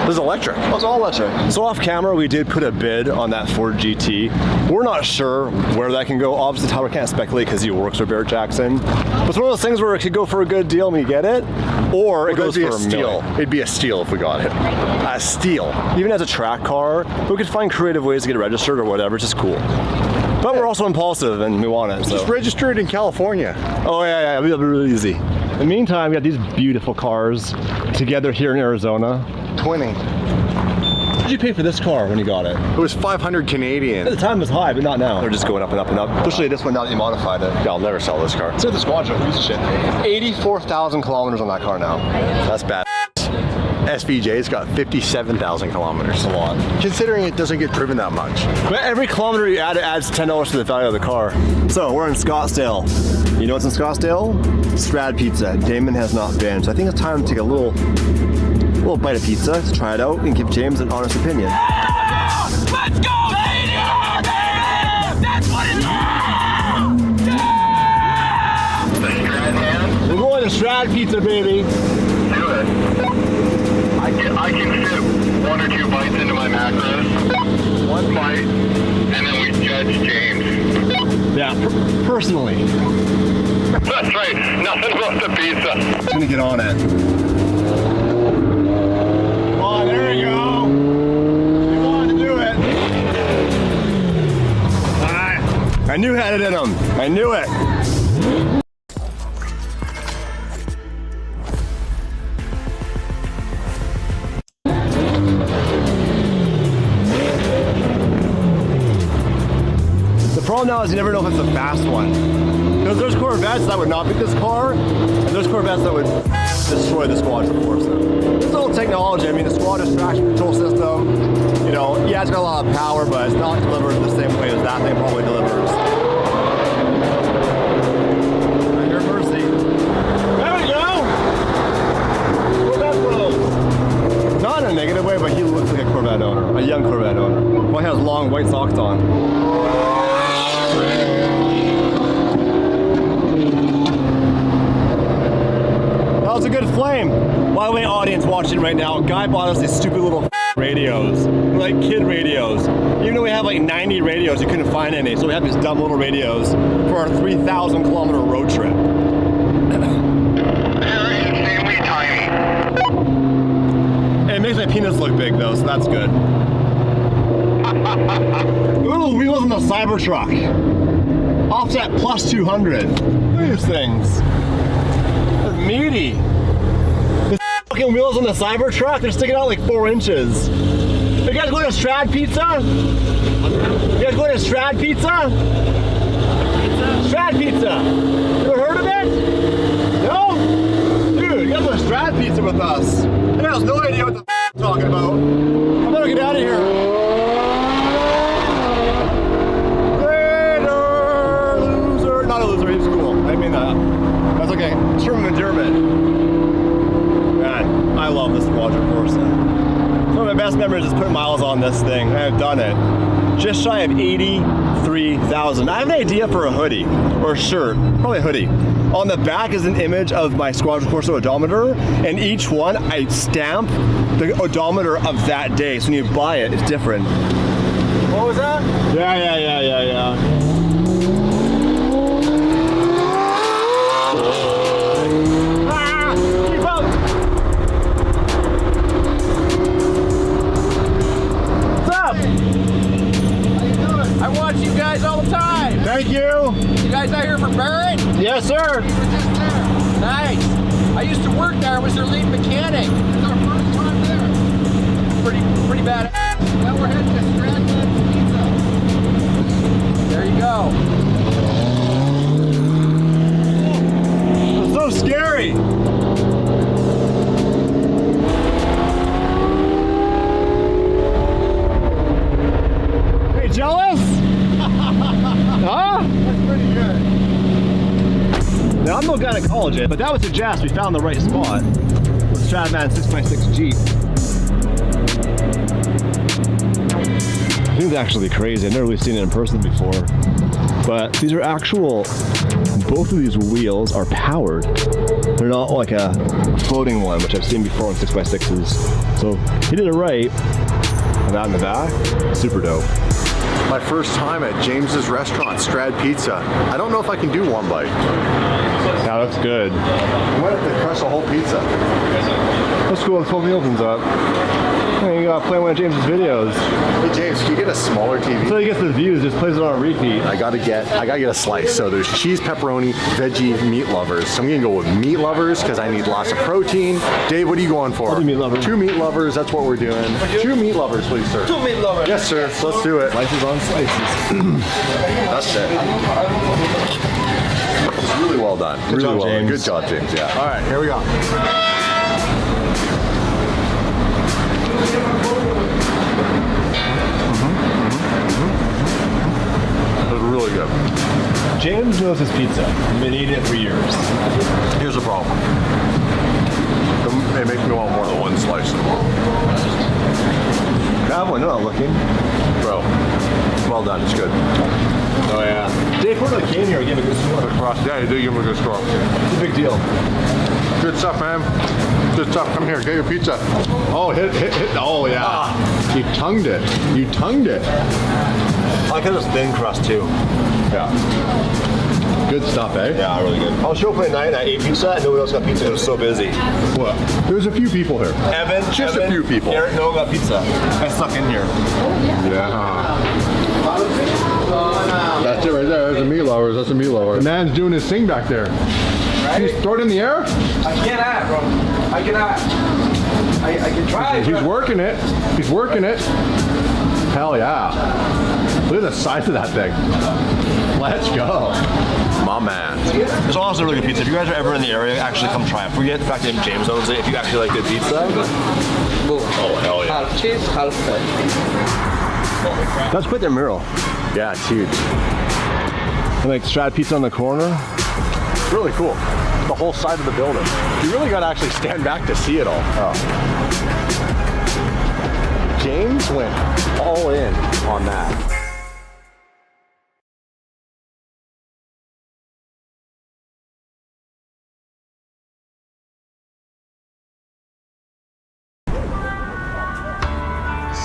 This is electric. Oh, it's all electric. So off camera, we did put a bid on that Ford GT. We're not sure where that can go. Obviously, Tyler can't speculate because he works for Barrett Jackson. But it's one of those things where it could go for a good deal and we get it, or it goes for a steal. It'd be a steal if we got it. A steal. Even as a track car, we could find creative ways to get it registered or whatever. It's just cool. But we're also impulsive and we want it. So. Just register it in California. Oh yeah, it'll be really easy. In the meantime, we got these beautiful cars together here in Arizona. Twinning. What did you pay for this car when you got it? It was 500 Canadian. At the time it was high, but not now. They're just going up and up and up. Especially this one now that you modified it. Yeah, I'll never sell this car. So the Squadron, piece of shit. 84,000 kilometers on that car now. That's bad. SVJ's got 57,000 kilometers. A lot. Considering it doesn't get driven that much. But every kilometer you add, it adds $10 to the value of the car. So we're in Scottsdale. You know what's in Scottsdale? Strad Pizza. Damon has not been. So I think it's time to take a little bite of pizza to try it out and give James an honest opinion. Let's go! That's what it is! We're going to Strad Pizza, baby. Do it. I can fit 1 or 2 bites into my macros. 1 bite, and then we judge James. Yeah, personally. That's right. Nothing but the pizza. I'm gonna get on it. Oh, there you go. You wanted to do it. All right. I knew it had it in him. I knew it. The problem now is you never know if it's the fast one. Because there's Corvettes that would not beat this car, and there's Corvettes that would destroy the Squadron, of course. It's all technology. I mean, the Squadron's traction control system, you know, yeah, it's got a lot of power, but it's not delivered the same way as that thing probably delivers. At your mercy. There we go! Where'd that go? long white socks on. That was a good flame. By the way, audience watching right now, a guy bought us these stupid little radios, like kid radios. Even though we have like 90 radios, you couldn't find any, so we have these dumb little radios for our 3,000 kilometer road trip. It makes my penis look big though, so that's good. Look at those wheels on the Cybertruck. Offset plus 200. Look at these things. They're meaty. The fucking wheels on the Cybertruck, they're sticking out like 4 inches. You guys going to Strad Pizza? You guys going to Strad Pizza? Strad Pizza. You ever heard of it? No? Dude, you guys want Strad Pizza with us. You guys have no idea what the I'm talking about. I'm gonna get out of here. Later, loser. Not a loser, he's cool. I mean that. That's okay. It's from endearment. Man, I love this quadrant course. One of my best memories is putting miles on this thing. I've done it. Just shy of 83,000. I have an idea for a hoodie or a shirt, probably a hoodie. On the back is an image of my Squadron Corso odometer, and each one I stamp the odometer of that day. So when you buy it, it's different. What was that? Yeah. Keep up! What's up? I watch you guys all the time. Thank you. You guys out here from Barrett? Yes, sir. Nice. I used to work there. I was their lead mechanic. It's our first time there. Pretty bad. Now we're heading to Stranded Pizza. There you go. It's so scary. Hey, jealous? Huh? That's pretty good. Now, I'm no gynecologist, but that would suggest we found the right spot with Stradman 6x6 Jeep. I think it's actually crazy. I've never really seen it in person before. But these are actual, both of these wheels are powered. They're not like a floating one, which I've seen before on 6x6s. So he did it right. And that in the back, super dope. My first time at James's restaurant, Strad Pizza. I don't know if I can do one bite. That looks good. I might have to crush a whole pizza. That's cool, let's open the opens up. Hey, you gotta play one of James's videos. Hey James, can you get a smaller TV? Until he gets the views, just plays it on a repeat. I gotta get a slice. So there's cheese, pepperoni, veggie, meat lovers. So I'm gonna go with meat lovers because I need lots of protein. Dave, what are you going for? I'll do meat lovers. 2 meat lovers, that's what we're doing. 2 meat lovers, please, sir. 2 meat lovers. Yes, sir. So let's do it. Slices on slices. That's it. It's really well done. Good job, James. Good job, James. Yeah. All right, here we go. That was really good. James knows his pizza. He's been eating it for years. Here's the problem. It makes me want more than one slice. Grab one, no, not looking. Bro, well done. It's good. Oh yeah. Dave Portnoy came here and gave a good score. Yeah, you did give him a good score. It's a big deal. Good stuff, man. Good stuff. Come here, get your pizza. Oh, hit. Oh, yeah. You tongued it. You tongued it. I like how it's thin crust too. Yeah. Good stuff, eh? Yeah, really good. I was show up at night and I ate pizza and nobody else got pizza. It was so busy. What? There's a few people here. Evan, a few people. Eric, no one got pizza. I stuck in here. Yeah. That's it right there. There's a meat lover. That's a meat lover. The man's doing his thing back there. Right? He's throw it in the air? I cannot, bro. I cannot. I can try. He's working it. He's working it. Hell yeah. Look at the size of that thing. Let's go. My man. It's honestly really good pizza. If you guys are ever in the area, actually come try it. Forget the fact that James owns it. If you actually like good pizza. Oh, hell yeah. Half cheese, half fat. That's quite their mural. Yeah, it's huge. And like Strad Pizza on the corner. It's really cool. The whole side of the building. You really got to actually stand back to see it all. Oh. James went all in on that.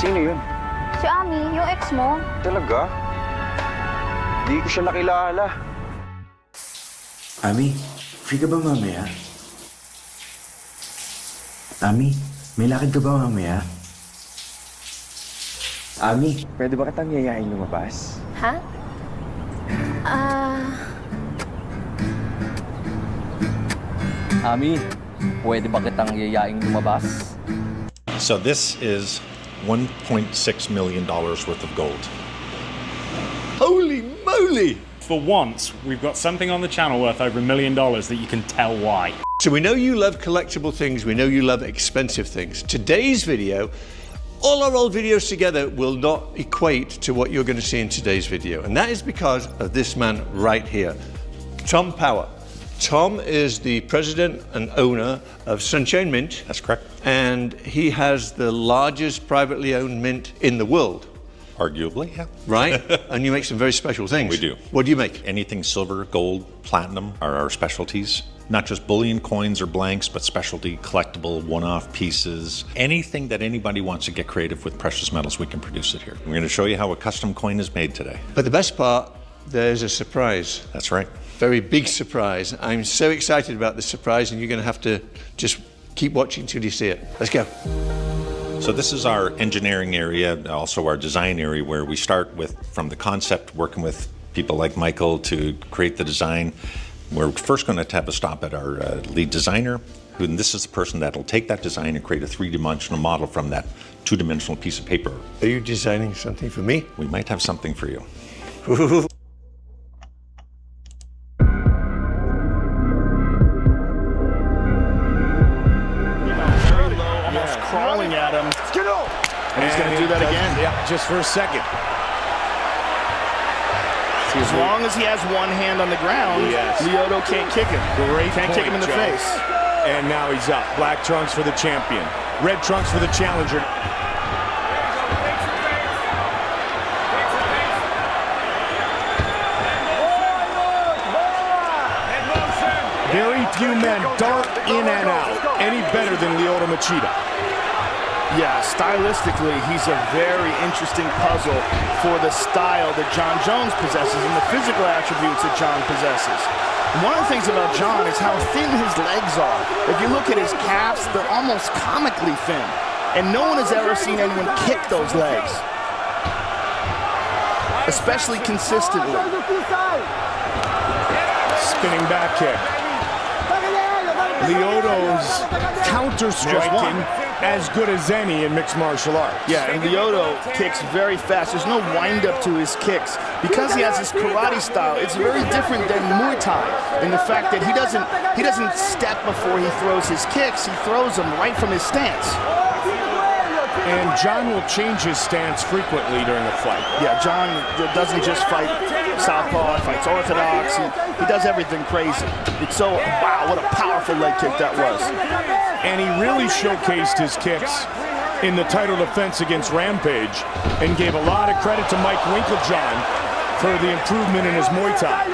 Sino yun? Si Ami, yung ex mo. Talaga? Di ko siya nakilala. Ami, free ka ba mamaya? Ami, may lakad ka ba mamaya? Ami, pwede ba kitang yayain lumabas? Ha? Ami, pwede ba kitang yayaing lumabas? So this is $1.6 million worth of gold. Holy moly! For once, we've got something on the channel worth over $1 million that you can tell why. So we know you love collectible things, we know you love expensive things. Today's video, all our old videos together will not equate to what you're going to see in today's video. And that is because of this man right here, Tom Power. Tom is the president and owner of Sunshine Mint. That's correct. And he has the largest privately owned mint in the world. Arguably, yeah. Right? And you make some very special things. We do. What do you make? Anything silver, gold, platinum are our specialties. Not just bullion coins or blanks, but specialty, collectible, one-off pieces. Anything that anybody wants to get creative with precious metals, we can produce it here. We're going to show you how a custom coin is made today. But the best part, there's a surprise. That's right. Very big surprise. I'm so excited about this surprise, and you're going to have to just keep watching till you see it. Let's go. So this is our engineering area, also our design area, where we start with from the concept, working with people like Michael to create the design. We're first going to have a stop at our lead designer, and this is the person that'll take that design and create a three-dimensional model from that two-dimensional piece of paper. Are you designing something for me? We might have something for you. Crawling at him. And he's going to do that again. Yeah, just for a second. As long as he has one hand on the ground, Lyoto can't kick him. Can't kick him in the face. And now he's up. Black trunks for the champion. Red trunks for the challenger. Very few men dart in and out any better than Lyoto Machida. Yeah, stylistically, he's a very interesting puzzle for the style that John Jones possesses and the physical attributes that John possesses. And one of the things about John is how thin his legs are. If you look at his calves, they're almost comically thin. And no one has ever seen anyone kick those legs, especially consistently. Spinning back kick. Lyoto's counter-striking as good as any in mixed martial arts. Yeah, and Lyoto kicks very fast. There's no wind-up to his kicks. Because he has this karate style, it's very different than Muay Thai in the fact that he doesn't step before he throws his kicks. He throws them right from his stance. And John will change his stance frequently during a fight. Yeah, John doesn't just fight southpaw, fights orthodox. He does everything crazy. It's so, wow, what a powerful leg kick that was. And he really showcased his kicks in the title defense against Rampage and gave a lot of credit to Mike Winklejohn for the improvement in his Muay Thai.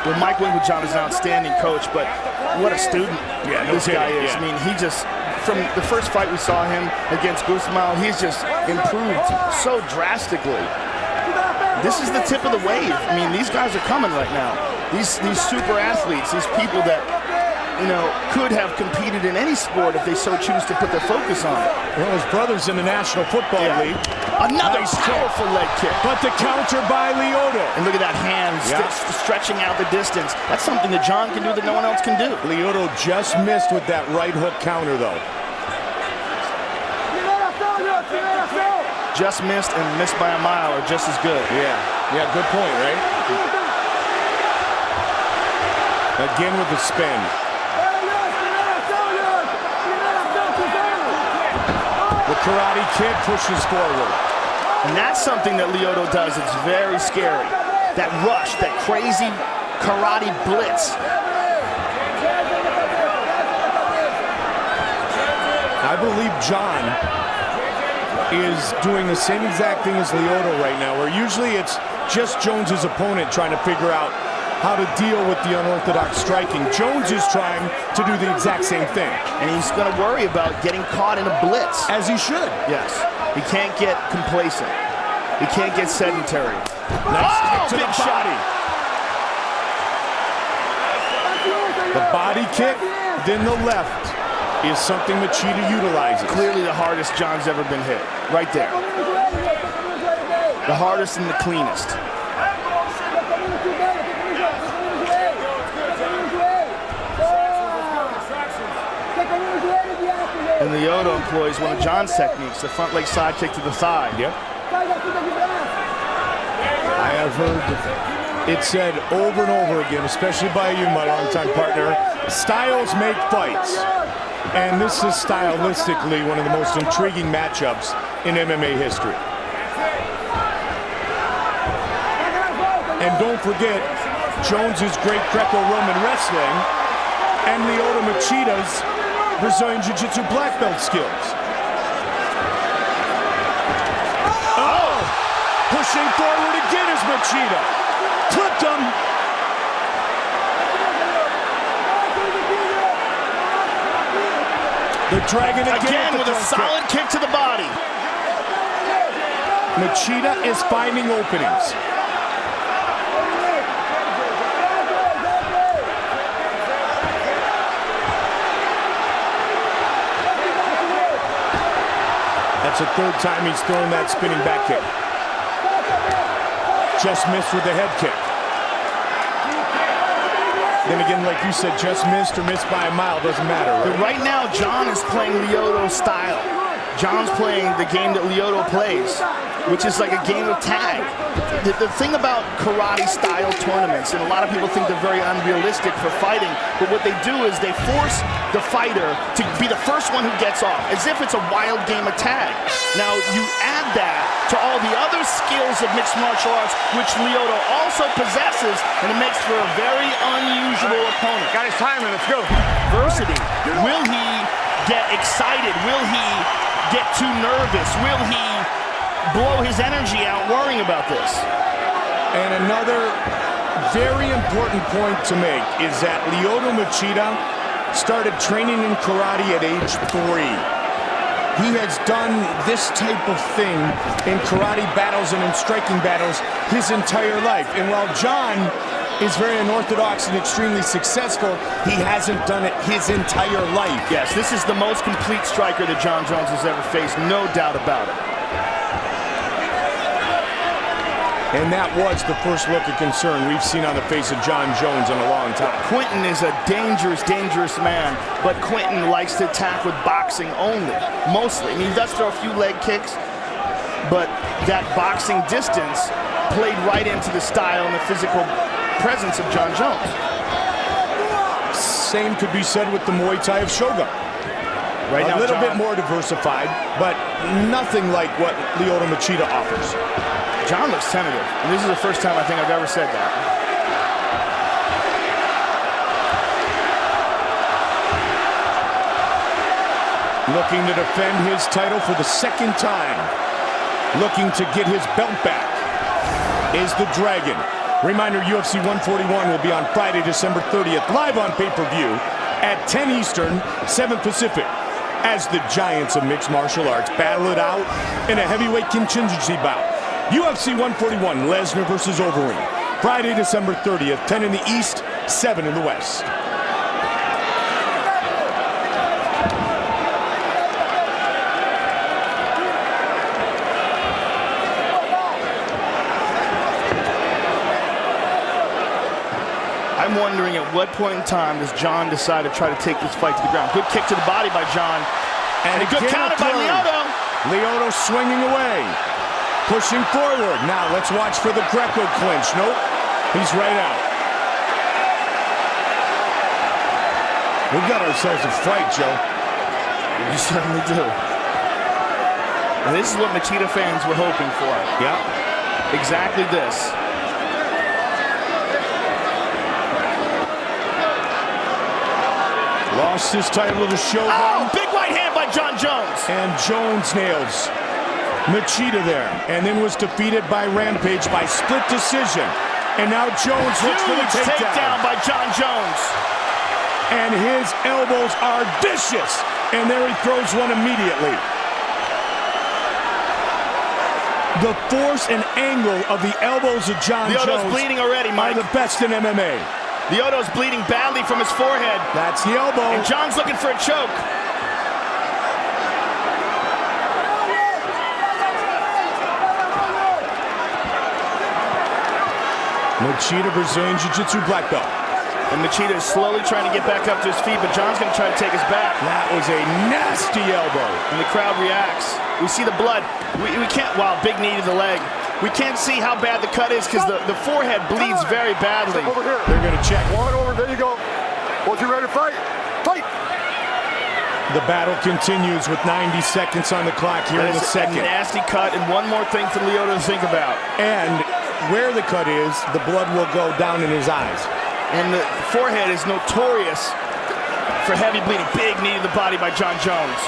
Well, Mike Winklejohn is an outstanding coach, but what a student this guy is. I mean, he just, from the first fight we saw him against Guzman, he's just improved so drastically. This is the tip of the wave. I mean, these guys are coming right now. These super athletes, these people that, you know, could have competed in any sport if they so choose to put their focus on it. Well, his brother's in the National Football League. Another powerful leg kick. But the counter by Lyoto. And look at that hand stretching out the distance. That's something that John can do that no one else can do. Lyoto just missed with that right hook counter, though. Just missed and missed by a mile are just as good. Yeah, good point, right? Again with the spin. The Karate Kid pushes forward. And that's something that Lyoto does. It's very scary. That rush, that crazy karate blitz. I believe John is doing the same exact thing as Lyoto right now, where usually it's just Jones's opponent trying to figure out how to deal with the unorthodox striking. Jones is trying to do the exact same thing. And he's going to worry about getting caught in a blitz. As he should. Yes. He can't get complacent. He can't get sedentary. Nice kick to the body. The body kick, then the left is something Machida utilizes. Clearly the hardest John's ever been hit. Right there. The hardest and the cleanest. And Lyoto employs one of John's techniques, the front leg side kick to the thigh. Yep. I have heard it said over and over again, especially by you, my longtime partner, styles make fights. And this is stylistically one of the most intriguing matchups in MMA history. And don't forget Jones's great Greco-Roman wrestling and Lyoto Machida's Brazilian Jiu-Jitsu black belt skills. Oh! Pushing forward again is Machida. Clipped him. The Dragon again with a solid kick to the body. Machida is finding openings. That's the third time he's thrown that spinning back kick. Just missed with the head kick. Then again, like you said, just missed or missed by a mile, doesn't matter, right? But right now, John is playing Lyoto style. John's playing the game that Lyoto plays, which is like a game of tag. The thing about karate-style tournaments, and a lot of people think they're very unrealistic for fighting, but what they do is they force the fighter to be the first one who gets off, as if it's a wild game of tag. Now, you add that to all the other skills of mixed martial arts, which Lyoto also possesses, and it makes for a very unusual opponent. Got his timing, let's go. Adversity. Will he get excited? Will he get too nervous? Will he blow his energy out worrying about this? And another very important point to make is that Lyoto Machida started training in karate at age 3. He has done this type of thing in karate battles and in striking battles his entire life. And while John is very unorthodox and extremely successful, he hasn't done it his entire life. Yes, this is the most complete striker that John Jones has ever faced, no doubt about it. And that was the first look of concern we've seen on the face of John Jones in a long time. Quentin is a dangerous, dangerous man, but Quentin likes to attack with boxing only, mostly. I mean, he does throw a few leg kicks, but that boxing distance played right into the style and the physical presence of John Jones. Same could be said with the Muay Thai of Shogun. Right now, a little bit more diversified, but nothing like what Lyoto Machida offers. John looks tentative, and this is the first time I think I've ever said that. Looking to defend his title for the second time. Looking to get his belt back is the Dragon. Reminder, UFC 141 will be on Friday, December 30th, live on pay-per-view at 10 Eastern, 7 Pacific, as the giants of mixed martial arts battle it out in a heavyweight contingency bout. UFC 141, Lesnar versus Overeem. Friday, December 30th, 10 in the East, 7 in the West. I'm wondering at what point in time does John decide to try to take this fight to the ground. Good kick to the body by John. And a good counter by Lyoto. Lyoto swinging away. Pushing forward. Now let's watch for the Greco clinch. Nope, he's right out. We've got ourselves a fight, Joe. You certainly do. And this is what Machida fans were hoping for. Yeah. Exactly this. Lost his title to Shogun. Oh, big right hand by John Jones. And Jones nails Machida there, and then was defeated by Rampage by split decision. And now Jones looks for the takedown by John Jones. And his elbows are vicious. And there he throws one immediately. The force and angle of the elbows of John Lyoto's Jones bleeding already, Mike. are the best in MMA. Lyoto's bleeding badly from his forehead. That's the elbow. And John's looking for a choke. Machida, Brazilian Jiu-Jitsu black belt. And Machida is slowly trying to get back up to his feet, but John's going to try to take his back. That was a nasty elbow. And the crowd reacts. We see the blood. We can't, wow, big knee to the leg. We can't see how bad the cut is because the forehead bleeds very badly. Over here. They're going to check. One over, there you go. Once you're ready to fight, fight. The battle continues with 90 seconds on the clock here in the second. A nasty cut, and one more thing for Lyoto to think about. And where the cut is, the blood will go down in his eyes. And the forehead is notorious for heavy bleeding. Big knee to the body by John Jones.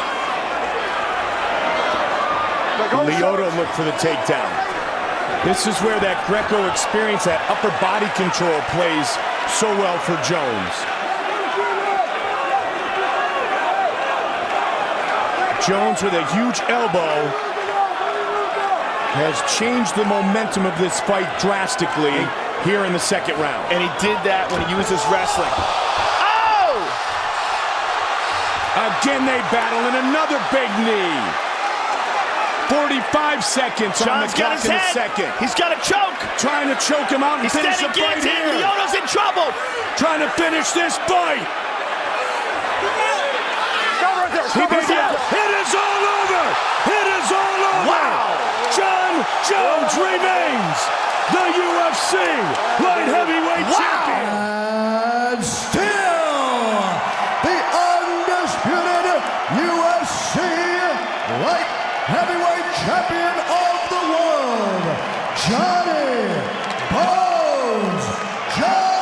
Lyoto looked for the takedown. This is where that Greco experience, that upper body control plays so well for Jones. Jones with a huge elbow has changed the momentum of this fight drastically here in the second round. And he did that when he used his wrestling. Oh! Again they battle, and another big knee. 45 seconds on the clock in the second. He's got a choke. Trying to choke him out and finish the fight here. Lyoto's in trouble. Trying to finish this fight. It is all over. It is all over. Wow. John Jones remains the UFC light heavyweight champion. And still the undisputed UFC light heavyweight champion of the world, Johnny Bones Jones.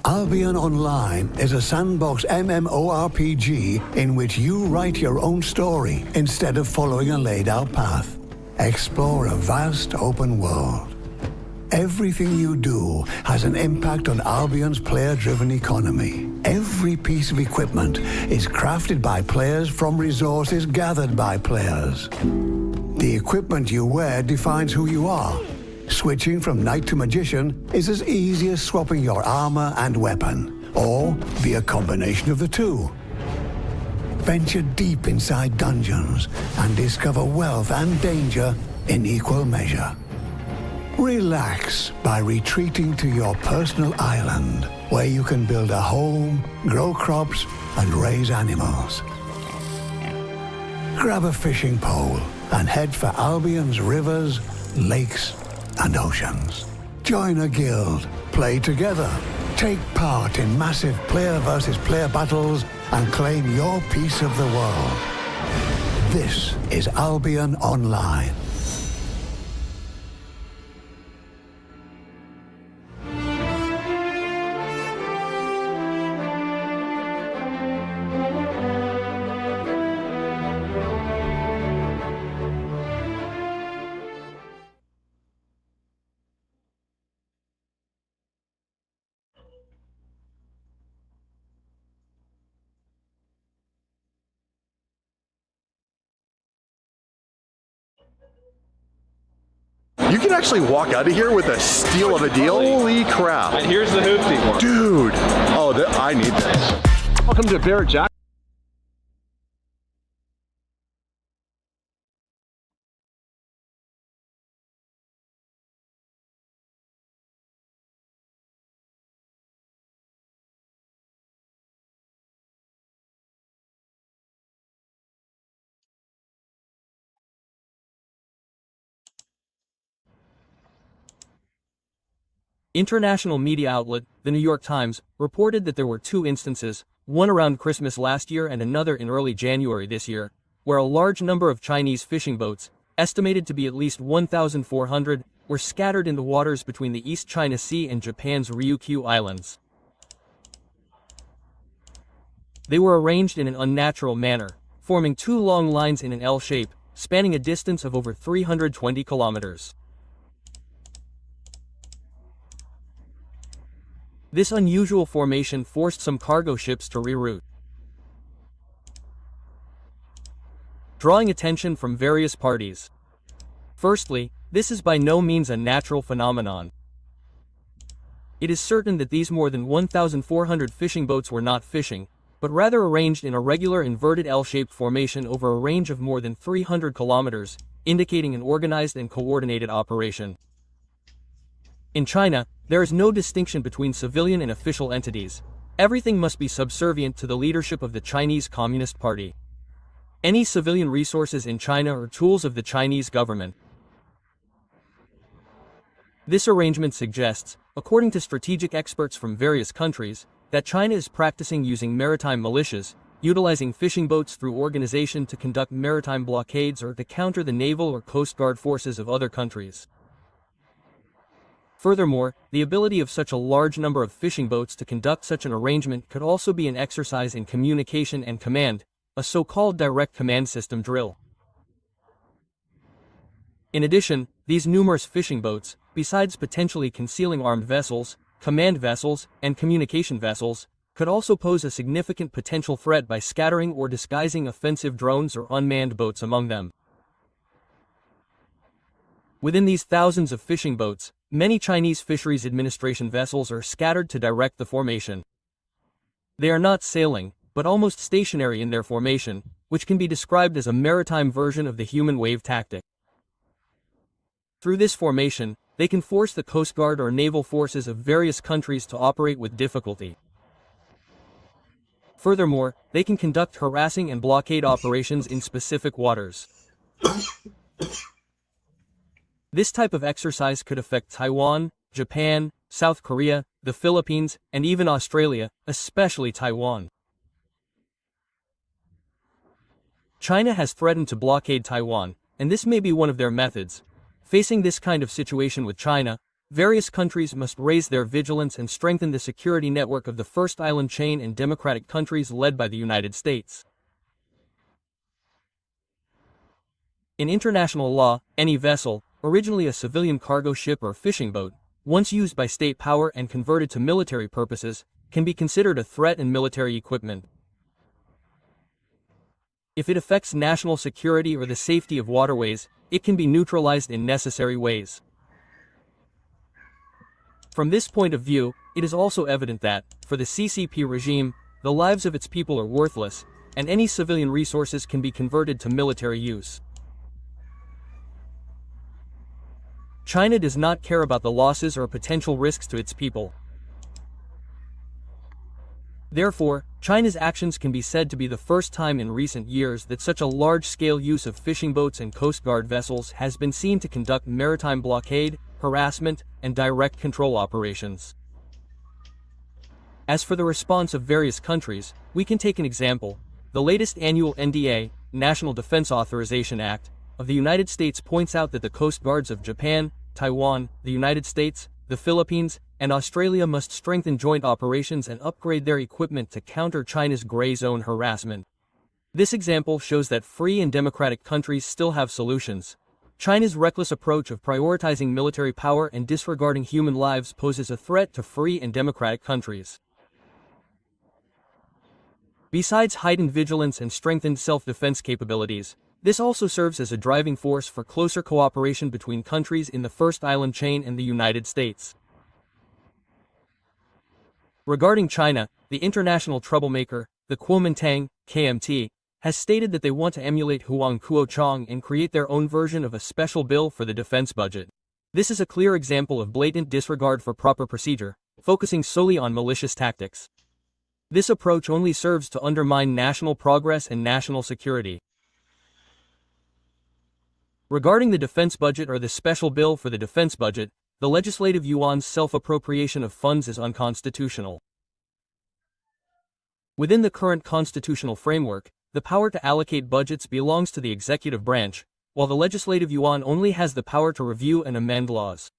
Albion Online is a sandbox MMORPG in which you write your own story instead of following a laid-out path. Explore a vast open world. Everything you do has an impact on Albion's player-driven economy. Every piece of equipment is crafted by players from resources gathered by players. The equipment you wear defines who you are. Switching from knight to magician is as easy as swapping your armor and weapon, or be a combination of the two. Venture deep inside dungeons and discover wealth and danger in equal measure. Relax by retreating to your personal island, where you can build a home, grow crops, and raise animals. Grab a fishing pole and head for Albion's rivers, lakes, and oceans. Join a guild, play together, take part in massive player versus player battles, and claim your piece of the world. This is Albion Online. You can actually walk out of here with a steal of a deal. Holy crap. And here's the hoopty. Dude. Oh, I need this. Welcome to Barrett Jack. International media outlet, the New York Times, reported that there were two instances, one around Christmas last year and another in early January this year, where a large number of Chinese fishing boats, estimated to be at least 1,400, were scattered in the waters between the East China Sea and Japan's Ryukyu Islands. They were arranged in an unnatural manner, forming two long lines in an L shape, spanning a distance of over 320 kilometers. This unusual formation forced some cargo ships to reroute, drawing attention from various parties. Firstly, this is by no means a natural phenomenon. It is certain that these more than 1,400 fishing boats were not fishing, but rather arranged in a regular inverted L-shaped formation over a range of more than 300 kilometers, indicating an organized and coordinated operation. In China, there is no distinction between civilian and official entities. Everything must be subservient to the leadership of the Chinese Communist Party. Any civilian resources in China are tools of the Chinese government. This arrangement suggests, according to strategic experts from various countries, that China is practicing using maritime militias, utilizing fishing boats through organization to conduct maritime blockades or to counter the naval or coast guard forces of other countries. Furthermore, the ability of such a large number of fishing boats to conduct such an arrangement could also be an exercise in communication and command, a so-called direct command system drill. In addition, these numerous fishing boats, besides potentially concealing armed vessels, command vessels, and communication vessels, could also pose a significant potential threat by scattering or disguising offensive drones or unmanned boats among them. Within these thousands of fishing boats, many Chinese Fisheries Administration vessels are scattered to direct the formation. They are not sailing, but almost stationary in their formation, which can be described as a maritime version of the human wave tactic. Through this formation, they can force the Coast Guard or naval forces of various countries to operate with difficulty. Furthermore, they can conduct harassing and blockade operations in specific waters. This type of exercise could affect Taiwan, Japan, South Korea, the Philippines, and even Australia, especially Taiwan. China has threatened to blockade Taiwan, and this may be one of their methods. Facing this kind of situation with China, various countries must raise their vigilance and strengthen the security network of the First Island chain and democratic countries led by the United States. In international law, any vessel, originally a civilian cargo ship or fishing boat, once used by state power and converted to military purposes, can be considered a threat and military equipment. If it affects national security or the safety of waterways, it can be neutralized in necessary ways. From this point of view, it is also evident that, for the CCP regime, the lives of its people are worthless, and any civilian resources can be converted to military use. China does not care about the losses or potential risks to its people. Therefore, China's actions can be said to be the first time in recent years that such a large-scale use of fishing boats and Coast Guard vessels has been seen to conduct maritime blockade, harassment, and direct control operations. As for the response of various countries, we can take an example. The latest annual NDA, National Defense Authorization Act, of the United States points out that the Coast Guards of Japan, Taiwan, the United States, the Philippines, and Australia must strengthen joint operations and upgrade their equipment to counter China's gray zone harassment. This example shows that free and democratic countries still have solutions. China's reckless approach of prioritizing military power and disregarding human lives poses a threat to free and democratic countries. Besides heightened vigilance and strengthened self-defense capabilities, this also serves as a driving force for closer cooperation between countries in the First Island chain and the United States. Regarding China, the international troublemaker, the Kuomintang, KMT, has stated that they want to emulate Huang Kuo-chang and create their own version of a special bill for the defense budget. This is a clear example of blatant disregard for proper procedure, focusing solely on malicious tactics. This approach only serves to undermine national progress and national security. Regarding the defense budget or the special bill for the defense budget, the legislative yuan's self-appropriation of funds is unconstitutional. Within the current constitutional framework, the power to allocate budgets belongs to the executive branch, while the Legislative Yuan only has the power to review and amend laws.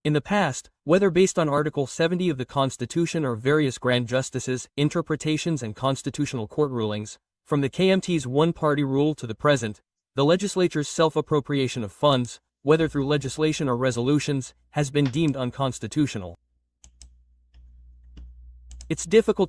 In the past, whether based on Article 70 of the Constitution or various Grand Justices' interpretations and constitutional court rulings, from the KMT's one-party rule to the present, the legislature's self-appropriation of funds, whether through legislation or resolutions, has been deemed unconstitutional. It's difficult